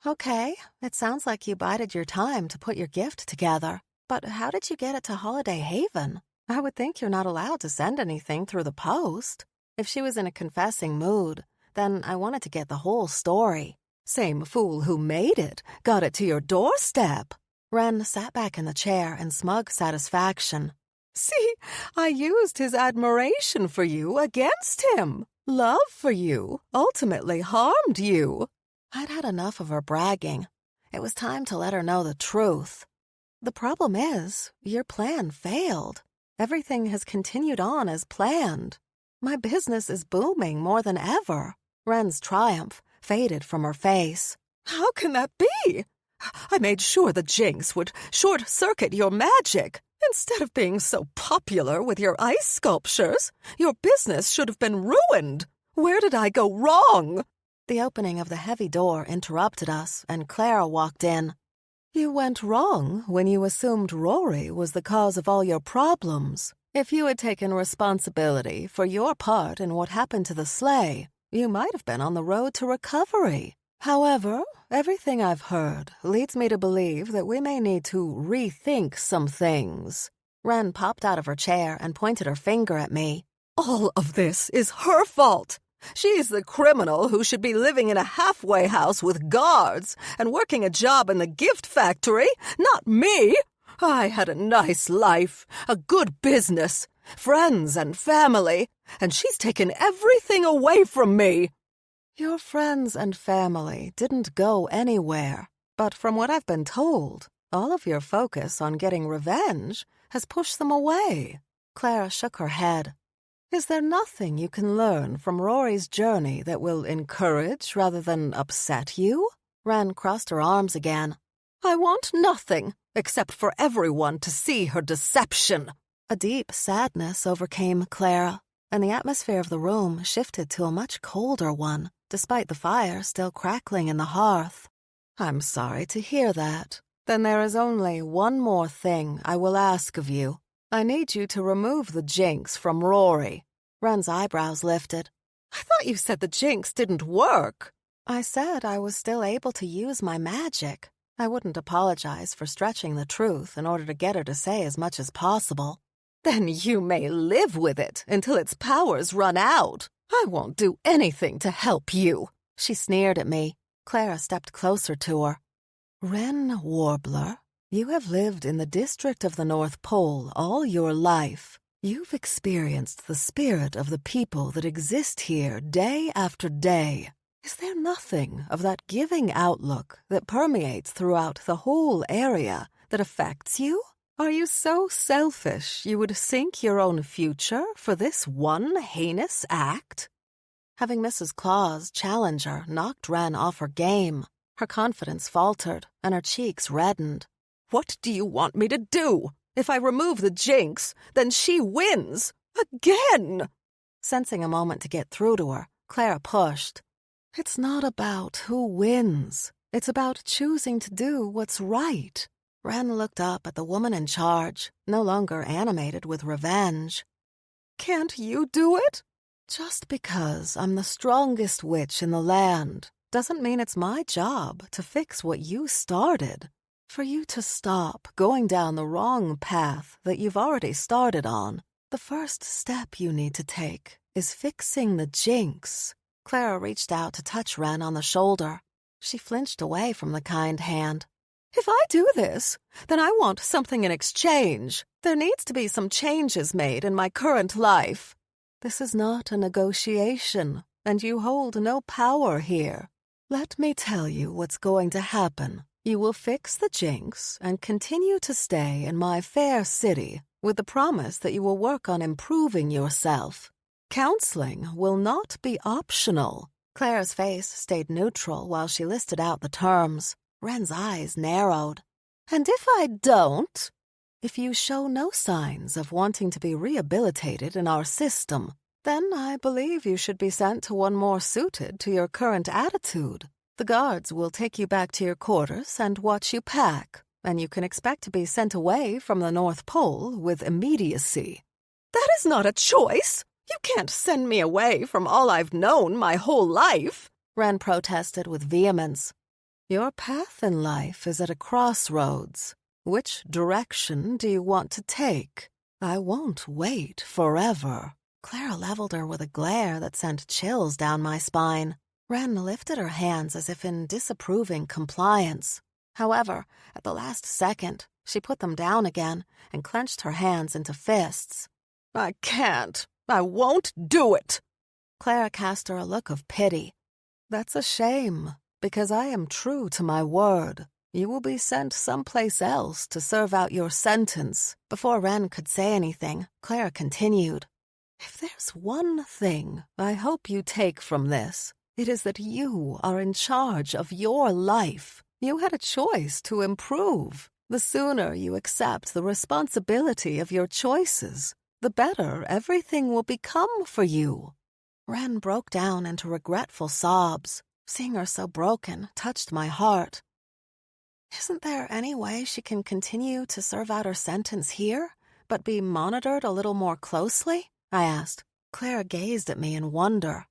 [SPEAKER 1] Okay, it sounds like you bided your time to put your gift together. But how did you get it to Holiday Haven? I would think you're not allowed to send anything through the post. If she was in a confessing mood, then I wanted to get the whole story.
[SPEAKER 2] Same fool who made it got it to your doorstep.
[SPEAKER 1] Ren sat back in the chair in smug satisfaction.
[SPEAKER 2] See, I used his admiration for you against him. Love for you ultimately harmed you.
[SPEAKER 1] I'd had enough of her bragging. It was time to let her know the truth. The problem is, your plan failed. Everything has continued on as planned. My business is booming more than ever. Ren's triumph faded from her face.
[SPEAKER 2] How can that be? I made sure the jinx would short-circuit your magic. Instead of being so popular with your ice sculptures, your business should have been ruined. Where did I go wrong?
[SPEAKER 1] The opening of the heavy door interrupted us, and Clara walked in.
[SPEAKER 2] You went wrong when you assumed Rory was the cause of all your problems. If you had taken responsibility for your part in what happened to the sleigh, you might have been on the road to recovery. However, everything I've heard leads me to believe that we may need to rethink some things.
[SPEAKER 1] Ren popped out of her chair and pointed her finger at me.
[SPEAKER 2] All of this is her fault. She's the criminal who should be living in a halfway house with guards and working a job in the gift factory, not me. I had a nice life, a good business, friends and family, and she's taken everything away from me.
[SPEAKER 1] Your friends and family didn't go anywhere, but from what I've been told, all of your focus on getting revenge has pushed them away. Clara shook her head. Is there nothing you can learn from Rory's journey that will encourage rather than upset you? Ren crossed her arms again.
[SPEAKER 2] I want nothing except for everyone to see her deception.
[SPEAKER 1] A deep sadness overcame Clara, and the atmosphere of the room shifted to a much colder one, despite the fire still crackling in the hearth. I'm sorry to hear that. Then there is only one more thing I will ask of you. I need you to remove the jinx from Rory. Ren's eyebrows lifted.
[SPEAKER 2] I thought you said the jinx didn't work.
[SPEAKER 1] I said I was still able to use my magic. I wouldn't apologize for stretching the truth in order to get her to say as much as possible.
[SPEAKER 2] Then you may live with it until its powers run out. I won't do anything to help you.
[SPEAKER 1] She sneered at me. Clara stepped closer to her. Ren Warbler, you have lived in the district of the North Pole all your life. You've experienced the spirit of the people that exist here day after day. Is there nothing of that giving outlook that permeates throughout the whole area that affects you? Are you so selfish you would sink your own future for this one heinous act? Having Mrs. Claus challenge her knocked Ren off her game. Her confidence faltered, and her cheeks reddened.
[SPEAKER 2] What do you want me to do? If I remove the jinx, then she wins. Again!
[SPEAKER 1] Sensing a moment to get through to her, Clara pushed. It's not about who wins. It's about choosing to do what's right. Ren looked up at the woman in charge, no longer animated with revenge.
[SPEAKER 2] Can't you do it?
[SPEAKER 1] Just because I'm the strongest witch in the land doesn't mean it's my job to fix what you started. For you to stop going down the wrong path that you've already started on The first step you need to take is fixing the jinx. Clara reached out to touch Wren on the shoulder. She flinched away from the kind hand. If I do this, then I want something in exchange. There needs to be some changes made in my current life. This is not a negotiation, and you hold no power here. Let me tell you what's going to happen. You will fix the jinx and continue to stay in my fair city with the promise that you will work on improving yourself. Counseling will not be optional. Clara's face stayed neutral while she listed out the terms. Wren's eyes narrowed. And if I don't? If you show no signs of wanting to be rehabilitated in our system, then I believe you should be sent to one more suited to your current attitude. The guards will take you back to your quarters and watch you pack, and you can expect to be sent away from the North Pole with immediacy. That is not a choice! You can't send me away from all I've known my whole life, Wren protested with vehemence. Your path in life is at a crossroads. Which direction do you want to take? I won't wait forever. Clara leveled her with a glare that sent chills down my spine. Wren lifted her hands as if in disapproving compliance. However, at the last second, she put them down again and clenched her hands into fists. I can't. I won't do it. Clara cast her a look of pity. That's a shame, because I am true to my word. You will be sent someplace else to serve out your sentence. Before Wren could say anything, Clara continued. If there's one thing I hope you take from this, it is that you are in charge of your life. You had a choice to improve. The sooner you accept the responsibility of your choices, the better everything will become for you. Wren broke down into regretful sobs. Seeing her so broken touched my heart. Isn't there any way she can continue to serve out her sentence here, but be monitored a little more closely? I asked. Clara gazed at me in wonder.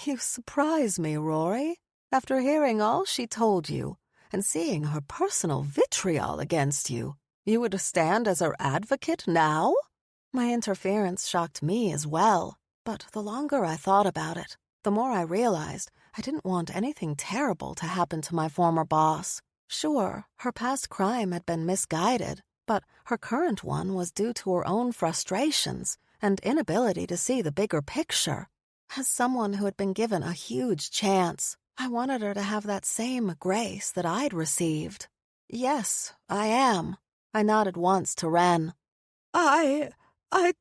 [SPEAKER 1] You surprise me, Rory. After hearing all she told you and seeing her personal vitriol against you, you would stand as her advocate now? My interference shocked me as well, but the longer I thought about it, the more I realized I didn't want anything terrible to happen to my former boss. Sure, her past crime had been misguided, but her current one was due to her own frustrations and inability to see the bigger picture. As someone who had been given a huge chance, I wanted her to have that same grace that I'd received. Yes, I am. I nodded once to Wren. I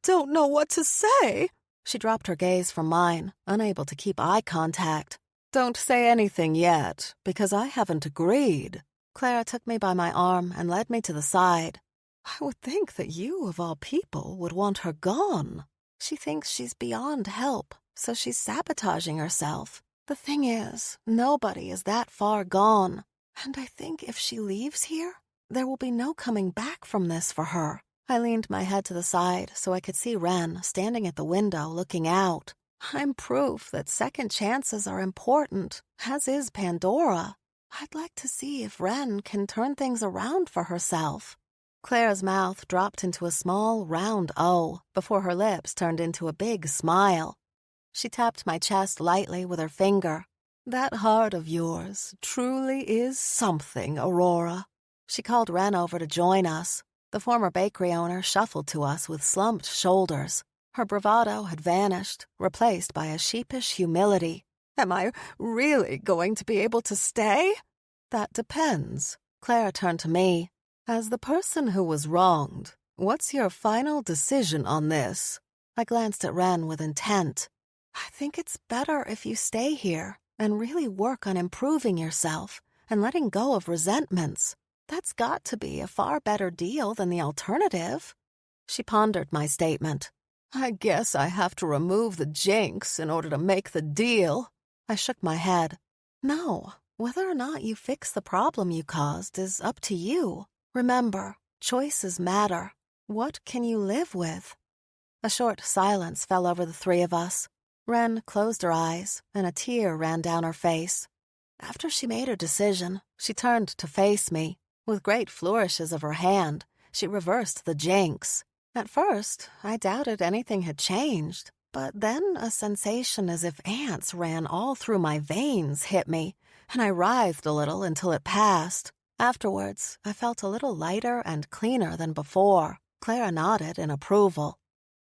[SPEAKER 1] don't know what to say. She dropped her gaze from mine, unable to keep eye contact. Don't say anything yet, because I haven't agreed. Clara took me by my arm and led me to the side. I would think that you, of all people, would want her gone. She thinks she's beyond help, so she's sabotaging herself. The thing is, nobody is that far gone. And I think if she leaves here, there will be no coming back from this for her. I leaned my head to the side so I could see Wren standing at the window looking out. I'm proof that second chances are important, as is Pandora. I'd like to see if Wren can turn things around for herself. Clara's mouth dropped into a small, round O before her lips turned into a big smile. She tapped my chest lightly with her finger. That heart of yours truly is something, Aurora. She called Wren over to join us. The former bakery owner shuffled to us with slumped shoulders. Her bravado had vanished, replaced by a sheepish humility. Am I really going to be able to stay? That depends. Clara turned to me. As the person who was wronged, what's your final decision on this? I glanced at Wren with intent. I think it's better if you stay here and really work on improving yourself and letting go of resentments. That's got to be a far better deal than the alternative. She pondered my statement. I guess I have to remove the jinx in order to make the deal. I shook my head. No, whether or not you fix the problem you caused is up to you. Remember, choices matter. What can you live with? A short silence fell over the three of us. Wren closed her eyes, and a tear ran down her face. After she made her decision, she turned to face me. With great flourishes of her hand, she reversed the jinx. At first, I doubted anything had changed, but then a sensation as if ants ran all through my veins hit me, and I writhed a little until it passed. Afterwards, I felt a little lighter and cleaner than before. Clara nodded in approval.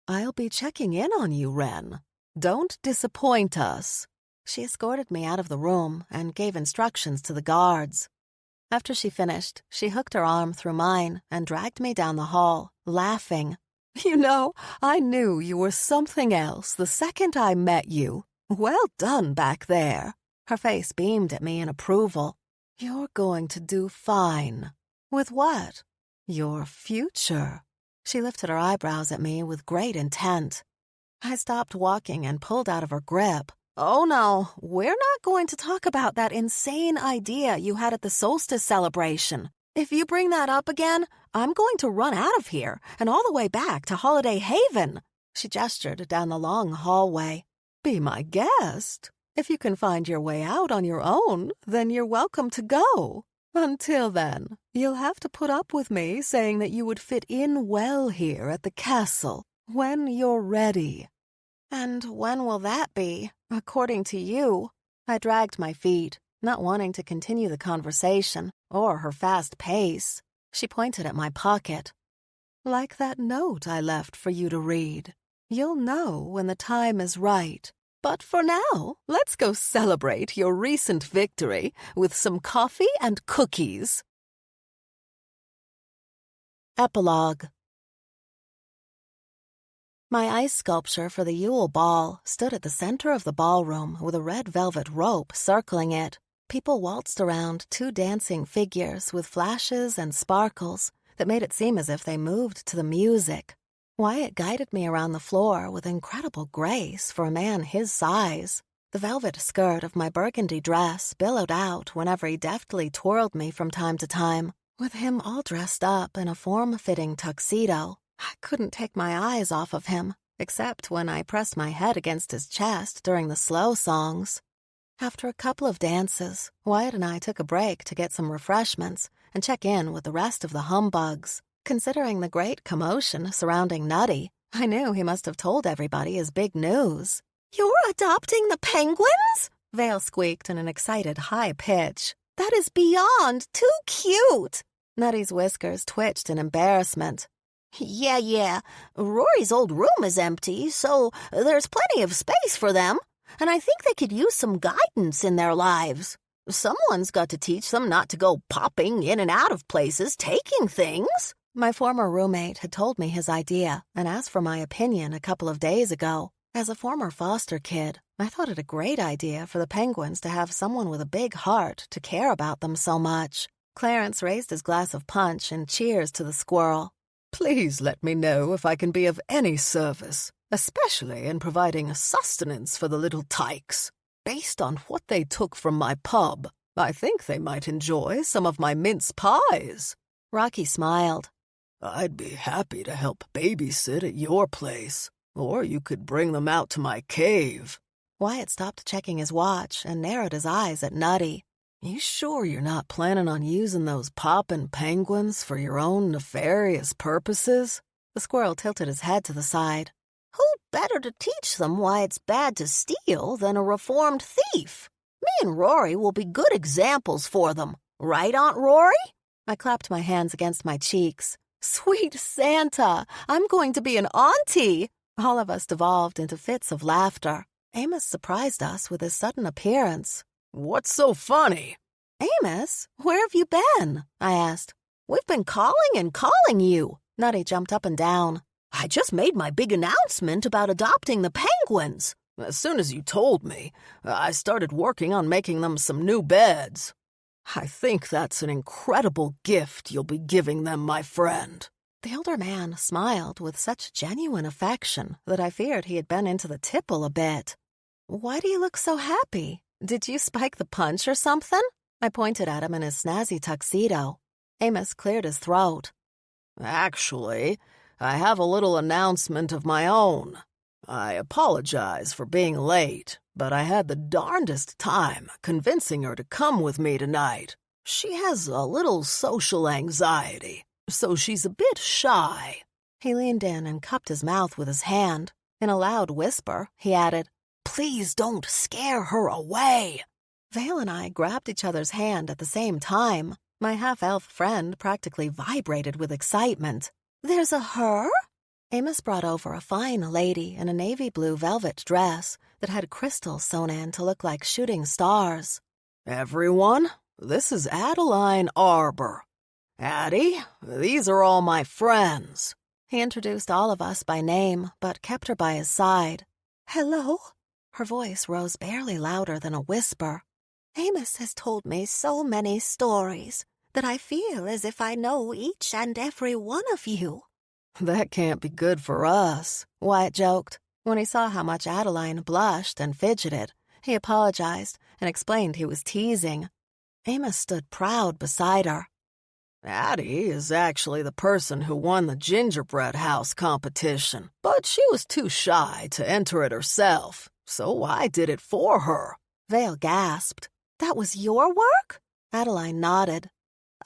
[SPEAKER 2] I'll be checking in on you, Wren. Don't disappoint us.
[SPEAKER 1] She escorted me out of the room and gave instructions to the guards. After she finished, she hooked her arm through mine and dragged me down the hall, laughing.
[SPEAKER 2] You know, I knew you were something else the second I met you. Well done back there.
[SPEAKER 1] Her face beamed at me in approval.
[SPEAKER 2] You're going to do fine.
[SPEAKER 1] With what?
[SPEAKER 2] Your future.
[SPEAKER 1] She lifted her eyebrows at me with great intent. I stopped walking and pulled out of her grip. Oh no, we're not going to talk about that insane idea you had at the solstice celebration. If you bring that up again, I'm going to run out of here and all the way back to Holiday Haven. She gestured down the long hallway.
[SPEAKER 2] Be my guest. If you can find your way out on your own, then you're welcome to go. Until then, you'll have to put up with me saying that you would fit in well here at the castle when you're ready.
[SPEAKER 1] And when will that be, according to you? I dragged my feet, not wanting to continue the conversation or her fast pace. She pointed at my pocket.
[SPEAKER 2] Like that note I left for you to read. You'll know when the time is right. But for now, let's go celebrate your recent victory with some coffee and cookies.
[SPEAKER 1] Epilogue. My ice sculpture for the Yule Ball stood at the center of the ballroom with a red velvet rope circling it. People waltzed around 2 dancing figures with flashes and sparkles that made it seem as if they moved to the music. Wyatt guided me around the floor with incredible grace for a man his size. The velvet skirt of my burgundy dress billowed out whenever he deftly twirled me from time to time. With him all dressed up in a form-fitting tuxedo, I couldn't take my eyes off of him, except when I pressed my head against his chest during the slow songs. After a couple of dances, Wyatt and I took a break to get some refreshments and check in with the rest of the Humbugs. Considering the great commotion surrounding Nutty, I knew he must have told everybody his big news.
[SPEAKER 4] You're adopting the penguins?
[SPEAKER 1] Vale squeaked in an excited high pitch.
[SPEAKER 4] That is beyond too cute.
[SPEAKER 1] Nutty's whiskers twitched in embarrassment.
[SPEAKER 4] Yeah. Rory's old room is empty, so there's plenty of space for them. And I think they could use some guidance in their lives. Someone's got to teach them not to go popping in and out of places, taking things.
[SPEAKER 1] My former roommate had told me his idea and asked for my opinion a couple of days ago. As a former foster kid, I thought it a great idea for the penguins to have someone with a big heart to care about them so much. Clarence raised his glass of punch and cheers to the squirrel.
[SPEAKER 2] Please let me know if I can be of any service, especially in providing sustenance for the little tykes. Based on what they took from my pub, I think they might enjoy some of my mince pies.
[SPEAKER 1] Rocky smiled.
[SPEAKER 2] I'd be happy to help babysit at your place, or you could bring them out to my cave.
[SPEAKER 1] Wyatt stopped checking his watch and narrowed his eyes at Nutty.
[SPEAKER 2] You sure you're not planning on using those poppin' penguins for your own nefarious purposes?
[SPEAKER 1] The squirrel tilted his head to the side.
[SPEAKER 4] Who better to teach them why it's bad to steal than a reformed thief? Me and Rory will be good examples for them. Right, Aunt Rory?
[SPEAKER 1] I clapped my hands against my cheeks. Sweet Santa! I'm going to be an auntie! All of us devolved into fits of laughter. Amos surprised us with his sudden appearance.
[SPEAKER 2] What's so funny?
[SPEAKER 1] Amos, where have you been? I asked.
[SPEAKER 4] We've been calling and calling you.
[SPEAKER 1] Nutty jumped up and down.
[SPEAKER 4] I just made my big announcement about adopting the penguins.
[SPEAKER 2] As soon as you told me, I started working on making them some new beds. I think that's an incredible gift you'll be giving them, my friend.
[SPEAKER 1] The older man smiled with such genuine affection that I feared he had been into the tipple a bit. Why do you look so happy? Did you spike the punch or something? I pointed at him in his snazzy tuxedo. Amos cleared his throat.
[SPEAKER 2] Actually, I have a little announcement of my own. I apologize for being late, but I had the darndest time convincing her to come with me tonight. She has a little social anxiety, so she's a bit shy.
[SPEAKER 1] He leaned in and cupped his mouth with his hand. In a loud whisper, he added,
[SPEAKER 2] "Please don't scare her away."
[SPEAKER 1] Vale and I grabbed each other's hand at the same time. My half-elf friend practically vibrated with excitement.
[SPEAKER 4] There's a her?
[SPEAKER 1] Amos brought over a fine lady in a navy blue velvet dress that had crystals sewn in to look like shooting stars.
[SPEAKER 2] "Everyone, this is Adeline Arbor. Addie, these are all my friends."
[SPEAKER 1] He introduced all of us by name, but kept her by his side.
[SPEAKER 4] Hello?
[SPEAKER 1] Her voice rose barely louder than a whisper.
[SPEAKER 4] Amos has told me so many stories that I feel as if I know each and every one of you.
[SPEAKER 1] That can't be good for us, Wyatt joked. When he saw how much Adeline blushed and fidgeted, he apologized and explained he was teasing. Amos stood proud beside her.
[SPEAKER 2] "Addie is actually the person who won the gingerbread house competition, but she was too shy to enter it herself, so I did it for her."
[SPEAKER 1] Vale gasped.
[SPEAKER 4] That was your work?
[SPEAKER 1] Adeline nodded.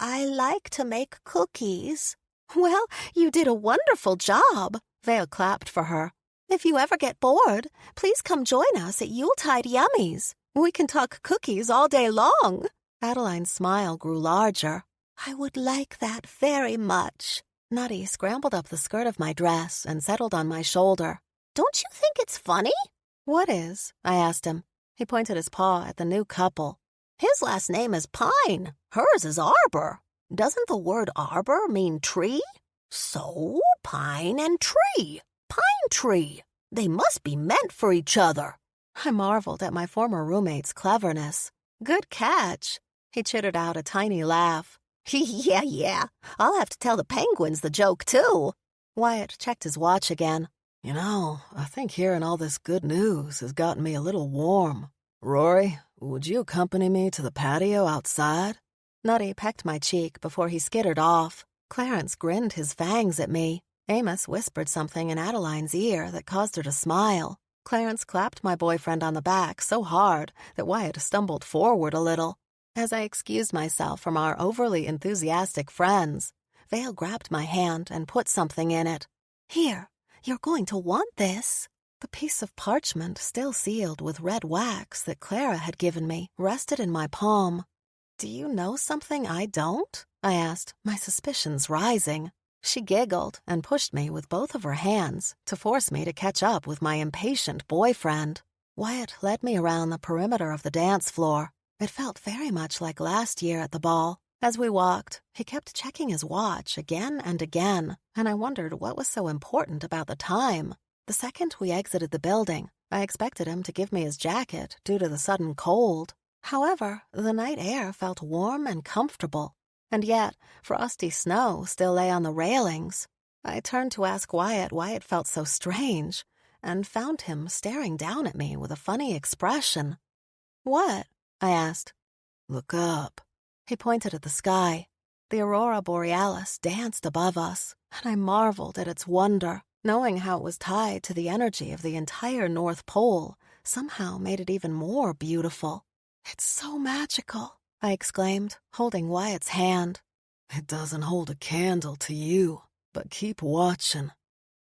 [SPEAKER 4] I like to make cookies. Well, you did a wonderful job.
[SPEAKER 1] Vale clapped for her.
[SPEAKER 4] If you ever get bored, please come join us at Yuletide Yummies. We can talk cookies all day long.
[SPEAKER 1] Adeline's smile grew larger.
[SPEAKER 4] I would like that very much.
[SPEAKER 1] Nutty scrambled up the skirt of my dress and settled on my shoulder.
[SPEAKER 4] Don't you think it's funny?
[SPEAKER 1] What is? I asked him. He pointed his paw at the new couple.
[SPEAKER 4] His last name is Pine. Hers is Arbor. Doesn't the word arbor mean tree? So, pine and tree. Pine tree. They must be meant for each other.
[SPEAKER 1] I marveled at my former roommate's cleverness. Good catch. He chittered out a tiny laugh.
[SPEAKER 4] Yeah. I'll have to tell the penguins the joke, too.
[SPEAKER 1] Wyatt checked his watch again.
[SPEAKER 2] You know, I think hearing all this good news has gotten me a little warm. Rory, would you accompany me to the patio outside?
[SPEAKER 1] Nutty pecked my cheek before he skittered off. Clarence grinned his fangs at me. Amos whispered something in Adeline's ear that caused her to smile. Clarence clapped my boyfriend on the back so hard that Wyatt stumbled forward a little. As I excused myself from our overly enthusiastic friends, Vale grabbed my hand and put something in it.
[SPEAKER 4] Here, you're going to want this.
[SPEAKER 1] The piece of parchment, still sealed with red wax that Clara had given me, rested in my palm. Do you know something I don't? I asked, my suspicions rising. She giggled and pushed me with both of her hands to force me to catch up with my impatient boyfriend. Wyatt led me around the perimeter of the dance floor. It felt very much like last year at the ball. As we walked, he kept checking his watch again and again, and I wondered what was so important about the time. The second we exited the building, I expected him to give me his jacket due to the sudden cold. However, the night air felt warm and comfortable, and yet frosty snow still lay on the railings. I turned to ask Wyatt why it felt so strange, and found him staring down at me with a funny expression. What? I asked.
[SPEAKER 2] Look up.
[SPEAKER 1] He pointed at the sky. The Aurora Borealis danced above us, and I marveled at its wonder. Knowing how it was tied to the energy of the entire North Pole somehow made it even more beautiful. It's so magical, I exclaimed, holding Wyatt's hand.
[SPEAKER 2] It doesn't hold a candle to you, but keep watching.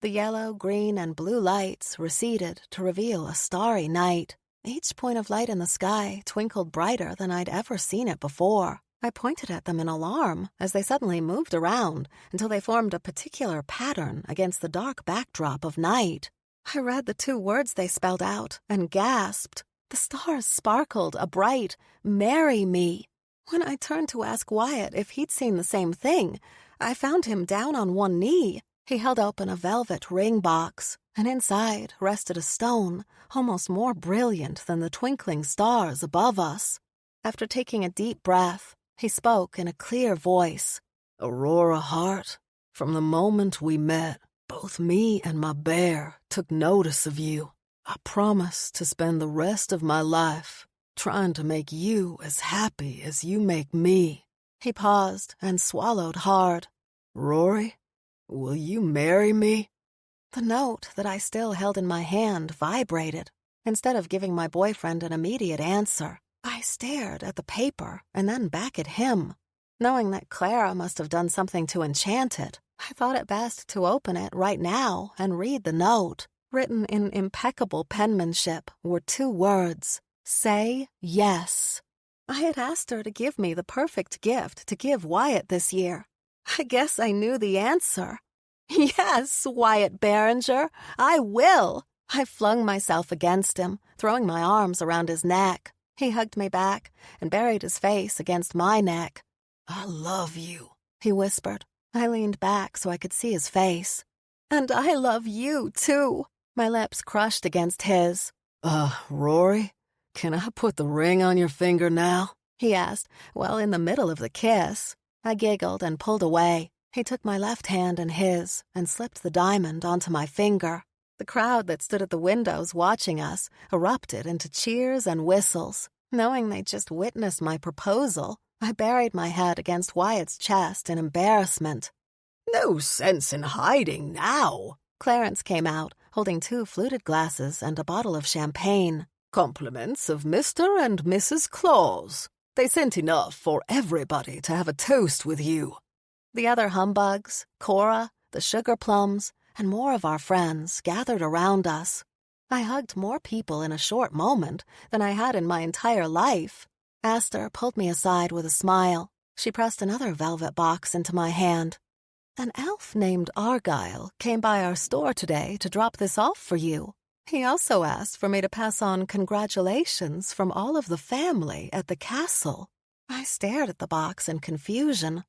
[SPEAKER 1] The yellow, green, and blue lights receded to reveal a starry night. Each point of light in the sky twinkled brighter than I'd ever seen it before. I pointed at them in alarm as they suddenly moved around until they formed a particular pattern against the dark backdrop of night. I read the 2 words they spelled out and gasped. The stars sparkled a bright, "Marry me." When I turned to ask Wyatt if he'd seen the same thing, I found him down on one knee. He held open a velvet ring box, and inside rested a stone almost more brilliant than the twinkling stars above us. After taking a deep breath, he spoke in a clear voice.
[SPEAKER 2] Aurora Hart, from the moment we met, both me and my bear took notice of you. I promise to spend the rest of my life trying to make you as happy as you make me.
[SPEAKER 1] He paused and swallowed hard.
[SPEAKER 2] Rory, will you marry me?
[SPEAKER 1] The note that I still held in my hand vibrated. Instead of giving my boyfriend an immediate answer, I stared at the paper and then back at him. Knowing that Clara must have done something to enchant it, I thought it best to open it right now and read the note. Written in impeccable penmanship were 2 words: "Say yes." I had asked her to give me the perfect gift to give Wyatt this year. I guess I knew the answer. "Yes, Wyatt Barringer, I will." I flung myself against him, throwing my arms around his neck. He hugged me back and buried his face against my neck.
[SPEAKER 2] I love you,
[SPEAKER 1] he whispered. I leaned back so I could see his face. "And I love you, too." My lips crushed against his.
[SPEAKER 2] Rory, can I put the ring on your finger now?"
[SPEAKER 1] he asked, well in the middle of the kiss. I giggled and pulled away. He took my left hand in his and slipped the diamond onto my finger. The crowd that stood at the windows watching us erupted into cheers and whistles. Knowing they'd just witnessed my proposal, I buried my head against Wyatt's chest in embarrassment.
[SPEAKER 2] "No sense in hiding now."
[SPEAKER 1] Clarence came out, holding 2 fluted glasses and a bottle of champagne.
[SPEAKER 2] "Compliments of Mr. and Mrs. Claus. They sent enough for everybody to have a toast with you."
[SPEAKER 1] The other humbugs, Cora, the sugar plums, and more of our friends gathered around us. I hugged more people in a short moment than I had in my entire life. Aster pulled me aside with a smile. She pressed another velvet box into my hand. "An elf named Argyle came by our store today to drop this off for you. He also asked for me to pass on congratulations from all of the family at the castle." I stared at the box in confusion.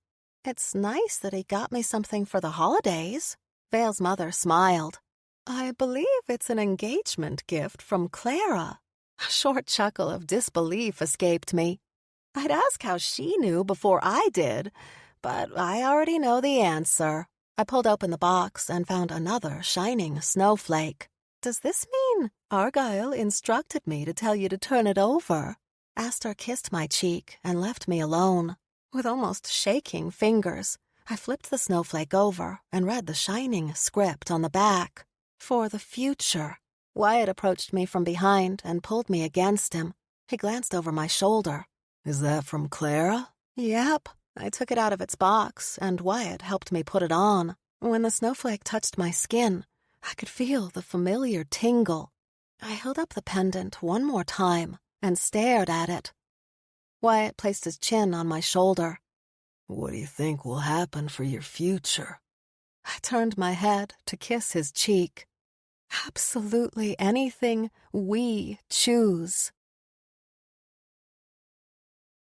[SPEAKER 1] "It's nice that he got me something for the holidays." Vale's mother smiled. "I believe it's an engagement gift from Clara." A short chuckle of disbelief escaped me. I'd ask how she knew before I did, but I already know the answer. I pulled open the box and found another shining snowflake. "Does this mean Argyle instructed me to tell you to turn it over?" Aster kissed my cheek and left me alone. With almost shaking fingers, I flipped the snowflake over and read the shining script on the back. "For the future." Wyatt approached me from behind and pulled me against him. He glanced over my shoulder.
[SPEAKER 2] "Is that from Clara?"
[SPEAKER 1] "Yep." I took it out of its box, and Wyatt helped me put it on. When the snowflake touched my skin, I could feel the familiar tingle. I held up the pendant one more time and stared at it. Wyatt placed his chin on my shoulder.
[SPEAKER 2] "What do you think will happen for your future?"
[SPEAKER 1] I turned my head to kiss his cheek. "Absolutely anything we choose."